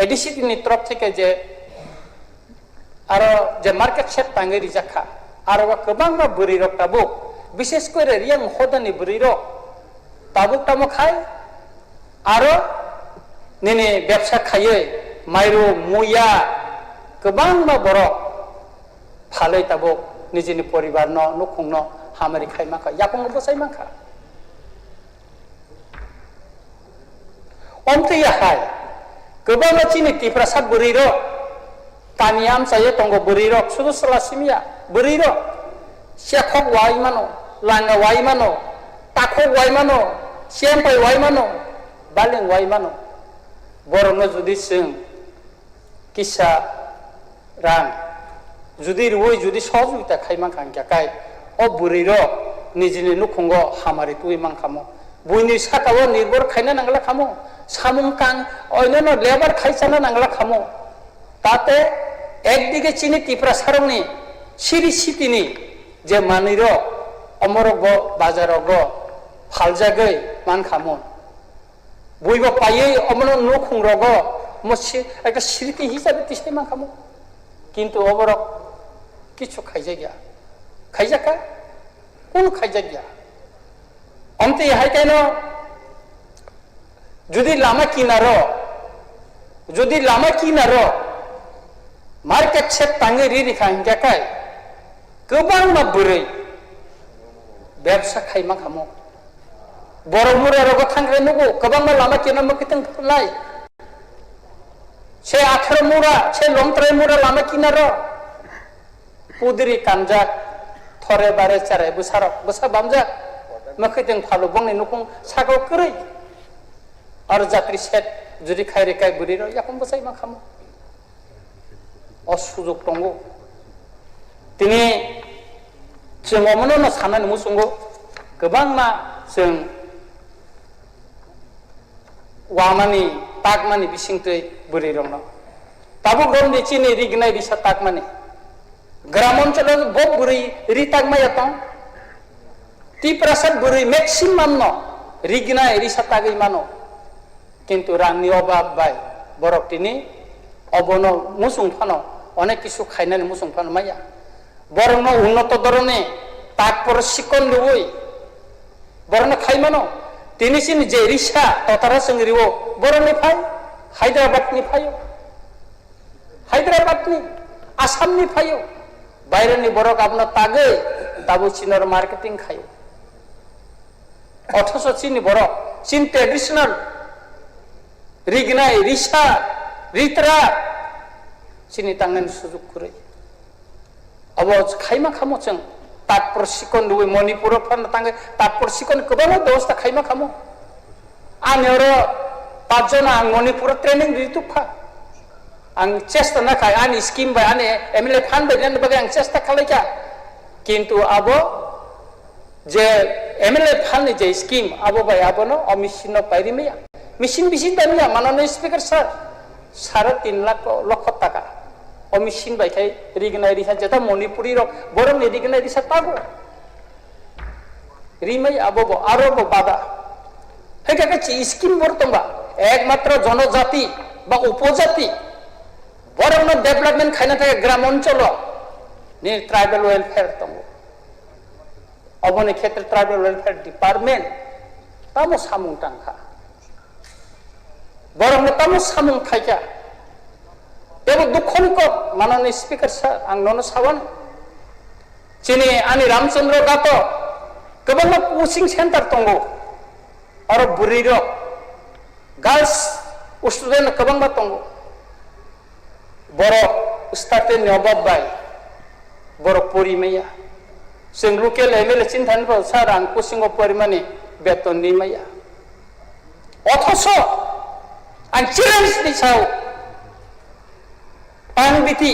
एडिसिटिनि तरफ থেকে जे आरो जे मार्केट सेट तांगै रिजाखा आरो गोबां मा बुरै रक ताबो विशेष करे रियां हदानि बुरै रक ताबो तामो खाय आरो निने व्यवसा खायै माइरु मुया गोबां मा बर फालै ताबो निजेनि परिबार न नखुंनो हामारि खाय माखा याखौ बसाय माखा अन्थैया हाय गोबां चिनि टिप्रासा बुरै रक तानियाम जायो तंगो बुरै रक सुदु सलासिमिया बुरै रक सेखक वाइ मानो लांगा वाइ मानो ताखक वाइ मानो सेमपाय वाइ मानो बालें वाइ मानो बरनो जुदि जों किसा रां जुदि रुइ जुदि सहयोगिता खायमा खांखाय ओ बुरै रक निजिनि नुखुंगो हामारि तुइ मांखामो बुइनि साकाव निर्भर खायना नांगला खामो सामुं कां अन्यान्य लेबार खायचाना नांगला खामो ताते एकदिके चिनि टिप्रासारंनि सिरि सिटिनि जे मानिर अमरग बाजारग फालजागै मान खामो बयबो पायै अमन नुखुंरग मसि একটা স্মৃতি হিসাবে তিসে মান খামো কিন্তু অবর কিছু খাইজা গিয়া খাইজাকা কোন খাইজা গিয়া অন্তে হাই কেন যদি লামা কিনাरो मार्केट सेट तांगै रिरिखा हिंगाखाय गोबां मा बुरै व्यवसा खायमा खामो बरमुरा रग थांग्रे नुगो गोबां मा लामा किना मखितों फुलाय से 18 मुरा से लंत्राय मुरा लामा किनारो पुदरी कानजाक थरे बारे चारे बोसा बामजाक मखितों फालु बंनि नुखुं सागाव करै आरो जात्रि सेट जुदि खायरेखाय बुरै र याखौ बसाय मा खामो असुजुग दंगो दिनै जों अमननो साननानै मुसुंगो गोबां मा जों वामानि ताकमानि बिसिंतै बुरै रंना ताबो गमनि चिनि रिगनाय रिसा ताकमानि ग्राम अञ्चल बब बुरै रि ताकमाया तं टिप्रासार बुरै मैक्सिमाम न रिगनाय रिसा तागै मानो কিন্তু রাননি অভাব বাই বরক তিনি অবন মুসুং ফানো অনেক কিছু খাইনানি মুসুং ফানো মাইয়া বরং উন্নত ধরনে তারপর শিকন লুবই বরং খাইমানো তিনি সিন যে রিসা ততারা সঙ্গিও বরং ফাই হায়দ্রাবাদনি ফাইও হায়দ্রাবাদনি আসামনি ফাইও বাইরেনি বরক আপনার তাগে তাবু চীনের মার্কেটিং খাইও অথচ চিনি বরক চীন ট্রেডিশনাল রিগনাই রিসা রিতরা চিনি তাंगन সুযোগ করে अब खाइमा खामो जों तात्पर सिकन लुबै मणिपुर फान तांगे तात्पर सिकन गोबां व्यवस्था खाइमा खामो आंनिर 5 जन आं मणिपुर ट्रेनिंग दितुफा आं चेष्टा नाखाय आंनि स्किम बाय आंनि एमएलए फान बायनि बागै आं चेष्टा खालायका किन्तु अब जे एमएलए फाननि जे स्किम अब बाय आबनो अमिसिन पाइरिमिया मिसिन बिसिन दामिया माननीय स्पीकर सर 3.5 लाख टाका अमिसिन बायखाय रिगनाय रिसा जेता मणिपुरी रक बरं रिगनाय रिसा तागो रिमै आबो आरो बादा हेकाके स्किम बर्तंबा एकमात्र जनजाति बा उपजाति बरं डेभलपमेंट खायना थाखाय ग्राम अंचल नि ट्राइबल वेलफेयर दङ अबनि क्षेत्र ट्राइबल वेलफेयर डिपार्टमेंट तामो सामुं टांखा बरं तामो सामुं थाइका एबो दुखनि को माननीय स्पीकर सर आं ननो सावन चिनि आनि रामचंद्र गातो गोबां कोचिं सेंटर दङ आरो बुरिर गर्ल्स स्टूडेंट गोबां दङ बर' स्टार्टे नबाब बाय बर' परिमैया जों लकेल एमएलए चिन्तानिफ्राय सार आं कोचिं परिमानि बेतन निमाया अथच आं चेलेन्जनि सायाव पानबिथि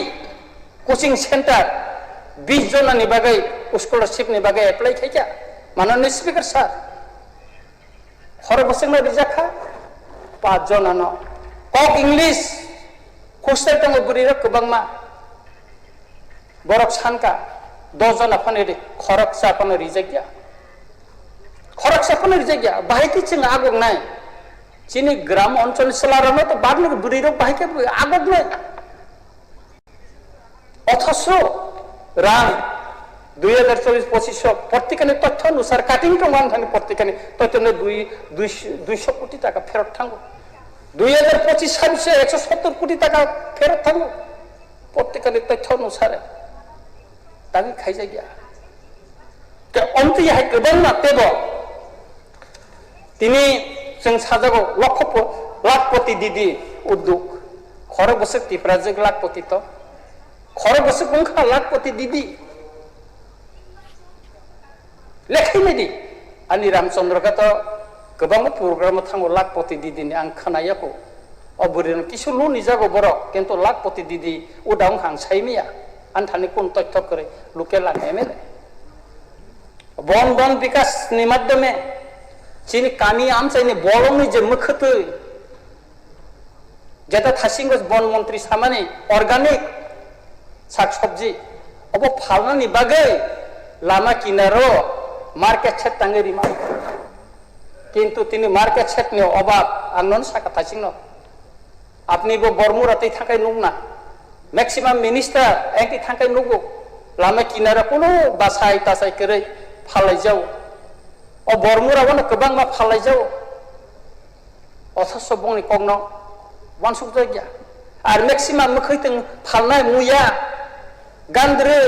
कोचिं सेंटर 20 जननि बागै स्कलारशिपनि बागै एप्लाइ खायका माननीय स्पीकर सर हर बोसोरना बिजाखा 5 जनानो कक इंग्लिश हस्टेल दङ बुरिर गोबांमा बरक सानका 10 जना फानेरि खरक साफानो रिजागिया खरक साफानो रिजागिया बाहायथि जों आगनाय चिनि ग्राम अंचल सलारानो तो बारनो बुरिर बाहायके आगनाय अथच रां 2024-25 प्रत्येकनि तथ्य अनुसार काटिंग टंगान प्रत्येकनि तथ्यनो 200 कोटी टाका फेरत थांगो 2025 से 170 कोटी टाका फेरत थांगो प्रत्येकनि तथ्य अनुसार तागि खाइजा गया ते अंति हाय गोबां नातेबो तिनि जों साजागो लाखपति दीदी उद्योग खर बसे तिप्राजक लाखपति तो खर बसे गंखा लाखपति दीदी लेखायनायदि आंनि रामचंद्रका तो गोबां प्रग्राम थांगो लाखपति दीदिनि आं खोनायाखौ अबुरिन किसुलु निजागो बर किन्तु लाखपति दीदी उदां हां साइमिया आं थानि कोन तथ्य करे लुकेल एमएलए बन विकास नि माध्यमे चिनि कामी आमचाइनि बलंनि जे मखोतै जेता थासिंगस बन मंत्री सामानि अर्गानिक साग सब्जी अब फालनानि बागै लामा किनारो मार्केट सेट तांगेरि मा किन्तु तिनि मार्केट सेटनि अभाब आंनन साका थासिंनो आपनि बो बरमुरातै थाखाय नुगना मैक्सिमम मिनिस्टर एंकी थाखाय नुगो लामा किनारा कोनो बासाय तासाय करे फालाय जाव ओ बरमुरावनो गोबां मा फालाय जाव अथच बंनि कगनो वानसुक जायगा आरो मैक्सिमम मखैथों फालनाय मुया गान्द्रै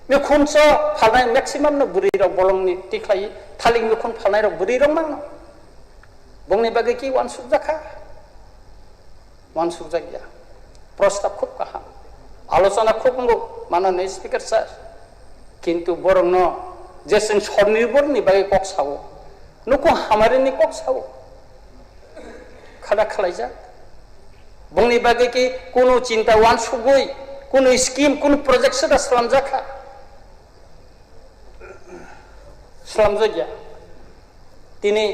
मेखुनस फालनाय मैक्सिमम न बुरिराव बलंनि तिख्लाय थालिं मेखुन फालनाय र बुरिराव मांनो बंनि बागै कि वानसुक जाखा वानसुक जायगा प्रस्ताव खूब गाहाम आलोचना खूब माननीय स्पीकर सर किन्तु बरं जे जों स्वनिर्भरनि बागै कक सावो नुको हामारिनि कक सावो खादा खालायजा बंनि बागै कि कोनो चिन्ता वानसुगै कोनो स्किम कोनो प्रोजेक्ट सदा खालामजाखा खालामजागिया दिनै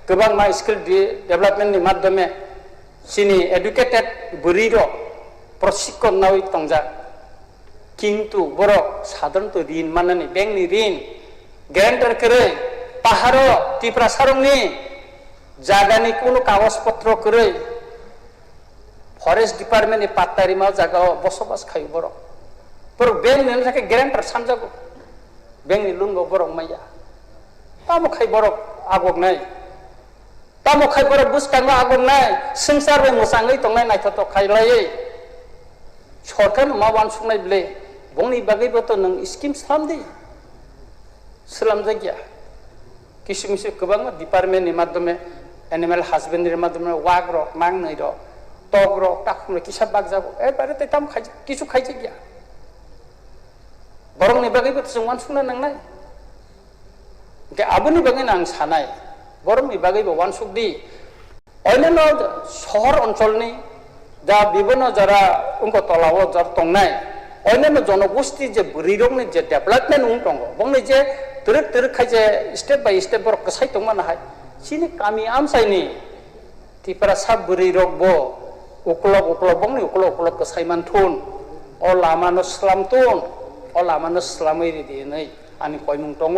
गोबां मा स्किल डेभलपमेन्टनि माध्यमे चिनि एडुकेटेड बुरिर प्रशिक्षण नावै तंजा किन्तु बर साधारणत ऋण माननानै बेंकनि ऋण ग्यारेन्टर करे पाहारो तिप्रा सारंनि জায়গানি কোনো কাগজপত্র করে ফরেস্ট ডিপার্টমেন্টে পাত্তারিমা জায়গা বসবাস খাই বড় বড় ব্যাংক নিয়ে থাকে গ্যারান্টার সানজাগো ব্যাংকনি লুনগো বড় মাইয়া তামো খাই বড় আগক নাই তামো खाय बर बुसकांग आगन नाय संसार बे मोसाङै तंनाय नायथत खायलायै सरकार मा वान सुनाय ब्ले बंनि बागैबो तो नों स्किम सामदि सलाम जायगिया किसु मिसु गोबां डिपार्टमेन्टनि माध्यमे एनिमेल हासबेन्डनि माध्यमे वाग रक नांनै रक तग रक ताखुमले किसा बाग जाबो एबारे ते ताम खाय किसु खाय जायगिया बरंनि बागैबो जों वान सुना नांनाय के आबुनि बागै आं सानाय बरंनि बागैबो वान सुकदि अन्यान्य शहर ओनसोलनि दा विभिन्न जरा उनको तलाव जर तंनाय अन्यान्य जनगोष्ठी जे रिरंनि जे डेभलपमेन्ट उन दङ बंनि जे तरक तरक खाय जे स्टेप बाय स्टेप बर कसाय तंमान हाय सिनि गामि आमसायनि तिपरा सब रिरक बो उकलक उकलक बंनि उकलक उकलक कसाय मानथुन अ लामानो स्लामथुन अ लामानो स्लामै रिदिनै आनि कयमुं दङ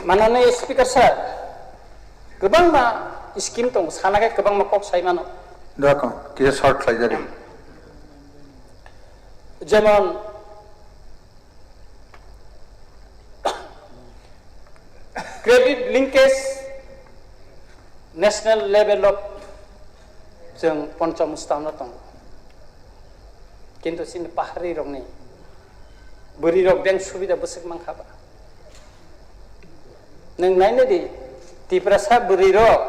माननीय स्पीकर सर गोबां मा स्कीम दं सानाखै गोबां मा कक सायमानो देखो कि शॉर्ट खायजारि जेमन credit linkage national level of जों पंचम स्थानाव दं किन्तु सिन पाहारि रंनि बोरि रक बेंक सुबिदा बसक मांखाबा नों नायनो दि तिप्रासा बोरि रक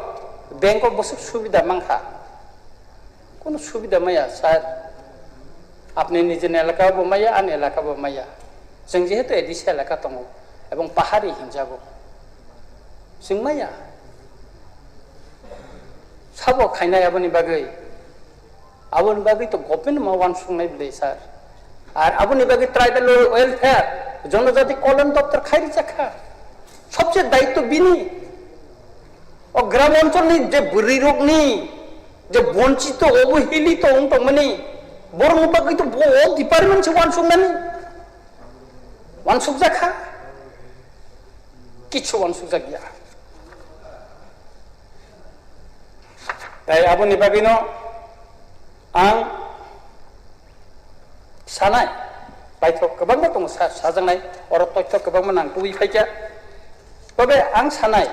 बेंक बसक सुबिदा मांखा কোনো সুবিধা মাইয়া স্যার আপনি নিজের এলাকা বোমাইয়া আন এলাকা বোমাইয়া जों যেহেতু এডিসি এলাকা দङ এবং পাহাড়ি হিনজাগো जों माइया साबो खायनाय आबोनि बागै तो गभर्नमेन्ट मावान सुंनाय बिले स्যার আর आबोनि बागै ट्राइबल वेलफेयर जनजाति कल्याण दप्तर खायरि जाखा सबसे दायित्व बिनि ও গ্রাম অঞ্চলनि যে बोरि रकनि जे वंचित अवहेलित अंतमनि बरं बागै तो बो डिपार्टमेन्ट से वानसुकनानै वानसुक जाखा किछु वानसुक जागिया ताई आबोनि बागैनो आं सानाय बायथ गोबां दङ साजांनाय अर तथ्य गोबां आं दुइ फायजा तबे आं सानाय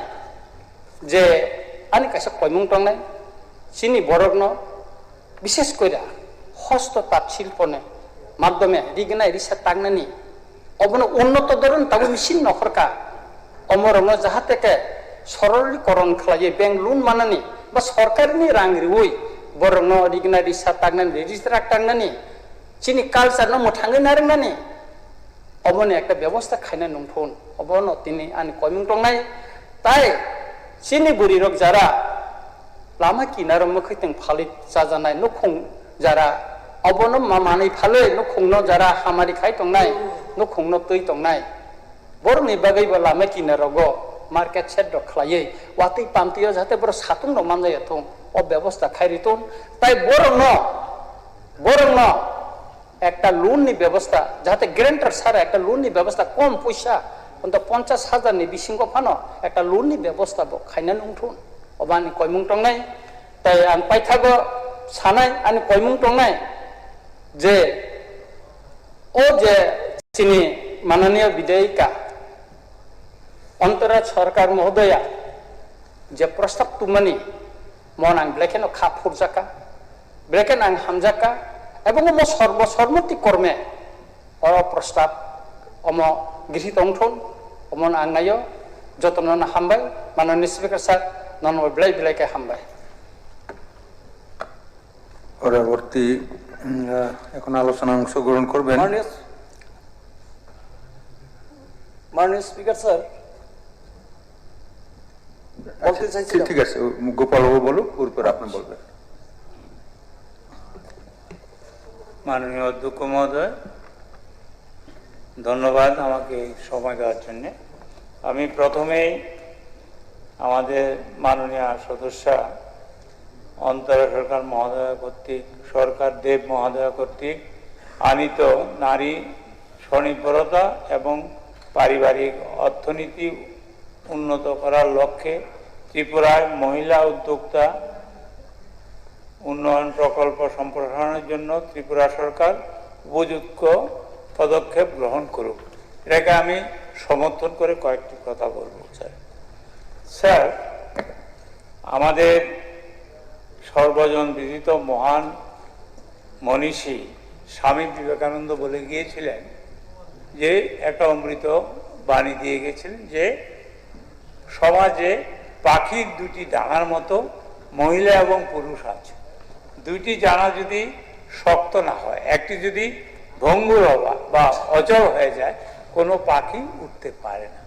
जे आनि कासे कयमुं दंनाय सिनी बरगनो विशेष कइरा हस्तताঁত शिल्पने माध्यमे रिगनाय रिसा तांगनानि अबनो उन्नत धरन ताबो मिसिन नखरका अमरनो जाहाते के सरलीकरण खालायो बेंक लोन मानानि बा सरकारनि रां रिउइ बरनो रिगनाय रिसा तांगनानि रेजिस्ट्रार तांगनानि सिनी कालचार न मोथाङै नारंनानि अबनो एकटा व्यवस्था खायनाय नंथन अबनो तिनि आनि कयमुं दंनाय ताई सिनी बोरि रक जारा लामा किनार मोखैतों फालित जाजानाय नखं जारा अबनो मामानै फालै नखंनो जारा हामारि खाय तंनाय नखंनो तै तंनाय बरनि बागैबो लामा किनारावगो मार्केट सेट द खलायै वातै पामतियो जाहाथे बर सातुं द मानजायथों अ व्यवस्था खायरितों ताई बरंनो একটা লোনनि व्यवस्था जाहाथे ग्रेंटर सारा একটা লোনनि व्यवस्था कम पैसा অন্ত 50,000 नि बिसिंग फानो একটা লোननि व्यवस्था बो खायना नंथुन अबानि कयमुं दंनाय ताई आं पाइथागो सानाय आनि कयमुं दंनाय जे ओ जे सिनि माननीय विधायिका अंतरा सरकार महोदया जे प्रस्ताव तुमनि मन आं ब्लेकेन खाफुर जाका ब्लेकेन आं हामजाका এবং ম সর্বসম্মতি কর্মে অ প্রস্তাব অম গৃহীত অংঠন অমন আংনায় যতন হামবাই মাননীয় স্পিকার স্যার নন বিলাই বিলাইকে হামবাই পরবর্তী এখন আলোচনা অংশগ্রহণ করবেন মাননীয় স্পিকার স্যার বলতে চাইছিলাম ঠিক আছে গোপালবাবু বলুক এরপর আপনি বলবেন মাননীয় অধ্যক্ষ মহোদয় ধন্যবাদ আমাকে সময় দেওয়ার জন্য আমি প্রথমেই আমাদের মাননীয় সদস্যা অন্তরা সরকার মহোদয় কর্তৃক সরকার দেব মহোদয় কর্তৃক আনিত নারী স্বনির্ভরতা এবং পারিবারিক অর্থনীতি উন্নত করার লক্ষ্যে ত্রিপুরায় মহিলা উদ্যোক্তা উন্নয়ন প্রকল্প সম্প্রসারণের জন্য ত্রিপুরা সরকার উপযুক্ত পদক্ষেপ গ্রহণ করুক। এটাকে আমি সমর্থন করে কয়েকটি কথা বলবো। স্যার, আমাদের সর্বজন বিদিত মহান মনীষী স্বামী বিবেকানন্দ বলে গিয়েছিলেন যে একটা অমৃত বাণী দিয়ে গেছিলেন যে সমাজে পাখির দুটি ডানার মতো মহিলা এবং পুরুষ আছে। দুইটি ডানা যদি শক্ত না হয়, একটি যদি ভঙ্গুর বা অচল হয়ে যায়, কোনো পাখি উঠতে পারে না।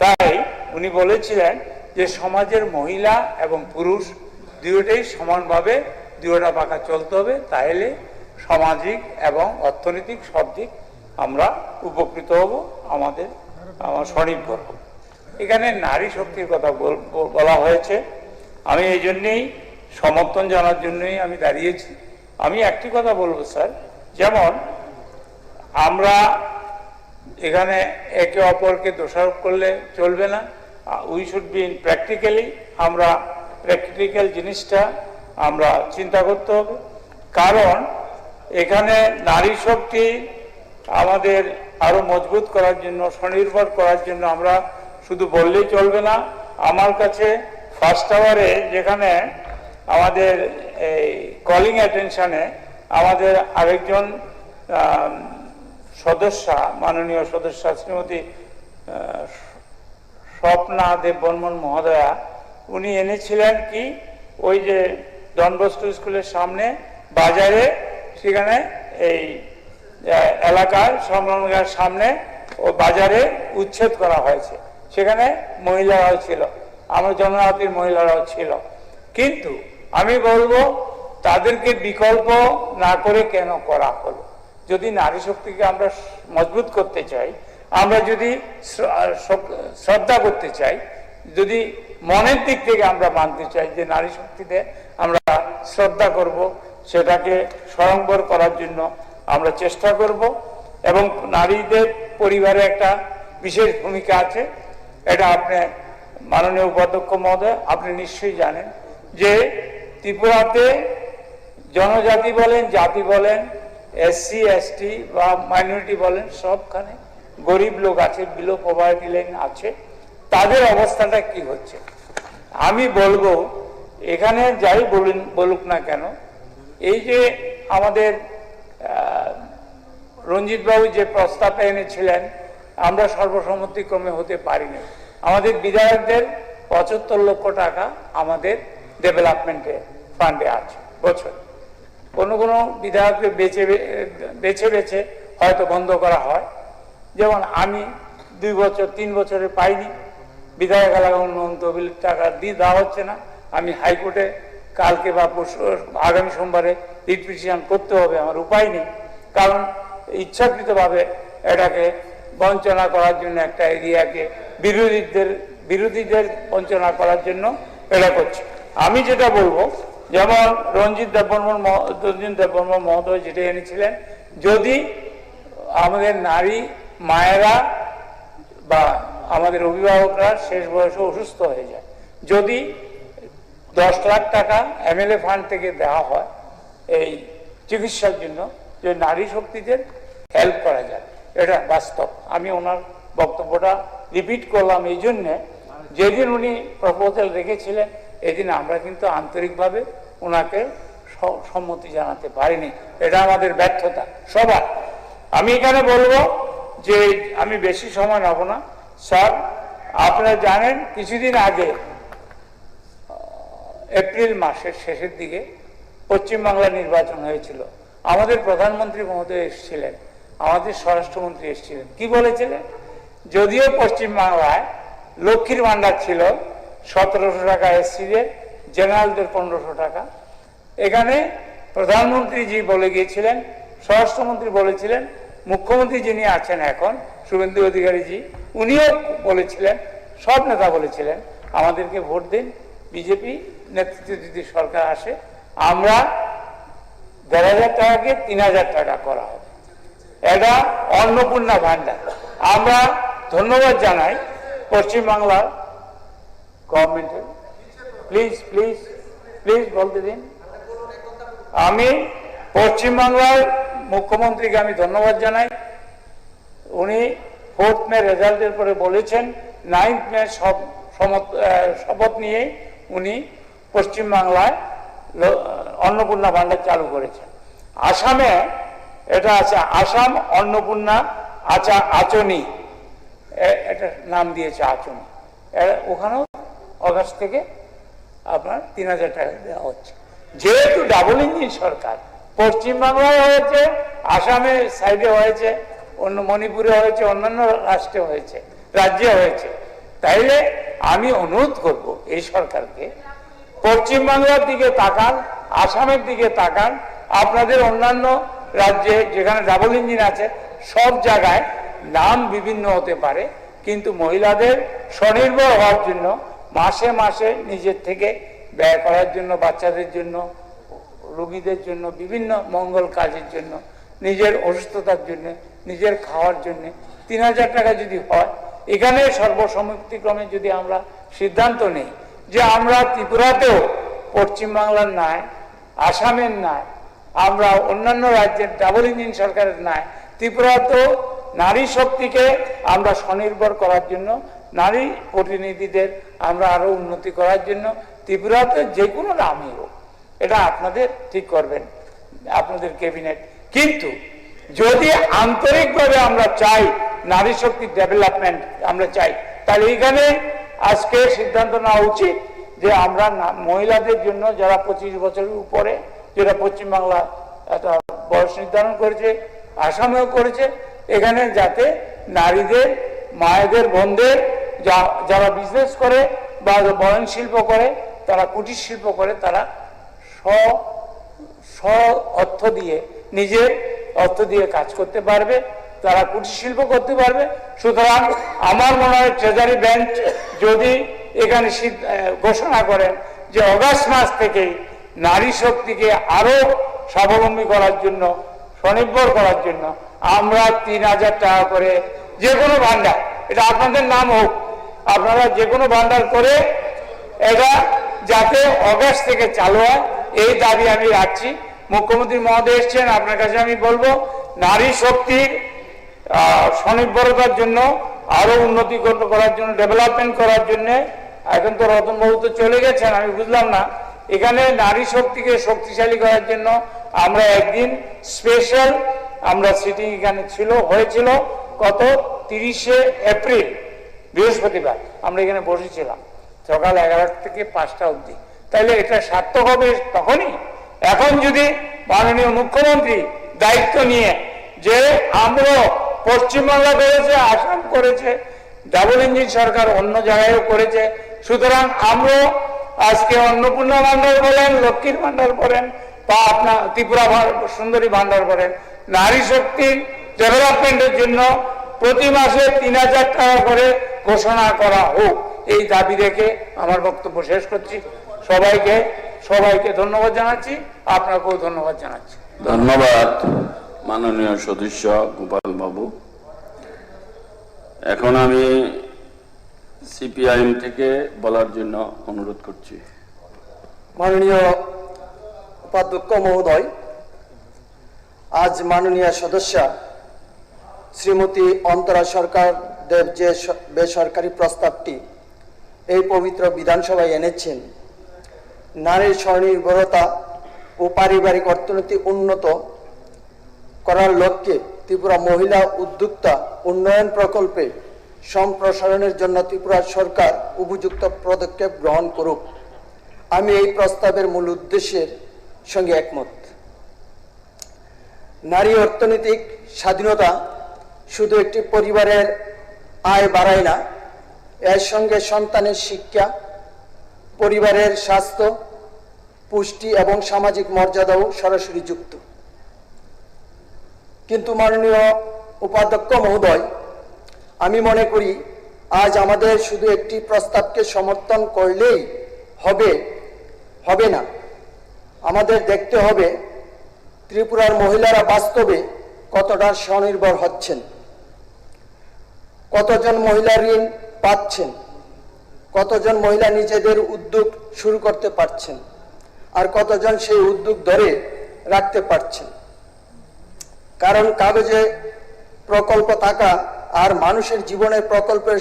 তাই উনি বলেছিলেন যে সমাজের মহিলা এবং পুরুষ দুইটাই সমানভাবে দুইটা পাখা চলতে হবে, তাহলে সামাজিক এবং অর্থনৈতিক সব দিক আমরা উপকৃত হব, আমার স্বনির্ভর হব। এখানে নারী শক্তির কথা বলা হয়েছে, আমি এই জন্যেই সমর্থন জানার জন্যই আমি দাঁড়িয়েছি। আমি একটি কথা বলবো স্যার, যেমন আমরা এখানে একে অপরকে দোষারোপ করলে চলবে না, we should be in practically, আমরা প্র্যাকটিক্যাল জিনিসটা আমরা চিন্তা করতে হবে। কারণ এখানে নারী শক্তি আমাদের আরো মজবুত করার জন্য, স্বনির্ভর করার জন্য আমরা শুধু বললেই চলবে না। আমার কাছে ফার্স্ট আওয়ারে যেখানে আমাদের এই কলিং অ্যাটেনশনে আমাদের আরেকজন সদস্যা, মাননীয় সদস্যা শ্রীমতী স্বপ্না দেব বর্মন মহোদয়া, উনি এনেছিলেন কি, ওই যে ডন বস্কো স্কুলের সামনে বাজারে, সেখানে এই এলাকার সংলগ্ন সামনে ও বাজারে উচ্ছেদ করা হয়েছে। সেখানে মহিলারাও ছিল, আমার জনজাতির মহিলারাও ছিল। কিন্তু আমি বলবো তাদেরকে বিকল্প না করে কেন করা হলো? যদি নারী শক্তিকে আমরা মজবুত করতে চাই, আমরা যদি শ্রদ্ধা করতে চাই, যদি মনের দিক থেকে আমরা মানতে চাই যে নারী শক্তিতে আমরা শ্রদ্ধা করব, সেটাকে স্বয়ংবর করার জন্য আমরা চেষ্টা করব। এবং নারীদের পরিবারে একটা বিশেষ ভূমিকা আছে, এটা আপনি মাননীয় উপাধ্যক্ষ মহোদয় আপনি নিশ্চয়ই জানেন যে ত্রিপুরাতে জনজাতি বলেন, জাতি বলেন, এসসি এসটি বা মাইনরিটি বলেন, সবখানে গরিব লোক আছে, বিলো পভার্টি লাইন আছে। তাদের অবস্থাটা কি হচ্ছে আমি বলবো, এখানে যাই বলুক না কেন, এই যে আমাদের রঞ্জিত বাবু যে প্রস্তাবটা এনেছিলেন, আমরা সর্বসম্মতিক্রমে হতে পারিনি। আমাদের বিধায়কদের 75 লক্ষ টাকা আমাদের ডেভেলপমেন্টে ফান্ডে আছে বছর। কোনো কোনো বিধায়ককে বেছে বেছে হয়তো বন্ধ করা হয়। যেমন আমি 2 বছর 3 বছরে পাইনি, বিধায়ক এলাকা উন্নয়ন তহবিলের টাকা দেওয়া হচ্ছে না। আমি হাইকোর্টে কালকে বা আগামী সোমবারে রিট পিটিশন করতে হবে, আমার উপায় নেই। কারণ ইচ্ছাকৃতভাবে এটাকে বঞ্চনা করার জন্য, একটা এরিয়াকে বিরোধীদের বঞ্চনা করার জন্য এটা করছে। আমি যেটা বলবো, যেমন রঞ্জিত দেববর্মন মহোদয় যেটা এনেছিলেন, যদি আমাদের নারী মায়েরা বা আমাদের অভিভাবকরা শেষ বয়সে অসুস্থ হয়ে যায়, যদি 10 লাখ টাকা এমএলএ ফান্ড থেকে দেওয়া হয় এই চিকিৎসার জন্য, যে নারী শক্তিদের হেল্প করা যায়, এটা বাস্তব। আমি ওনার বক্তব্যটা রিপিট করলাম এই জন্যে, যেদিন উনি প্রপোজাল রেখেছিলেন এদিন আমরা কিন্তু আন্তরিকভাবে ওনাকে সম্মতি জানাতে পারিনি। এটা আমাদের ব্যর্থতা সবার। আমি এখানে বলবো যে আমি বেশি সময় নেব না স্যার। আপনারা জানেন কিছুদিন আগে এপ্রিল মাসের শেষের দিকে পশ্চিমবাংলা নির্বাচন হয়েছিল। আমাদের প্রধানমন্ত্রী মহোদয় এসেছিলেন, আমাদের স্বরাষ্ট্রমন্ত্রী এসেছিলেন। কি বলেছিলেন? যদিও পশ্চিমবাংলায় লক্ষ্মীর ভান্ডার ছিল 1700 টাকা এসসিদের, জেনারেলদের 1500 টাকা, এখানে প্রধানমন্ত্রীজি বলে গিয়েছিলেন, স্বরাষ্ট্রমন্ত্রী বলেছিলেন, মুখ্যমন্ত্রী যিনি আছেন এখন শুভেন্দু অধিকারীজি, উনিও বলেছিলেন, সব নেতা বলেছিলেন আমাদেরকে ভোট দিন, বিজেপি নেতৃত্বে যদি সরকার আসে আমরা 1500 টাকাকে 3000 টাকা করা হবে। এটা অন্নপূর্ণা ভান্ডার। আমরা ধন্যবাদ জানাই পশ্চিমবাংলার গভর্নমেন্টের প্লিজ প্লিজ প্লিজ বলতে দিন। আমি পশ্চিমবাংলার মুখ্যমন্ত্রীকে আমি ধন্যবাদ জানাই। উনি 4th মে রেজাল্টের পরে বলেছেন 9th মে শপথ নিয়ে উনি পশ্চিমবাংলায় অন্নপূর্ণা ভান্ডার চালু করেছেন। আসামে এটা আছে আসাম অন্নপূর্ণা আচনি, এটা নাম দিয়েছে আচনি। ওখানেও অগাস্ট থেকে আপনার 3000 টাকা দেওয়া হচ্ছে। যেহেতু ডাবল ইঞ্জিন সরকার, পশ্চিমবাংলায় হয়েছে, আসামের সাইডে হয়েছে, অন্য মণিপুরে হয়েছে, অন্যান্য রাষ্ট্রে হয়েছে, রাজ্যে হয়েছে, তাইলে আমি অনুরোধ করব এই সরকারকে পশ্চিমবাংলার দিকে তাকান, আসামের দিকে তাকান। আপনাদের অন্যান্য রাজ্যে যেখানে ডাবল ইঞ্জিন আছে সব জায়গায় নাম বিভিন্ন হতে পারে, কিন্তু মহিলাদের স্বনির্ভর হওয়ার জন্য মাসে মাসে নিজের থেকে ব্যয় করার জন্য, বাচ্চাদের জন্য, রোগীদের জন্য, বিভিন্ন মঙ্গল কাজের জন্য, নিজের অসুস্থতার জন্য, নিজের খাওয়ার জন্য 3000 টাকা যদি হয়, এখানে সর্বসম্মতিক্রমে যদি আমরা সিদ্ধান্ত নেই যে আমরা ত্রিপুরাতেও পশ্চিমবাংলার ন্যায়, আসামের ন্যায়, আমরা অন্যান্য রাজ্যের ডাবল ইঞ্জিন সরকারের ন্যায় ত্রিপুরাতেও নারী শক্তিকে আমরা স্বনির্ভর করার জন্য, নারী প্রতিনিধিদের আমরা আরো উন্নতি করার জন্য ত্রিপুরাতে যে কোনো নামই হোক, এটা আপনাদের ঠিক করবেন, আপনাদের ক্যাবিনেট। কিন্তু যদি আন্তরিকভাবে আমরা চাই নারী শক্তির ডেভেলপমেন্ট আমরা চাই, তাহলে এখানে আজকে সিদ্ধান্ত নেওয়া উচিত যে আমরা মহিলাদের জন্য যারা 25 বছরের উপরে, যেটা পশ্চিমবাংলা একটা বয়স নির্ধারণ করেছে, আসামেও করেছে, এখানে যাতে নারীদের, মায়েদের, বোনদের যারা বিজনেস করে বা বয়ন শিল্প করে, তারা কুটির শিল্প করে, তারা স্ব অর্থ দিয়ে, নিজের অর্থ দিয়ে কাজ করতে পারবে, তারা কুটির শিল্প করতে পারবে। সুতরাং আমার মনে হয় ট্রেজারি বেঞ্চ যদি এখানে ঘোষণা করেন যে অগাস্ট মাস থেকেই নারী শক্তিকে আরো স্বাবলম্বী করার জন্য, স্বনির্ভর করার জন্য আমরা 3000 টাকা করে যে কোনো ভান্ডার, এটা আপনাদের নাম হোক, আপনারা যে কোনো ভান্ডার করে এটা যাতে অগাস্ট থেকে চালু হয়, এই দাবি আমি রাখছি। মুখ্যমন্ত্রী মহোদয় এসছেন, আপনার কাছে আমি বলবো নারী শক্তির স্বনির্ভরতার জন্য, আরো উন্নতি করার জন্য, ডেভেলপমেন্ট করার জন্য, এখন তো রতনবাবু তো চলে গেছেন, আমি বুঝলাম না, এখানে নারী শক্তিকে শক্তিশালী করার জন্য আমরা একদিন স্পেশাল আমরা সিটিং এখানে হয়েছিল গত 30শে এপ্রিল বৃহস্পতিবার আমরা এখানে বসেছিলাম সকাল 11টা থেকে 5টা অবধি। তাইলে এটা সার্থক হবে তখনই। এখন যদি মাননীয় মুখ্যমন্ত্রী দায়িত্ব নিয়ে যে আমরা পশ্চিমবাংলা করেছে, আসাম করেছে, ডাবল ইঞ্জিন সরকার অন্য জায়গায়ও করেছে, সুতরাং আমরা আজকে অন্নপূর্ণা ভান্ডার বলেন, লক্ষ্মীর ভান্ডার বলেন, বা আপনার ত্রিপুরা সুন্দরী ভান্ডার বলেন, নারী শক্তির ডেভেলপমেন্টের জন্য প্রতি মাসে 3000 টাকা করে ঘোষণা করা হোক, এই দাবি রেখে আমার বক্তব্য শেষ করছি। সবাইকে ধন্যবাদ জানাচ্ছি, আপনাকেও ধন্যবাদ জানাচ্ছি। ধন্যবাদ মাননীয় সদস্য গোপাল বাবু। এখন আমি সিপিআইএম থেকে বলার জন্য অনুরোধ করছি। মাননীয় উপাধ্যক্ষ মহোদয়, আজ মাননীয় সদস্য শ্রীমতী অন্তরা সরকার দেব যে বেসরকারি প্রস্তাবটি এই পবিত্র বিধানসভায় এনেছেন, নারীর স্বনির্ভরতা ও পারিবারিক অর্থনীতি উন্নত করার লক্ষ্যে ত্রিপুরা মহিলা উদ্যোক্তা উন্নয়ন প্রকল্পে সম্প্রসারণের জন্য ত্রিপুরা সরকার উপযুক্ত পদক্ষেপ গ্রহণ করুক, আমি এই প্রস্তাবের মূল উদ্দেশ্যের সঙ্গে একমত। নারী অর্থনৈতিক স্বাধীনতা শুধু একটি পরিবারের আয় বাড়ায় না, এর সঙ্গে সন্তানের শিক্ষা, পরিবারের স্বাস্থ্য, পুষ্টি এবং সামাজিক মর্যাদাও সরাসরি যুক্ত। কিন্তু মাননীয় উপাধ্যক্ষ মহোদয়, আমি মনে করি আজ আমাদের শুধু একটি প্রস্তাবকে সমর্থন করলেই হবে না, আমাদের দেখতে হবে ত্রিপুরার মহিলারা বাস্তবে কতটা স্বনির্ভর হচ্ছেন, কতজন মহিলা ঋণ পাচ্ছেন, কতজন মহিলা নিজেদের উদ্যোগ শুরু করতে পারছেন, আর কতজন সেই উদ্যোগ ধরে রাখতে পারছেন। কারণ কাগজে প্রকল্প থাকা আর মানুষের জীবনের প্রকল্পের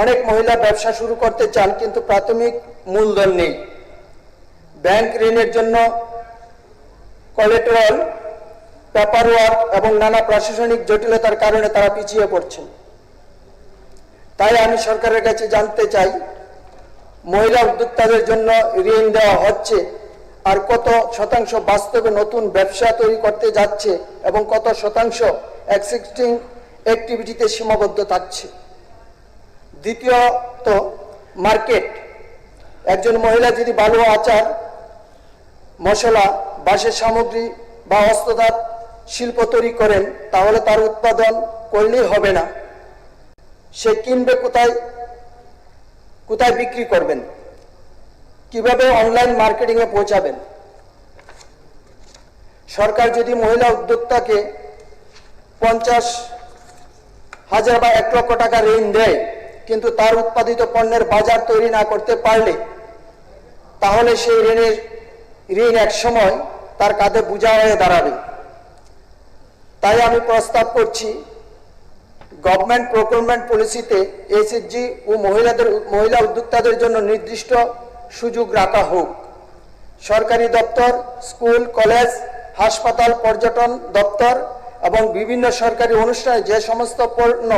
অনেক মহিলা ব্যবসা শুরু করতে চান, কিন্তু প্রাথমিক মূলধন নেই। ব্যাংক ঋণের জন্য কোলাটেরাল, পেপার ওয়ার্ক এবং নানা প্রশাসনিক জটিলতার কারণে তারা পিছিয়ে পড়ছেন। তাই আমি সরকারের কাছে জানতে চাই, মহিলা উদ্যোক্তাদের জন্য ঋণ দেওয়া হচ্ছে, আর কত শতাংশ বাস্তবে নতুন ব্যবসা তৈরি করতে যাচ্ছে এবং কত শতাংশ এক্সিস্টিং অ্যাক্টিভিটিতে সীমাবদ্ধ থাকছে। দ্বিতীয়ত, মার্কেট। একজন মহিলা যদি বালু, আচার, মশলা, বাঁশের সামগ্রী বা হস্ততাঁত শিল্প তৈরি করেন, তাহলে তার উৎপাদন করলেই হবে না। সে কিনবে কোথায়, কোথায় বিক্রি করবেন, কিভাবে অনলাইন মার্কেটিংয়ে পৌঁছাবেন? সরকার যদি মহিলা উদ্যোক্তাকে 50,000 বা 1 লক্ষ টাকা ঋণ দেয়, কিন্তু তার উৎপাদিত পণ্যের বাজার তৈরি না করতে পারলে, তাহলে সেই ঋণ এক সময় তার কাঁধে বোঝা হয়ে দাঁড়াবে। তাই আমি প্রস্তাব করছি, গভর্নমেন্ট প্রকিউরমেন্ট পলিসিতে এসএইচজি ও মহিলা উদ্যোক্তাদের জন্য নির্দিষ্ট সুযোগ রাখা হোক। সরকারি দপ্তর, স্কুল, কলেজ, হাসপাতাল, পর্যটন দপ্তর এবং বিভিন্ন সরকারি অনুষ্ঠানে যে সমস্ত পণ্য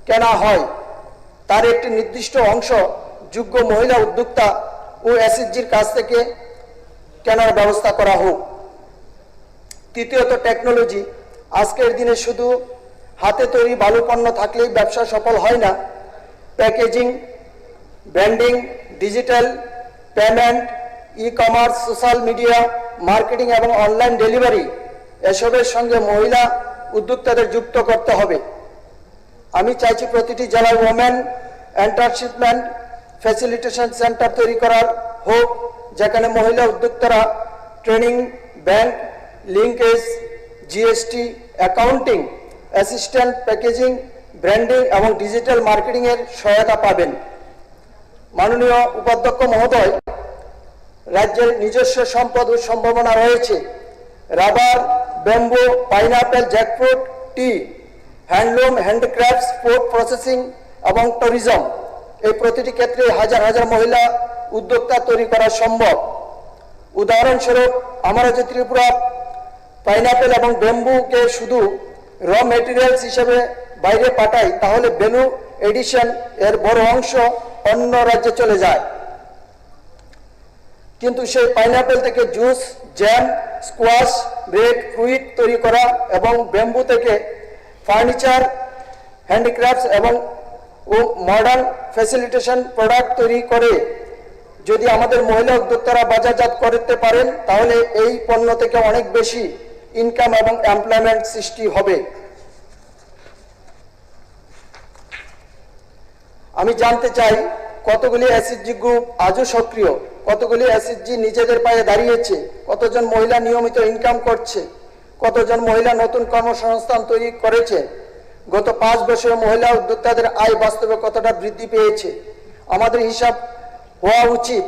কেনা হয়, তার একটি নির্দিষ্ট অংশ যোগ্য মহিলা উদ্যোক্তা ও এসএইচজির কাছ থেকে কেনার ব্যবস্থা করা হোক। তৃতীয়ত, টেকনোলজি। আজকের দিনে শুধু হাতে তৈরি বালু পণ্য থাকলেই ব্যবসা সফল হয় না। Packaging, branding, digital payment, e-commerce, social media marketing এবং অনলাইন ডেলিভারি, এসবের সঙ্গে মহিলা উদ্যোক্তাদের যুক্ত করতে হবে। আমি চাইছি প্রতিটি জেলায় ওমেন এন্টারপ্রেনারশিপ ফ্যাসিলিটেশন সেন্টার তৈরি করার হোক, যেখানে মহিলা উদ্যোক্তারা training, bank linkage, GST, accounting, assistant, packaging, branding এবং ডিজিটাল মার্কেটিংয়ের সহায়তা পাবেন। মাননীয় উপাধ্যক্ষ মহোদয়, রাজ্যের নিজস্ব সম্পদ ও সম্ভাবনা রয়েছে। রাবার, ব্যাম্বু, পাইনাপেল, জ্যাকফ্রুট, টি, হ্যান্ডলুম, হ্যান্ডিক্রাফটস, ফুড প্রসেসিং এবং ট্যুরিজম, এই প্রতিটি ক্ষেত্রে হাজার হাজার মহিলা উদ্যোক্তা তৈরি করা সম্ভব। উদাহরণস্বরূপ, আমরা যে ত্রিপুরা পাইনাপেল এবং ব্যাম্বুকে শুধু র মেটেরিয়ালস হিসেবে বাইরে পাঠাই, তাহলে ভ্যালু এডিশন এর বড় অংশ অন্য রাজ্যে চলে যায়। কিন্তু সেই পাইনাপেল থেকে juice, jam, squash, bread, fruit তৈরি করা এবং ব্যাম্বু থেকে ফার্নিচার, হ্যান্ডিক্রাফটস এবং মডার্ন ফ্যাসিলিটেশন প্রোডাক্ট তৈরি করে যদি আমাদের মহিলা উদ্যোক্তারা বাজারজাত করতে পারেন, তাহলে এই পণ্য থেকে অনেক বেশি ইনকাম এবং এমপ্লয়মেন্ট সৃষ্টি হবে। আমি জানতে চাই, কতগুলি এসএইচজি গ্রুপ আজও সক্রিয়, কতগুলি এসএইচজি নিজেদের পায়ে দাঁড়িয়েছে, কতজন মহিলা নিয়মিত ইনকাম করছে, কতজন মহিলা নতুন কর্মসংস্থান তৈরি করেছে, গত 5 বছরে মহিলা উদ্যোক্তাদের আয় বাস্তবে কতটা বৃদ্ধি পেয়েছে। আমাদের হিসাব হওয়া উচিত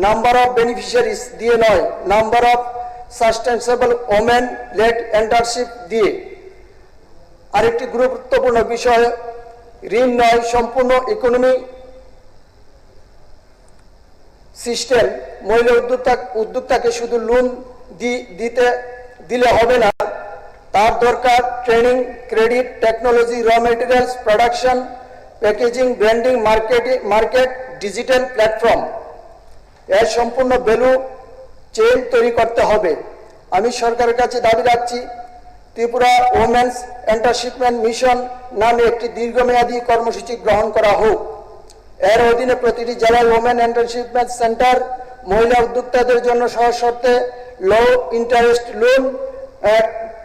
নাম্বার অফ বেনিফিশিয়ারিজ দিয়ে নয়, number of sustainable women led entrepreneurship দিয়ে। আরেকটি গুরুত্বপূর্ণ বিষয়, ঋণ নয়, সম্পূর্ণ ইকোনমি সিস্টেম। মহিলা উদ্যোক্তাকে শুধু লোন দিলে হবে না, তার দরকার training, credit, technology, raw materials, production, packaging, branding, market, digital platform. এর সম্পূর্ণ ভ্যালু চেইন তৈরি করতে হবে। আমি সরকারের কাছে দাবি রাখছি, ত্রিপুরা ওমেন্স এন্টারপ্রেনারশিপ মিশন নামে একটি দীর্ঘমেয়াদী কর্মসূচি গ্রহণ করা হোক। এর অধীনে প্রতিটি জেলায় ওমেন এন্টারপ্রেনারশিপ সেন্টার, মহিলা উদ্যোক্তাদের জন্য সহজ শর্তে low interest loan,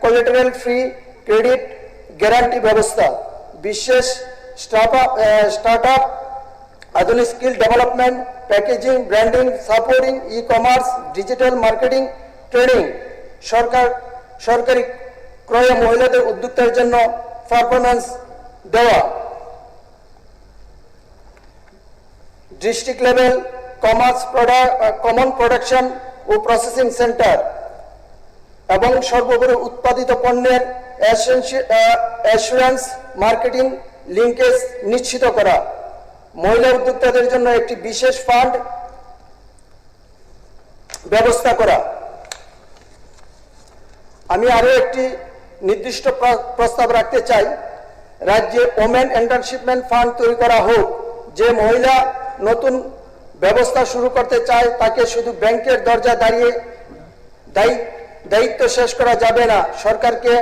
collateral free credit guarantee ব্যবস্থা, বিশেষ স্টার্টআপ, আধুনিক skill development, packaging, branding, supporting, e commerce, digital marketing training, সরকারি ক্রয়ে মহিলাদের উদ্যোক্তার জন্য পারফরমেন্স দেওয়া, ডিস্ট্রিক্ট লেভেল কমন প্রোডাকশন ও প্রসেসিং সেন্টার এবং সর্বোপরি উৎপাদিত পণ্যের অ্যাসুরেন্স মার্কেটিং লিঙ্কেজ নিশ্চিত করা, মহিলা উদ্যোক্তাদের জন্য একটি বিশেষ ফান্ড ব্যবস্থা করা। আমি আরো একটি নির্দিষ্ট প্রস্তাব রাখতে চাই, রাজ্যে ওমেন এন্টারপ্রেনারশিপ ফান্ড তৈরি করা হোক। যে মহিলা নতুন ব্যবস্থা শুরু করতে চায় তাকে শুধু ব্যাংকের দরজা দাঁড়িয়ে দায়িত্ব শেষ করা যাবে না, সরকারকে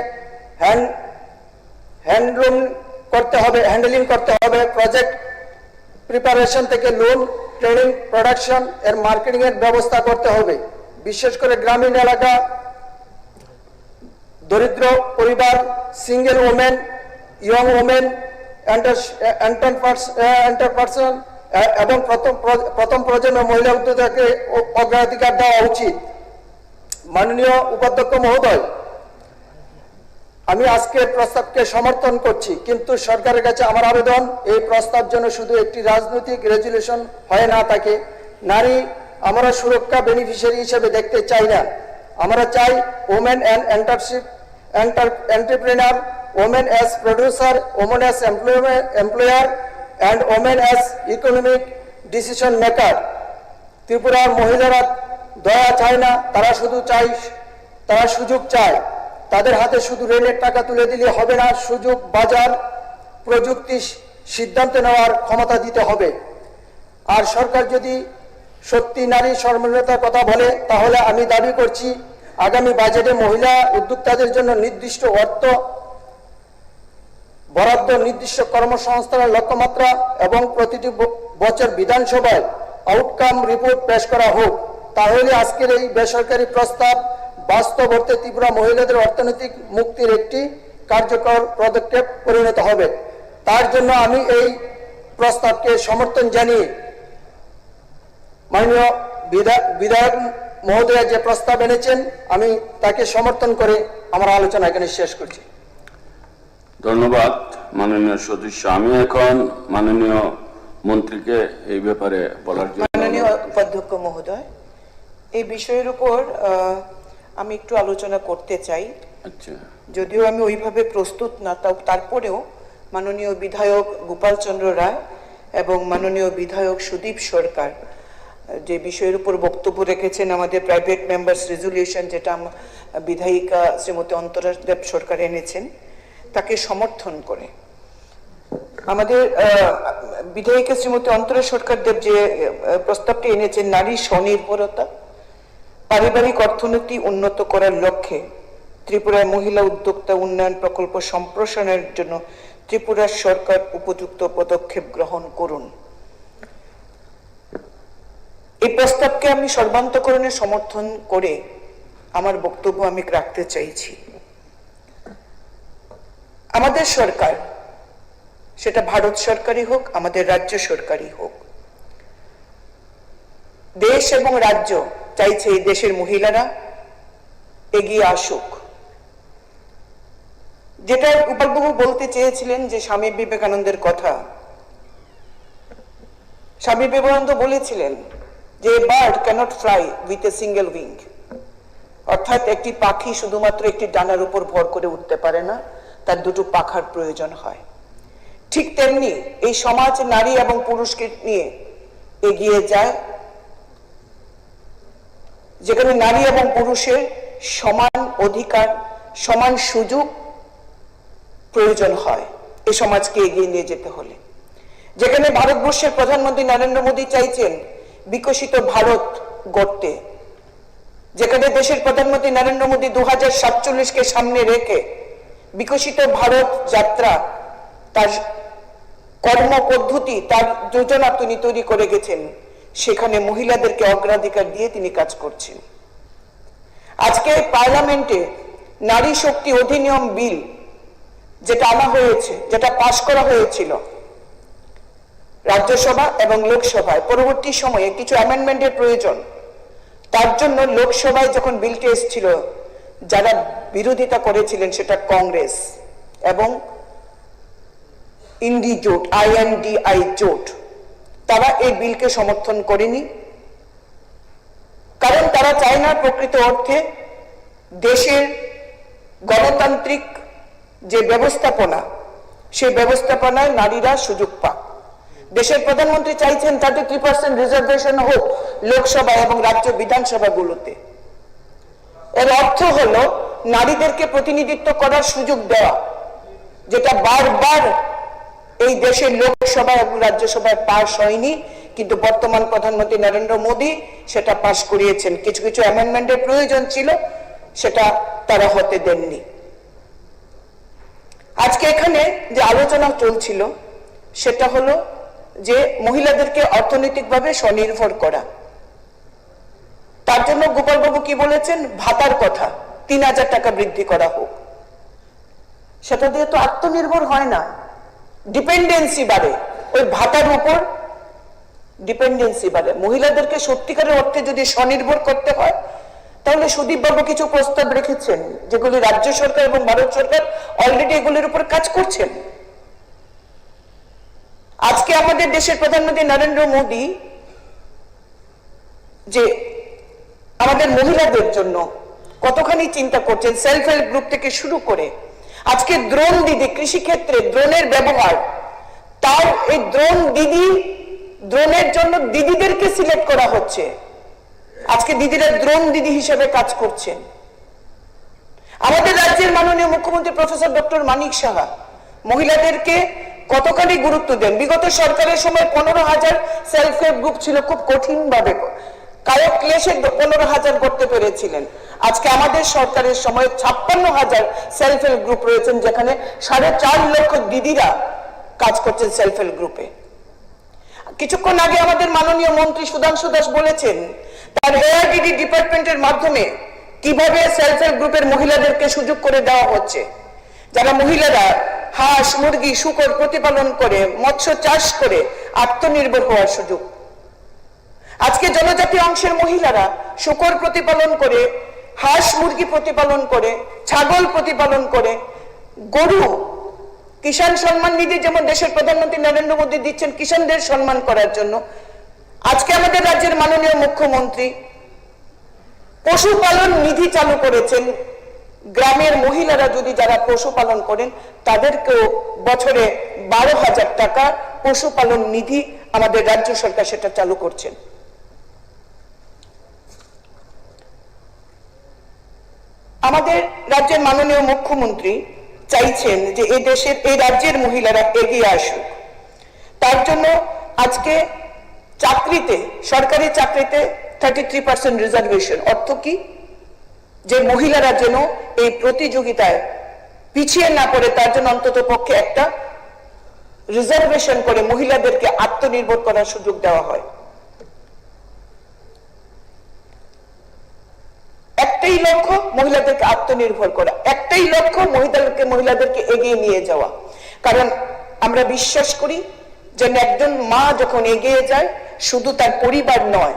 হ্যান্ডলিং করতে হবে। প্রজেক্ট প্রিপারেশন থেকে লোন, ট্রেনিং, প্রোডাকশন এর মার্কেটিং এর ব্যবস্থা করতে হবে। বিশেষ করে গ্রামীণ এলাকা, দরিদ্র পরিবার, single women, young women entrepreneur এবং প্রথম প্রজন্মের মহিলা উদ্যোক্তাকে অগ্রাধিকার দেওয়া উচিত। মাননীয় উপাধ্যক্ষ মহোদয়, আমি আজকের প্রস্তাবকে সমর্থন করছি, কিন্তু সরকারের কাছে আমার আবেদন, এই প্রস্তাব যেন শুধু একটি রাজনৈতিক রেজুলেশন হয়ে না থাকে। নারী আমরা সুরক্ষা বেনিফিশিয়ারি হিসেবে দেখতে চাই না। আমরা চাই women and entrepreneur, women as producer, women as employer and women as economic decision maker. ত্রিপুরার মহিলারা দয়া চায় না, তারা সুযোগ চায়। তাদের হাতে শুধু রেলের টাকা তুলে দিলে হবে না, সুযোগ, বাজার, প্রযুক্তি, সিদ্ধান্ত নেওয়ার ক্ষমতা দিতে হবে। আর সরকার যদি সত্যি নারী স্বাবলম্বিতার কথা বলে, তাহলে আমি দাবি করছি আগামী বাজেটে মহিলা উদ্যোক্তাদের জন্য নির্দিষ্ট অর্থ বরাদ্দ, নির্দিষ্ট কর্মসংস্থানের লক্ষ্যমাত্রা এবং প্রতিটি বছর বিধানসভায় আউটকাম রিপোর্ট পেশ করা হোক। তাহলে আজকের এই বেসরকারি প্রস্তাব বাস্তব অর্থে ত্রিপুরা মহিলাদের অর্থনৈতিক মুক্তির একটি কার্যকর পদক্ষেপ পরিণত হবে। তার জন্য আমি এই প্রস্তাবকে সমর্থন জানিয়ে মাননীয় বিধায়ক মহোদয় যে প্রস্তাব এনেছেন, আমি তাকে সমর্থন করে আমার আলোচনা এখানে শেষ করছি। ধন্যবাদ মাননীয় সদস্য। আমি এখন মাননীয় মন্ত্রীকে এই ব্যাপারে বলার জন্য। মাননীয় উপাধ্যক্ষ মহোদয়, এই বিষয়ের উপর আমি একটু আলোচনা করতে চাই। আচ্ছা, যদিও আমি ওইভাবে প্রস্তুত না, তারপরেও মাননীয় বিধায়ক গোপাল চন্দ্র রায় এবং মাননীয় বিধায়ক সুদীপ সরকার যে বিষয়ের উপর বক্তব্য রেখেছেন, আমাদের প্রাইভেট মেম্বার্স রেজুলিউশন যেটা বিধায়িকা শ্রীমতী অন্তরা দেব সরকার এনেছেন, তাকে সমর্থন করে আমাদের বিধায়িকা শ্রীমতী অন্তরা সরকার দেব যে প্রস্তাবটি এনেছেন, নারী স্বনির্ভরতা, পারিবারিক অর্থনীতি উন্নত করার লক্ষ্যে ত্রিপুরার মহিলা উদ্যোক্তা উন্নয়ন প্রকল্প সম্প্রসারণের জন্য ত্রিপুরার সরকার উপযুক্ত পদক্ষেপ গ্রহণ করুন। এই প্রস্তাবকে আমি সর্বান্তকরণে সমর্থন করে আমার বক্তব্য আমি রাখতে চাইছি। আমাদের সরকার, সেটা ভারত সরকারই হোক, আমাদের রাজ্য সরকারই হোক, দেশ এবং রাজ্য চাইছে এই দেশের মহিলারা এগিয়ে আসুক। যেটা গোপালবাবু বলতে চেয়েছিলেন যে স্বামী বিবেকানন্দের কথা, স্বামী বিবেকানন্দ বলেছিলেন যে bird cannot fly with a single wing, অর্থাৎ একটি পাখি শুধুমাত্র একটি ডানার উপর ভর করে উঠতে পারে না, তার দুটো পাখার প্রয়োজন হয়। ঠিক তেমনি এই সমাজ নারী এবং পুরুষকে নিয়ে এগিয়ে যায়, যেখানে নারী এবং পুরুষের সমান অধিকার, সমান সুযোগ প্রয়োজন হয় এই সমাজকে এগিয়ে নিয়ে যেতে হলে। যেখানে ভারতবর্ষের প্রধানমন্ত্রী নরেন্দ্র মোদী চাইছেন বিকশিত ভারত গড়তে, যেখানে দেশের প্রধানমন্ত্রী নরেন্দ্র মোদী 2047-কে সামনে রেখে বিকশিত ভারত যাত্রা, তার কর্মপদ্ধতি, তার যোজনা তিনি তৈরি করে গেছেন, সেখানে মহিলাদেরকে অগ্রাধিকার দিয়ে তিনি কাজ করছেন। আজকে পার্লামেন্টে নারী শক্তি অধিনিয়ম বিল যেটা আনা হয়েছে, যেটা পাশ করা হয়েছিল রাজ্যসভা এবং লোকসভায়, পরবর্তী সময়ে কিছু অ্যামেন্ডমেন্টের প্রয়োজন। তার জন্য লোকসভায় যখন বিলটি এসেছিল, যারা বিরোধিতা করেছিলেন সেটা কংগ্রেস এবং ইন্ডি জোট, INDI জোট, তারা এই বিলকে সমর্থন করেনি। কারণ তারা চায় না প্রকৃত অর্থে দেশের গণতান্ত্রিক যে ব্যবস্থাপনা, সেই ব্যবস্থাপনায় নারীরা সুযোগ পাক। দেশের প্রধানমন্ত্রী চাইছেন 33% রিজার্ভেশন হোক লোকসভা এবং রাজ্য বিধানসভাগুলোতে। এর অর্থ হলো নারীদেরকে প্রতিনিধিত্ব করার সুযোগ দেওয়া, যেটা বারবার এই দেশের লোকসভা এবং রাজ্যসভায় পাশ হয়নি, কিন্তু বর্তমান প্রধানমন্ত্রী নরেন্দ্র মোদী সেটা পাশ করিয়েছেন। কিছু কিছু অ্যামেন্ডমেন্টের প্রয়োজন ছিল, সেটা তারা হতে দেননি। আজকে এখানে যে আলোচনা চলছিল সেটা হলো যে মহিলাদেরকে অর্থনৈতিকভাবে স্বনির্ভর করা। তার জন্য গোপালবাবু কি বলেছেন? ভাতার কথা, 3000 টাকা বৃদ্ধি করা হোক। সেটা দিয়ে তো আত্মনির্ভর হয় না, ডিপেন্ডেন্সি বাড়ে। ওই ভাতার উপর ডিপেন্ডেন্সি বাড়ে। মহিলাদেরকে সত্যিকারের অর্থে যদি স্বনির্ভর করতে হয়, তাহলে সুদীপ বাবু কিছু প্রস্তাব রেখেছেন, যেগুলি রাজ্য সরকার এবং ভারত সরকার অলরেডি এগুলির উপর কাজ করছেন। আজকে আমাদের দেশের প্রধানমন্ত্রী নরেন্দ্র মোদী যে আমাদের মহিলাদের জন্য কতখানি চিন্তা করছেন, সেলফ হেল্প গ্রুপ থেকে শুরু করে আজকে দ্রোণ দিদি, কৃষিক্ষেত্রে দ্রোণের ব্যবহার, তার এই দ্রোণ দিদি, দ্রোণের জন্য দিদিদেরকে সিলেক্ট করা হচ্ছে। আজকে দিদিরা দ্রোণ দিদি হিসেবে কাজ করছেন। আমাদের রাজ্যের মাননীয় মুখ্যমন্ত্রী প্রফেসর ডক্টর মানিক সাহা মহিলাদেরকে কতখানি গুরুত্ব দেন। বিগত সরকারের সময় 15,000 সেলফ হেল্প গ্রুপ ছিল, খুব কঠিন ভাবে কায়ক ক্লেশে 15,000 করতে পেরেছিলেন। আজকে আমাদের সরকারের সময় 56,000 সেলফ হেল্প গ্রুপ রয়েছেন, যেখানে 4.5 লক্ষ দিদিরা কাজ করছেন সেলফ হেল্প গ্রুপে। কিছুক্ষণ আগে আমাদের মাননীয় মন্ত্রী সুধাংশু দাস বলেছেন তার ARDD ডিপার্টমেন্টের মাধ্যমে কিভাবে সেলফ হেল্প গ্রুপের মহিলাদেরকে সুযোগ করে দেওয়া হচ্ছে। যারা মহিলারা হাঁস, মুরগি, শূকর প্রতিপালন করে, মৎস্য চাষ করে আত্মনির্ভর হওয়ার সুযোগ। আজকে জনজাতি অংশের মহিলারা শূকর প্রতিপালন করে, হাঁস মুরগি প্রতিপালন করে, ছাগল প্রতিপালন করে, গরু, কিষাণ সম্মান নিধি যেমন দেশের প্রধানমন্ত্রী নরেন্দ্র মোদী দিচ্ছেন কিষাণদের সম্মান করার জন্য, আজকে আমাদের রাজ্যের মাননীয় মুখ্যমন্ত্রী পশুপালন নিধি চালু করেছেন। গ্রামের মহিলারা যদি যারা পশুপালন করেন তাদেরকেও বছরে 12,000 টাকা পশুপালন নিধি আমাদের রাজ্য সরকার সেটা চালু করছেন। আমাদের রাজ্যের মাননীয় মুখ্যমন্ত্রী চাইছেন যে এই দেশের, এই রাজ্যের মহিলারা এগিয়ে আসুক। তার জন্য আজকে চাকরিতে, সরকারি চাকরিতে 33% রিজার্ভেশন। অর্থ কি? যে মহিলারা যেন এই প্রতিযোগিতায় পিছিয়ে না পড়ে, তার জন্য অন্তত পক্ষে একটা রিজার্ভেশন করে মহিলাদেরকে আত্মনির্ভর করার সুযোগ দেওয়া হয়। একটাই লক্ষ্য, মহিলাদেরকে আত্মনির্ভর করা। একটাই লক্ষ্য, মহিলাদেরকে এগিয়ে নিয়ে যাওয়া। কারণ আমরা বিশ্বাস করি যে একজন মা যখন এগিয়ে যায়, শুধু তার পরিবার নয়,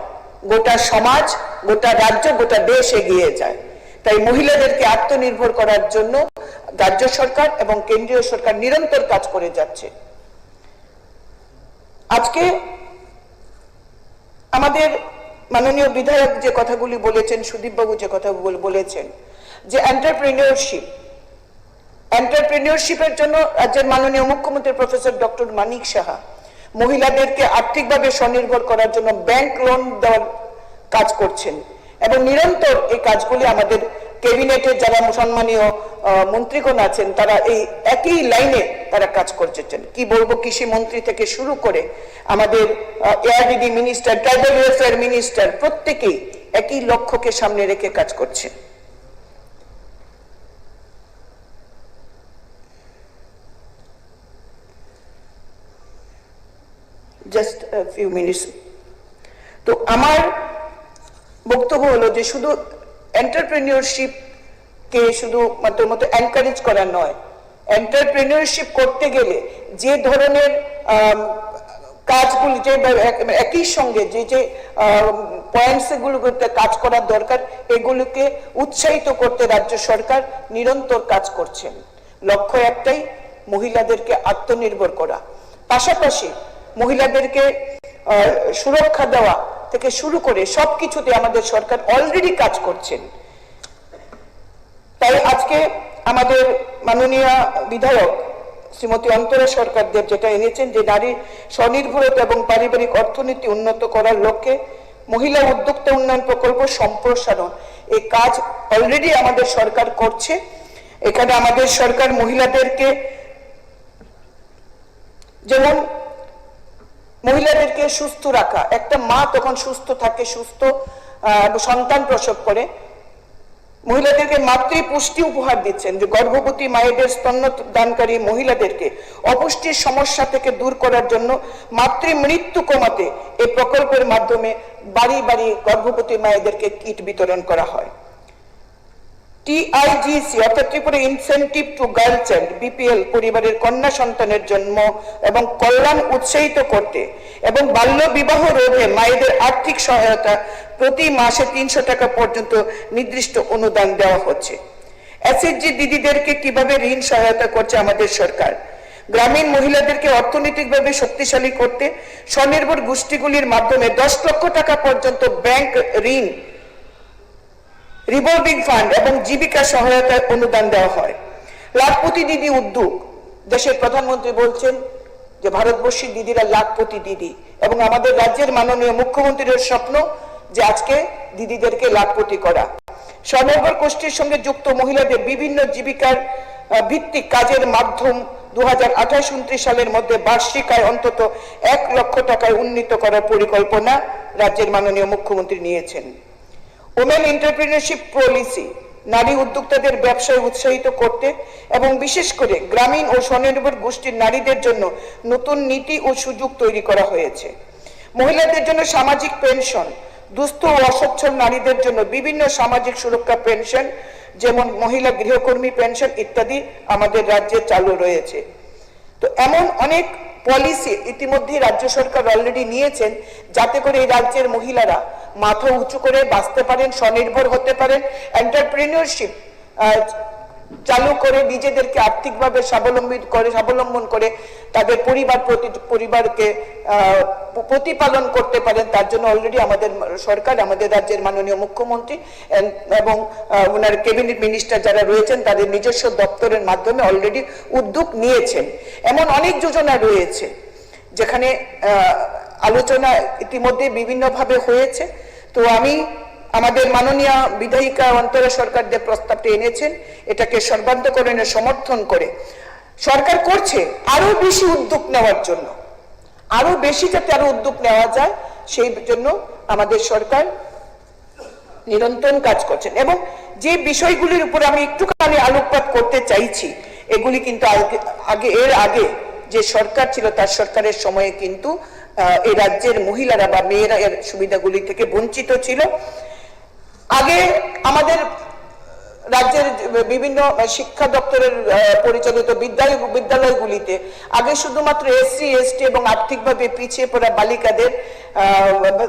গোটা সমাজ, গোটা রাজ্য, গোটা দেশ এগিয়ে যায়। তাই মহিলাদেরকে আত্মনির্ভর করার জন্য রাজ্য সরকার এবং কেন্দ্রীয় সরকার নিরন্তর কাজ করে যাচ্ছে। আজকে আমাদের মাননীয় বিধায়ক যে কথাগুলি বলেছেন, সুদীপ বাবু যে কথা বলেছেন, যে এন্টারপ্রেনিয়রশিপের জন্য রাজ্যের মাননীয় মুখ্যমন্ত্রী প্রফেসর ডক্টর মানিক সাহা মহিলাদেরকে আর্থিকভাবে স্বনির্ভর করার জন্য ব্যাংক লোন দেওয়ার কাজ করছেন এবং নিরন্তর এই কাজগুলি আমাদের ক্যাবিনেটের যারা সম্মানীয় মন্ত্রীগণ আছেন তারা এই একই লাইনে তারা কাজ করছেন। কি বলবো, কৃষি মন্ত্রী থেকে শুরু করে আমাদের ARDD minister, tribal welfare minister, প্রত্যেকেই একই লক্ষ্যকে সামনে রেখে কাজ করছে। Just few minutes. তো আমার বক্তব্য হলো যে শুধু এন্টারপ্রেনিয়রশিপকে শুধু মতো এনকারেজ করা নয়, এন্টারপ্রেনিয়রশিপ করতে গেলে যে ধরনের কাজগুলি যে একই সঙ্গে যে যে পয়েন্টসগুলোতে কাজ করার দরকার এগুলোকে উৎসাহিত করতে রাজ্য সরকার নিরন্তর কাজ করছেন। লক্ষ্য একটাই, মহিলাদেরকে আত্মনির্ভর করা, পাশাপাশি মহিলাদেরকে সুরক্ষা দেওয়া থেকে শুরু করে সবকিছুতে আমাদের সরকার অলরেডি কাজ করছেন। তাই আজকে আমাদের মাননীয় বিধায়ক শ্রীমতী অন্তরা সরকার দেব যেটা এনেছেন যে নারীর স্বনির্ভরতা এবং পারিবারিক অর্থনীতি উন্নত করার লক্ষ্যে মহিলা উদ্যোক্তা উন্নয়ন প্রকল্প সম্প্রসারণ, এই কাজ অলরেডি আমাদের সরকার করছে। এখানে আমাদের সরকার মহিলাদেরকে যেমন মহিলাদেরকে সুস্থ রাখা, একটা মা তখন সুস্থ থাকে, সুস্থ সন্তান প্রসব করে, মহিলাদেরকে মাতৃপুষ্টি উপহার দিচ্ছেন, যে গর্ভবতী মায়েদের স্তন্যদানকারী মহিলাদেরকে অপুষ্টির সমস্যা থেকে দূর করার জন্য মাতৃ মৃত্যু কমাতে এই প্রকল্পের মাধ্যমে বাড়ি বাড়ি গর্ভবতী মায়েদেরকে কিট বিতরণ করা হয়। টিআইজিসি অর্থাৎ Tripura incentive two girl child BPL পরিবারের কন্যা সন্তানের জন্ম এবং কল্যাণ উৎসাহিত করতে এবং বাল্য বিবাহ রোধে মায়েদের আর্থিক সহায়তা প্রতি মাসে 300 টাকা পর্যন্ত নির্দিষ্ট অনুদান দেওয়া হচ্ছে। এসএইচজি দিদিদেরকে কিভাবে ঋণ সহায়তা করছে আমাদের সরকার, গ্রামীণ মহিলাদেরকে অর্থনৈতিকভাবে শক্তিশালী করতে স্বনির্ভর গোষ্ঠীগুলির মাধ্যমে 10 লক্ষ টাকা পর্যন্ত ব্যাংক ঋণ, রিভলভিং ফান্ড এবং জীবিকা সহায়তায় অনুদান দেওয়া হয়। লাখপতি দিদি উদ্যোগ, দেশের প্রধানমন্ত্রী বলছেন যে ভারতবর্ষের দিদিরা লাখপতি দিদি, এবং আমাদের রাজ্যের মাননীয় মুখ্যমন্ত্রীর স্বপ্ন যে আজকে দিদিদেরকে লাখপতি করা। স্বনির্ভর গোষ্ঠীর সঙ্গে যুক্ত মহিলাদের বিভিন্ন জীবিকার ভিত্তিক কাজের মাধ্যম 2028-29 সালের মধ্যে বার্ষিক আয় অন্তত 1 লক্ষ টাকায় উন্নীত করার পরিকল্পনা রাজ্যের মাননীয় মুখ্যমন্ত্রী নিয়েছেন। ওমেন এন্টারপ্রেনিয়রশিপ পলিসি নারী উদ্যোক্তাদের ব্যবসায় উৎসাহিত করতে এবং বিশেষ করে গ্রামীণ ও স্বনির্ভর গোষ্ঠীর নারীদের জন্য নতুন নীতি ও সুযোগ তৈরি করা হয়েছে। মহিলাদের জন্য সামাজিক পেনশন, দুস্থ ও অসচ্ছল নারীদের জন্য বিভিন্ন সামাজিক সুরক্ষা পেনশন যেমন মহিলা গৃহকর্মী পেনশন ইত্যাদি আমাদের রাজ্যে চালু রয়েছে। তো এমন অনেক পলিসি ইতিমধ্যে রাজ্য সরকার অলরেডি নিয়েছেন যাতে করে এই রাজ্যের মহিলারা মাথা উঁচু করে বাঁচতে পারেন, স্বনির্ভর হতে পারেন, এন্টারপ্রেনিয়রশিপ চালু করে নিজেদেরকে আর্থিকভাবে স্বাবলম্বন করে তাদের পরিবারকে প্রতিপালন করতে পারেন। তার জন্য অলরেডি আমাদের সরকার, আমাদের রাজ্যের মাননীয় মুখ্যমন্ত্রী এবং ওনার ক্যাবিনেট মিনিস্টার যারা রয়েছেন তাদের নিজস্ব দপ্তরের মাধ্যমে অলরেডি উদ্যোগ নিয়েছেন। এমন অনেক যোজনা রয়েছে যেখানে আলোচনা ইতিমধ্যে বিভিন্নভাবে হয়েছে। তো আমি আমাদের মাননীয় বিধায়িকা অন্তরা সরকার যে প্রস্তাবটি এনেছেন এটাকে সর্বান্তকরণে সমর্থন করে সরকার করছে আরো বেশি উদ্যোগ নেওয়ার জন্য, আরো বেশি যাতে আরো উদ্যোগ নেওয়া যায় সেই জন্য আমাদের সরকার নিরন্তর কাজ করছেন। এবং যে বিষয়গুলির উপর আমি একটুখানি আলোকপাত করতে চাইছি এগুলি কিন্তু এর আগে যে সরকার ছিল তার সরকারের সময়ে কিন্তু এই রাজ্যের মহিলারা বা মেয়েরা এর সুবিধাগুলি থেকে বঞ্চিত ছিল। আগে আমাদের রাজ্যের বিভিন্ন শিক্ষা দপ্তরের পরিচালিত বিদ্যালয়গুলিতে আগে শুধুমাত্র এসসি এসটি এবং আর্থিকভাবে পিছিয়ে পড়া বালিকাদের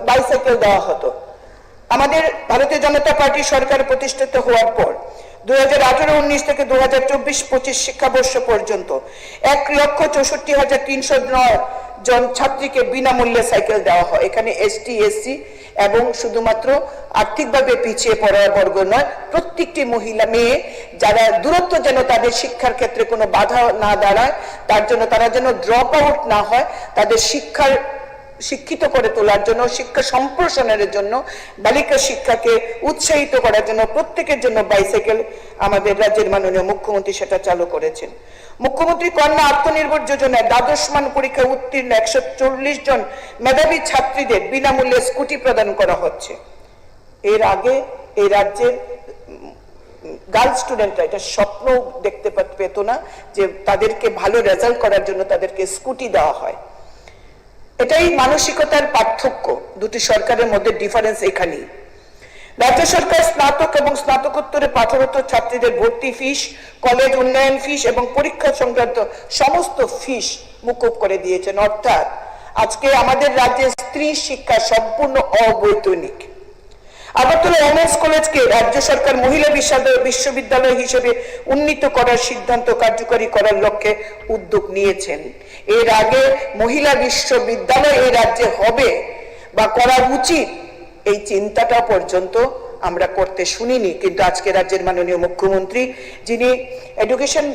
বাইসাইকেল দেওয়া হতো। আমাদের ভারতীয় জনতা পার্টি সরকার প্রতিষ্ঠিত হওয়ার পর 2018-19 থেকে 2024-25 শিক্ষাবর্ষ পর্যন্ত 1,64,309 জন ছাত্রীকে বিনামূল্যে সাইকেল দেওয়া হয়। এখানে এসটি এসসি এবং শুধুমাত্র আর্থিকভাবে পিছিয়ে পড়া বর্গ নয়, প্রত্যেকটি মহিলা মেয়ে যারা দূরত্ব যেন তাদের শিক্ষার ক্ষেত্রে কোনো বাধা না দাঁড়ায়, তার জন্য তারা যেন ড্রপ আউট না হয়, তাদের শিক্ষিত করে তোলার জন্য, শিক্ষা সম্প্রসারণের জন্য, বালিকা শিক্ষাকে উৎসাহিত করার জন্য প্রত্যেকের জন্য বাইসাইকেল আমাদের রাজ্যের মাননীয় মুখ্যমন্ত্রী সেটা চালু করেছেন। মুখ্যমন্ত্রী কন্যা আত্মনির্ভর যোজনায় দ্বাদশ মান পরীক্ষা উত্তীর্ণ 140 জন মেধাবী ছাত্রীদের বিনামূল্যে স্কুটি প্রদান করা হচ্ছে। এর আগে এই রাজ্যের গার্ল স্টুডেন্টরা এটা স্বপ্ন দেখতে পেত না যে তাদেরকে ভালো রেজাল্ট করার জন্য তাদেরকে স্কুটি দেওয়া হয়। এটাই মানসিকতার পার্থক্য, দুটি সরকারের মধ্যে ডিফারেন্স এখানেই। রাজ্য সরকার স্নাতক এবং স্নাতকোত্তরে পাঠরত ছাত্রীদের ভর্তি ফিস, কলেজ উন্নয়ন ফিস এবং পরীক্ষা সংক্রান্ত সমস্ত ফিস মুকুব করে দিয়েছেন। অর্থাৎ আজকে আমাদের রাজ্যে স্ত্রী শিক্ষা সম্পূর্ণ অবৈতনিক। আগরতলা ওমেন্স কলেজকে রাজ্য সরকার মহিলা বিশ্ববিদ্যালয় হিসেবে উন্নীত করার সিদ্ধান্ত কার্যকরী করার লক্ষ্যে উদ্যোগ নিয়েছেন। এর আগে মহিলা বিশ্ববিদ্যালয় এই রাজ্যে হবে বা করা উচিত এই চিন্তাটা পর্যন্ত আমরা করতে শুনিনি, কিন্তু আজকে রাজ্যের মাননীয় মুখ্যমন্ত্রী, যিনি এডুকেশন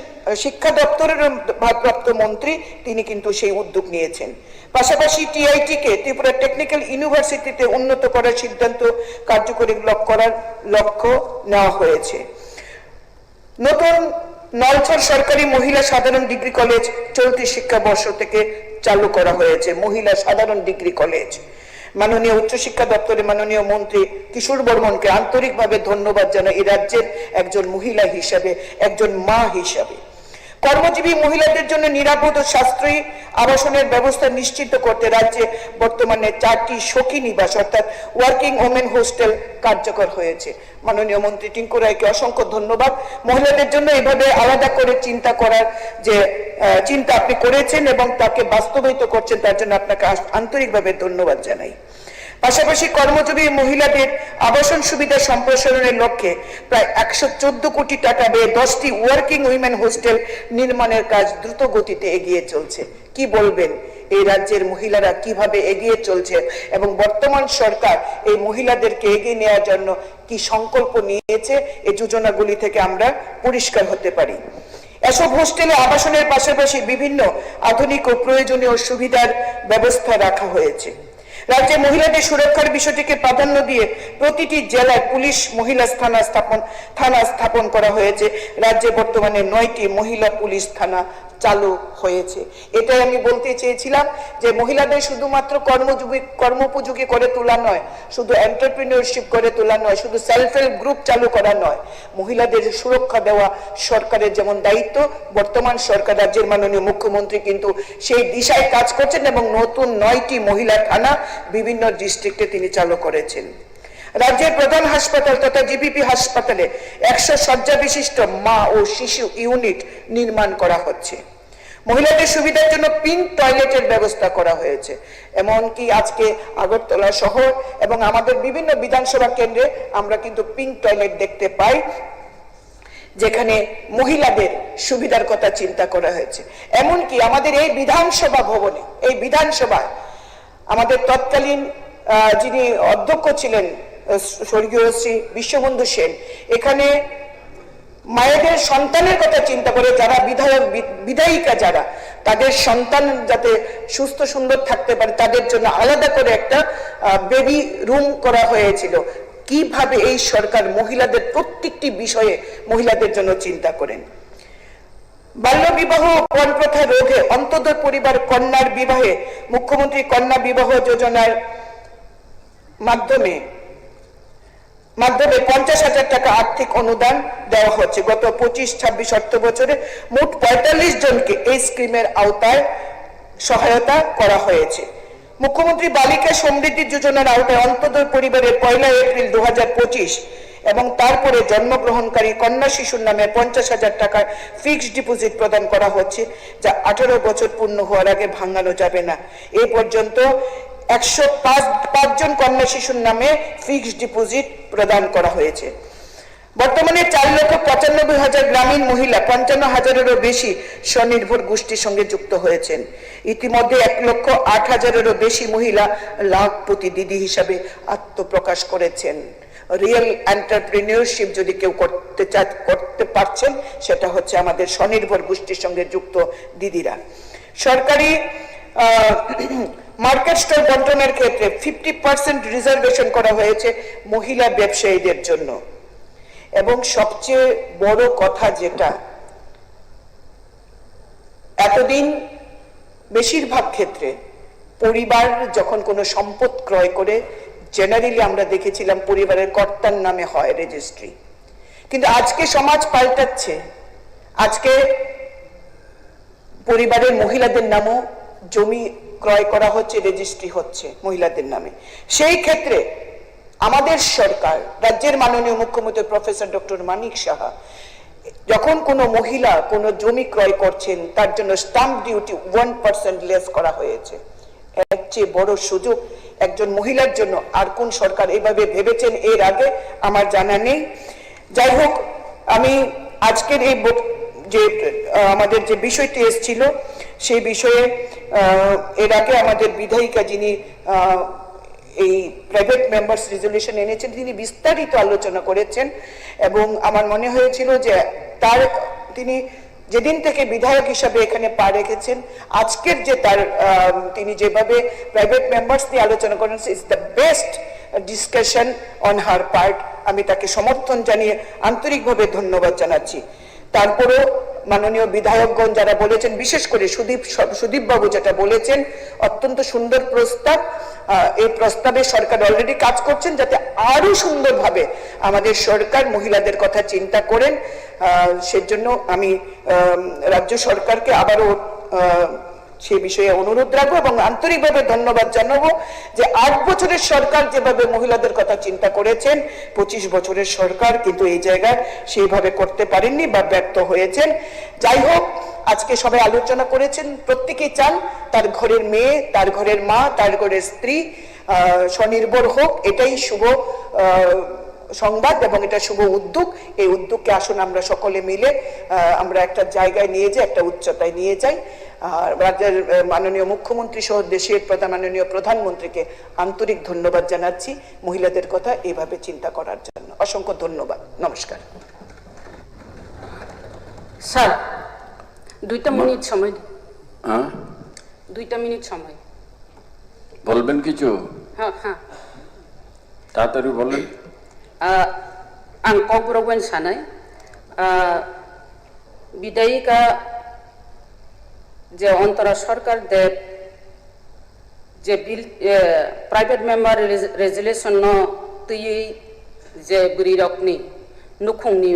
শিক্ষা দপ্তরের ভারপ্রাপ্ত মন্ত্রী, তিনি কিন্তু সেই উদ্যোগ নিয়েছেন। পাশাপাশি টিআইটি-কে ত্রিপুরা টেকনিক্যাল ইউনিভার্সিটিতে উন্নত করার সিদ্ধান্ত কার্যকরী করার লক্ষ্য নেওয়া হয়েছে। নতুন নলছড় সরকারি মহিলা সাধারণ ডিগ্রি কলেজ চলতি শিক্ষাবর্ষ থেকে চালু করা হয়েছে। মহিলা সাধারণ ডিগ্রি কলেজ। মাননীয় উচ্চশিক্ষা দপ্তরের মাননীয় মন্ত্রী কিশোর বর্মনকে আন্তরিকভাবে ধন্যবাদ জানাই এই রাজ্যের একজন মহিলা হিসাবে, একজন মা হিসাবে। কর্মজীবী মহিলাদের জন্য নিরাপদ ও সাশ্রয়ী আবাসনের ব্যবস্থা নিশ্চিত করতে রাজ্যে বর্তমানে 4টি সখী নিবাস অর্থাৎ ওয়ার্কিং ওমেন হোস্টেল কার্যকর হয়েছে। মাননীয় মন্ত্রী টিঙ্কু রায়কে অসংখ্য ধন্যবাদ। মহিলাদের জন্য এভাবে আলাদা করে চিন্তা করার যে চিন্তা আপনি করেছেন এবং তাকে বাস্তবায়িত করছেন, তার জন্য আপনাকে আন্তরিকভাবে ধন্যবাদ জানাই। পাশাপাশি কর্মজীবী মহিলাদের আবাসন সুবিধা সম্প্রসারণের লক্ষ্যে প্রায় 114 কোটি টাকা ব্যয়ে 10টি ওয়ার্কিং উইমেন হোস্টেল নির্মাণের কাজ দ্রুত গতিতে এগিয়ে চলছে। কি বলবেন এই রাজ্যের মহিলারা কিভাবে এগিয়ে চলছে এবং বর্তমান সরকার এই মহিলাদেরকে এগিয়ে নেওয়ার জন্য কি সংকল্প নিয়েছে, এই যোজনাগুলি থেকে আমরা পরিষ্কার হতে পারি। এসব হোস্টেলে আবাসনের পাশাপাশি বিভিন্ন আধুনিক ও প্রয়োজনীয় সুবিধার ব্যবস্থা রাখা হয়েছে। রাজ্যে মহিলাদের সুরক্ষার বিষয়টিকে প্রাধান্য দিয়ে প্রতিটি জেলায় পুলিশ মহিলা থানা স্থাপন করা হয়েছে। রাজ্যে বর্তমানে 9টি মহিলা পুলিশ থানা চালু হয়েছে। এটাই আমি বলতে চেয়েছিলাম যে মহিলাদের শুধুমাত্র কর্মোপযোগী করে তোলা নয়, শুধু এন্টারপ্রেনিয়রশিপ করে তোলা নয়, শুধু সেলফ হেল্প গ্রুপ চালু করা নয়, মহিলাদের সুরক্ষা দেওয়া সরকারের যেমন দায়িত্ব, বর্তমান সরকার রাজ্যের মাননীয় মুখ্যমন্ত্রী কিন্তু সেই দিশায় কাজ করছেন এবং নতুন 9টি মহিলা থানা বিভিন্ন ডিস্ট্রিক্টে তিনি চালু করেছেন। রাজ্যের প্রধান হাসপাতাল তথা জিবিপি হাসপাতালে 100 শয্যা বিশিষ্ট মা ও শিশু ইউনিট নির্মাণ করা হচ্ছে। মহিলাদের সুবিধার জন্য পিঙ্ক টয়লেটের ব্যবস্থা করা হয়েছে। এমনকি আজকে আগরতলা শহর এবং আমাদের বিভিন্ন বিধানসভা কেন্দ্রে আমরা কিন্তু পিঙ্ক টয়লেট দেখতে পাই, যেখানে মহিলাদের সুবিধার কথা চিন্তা করা হয়েছে। এমনকি আমাদের এই বিধানসভা ভবনে, এই বিধানসভায় আমাদের তৎকালীন যিনি অধ্যক্ষ ছিলেন স্বর্গীয় শ্রী বিশ্ববন্ধু সেন, এখানে মায়েদের সন্তানের কথা চিন্তা করে যারা বিধায়িকা যারা তাদের সন্তান যাতে সুস্থ সুন্দর থাকতে পারে তাদের জন্য আলাদা করে একটা বেবি রুম করা হয়েছিল। কিভাবে এই সরকার মহিলাদের প্রত্যেকটি বিষয়ে মহিলাদের জন্য চিন্তা করেন। বাল্য বিবাহ পণ প্রথা রোধে অন্তঃদয় পরিবার কন্যার বিবাহে মুখ্যমন্ত্রী কন্যা বিবাহ যোজনার মাধ্যমে 50,000 টাকা আর্থিক অনুদান দেওয়া হচ্ছে। গত 25-26 অর্থ বছরে মোট 45 জনকে এই স্কিমের আওতায় সহায়তা করা হয়েছে। মুখ্যমন্ত্রী বালিকা সমৃদ্ধি যোজনার আওতায় অন্তঃদয় পরিবারের 1 এপ্রিল 2025 এবং তারপরে জন্মগ্রহণকারী কন্যা শিশুর নামে 50,000 টাকার ফিক্সড ডিপোজিট প্রদান করা হচ্ছে, যা 18 বছর পূর্ণ হওয়ার আগে ভাঙানো যাবে না। এ পর্যন্ত 105 জন কন্যা শিশুর নামে ফিক্সড ডিপোজিট প্রদান করা হয়েছে। বর্তমানে 4,95,000 গ্রামীণ মহিলা 55,000-এরও বেশি স্বনির্ভর গোষ্ঠীর সঙ্গে যুক্ত হয়েছেন। ইতিমধ্যে 1,08,000-এরও বেশি মহিলা লাখপতি দিদি হিসাবে আত্মপ্রকাশ করেছেন। রিয়েল এন্টারপ্রেনিয়রশিপ যদি কেউ করতে পারছেন সেটা হচ্ছে আমাদের স্বনির্ভর গোষ্ঠীর সঙ্গে যুক্ত দিদিরা। সরকারি মার্কেট স্টল বন্টনের ক্ষেত্রে 50% রিজার্ভেশন করা হয়েছে মহিলা ব্যবসায়ীদের জন্য। এবং সবচেয়ে বড় কথা যেটা, এতদিন বেশিরভাগ ক্ষেত্রে পরিবার যখন কোনো সম্পদ ক্রয় করে জেনারেলি আমরা দেখেছিলাম পরিবারের কর্তার নামে হয় রেজিস্ট্রি, কিন্তু আজকে সমাজ পাল্টাচ্ছে। আজকে পরিবারের মহিলাদের নামও জমি ক্রয় করা হচ্ছে, রেজিস্ট্রি হচ্ছে মহিলাদের নামে। সেই ক্ষেত্রে আমাদের সরকার, রাজ্যের মাননীয় মুখ্যমন্ত্রী প্রফেসর ডক্টর মানিক সাহা যখন কোনো মহিলা কোনো জমি ক্রয় করছেন তার জন্য স্টাম্প ডিউটি 1% লেস করা হয়েছে। এর চেয়ে বড় সুযোগ একজন মহিলার জন্য আর কোন সরকার এভাবে ভেবেছেন এর আগে আমার জানা নেই। যাই হোক, আমি আজকের এই যে আমাদের যে বিষয়টি এসেছিল সেই বিষয়ে এর আগে আমাদের বিধায়িকা যিনি এই প্রাইভেট মেম্বার্স রেজলিউশন এনেছেন তিনি বিস্তারিত আলোচনা করেছেন এবং আমার মনে হয়েছিল যে তিনি যেদিন থেকে বিধায়ক হিসাবে এখানে পা রেখেছেন আজকের যে তিনি যেভাবে প্রাইভেট মেম্বার্স নিয়ে আলোচনা করেন is the best discussion on her part. আমি তাকে সমর্থন জানিয়ে আন্তরিকভাবে ধন্যবাদ জানাচ্ছি। তারপরেও মাননীয় বিধায়কগণ যারা বলেছেন, বিশেষ করে সুদীপ বাবু যেটা বলেছেন, অত্যন্ত সুন্দর প্রস্তাব। এই প্রস্তাবে সরকার অলরেডি কাজ করছেন যাতে আরো সুন্দরভাবে আমাদের সরকার মহিলাদের কথা চিন্তা করেন। সেজন্য আমি রাজ্য সরকারকে আবারও সে বিষয়ে অনুরোধ রাখবো এবং আন্তরিকভাবে ধন্যবাদ জানাবো যে 8 বছরের সরকার যেভাবে মহিলাদের কথা চিন্তা করেছেন 25 বছরের সরকার কিন্তু এই জায়গায় সেইভাবে করতে পারেননি বা ব্যর্থ হয়েছেন। যাই হোক, আজকে সবাই আলোচনা করেছেন, প্রত্যেকেই চান তার ঘরের মেয়ে, তার ঘরের মা, তার ঘরের স্ত্রী স্বনির্ভর হোক। এটাই শুভ সংবাদ এবং এটা শুভ উদ্যোগ। এই উদ্যোগকে আসুন আমরা সকলে মিলে আমরা একটা জায়গায় নিয়ে যাই, একটা উচ্চতায় নিয়ে যাই। আর রাজ্যের মাননীয় মুখ্যমন্ত্রী সহ দেশের মাননীয় প্রধানমন্ত্রীকে আন্তরিক ধন্যবাদ জানাচ্ছি মহিলাদের কথা এইভাবে চিন্তা করার জন্য। অসংখ্য ধন্যবাদ। নমস্কার। স্যার 2 মিনিট সময়। হ্যাঁ, 2 মিনিট সময় বলবেন কিছু? হ্যাঁ হ্যাঁ, তাড়াতাড়ি বলেন। आं क'क्राझार सानै बिधायिका जे अंतरा सरकार दे जे बिल प्राइवेट मेम्बर रेजुलेशन न तुई जे बुरी रकनी नुखुंगनी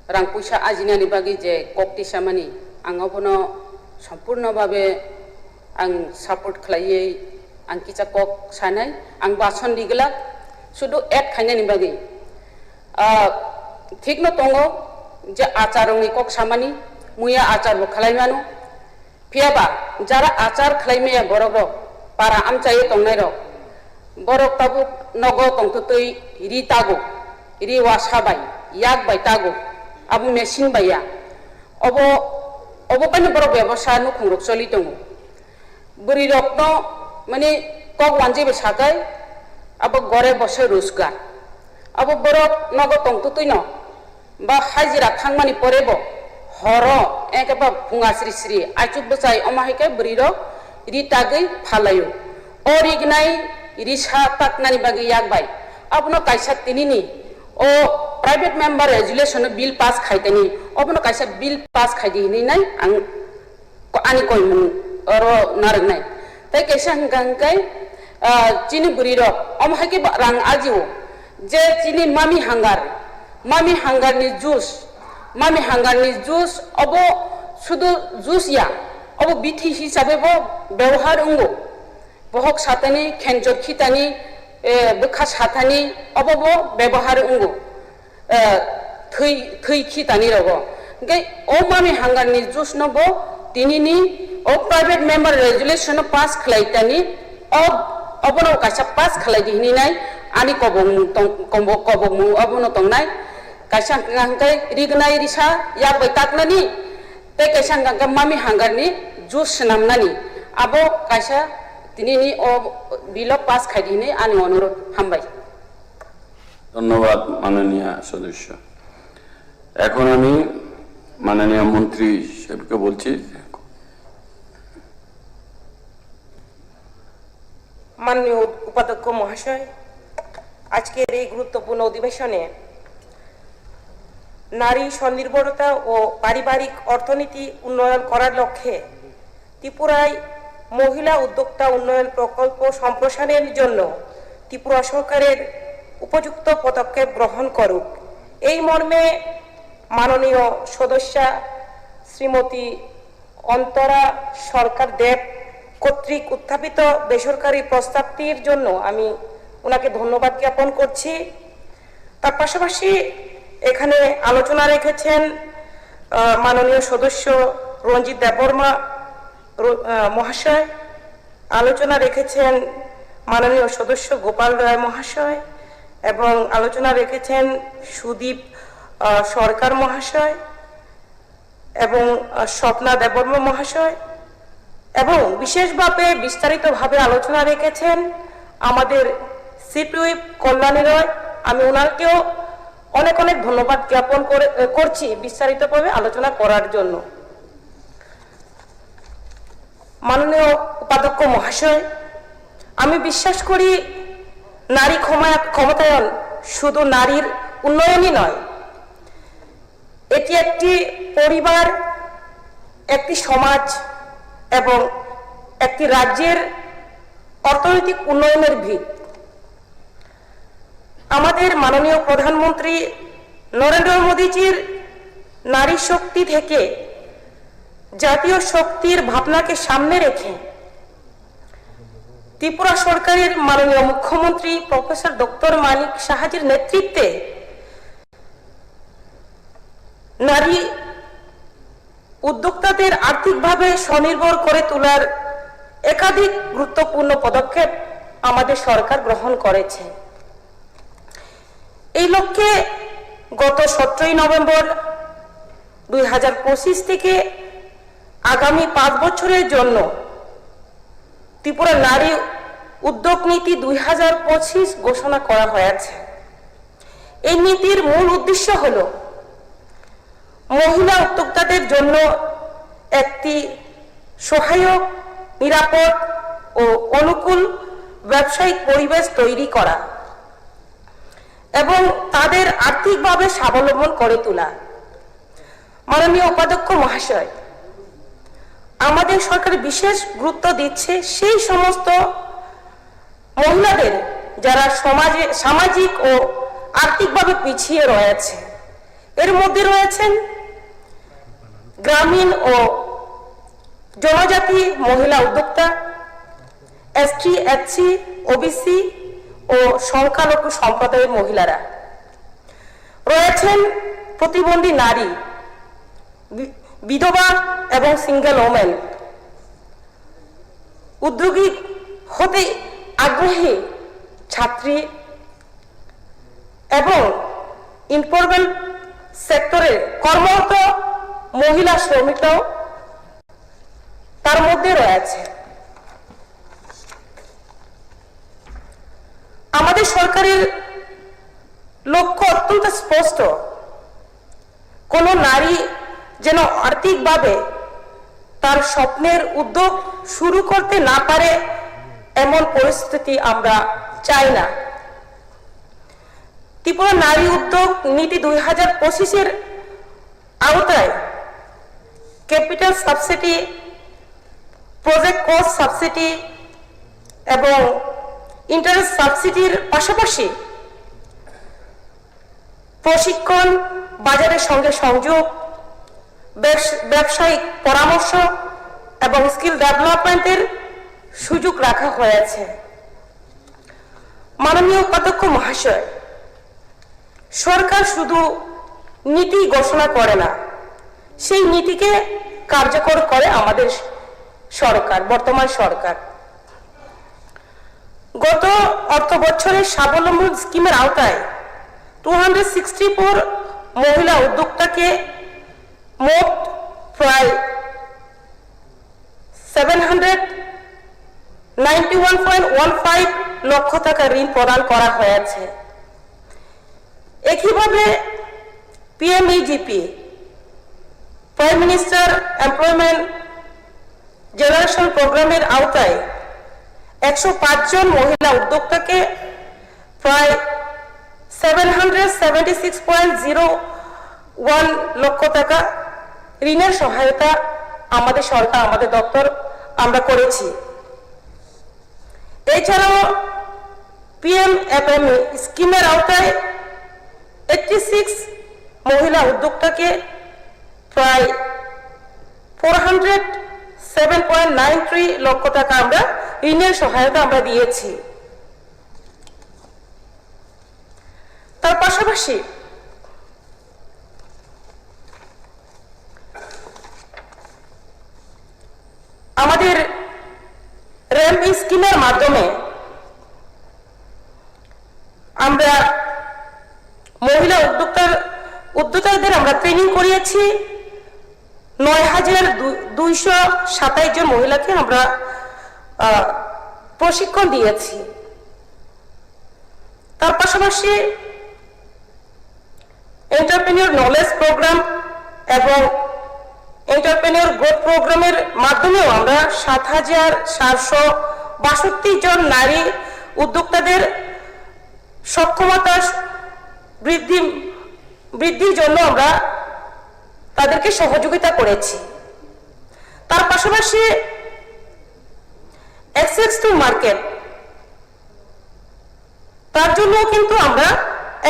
रां पैसा आजिनानि बागै जे कक्ति सामानि आं अबनो सम्पूर्ण भाबे आं सापर्ट खालायै आं किसा कक सानै आं बासन दिगला শুধু এক খাইনানি বাগै ঠিক ন দङ যে আচারनि কক সামানি মুয়া আচারबो खालायमानो फियाबा যারা আচার खालायमाया बरग पारा आमचायै दंनाय र बरग ताबु नग दंतै रि तागो रि वासाबाय याक बाय तागो आबु मेसिन बाया अबो कानि बरग व्यवसाय नु खुंरक चलि दङ बुरि रक्न माने কক वानजेबे सागाय अब गरे बसे रोजगार अब बरफ नग तंतुतै न बा हाजिरा खांमानि परेब हर एकेबा फुङा श्री श्री आइचुक बसाय अमाहिके बुरिर रितागै फालायो अरिगनाय रिसा ताकनानि बागै याकबाय अपनो कायसा तिनिनि ओ private member resolution bill pass खाइतनि अपनो कायसा बिल पास खाइदिनि नाय आं आनि कयमन अरो नारनाय तै कैसा हंगांगाय चीनी बुरी रो अमहाके रां आजिओ जे चीनी मामी हांगार नि जूस अब शुद्ध जूस या अब बिथि हिसाबै बो व्यवहार उंगो बहक सातानि खेंजर खितानि बखा सातानि अब बो व्यवहार उंगो थै खितानि रगो गे ओ मामी हांगार नि जूस नबो तिनिनि ओ प्राइवेट मेम्बर रेजुलेशन पास खलाइतानि अब अबनो कायसा पास खालायदिनि नाय आनि कबमु अबनो तंनाय कायसा गांगाय रिगनाय रिसा या बैताकनानि ते कायसा गांगा मामी हांगारनि जुस नामनानि आबो कायसा तिनिनि ओ बिल पास खायदिनि आनि अनुरोध हामबाय। ধন্যবাদ মাননীয় সদস্য। এখন আমি মাননীয় মন্ত্রী সাহেবকে বলছি। माननीय उपाध्यक्ष महाशय, আজকের এই গুরুত্বপূর্ণ অধিবেশনে নারী স্বনির্ভরতা ও পারিবারিক অর্থনীতি উন্নয়ন করার লক্ষ্যে ত্রিপুরায় মহিলা উদ্যোক্তা উন্নয়ন প্রকল্প সম্প্রসারণের জন্য ত্রিপুরা সরকারের উপযুক্ত পদক্ষেপ গ্রহণ করুক। এই মর্মে মাননীয় সদস্যা শ্রীমতী অন্তরা সরকার দেব কর্তৃক উত্থাপিত বেসরকারি প্রস্তাবটির জন্য আমি ওনাকে ধন্যবাদ জ্ঞাপন করছি। তার পাশাপাশি এখানে আলোচনা রেখেছেন মাননীয় সদস্য রঞ্জিত দেববর্মা মহাশয়, আলোচনা রেখেছেন মাননীয় সদস্য গোপাল রায় মহাশয় এবং আলোচনা রেখেছেন সুদীপ সরকার মহাশয় এবং স্বপ্না দেববর্মা মহাশয় এবং বিশেষভাবে বিস্তারিতভাবে আলোচনা রেখেছেন আমাদের সিপিউইপ কল্যাণী রয়। আমি ওনাকেও অনেক অনেক ধন্যবাদ জ্ঞাপন করছি বিস্তারিতভাবে আলোচনা করার জন্য। মাননীয় উপাধ্যক্ষ মহাশয়, আমি বিশ্বাস করি নারী ক্ষমতায়ন শুধু নারীর উন্নয়নই নয়, এটি একটি পরিবার, একটি সমাজ এবং একটি রাজ্যের অর্থনৈতিক উন্নয়নের ভিত। আমাদের মাননীয় প্রধানমন্ত্রী নরেন্দ্র মোদীজির নারী শক্তি থেকে জাতীয় শক্তির ভাবনাকে সামনে রেখে ত্রিপুরা সরকারের মাননীয় মুখ্যমন্ত্রী প্রফেসর ডক্টর মানিক সাহাজির নেতৃত্বে নারী উদ্যোক্তাদের আর্থিকভাবে স্বনির্ভর করে তোলার একাধিক গুরুত্বপূর্ণ পদক্ষেপ আমাদের সরকার গ্রহণ করেছে। এই লক্ষ্যে গত 17 নভেম্বর 2025 থেকে আগামী 5 বছরের জন্য ত্রিপুরা নারী উদ্যোগ নীতি 2025 ঘোষণা করা হয়েছে। এই নীতির মূল উদ্দেশ্য হল মহিলা উদ্যোক্তাদের জন্য একটি সহায়ক, নিরাপদ ও অনুকূল ব্যবসায়িক পরিবেশ তৈরি করা এবং তাদের আর্থিকভাবে স্বাবলম্বন করে তোলা। মাননীয় উপাধ্যক্ষ মহাশয়, আমাদের সরকার বিশেষ গুরুত্ব দিচ্ছে সেই সমস্ত মহিলাদের যারা সামাজিক ও আর্থিকভাবে পিছিয়ে রয়েছে। এর মধ্যে রয়েছেন গ্রামীণ ও জনজাতি মহিলা উদ্যোক্তা, এসটি, এসসি, ওবিসি ও সংখ্যালঘু সম্প্রদায়ের মহিলারা, রয়েছেন প্রতিবন্ধী নারী, বিধবা এবং সিঙ্গেল ওমেন, উদ্যোগী হতে আগ্রহী ছাত্রী এবং ইনফর্মাল সেক্টরে কর্মরত মহিলা শ্রমিকরাও তার মধ্যে রয়েছে। আমাদের সরকারের লক্ষ্য অত্যন্ত স্পষ্ট, কোন নারী যেন আর্থিকভাবে তার স্বপ্নের উদ্যোগ শুরু করতে না পারে এমন পরিস্থিতি আমরা চাই না। ত্রিপুরা নারী উদ্যোগ নীতি 2025 আওতায় capital subsidy, project cost subsidy এবং ইন্টারেস্ট সাবসিডির পাশাপাশি প্রশিক্ষণ, বাজারের সঙ্গে সংযোগ, ব্যবসায়িক পরামর্শ এবং স্কিল ডেভেলপমেন্টের সুযোগ রাখা হয়েছে। মাননীয় উপাধ্যক্ষ মহাশয়, সরকার শুধু নীতি ঘোষণা করে না, সেই নীতিকে কার্যকর করে আমাদের সরকার, বর্তমান সরকার। গত অর্থ বছরের স্বাবলম্বন স্কিমের আওতায় 264 মহিলা উদ্যোক্তাকে মোট প্রায় 791.15 লক্ষ টাকা ঋণ প্রদান করা হয়েছে। একইভাবে PMEGP, prime minister employment generation প্রোগ্রামের আওতায় 105 জন মহিলা উদ্যোক্তাকে প্রায় 776.01 লক্ষ টাকা ঋণের সহায়তা আমাদের সরকার, আমাদের দপ্তর আমরা করেছি। এছাড়াও PMFME স্কিমের আওতায় 86 মহিলা উদ্যোক্তাকে প্রায় 407.93 লক্ষ টাকা আমরা ঋণের সহায়তা আমরা দিয়েছি। তার পাশাপাশি আমাদের র্যাম্প স্কিমের মাধ্যমে আমরা মহিলা উদ্যোক্তাদের আমরা ট্রেনিং করিয়েছি। 9,227 জন মহিলাকে আমরা প্রশিক্ষণ দিয়েছি। তার পাশাপাশি এন্টারপ্রেনিউর নলেজ প্রোগ্রাম এবং এন্টারপ্রেনিউর গ্রোথ প্রোগ্রামের মাধ্যমেও আমরা 7,762 জন নারী উদ্যোক্তাদের সক্ষমতা বৃদ্ধির জন্য আমরা তাদেরকে সহযোগিতা করেছি। তার পাশাপাশি অ্যাক্সেস টু মার্কেট, তার জন্য কিন্তু আমরা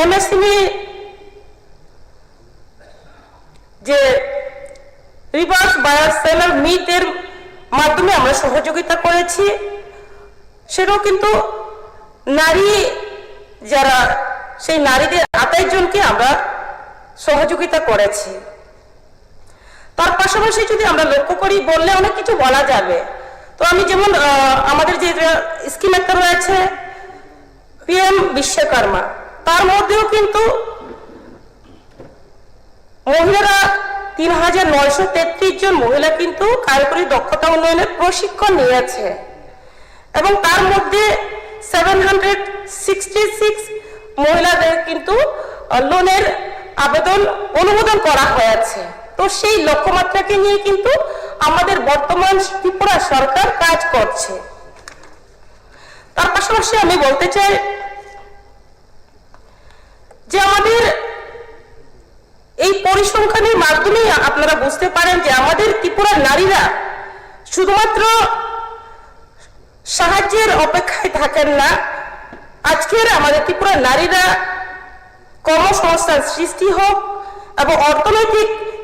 MSME যে রিভার্স বায়ার সেলার মিটের মাধ্যমে আমরা সহযোগিতা করেছি। সেটাও কিন্তু নারী যারা, সেই নারীদের 28 জনকে আমরা সহযোগিতা করেছি। তার পাশাপাশি যদি আমরা লক্ষ্য করি, বললে অনেক কিছু বলা যাবে। তো আমি যেমন আমাদের যে স্কিম একটা রয়েছে PM বিশ্বকর্মা, তার মধ্যেও কিন্তু মহিলারা 3,933 জন মহিলা কিন্তু কারিগরি দক্ষতা উন্নয়নের প্রশিক্ষণ নিয়েছে এবং তার মধ্যে 766 মহিলাদের কিন্তু লোনের অনুমোদন করা হয়েছে। তো সেই লক্ষ্যমাত্রাকে নিয়ে কিন্তু আমাদের বর্তমান ত্রিপুরা সরকার কাজ করছে। তার পাশাপাশি আমি বলতে চাই যে আমাদের এই পরিসংখ্যানের মাধ্যমে আপনারা বুঝতে পারেন যে আমাদের ত্রিপুরার নারীরা শুধুমাত্র সাহায্যের অপেক্ষায় থাকেন না। আজকের আমাদের ত্রিপুরার নারীরা কর্মসংস্থান সৃষ্টি হোক এবং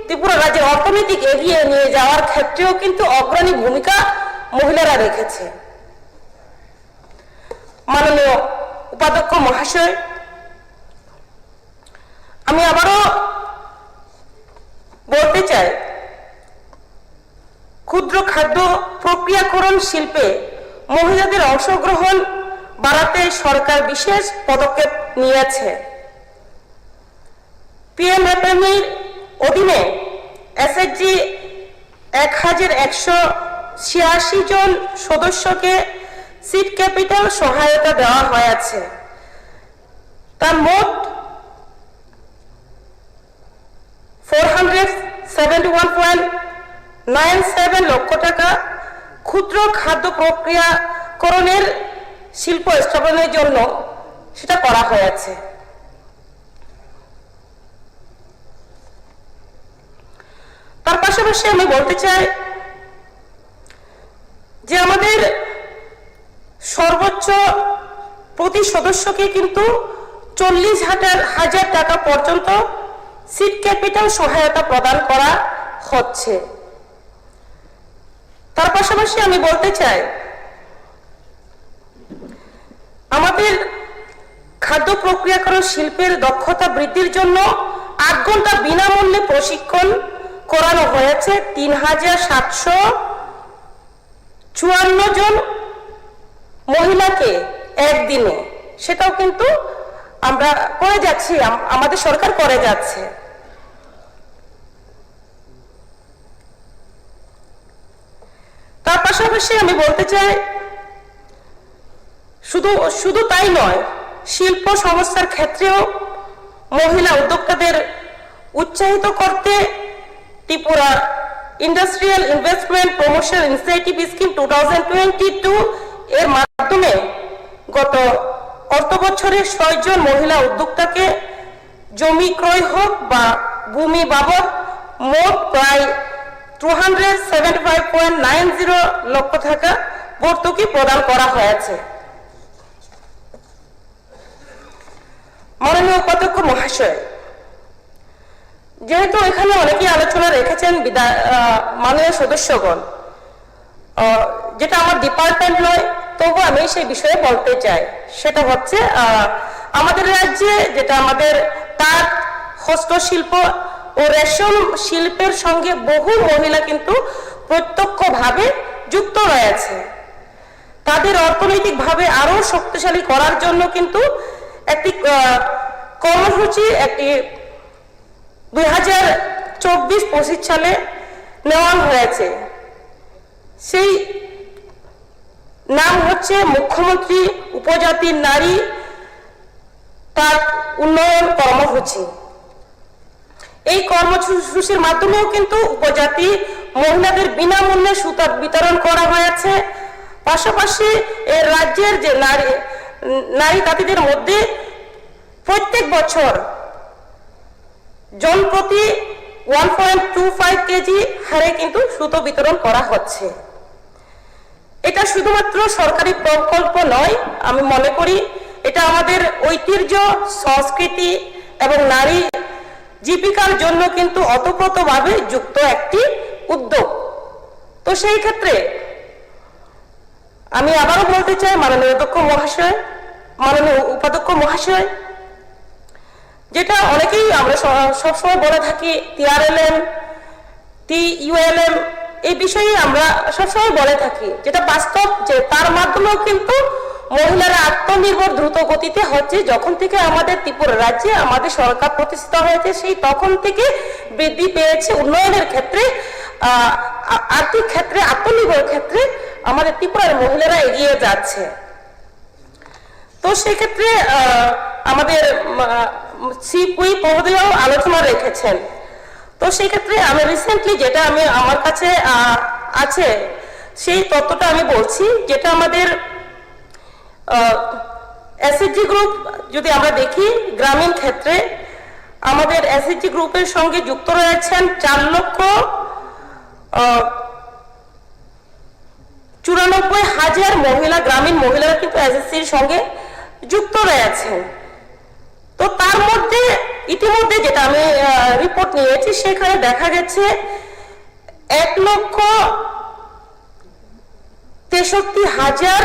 ত্রিপুরা রাজ্যের অর্থনৈতিক এগিয়ে নিয়ে যাওয়ার ক্ষেত্রেও কিন্তু অগ্রণী ভূমিকা মহিলারা রেখেছে। মাননীয় উপাধ্যক্ষ মহাশয়, আমি আবারও বলতে চাই, ক্ষুদ্র খাদ্য প্রক্রিয়াকরণ শিল্পে মহিলাদের অংশগ্রহণ বাড়াতে সরকার বিশেষ পদক্ষেপ নিয়েছে। PMFME অধীনে SHG 1,186 জন সদস্যকে সিড ক্যাপিটাল সহায়তা দেওয়া হয়েছে। তার মোট 471.97 লক্ষ টাকা ক্ষুদ্র খাদ্য প্রক্রিয়াকরণের শিল্প স্থাপনের জন্য সেটা করা হয়েছে। তার পাশাপাশি আমি বলতে চাই যে আমাদের সর্বোচ্চ প্রতি সদস্যকে কিন্তু 40,000 টাকা পর্যন্ত সিড ক্যাপিটাল সহায়তা প্রদান করা হচ্ছে। তার পাশাপাশি আমি বলতে চাই আমাদের খাদ্য প্রক্রিয়াকরণ শিল্পের দক্ষতা বৃদ্ধির জন্য 8 ঘন্টা বিনামূল্যে প্রশিক্ষণ করানো হয়েছে 3,754 জন মহিলাকে একদিনে। সেটাও কিন্তু আমরা করে যাচ্ছি, আমাদের সরকার করে যাচ্ছে। তার পাশাপাশি আমি বলতে চাই শুধু তাই নয়, শিল্প সংস্থার ক্ষেত্রেও মহিলা উদ্যোক্তাদের উৎসাহিত করতে Tripura industrial investment promotion initiative scheme 2022 এর মাধ্যমে গত অর্থ বছরে 6 জন মহিলা উদ্যোক্তাকে জমি ক্রয় হোক বা ভূমি বাবদ মোট প্রায় 275.90 লক্ষ টাকা ভর্তুকি প্রদান করা হয়েছে। মাননীয় উপাধ্যক্ষ মহাশয়, যেহেতু এখানে অনেকেই আলোচনা রেখেছেন মাননীয় সদস্যগণ, যেটা আমার ডিপার্টমেন্ট নয়, তবু আমি সেই বিষয়ে বলতে চাই। সেটা হচ্ছে আমাদের রাজ্যে যেটা আমাদের তাঁত, হস্তশিল্প ও রেশম শিল্পের সঙ্গে বহু মহিলা কিন্তু প্রত্যক্ষভাবে যুক্ত রয়েছে। তাদের অর্থনৈতিকভাবে আরো শক্তিশালী করার জন্য কিন্তু একটি কর্মসূচি, একটি 2024-25 সালে নেওয়া হয়েছে। সেই নাম হচ্ছে মুখ্যমন্ত্রী উপজাতি নারী তাঁত উন্নয়ন কর্মসূচি। এই কর্মসূচির মাধ্যমেও কিন্তু উপজাতি মহিলাদের বিনামূল্যে সুতা বিতরণ করা হয়েছে। পাশাপাশি এই রাজ্যের যে নারী তাঁতিদের মধ্যে প্রত্যেক বছর জনপ্রতি 1.25 কেজি হারে কিন্তু সুতো বিতরণ করা হচ্ছে। এটা শুধুমাত্র সরকারি প্রকল্প নয়, আমি মনে করি এটা আমাদের ঐতিহ্য, সংস্কৃতি এবং নারী জীবিকার জন্য কিন্তু ওতপ্রোতভাবে যুক্ত একটি উদ্যোগ। তো সেই ক্ষেত্রে আমি আবারও বলতে চাই, মাননীয় অধ্যক্ষ মহাশয়, মাননীয় উপাধ্যক্ষ মহাশয়, যেটা অনেকেই আমরা সবসময় বলে থাকি TRLM, TULM, এই বিষয়ে আমরা সবসময় বলে থাকি, যেটা বাস্তব যে তার মাধ্যমেও কিন্তু মহিলারা আত্মনির্ভর দ্রুত গতিতে হচ্ছে। যখন থেকে আমাদের ত্রিপুরা রাজ্যে আমাদের সরকার প্রতিষ্ঠিত হয়েছে, সেই তখন থেকে বৃদ্ধি পেয়েছে। উন্নয়নের ক্ষেত্রে, আর্থিক ক্ষেত্রে, আত্মনির্ভর ক্ষেত্রে আমাদের ত্রিপুরার মহিলারা এগিয়ে যাচ্ছে। তো সেক্ষেত্রে আমাদের শ্রী মহোদয়ও আলোচনা রেখেছেন। তো সেই ক্ষেত্রে আমি রিসেন্টলি যেটা আমার কাছে আছে সেই তথ্যটা আমি বলছি, যেটা আমাদের SHG গ্রুপ যদি আমরা দেখি, গ্রামীণ ক্ষেত্রে আমাদের SHG গ্রুপের সঙ্গে যুক্ত রয়েছেন 4,94,000 মহিলা, গ্রামীণ মহিলারা কিন্তু SHGর সঙ্গে যুক্ত রয়েছেন। তো তার মধ্যে ইতিমধ্যে যেটা আমি রিপোর্ট নিয়েছি, সেখানে দেখা গেছে 1,63,000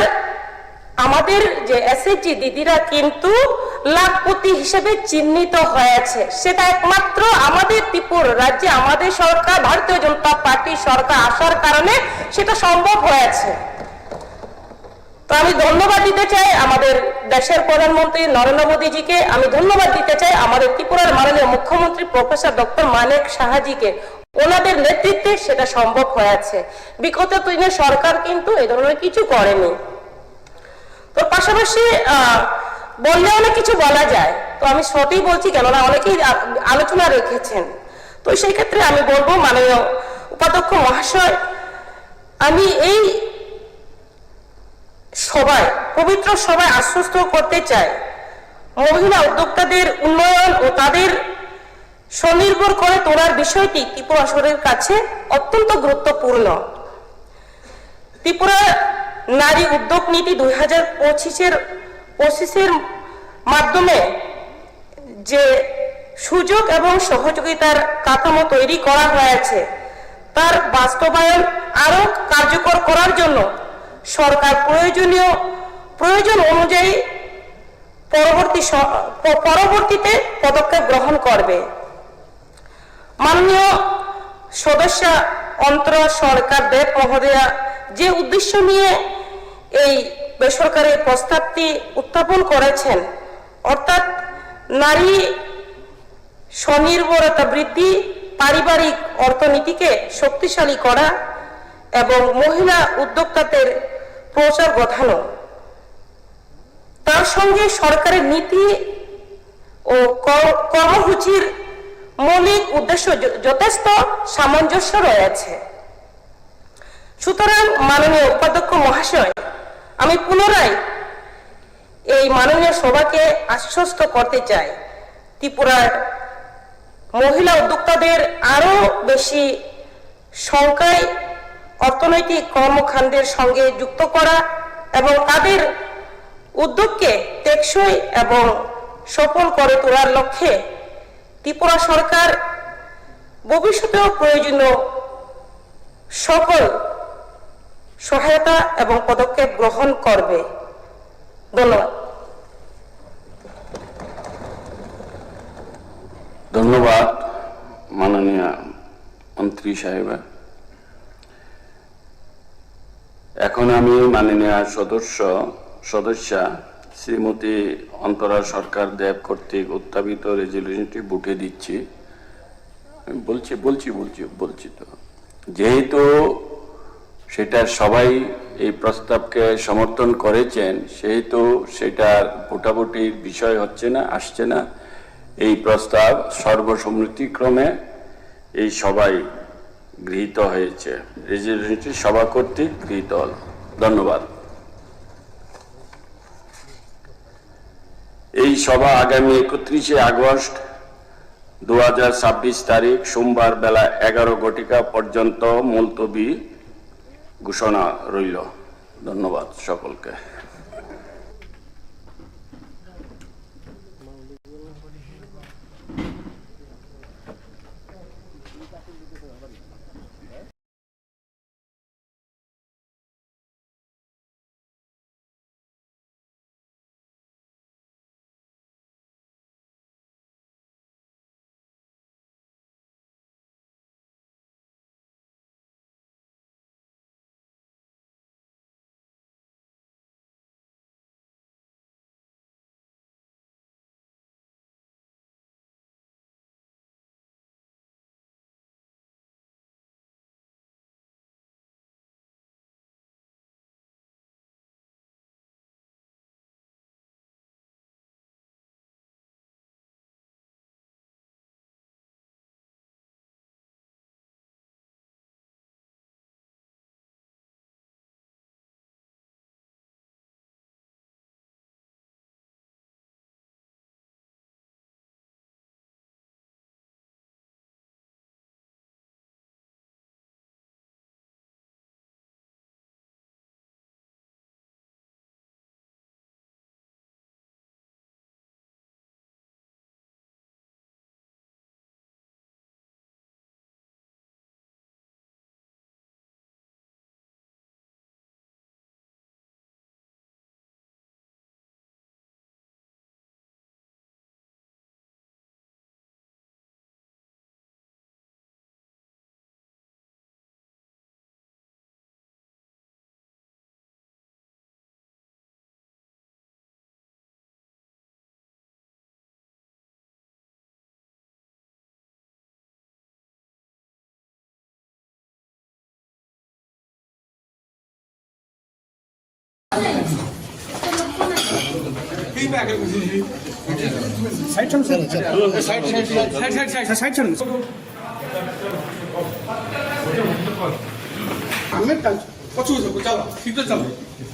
আমাদের যে SHG দিদিরা কিন্তু লাখপতি হিসেবে চিহ্নিত হয়েছে। সেটা একমাত্র আমাদের ত্রিপুরা রাজ্যে আমাদের সরকার, ভারতীয় জনতা পার্টি সরকার আসার কারণে সেটা সম্ভব হয়েছে। তো আমি ধন্যবাদ দিতে চাই আমাদের দেশের প্রধানমন্ত্রী নরেন্দ্র মোদীজিকে, আমি ধন্যবাদ দিতে চাই আমাদের ত্রিপুরার মাননীয় মুখ্যমন্ত্রী প্রফেসর ডক্টর মানিক সাহাজিকে। ওনাদের নেতৃত্বে সেটা সম্ভব হয়েছে। বিগত দিনে সরকার কিন্তু এই ধরনের কিছু করেনি। তো পাশাপাশি বললে অনেক কিছু বলা যায়, তো আমি সঠিক বলছি, কেননা অনেকেই আলোচনা রেখেছেন। তো সেই ক্ষেত্রে আমি বলবো, মাননীয় উপাধ্যক্ষ মহাশয়, আমি এই সবাই, পবিত্র সবাই আশ্বস্ত করতে চাই, মহিলা উদ্যোক্তাদের উন্নয়ন ও তাদের স্বনির্ভর করে তোলার বিষয়টি ত্রিপুরা সরকারের কাছে অত্যন্ত গুরুত্বপূর্ণ। ত্রিপুরা নারী উদ্যোগ নীতি 2025-এর মাধ্যমে যে সুযোগ এবং সহযোগিতার কাঠামো তৈরি করা হয়েছে, তার বাস্তবায়ন আরো কার্যকর করার জন্য সরকার প্রয়োজন অনুযায়ী পরবর্তীতে পদক্ষেপ গ্রহণ করবে। মাননীয় সদস্য অন্তর সরকার দেব মহোদয়া যে উদ্দেশ্য নিয়ে এই বেসরকারি প্রস্তাবটি উত্থাপন করেছেন, অর্থাৎ নারী স্বনির্ভরতা বৃদ্ধি, পারিবারিক অর্থনীতিকে শক্তিশালী করা এবং মহিলা উদ্যোক্তাদের প্রচার ঘটানো, তার সঙ্গে সরকারের নীতি ও কর্মসূচির মৌলিক উদ্দেশ্য যথেষ্ট সামঞ্জস্য রয়েছে। সুতরাং মাননীয় উপাধ্যক্ষ মহাশয়, আমি পুনরায় এই মাননীয় সভাকে আশ্বস্ত করতে চাই, ত্রিপুরার মহিলা উদ্যোক্তাদের আরো বেশি সংখ্যায় অর্থনৈতিক কর্মকাণ্ডের সঙ্গে যুক্ত করা এবং তাদের উদ্যোগকে টেকসই এবং সফল করে তোলার লক্ষ্যে ত্রিপুরা সরকার ভবিষ্যতেও প্রয়োজনীয় সকল সহায়তা এবং পদক্ষেপ গ্রহণ করবে। ধন্যবাদ। ধন্যবাদ মাননীয় মন্ত্রী সাহেবা। এখন আমি মাননীয় সদস্যা শ্রীমতী অন্তরা সরকার দেব কর্তৃক উত্থাপিত রেজলিউশনটি বুটে দিচ্ছি। বলছি তো, যেহেতু সেটা সবাই এই প্রস্তাবকে সমর্থন করেছেন, সেহেতু সেটার ভোটাভুটির বিষয় হচ্ছে না, আসছে না। এই প্রস্তাব সর্বসম্মতিক্রমে এই সবাই গৃহীত হয়েছে, রেজলিউশনটি সভা কর্তৃক গৃহীত হল। ধন্যবাদ। এই সভা আগামী 31শে আগস্ট 2026 তারিখ সোমবার বেলা 11 ঘটিকা পর্যন্ত মুলতবি ঘোষণা রইল। ধন্যবাদ সকলকে।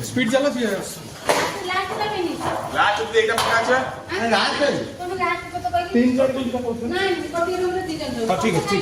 স্পিড চালা ঠিক আছে।